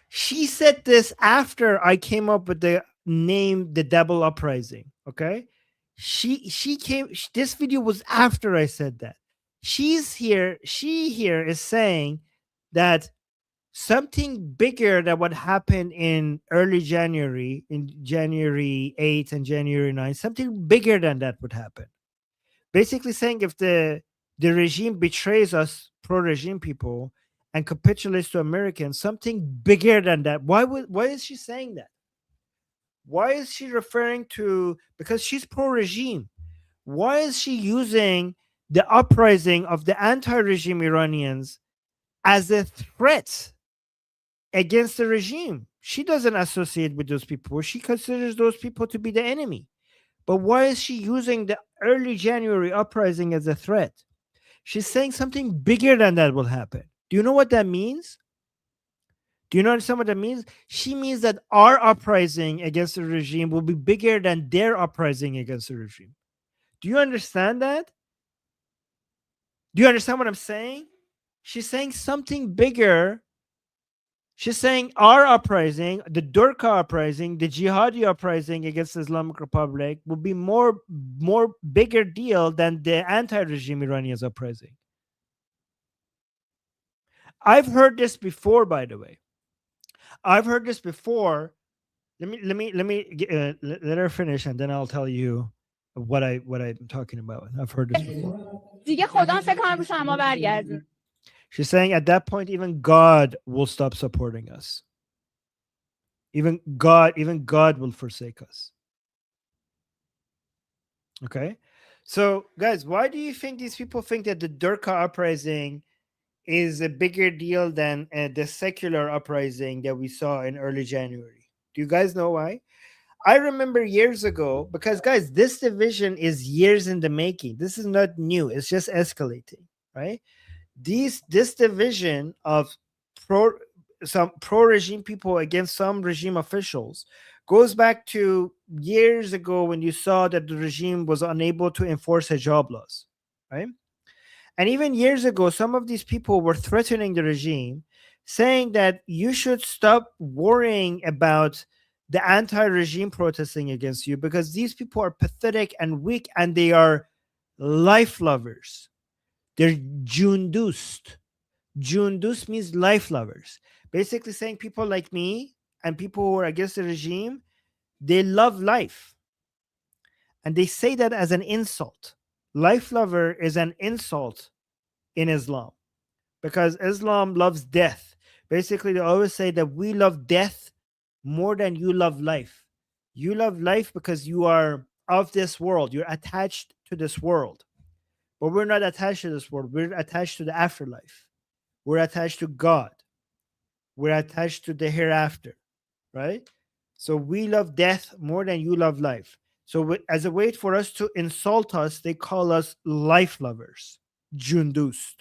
She said this after I came up with the name, the double uprising. Okay. This video was after I said that. She here is saying that something bigger than what happened in early January, in January 8th and January 9th, something bigger than that would happen. Basically saying if the regime betrays us, pro-regime people, and capitulates to Americans, something bigger than that. Why is she saying that? Why is she referring to, because she's pro-regime, why is she using the uprising of the anti-regime Iranians as a threat against the regime? She doesn't associate with those people. She considers those people to be the enemy. But why is she using the early January uprising as a threat? She's saying something bigger than that will happen. Do you know what that means? Do you understand what that means? She means that our uprising against the regime will be bigger than their uprising against the regime. Do you understand that? Do you understand what I'm saying? She's saying something bigger. She's saying our uprising, the Durka uprising, the jihadi uprising against the Islamic Republic will be more bigger deal than the anti-regime Iranians uprising. I've heard this before, by the way. I've heard this before. Let her finish, and then I'll tell you what I'm talking about. I've heard this before. دیگه خدا فکر کنم رو شما برگردیم. She's saying at that point, even God will stop supporting us. Even God will forsake us. Okay. So, guys, why do you think these people think that the Durka uprising is a bigger deal than the secular uprising that we saw in early January? Do you guys know why? I remember years ago, because, guys, this division is years in the making. This is not new. It's just escalating, right? This division of some pro-regime people against some regime officials goes back to years ago when you saw that the regime was unable to enforce hijab laws, right? And even years ago, some of these people were threatening the regime, saying that you should stop worrying about the anti-regime protesting against you because these people are pathetic and weak and they are life lovers. They're Jundust. Jundust means life lovers. Basically saying people like me and people who are against the regime, they love life. And they say that as an insult. Life lover is an insult in Islam because Islam loves death. Basically, they always say that we love death more than you love life. You love life because you are of this world. You're attached to this world. But we're not attached to this world. We're attached to the afterlife. We're attached to God. We're attached to the hereafter, right? So we love death more than you love life. So as a way for us to insult us, they call us life lovers, Jundust.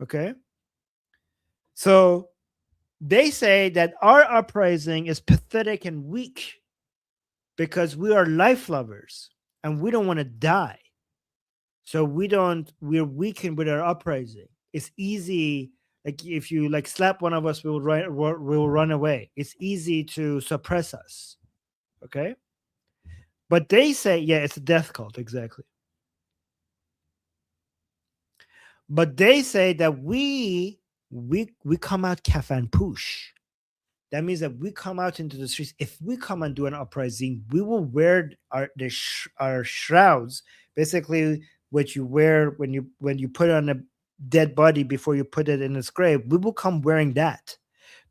Okay? So they say that our uprising is pathetic and weak because we are life lovers and we don't want to die. So we're weakened with our uprising. It's easy, like if you like slap one of us, we'll run away. It's easy to suppress us. Okay? But they say, yeah, it's a death cult, exactly. But they say that we come out kafan push. That means that we come out into the streets. If we come and do an uprising, we will wear our shrouds, basically what you wear when you put on a dead body before you put it in its grave. We will come wearing that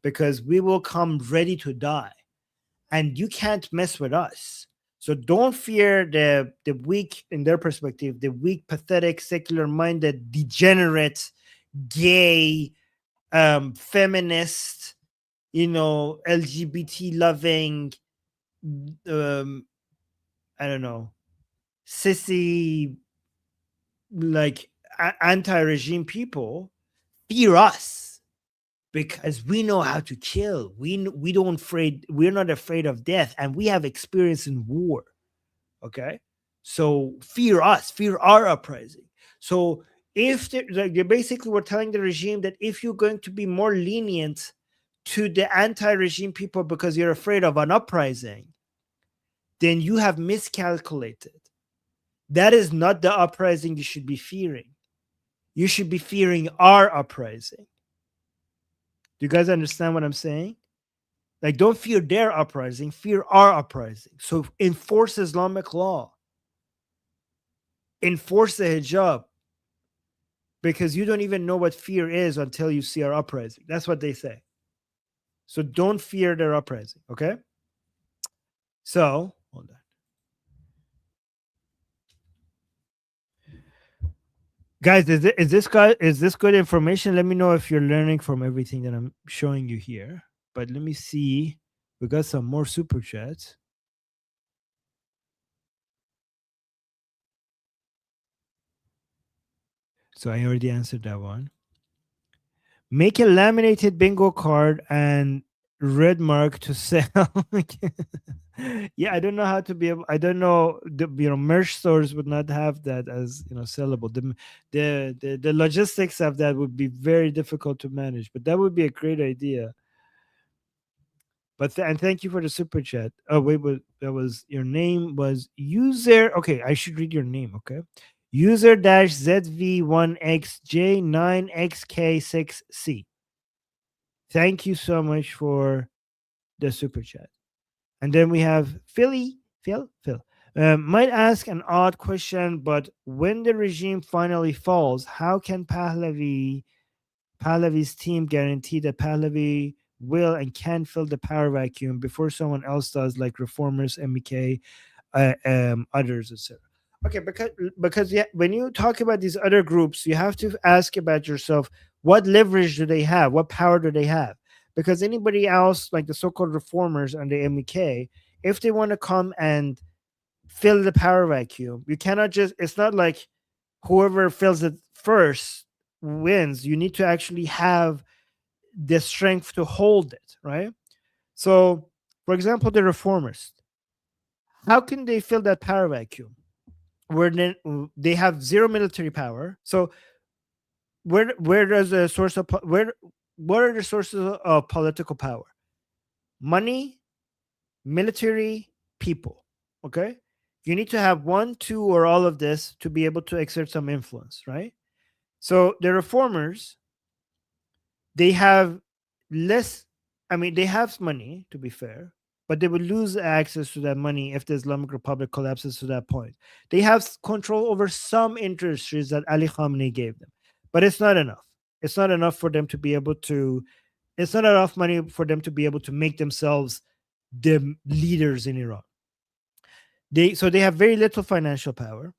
because we will come ready to die, and you can't mess with us. So don't fear the weak, in their perspective, the weak, pathetic, secular-minded, degenerate, gay, feminist, LGBT-loving, I don't know, sissy, like anti-regime people fear us because we know how to kill. We're not afraid of death, and we have experience in war. Okay, so fear us, fear our uprising. So if they basically were telling the regime that if you're going to be more lenient to the anti-regime people because you're afraid of an uprising, then you have miscalculated. That is not the uprising you should be fearing. You should be fearing our uprising. Do you guys understand what I'm saying? Like, don't fear their uprising, fear our uprising. So enforce Islamic law. Enforce the hijab. Because you don't even know what fear is until you see our uprising. That's what they say. So don't fear their uprising, okay? So, hold on. Guys, is this good information? Let me know if you're learning from everything that I'm showing you here. But let me see. We got some more super chats. So I already answered that one. Make a laminated bingo card and red mark to sell. Yeah, I don't know how to be able. I don't know. Merch stores would not have that as sellable. The logistics of that would be very difficult to manage. But that would be a great idea. But and thank you for the super chat. Oh wait, that was your name was user. Okay, I should read your name. Okay, user ZV1XJ9XK6C. Thank you so much for the super chat. And then we have Phil. Might ask an odd question, but when the regime finally falls, how can Pahlavi's team guarantee that Pahlavi will and can fill the power vacuum before someone else does, like reformers, MEK, others, etc.? Okay, because yeah, when you talk about these other groups, you have to ask about yourself: what leverage do they have? What power do they have? Because anybody else, like the so-called reformers and the MEK, if they want to come and fill the power vacuum, you cannot just. It's not like whoever fills it first wins. You need to actually have the strength to hold it, right? So, for example, the reformers, how can they fill that power vacuum where they have zero military power? So where does the source of what are the sources of political power? Money, military, people. Okay, you need to have one, two, or all of this to be able to exert some influence, right? So the reformers, they have less. I mean, they have money, to be fair, but they would lose access to that money if the Islamic Republic collapses to that point. They have control over some industries that Ali Khamenei gave them, but it's not enough. It's not enough for them to be able to. It's not enough money for them to be able to make themselves the leaders in Iran. They have very little financial power.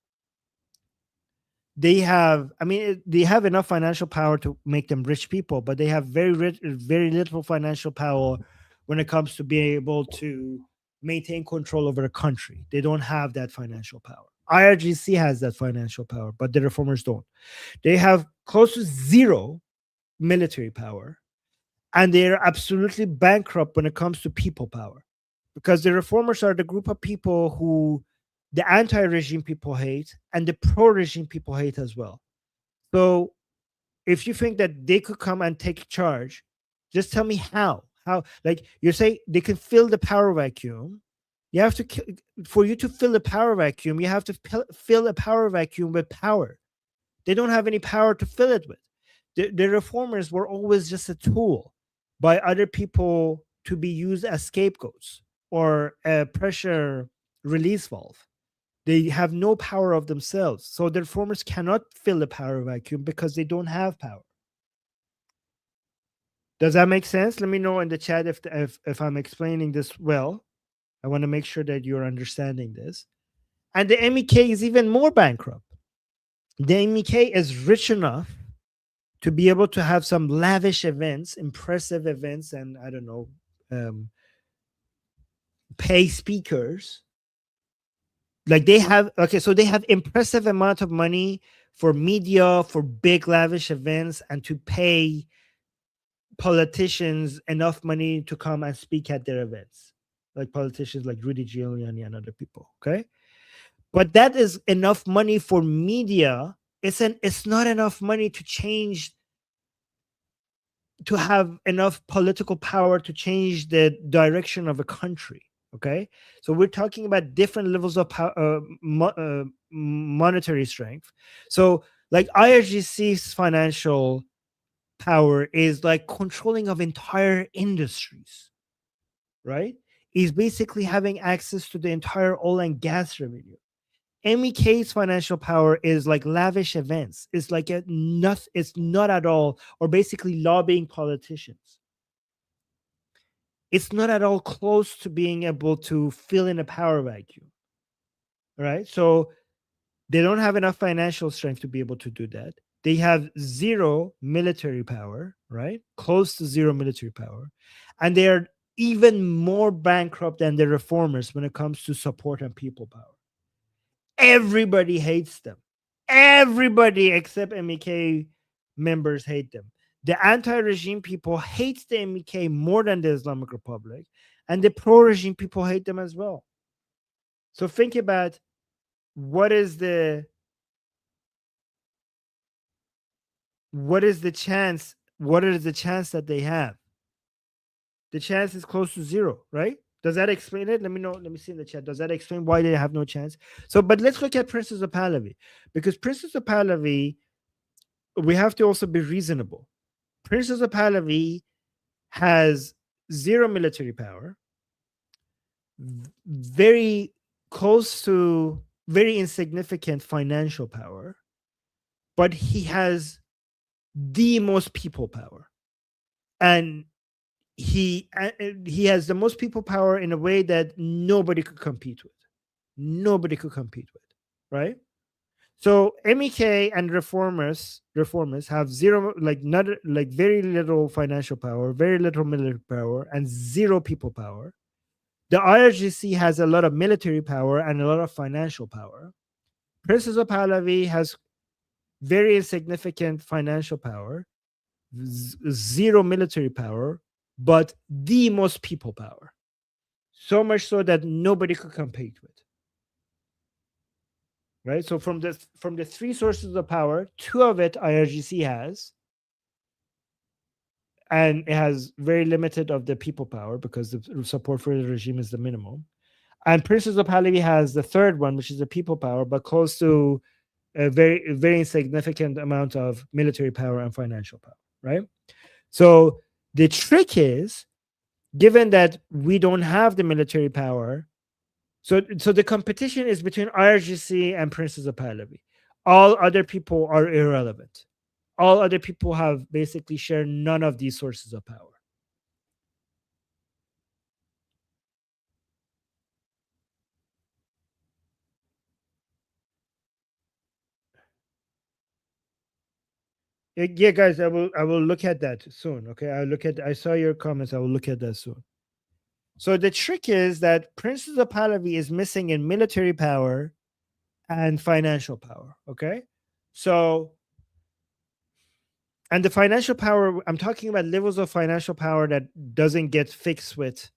They have enough financial power to make them rich people, but they have very little financial power when it comes to being able to maintain control over a country. They don't have that financial power. IRGC has that financial power, but the reformers don't. They have close to zero military power, and they are absolutely bankrupt when it comes to people power, because the reformers are the group of people who the anti-regime people hate and the pro-regime people hate as well. So if you think that they could come and take charge, just tell me how. Like you say, they can fill the power vacuum. You have to, for you to fill the power vacuum, you have to fill a power vacuum with power. They don't have any power to fill it with. The reformers were always just a tool by other people to be used as scapegoats or a pressure release valve. They have no power of themselves. So the reformers cannot fill the power vacuum because they don't have power. Does that make sense? Let me know in the chat if I'm explaining this well. I want to make sure that you're understanding this. And the MEK is even more bankrupt. The MEK is rich enough to be able to have some lavish events, impressive events, and I don't know, pay speakers. Like they have impressive amount of money for media, for big lavish events, and to pay politicians enough money to come and speak at their events, like politicians like Rudy Giuliani and other people. Okay, but that is enough money for media. It's not enough money to have enough political power to change the direction of a country. Okay, so we're talking about different levels of power, monetary strength. So like IRGC's financial power is like controlling of entire industries, right? Is basically having access to the entire oil and gas revenue. MEK's financial power is like lavish events. It's like it's not at all, or basically lobbying politicians. It's not at all close to being able to fill in a power vacuum, right? So they don't have enough financial strength to be able to do that. They have zero military power, right? Close to zero military power. And they are even more bankrupt than the reformers when it comes to support and people power. Everybody hates them. Everybody except MEK members hate them. The anti-regime people hate the MEK more than the Islamic Republic, and the pro-regime people hate them as well. So think about what is the chance? What is the chance that they have? The chance is close to zero, right? Does that explain it? Let me know. Let me see in the chat. Does that explain why they have no chance? So, but let's look at Princess of Pahlavi, because Princess of Pahlavi, we have to also be reasonable. Princess of Pahlavi has zero military power, very close to very insignificant financial power, but he has the most people power, and he has the most people power in a way that nobody could compete with. Nobody could compete with, right? So MEK and reformers have zero, very little financial power, very little military power, and zero people power. The IRGC has a lot of military power and a lot of financial power. Princess of Pahlavi has very insignificant financial power, zero military power, but the most people power. So much so that nobody could compete with. Right? So from the three sources of power, two of it IRGC has, and it has very limited of the people power because the support for the regime is the minimum. And Princess of Pahlavi has the third one, which is the people power, but close to a very, very insignificant amount of military power and financial power, right? So the trick is, given that we don't have the military power, so the competition is between IRGC and Princess of Pahlavi. All other people are irrelevant. All other people have basically share none of these sources of power. Yeah, guys, I will look at that soon. Okay, I saw your comments. I will look at that soon. So the trick is that Princess of Pahlavi is missing in military power and financial power. Okay, so, and the financial power, I'm talking about levels of financial power that doesn't get fixed with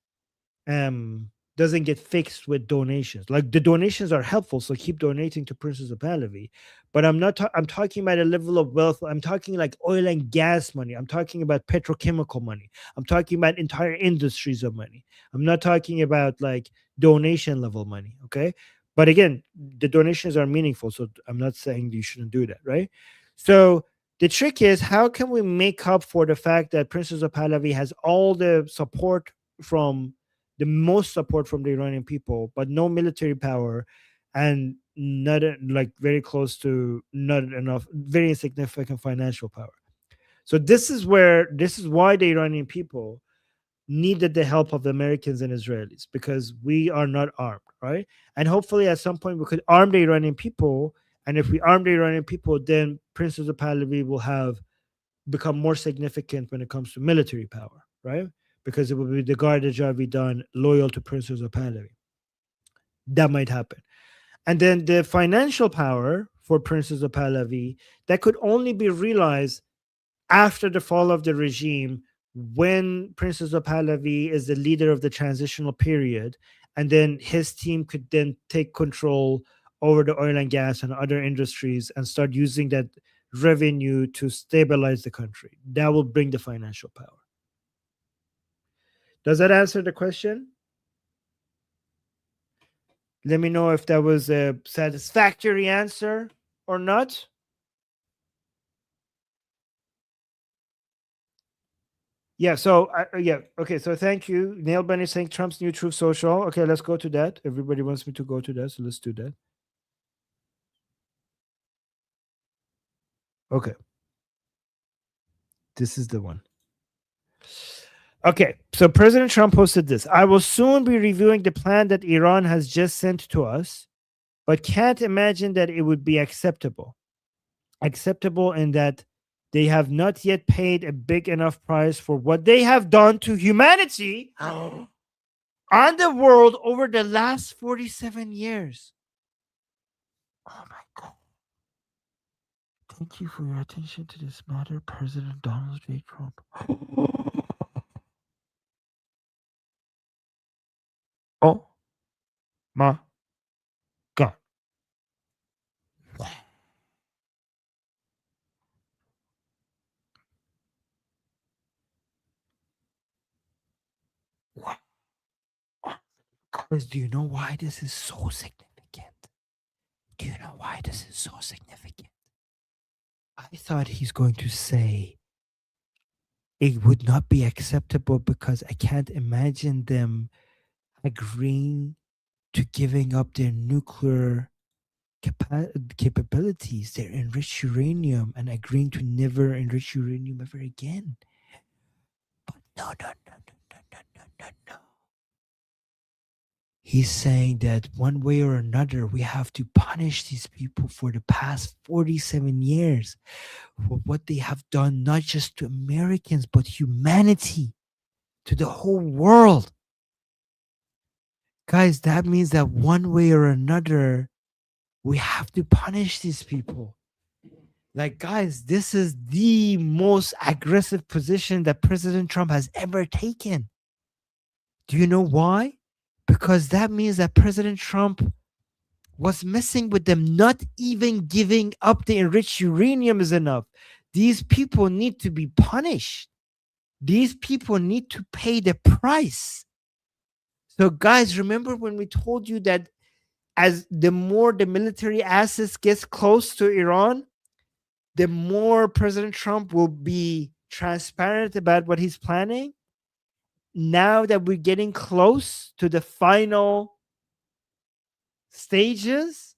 donations. Like, the donations are helpful, so keep donating to Princess of Pahlavi. But I'm talking about a level of wealth. I'm talking like oil and gas money. I'm talking about petrochemical money. I'm talking about entire industries of money. I'm not talking about like donation level money. Okay. But again, the donations are meaningful, so I'm not saying you shouldn't do that, right? So the trick is, how can we make up for the fact that Princess of Pahlavi has all the support from the most support from the Iranian people, but no military power, and not very close to not enough, very insignificant financial power. So this is why the Iranian people needed the help of the Americans and Israelis, because we are not armed, right? And hopefully at some point we could arm the Iranian people. And if we arm the Iranian people, then Princess of Pahlavi will have become more significant when it comes to military power, right? Because it will be the Garda Javidan loyal to Princess of Pahlavi. That might happen. And then the financial power for Princess of Pahlavi, that could only be realized after the fall of the regime, when Princess of Pahlavi is the leader of the transitional period, and then his team could then take control over the oil and gas and other industries and start using that revenue to stabilize the country. That will bring the financial power. Does that answer the question? Let me know if that was a satisfactory answer or not. Yeah, so okay, so thank you. Neil Bunny saying Trump's new Truth Social. Okay, let's go to that. Everybody wants me to go to that, so let's do that. Okay. This is the one. Okay, so President Trump posted this. I will soon be reviewing the plan that Iran has just sent to us, but can't imagine that it would be acceptable. Acceptable in that they have not yet paid a big enough price for what they have done to humanity and the world over the last 47 years. Oh my God. Thank you for your attention to this matter, President Donald J. Trump. Oh my God. Guys, do you know why this is so significant? Do you know why this is so significant? I thought he's going to say it would not be acceptable because I can't imagine them agreeing to giving up their nuclear capabilities, their enriched uranium, and agreeing to never enrich uranium ever again. But no. He's saying that one way or another, we have to punish these people for the past 47 years for what they have done, not just to Americans, but humanity, to the whole world. Guys, that means that one way or another, we have to punish these people. Like, guys, this is the most aggressive position that President Trump has ever taken. Do you know why? Because that means that President Trump was messing with them. Not even giving up the enriched uranium is enough. These people need to be punished. These people need to pay the price. So, guys, remember when we told you that as the more the military assets gets close to Iran, the more President Trump will be transparent about what he's planning? Now that we're getting close to the final stages,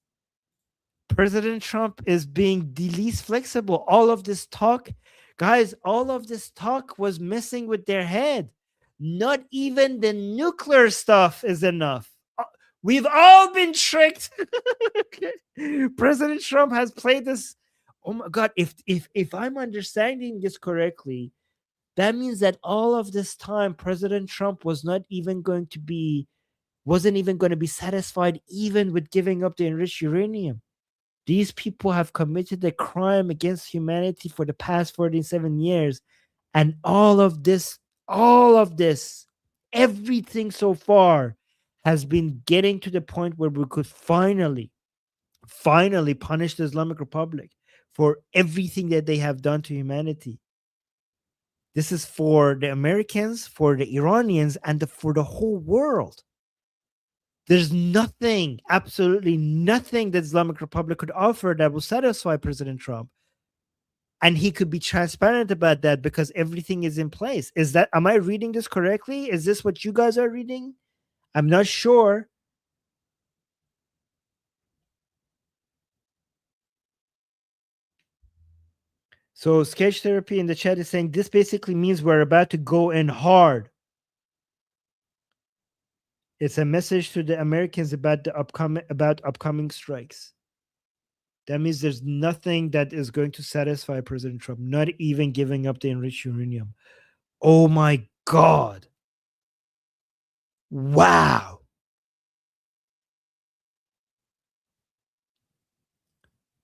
President Trump is being the least flexible. All of this talk, guys, all of this talk was messing with their head. Not even the nuclear stuff is enough. We've all been tricked. President Trump has played this. Oh my God, if I'm understanding this correctly, that means that all of this time President Trump wasn't even going to be satisfied even with giving up the enriched uranium. These people have committed a crime against humanity for the past 47 years. And all of this, everything so far has been getting to the point where we could finally punish the Islamic Republic for everything that they have done to humanity. This is for the Americans, for the Iranians, and for the whole world. There's nothing, absolutely nothing that Islamic Republic could offer that will satisfy President Trump. And he could be transparent about that because everything is in place. Am I reading this correctly? Is this what you guys are reading? I'm not sure. So Sketch Therapy in the chat is saying this basically means we're about to go in hard. It's a message to the Americans about upcoming strikes. That means there's nothing that is going to satisfy President Trump, not even giving up the enriched uranium. Oh my God. Wow.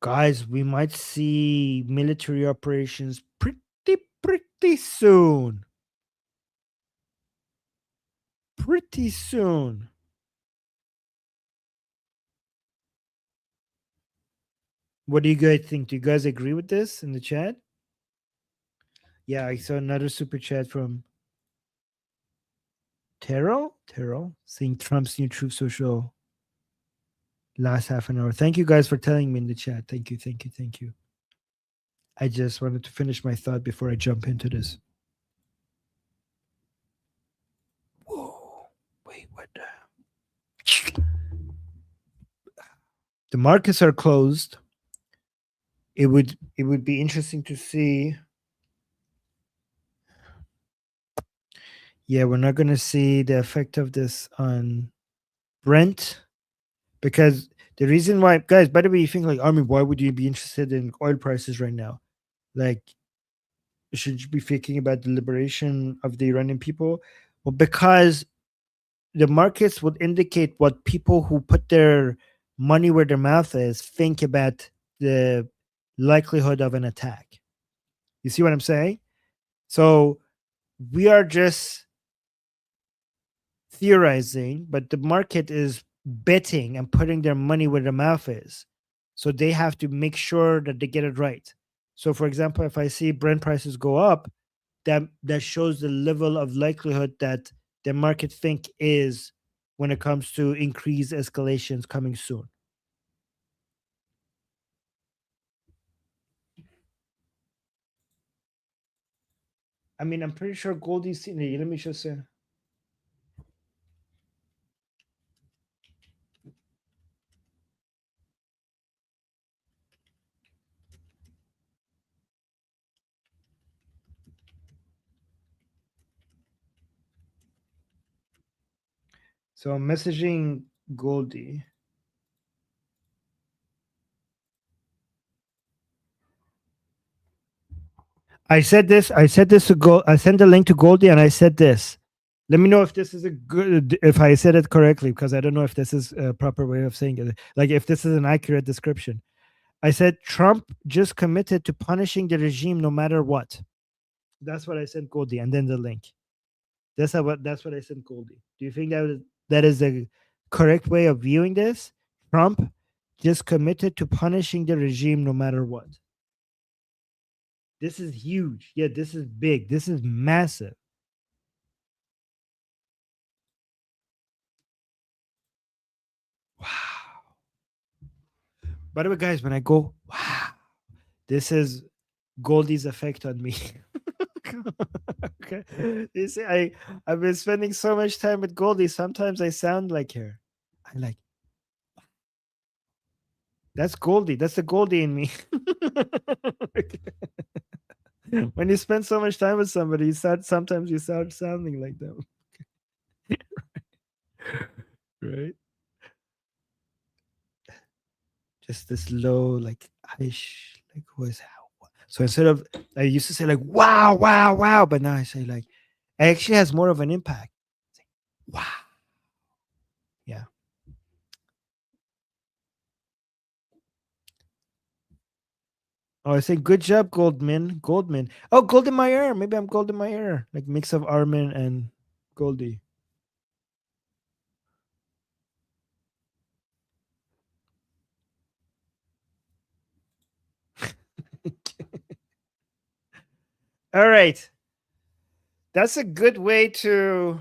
Guys, we might see military operations pretty soon. Pretty soon. What do you guys think? Do you guys agree with this in the chat? Yeah, I saw another super chat from Terrell, saying Trump's new Truth Social last half an hour. Thank you guys for telling me in the chat. Thank you. I just wanted to finish my thought before I jump into this. Whoa, wait, what the markets are closed. It would be interesting to see. Yeah, we're not going to see the effect of this on Brent, because the reason why, guys, by the way, you think like, Armin, why would you be interested in oil prices right now? Like, should you be thinking about the liberation of the Iranian people? Well, because the markets would indicate what people who put their money where their mouth is think about the likelihood of an attack. You see what I'm saying? So we are just theorizing, but the market is betting and putting their money where their mouth is. So they have to make sure that they get it right. So for example, if I see Brent prices go up, that shows the level of likelihood that the market think is when it comes to increased escalations coming soon. I mean, I'm pretty sure Goldie's seen it. Let me just say. So I'm messaging Goldie. I said this to go. I sent the link to Goldie and I said this. Let me know if this is if I said it correctly, because I don't know if this is a proper way of saying it. Like if this is an accurate description. I said Trump just committed to punishing the regime no matter what. That's what I sent Goldie, and then the link. That's what I sent Goldie. Do you think that is the correct way of viewing this? Trump just committed to punishing the regime no matter what. This is huge. Yeah, this is big. This is massive. Wow. By the way, guys, when I go, wow, this is Goldie's effect on me. Okay. You see, I've been spending so much time with Goldie. Sometimes I sound like her. I like. That's Goldie. That's the Goldie in me. When you spend so much time with somebody, sometimes you start sounding like them. Right? Just this low, like voice. So instead of, I used to say like, wow, wow, wow, but now I say like, it actually has more of an impact. Wow. Yeah. Oh, I say, good job, Goldman. Oh, Goldie Meyer. Maybe I'm Goldie Meyer. Like mix of Armin and Goldie. All right. That's a good way to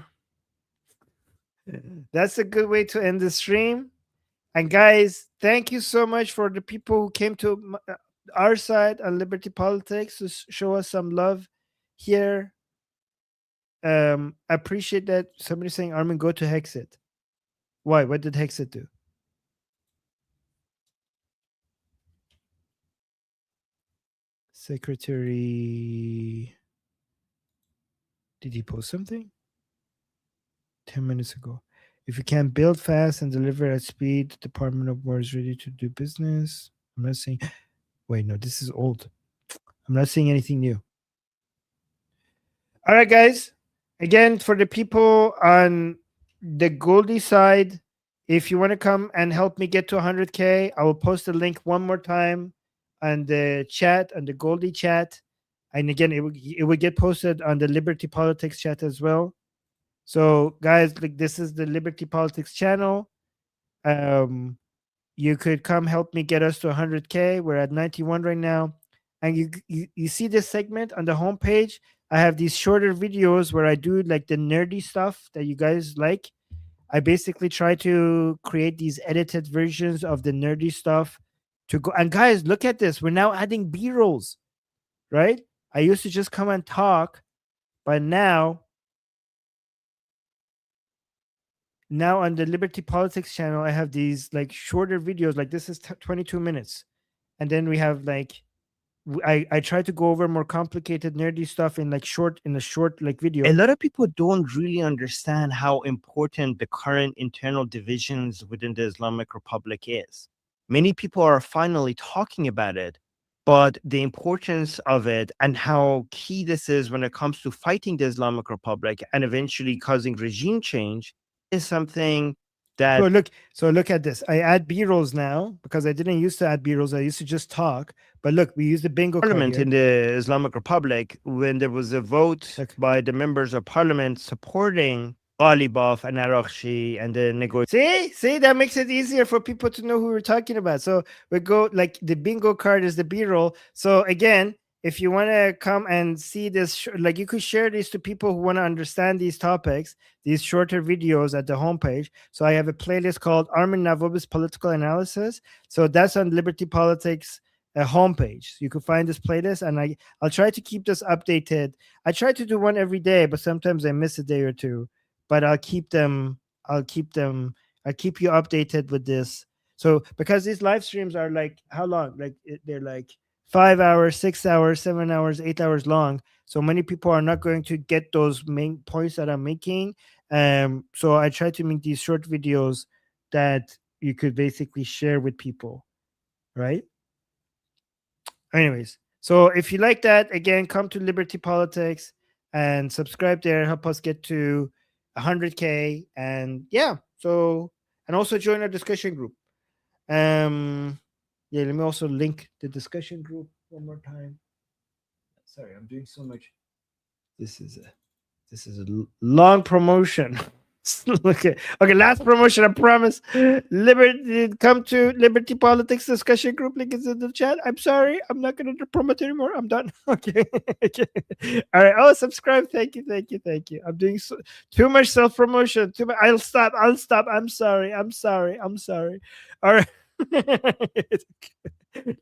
end the stream. And guys, thank you so much for the people who came to our side on Liberty Politics to show us some love here. I appreciate that. Somebody saying, Armin, go to Hexit. Why? What did Hexit do? Secretary. Did he post something? 10 minutes ago. If you can build fast and deliver at speed, the Department of War is ready to do business. I'm not saying. Wait, no, this is old. I'm not saying anything new. All right, guys. Again, for the people on the Goldie side, if you want to come and help me get to 100K, I will post the link one more time on the chat, on the Goldie chat. And again, it would get posted on the Liberty Politics chat as well. So, guys, like this is the Liberty Politics channel. You could come help me get us to 100K. We're at 91 right now. And you see this segment on the homepage. I have these shorter videos where I do like the nerdy stuff that you guys like. I basically try to create these edited versions of the nerdy stuff to go. And guys, look at this. We're now adding B-rolls, right? I used to just come and talk, but now on the Liberty Politics channel, I have these like shorter videos. Like this is 22 minutes. And then we have like, I try to go over more complicated nerdy stuff in a short like video. A lot of people don't really understand how important the current internal divisions within the Islamic Republic is. Many people are finally talking about it, but the importance of it and how key this is when it comes to fighting the Islamic Republic and eventually causing regime change is something that So look at this. I add B-rolls now because I didn't used to add B-rolls. I used to just talk. But look, we use the bingo card parliament here. in the Islamic Republic, when there was a vote by the members of parliament supporting Ghalibaf and Araghchi and the negotiation. See, that makes it easier for people to know who we're talking about. So we go like the bingo card is the B-roll. So again, if you want to come and see this, like you could share these to people who want to understand these topics, these shorter videos at the homepage. So I have a playlist called Armin NAVABI's Political Analysis. So that's on Liberty Politics homepage. You can find this playlist, and I'll try to keep this updated. I try to do one every day, but sometimes I miss a day or two. But I'll keep you updated with this. So because these live streams are like how long? Like they're like 5 hours, 6 hours, 7 hours, 8 hours long. So many people are not going to get those main points that I'm making. So I try to make these short videos that you could basically share with people, right? Anyways, so if you like that, again, come to Liberty Politics and subscribe there. Help us get to 100K. And yeah, so, and also join our discussion group. Yeah, let me also link the discussion group one more time. Sorry, I'm doing so much. This is a long promotion. Okay, last promotion, I promise. Come to Liberty Politics discussion group. Link is in the chat. I'm sorry, I'm not going to promote anymore. I'm done. Okay. All right. Oh, subscribe. Thank you. I'm doing too much self promotion. I'll stop. I'm sorry. All right.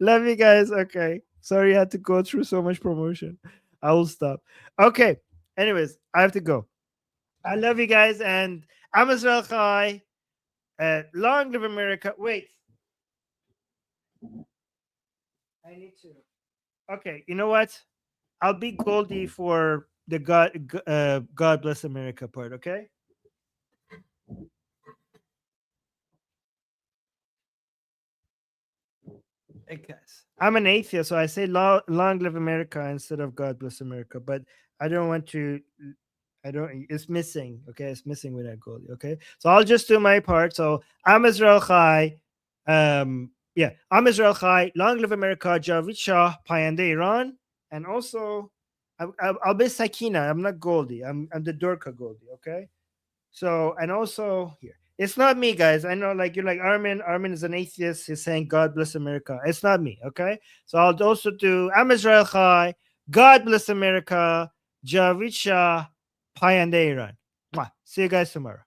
Love you guys. Okay. Sorry I had to go through so much promotion. I will stop. Okay. Anyways, I have to go. I love you guys, and I'm Israel Chai. Long live America. Wait. I need to. Okay, you know what? I'll be Goldie for the God bless America part, okay? Hey guys, I'm an atheist, so I say long live America instead of God bless America, but I don't want to. It's missing. Okay, it's missing without Goldie. Okay, so I'll just do my part. So I'm Israel Chai. I'm Israel Chai. Long live America. Javid Shah, Payande Iran. And also, I'll be Sakina. I'm not Goldie. I'm the Durka Goldie. Okay. So, and also here, it's not me, guys. I know, like, you're like Armin. Armin is an atheist. He's saying God bless America. It's not me. Okay. So I'll also do I'm Israel Chai. God bless America. Javid Shah. Payande Iran. See you guys tomorrow.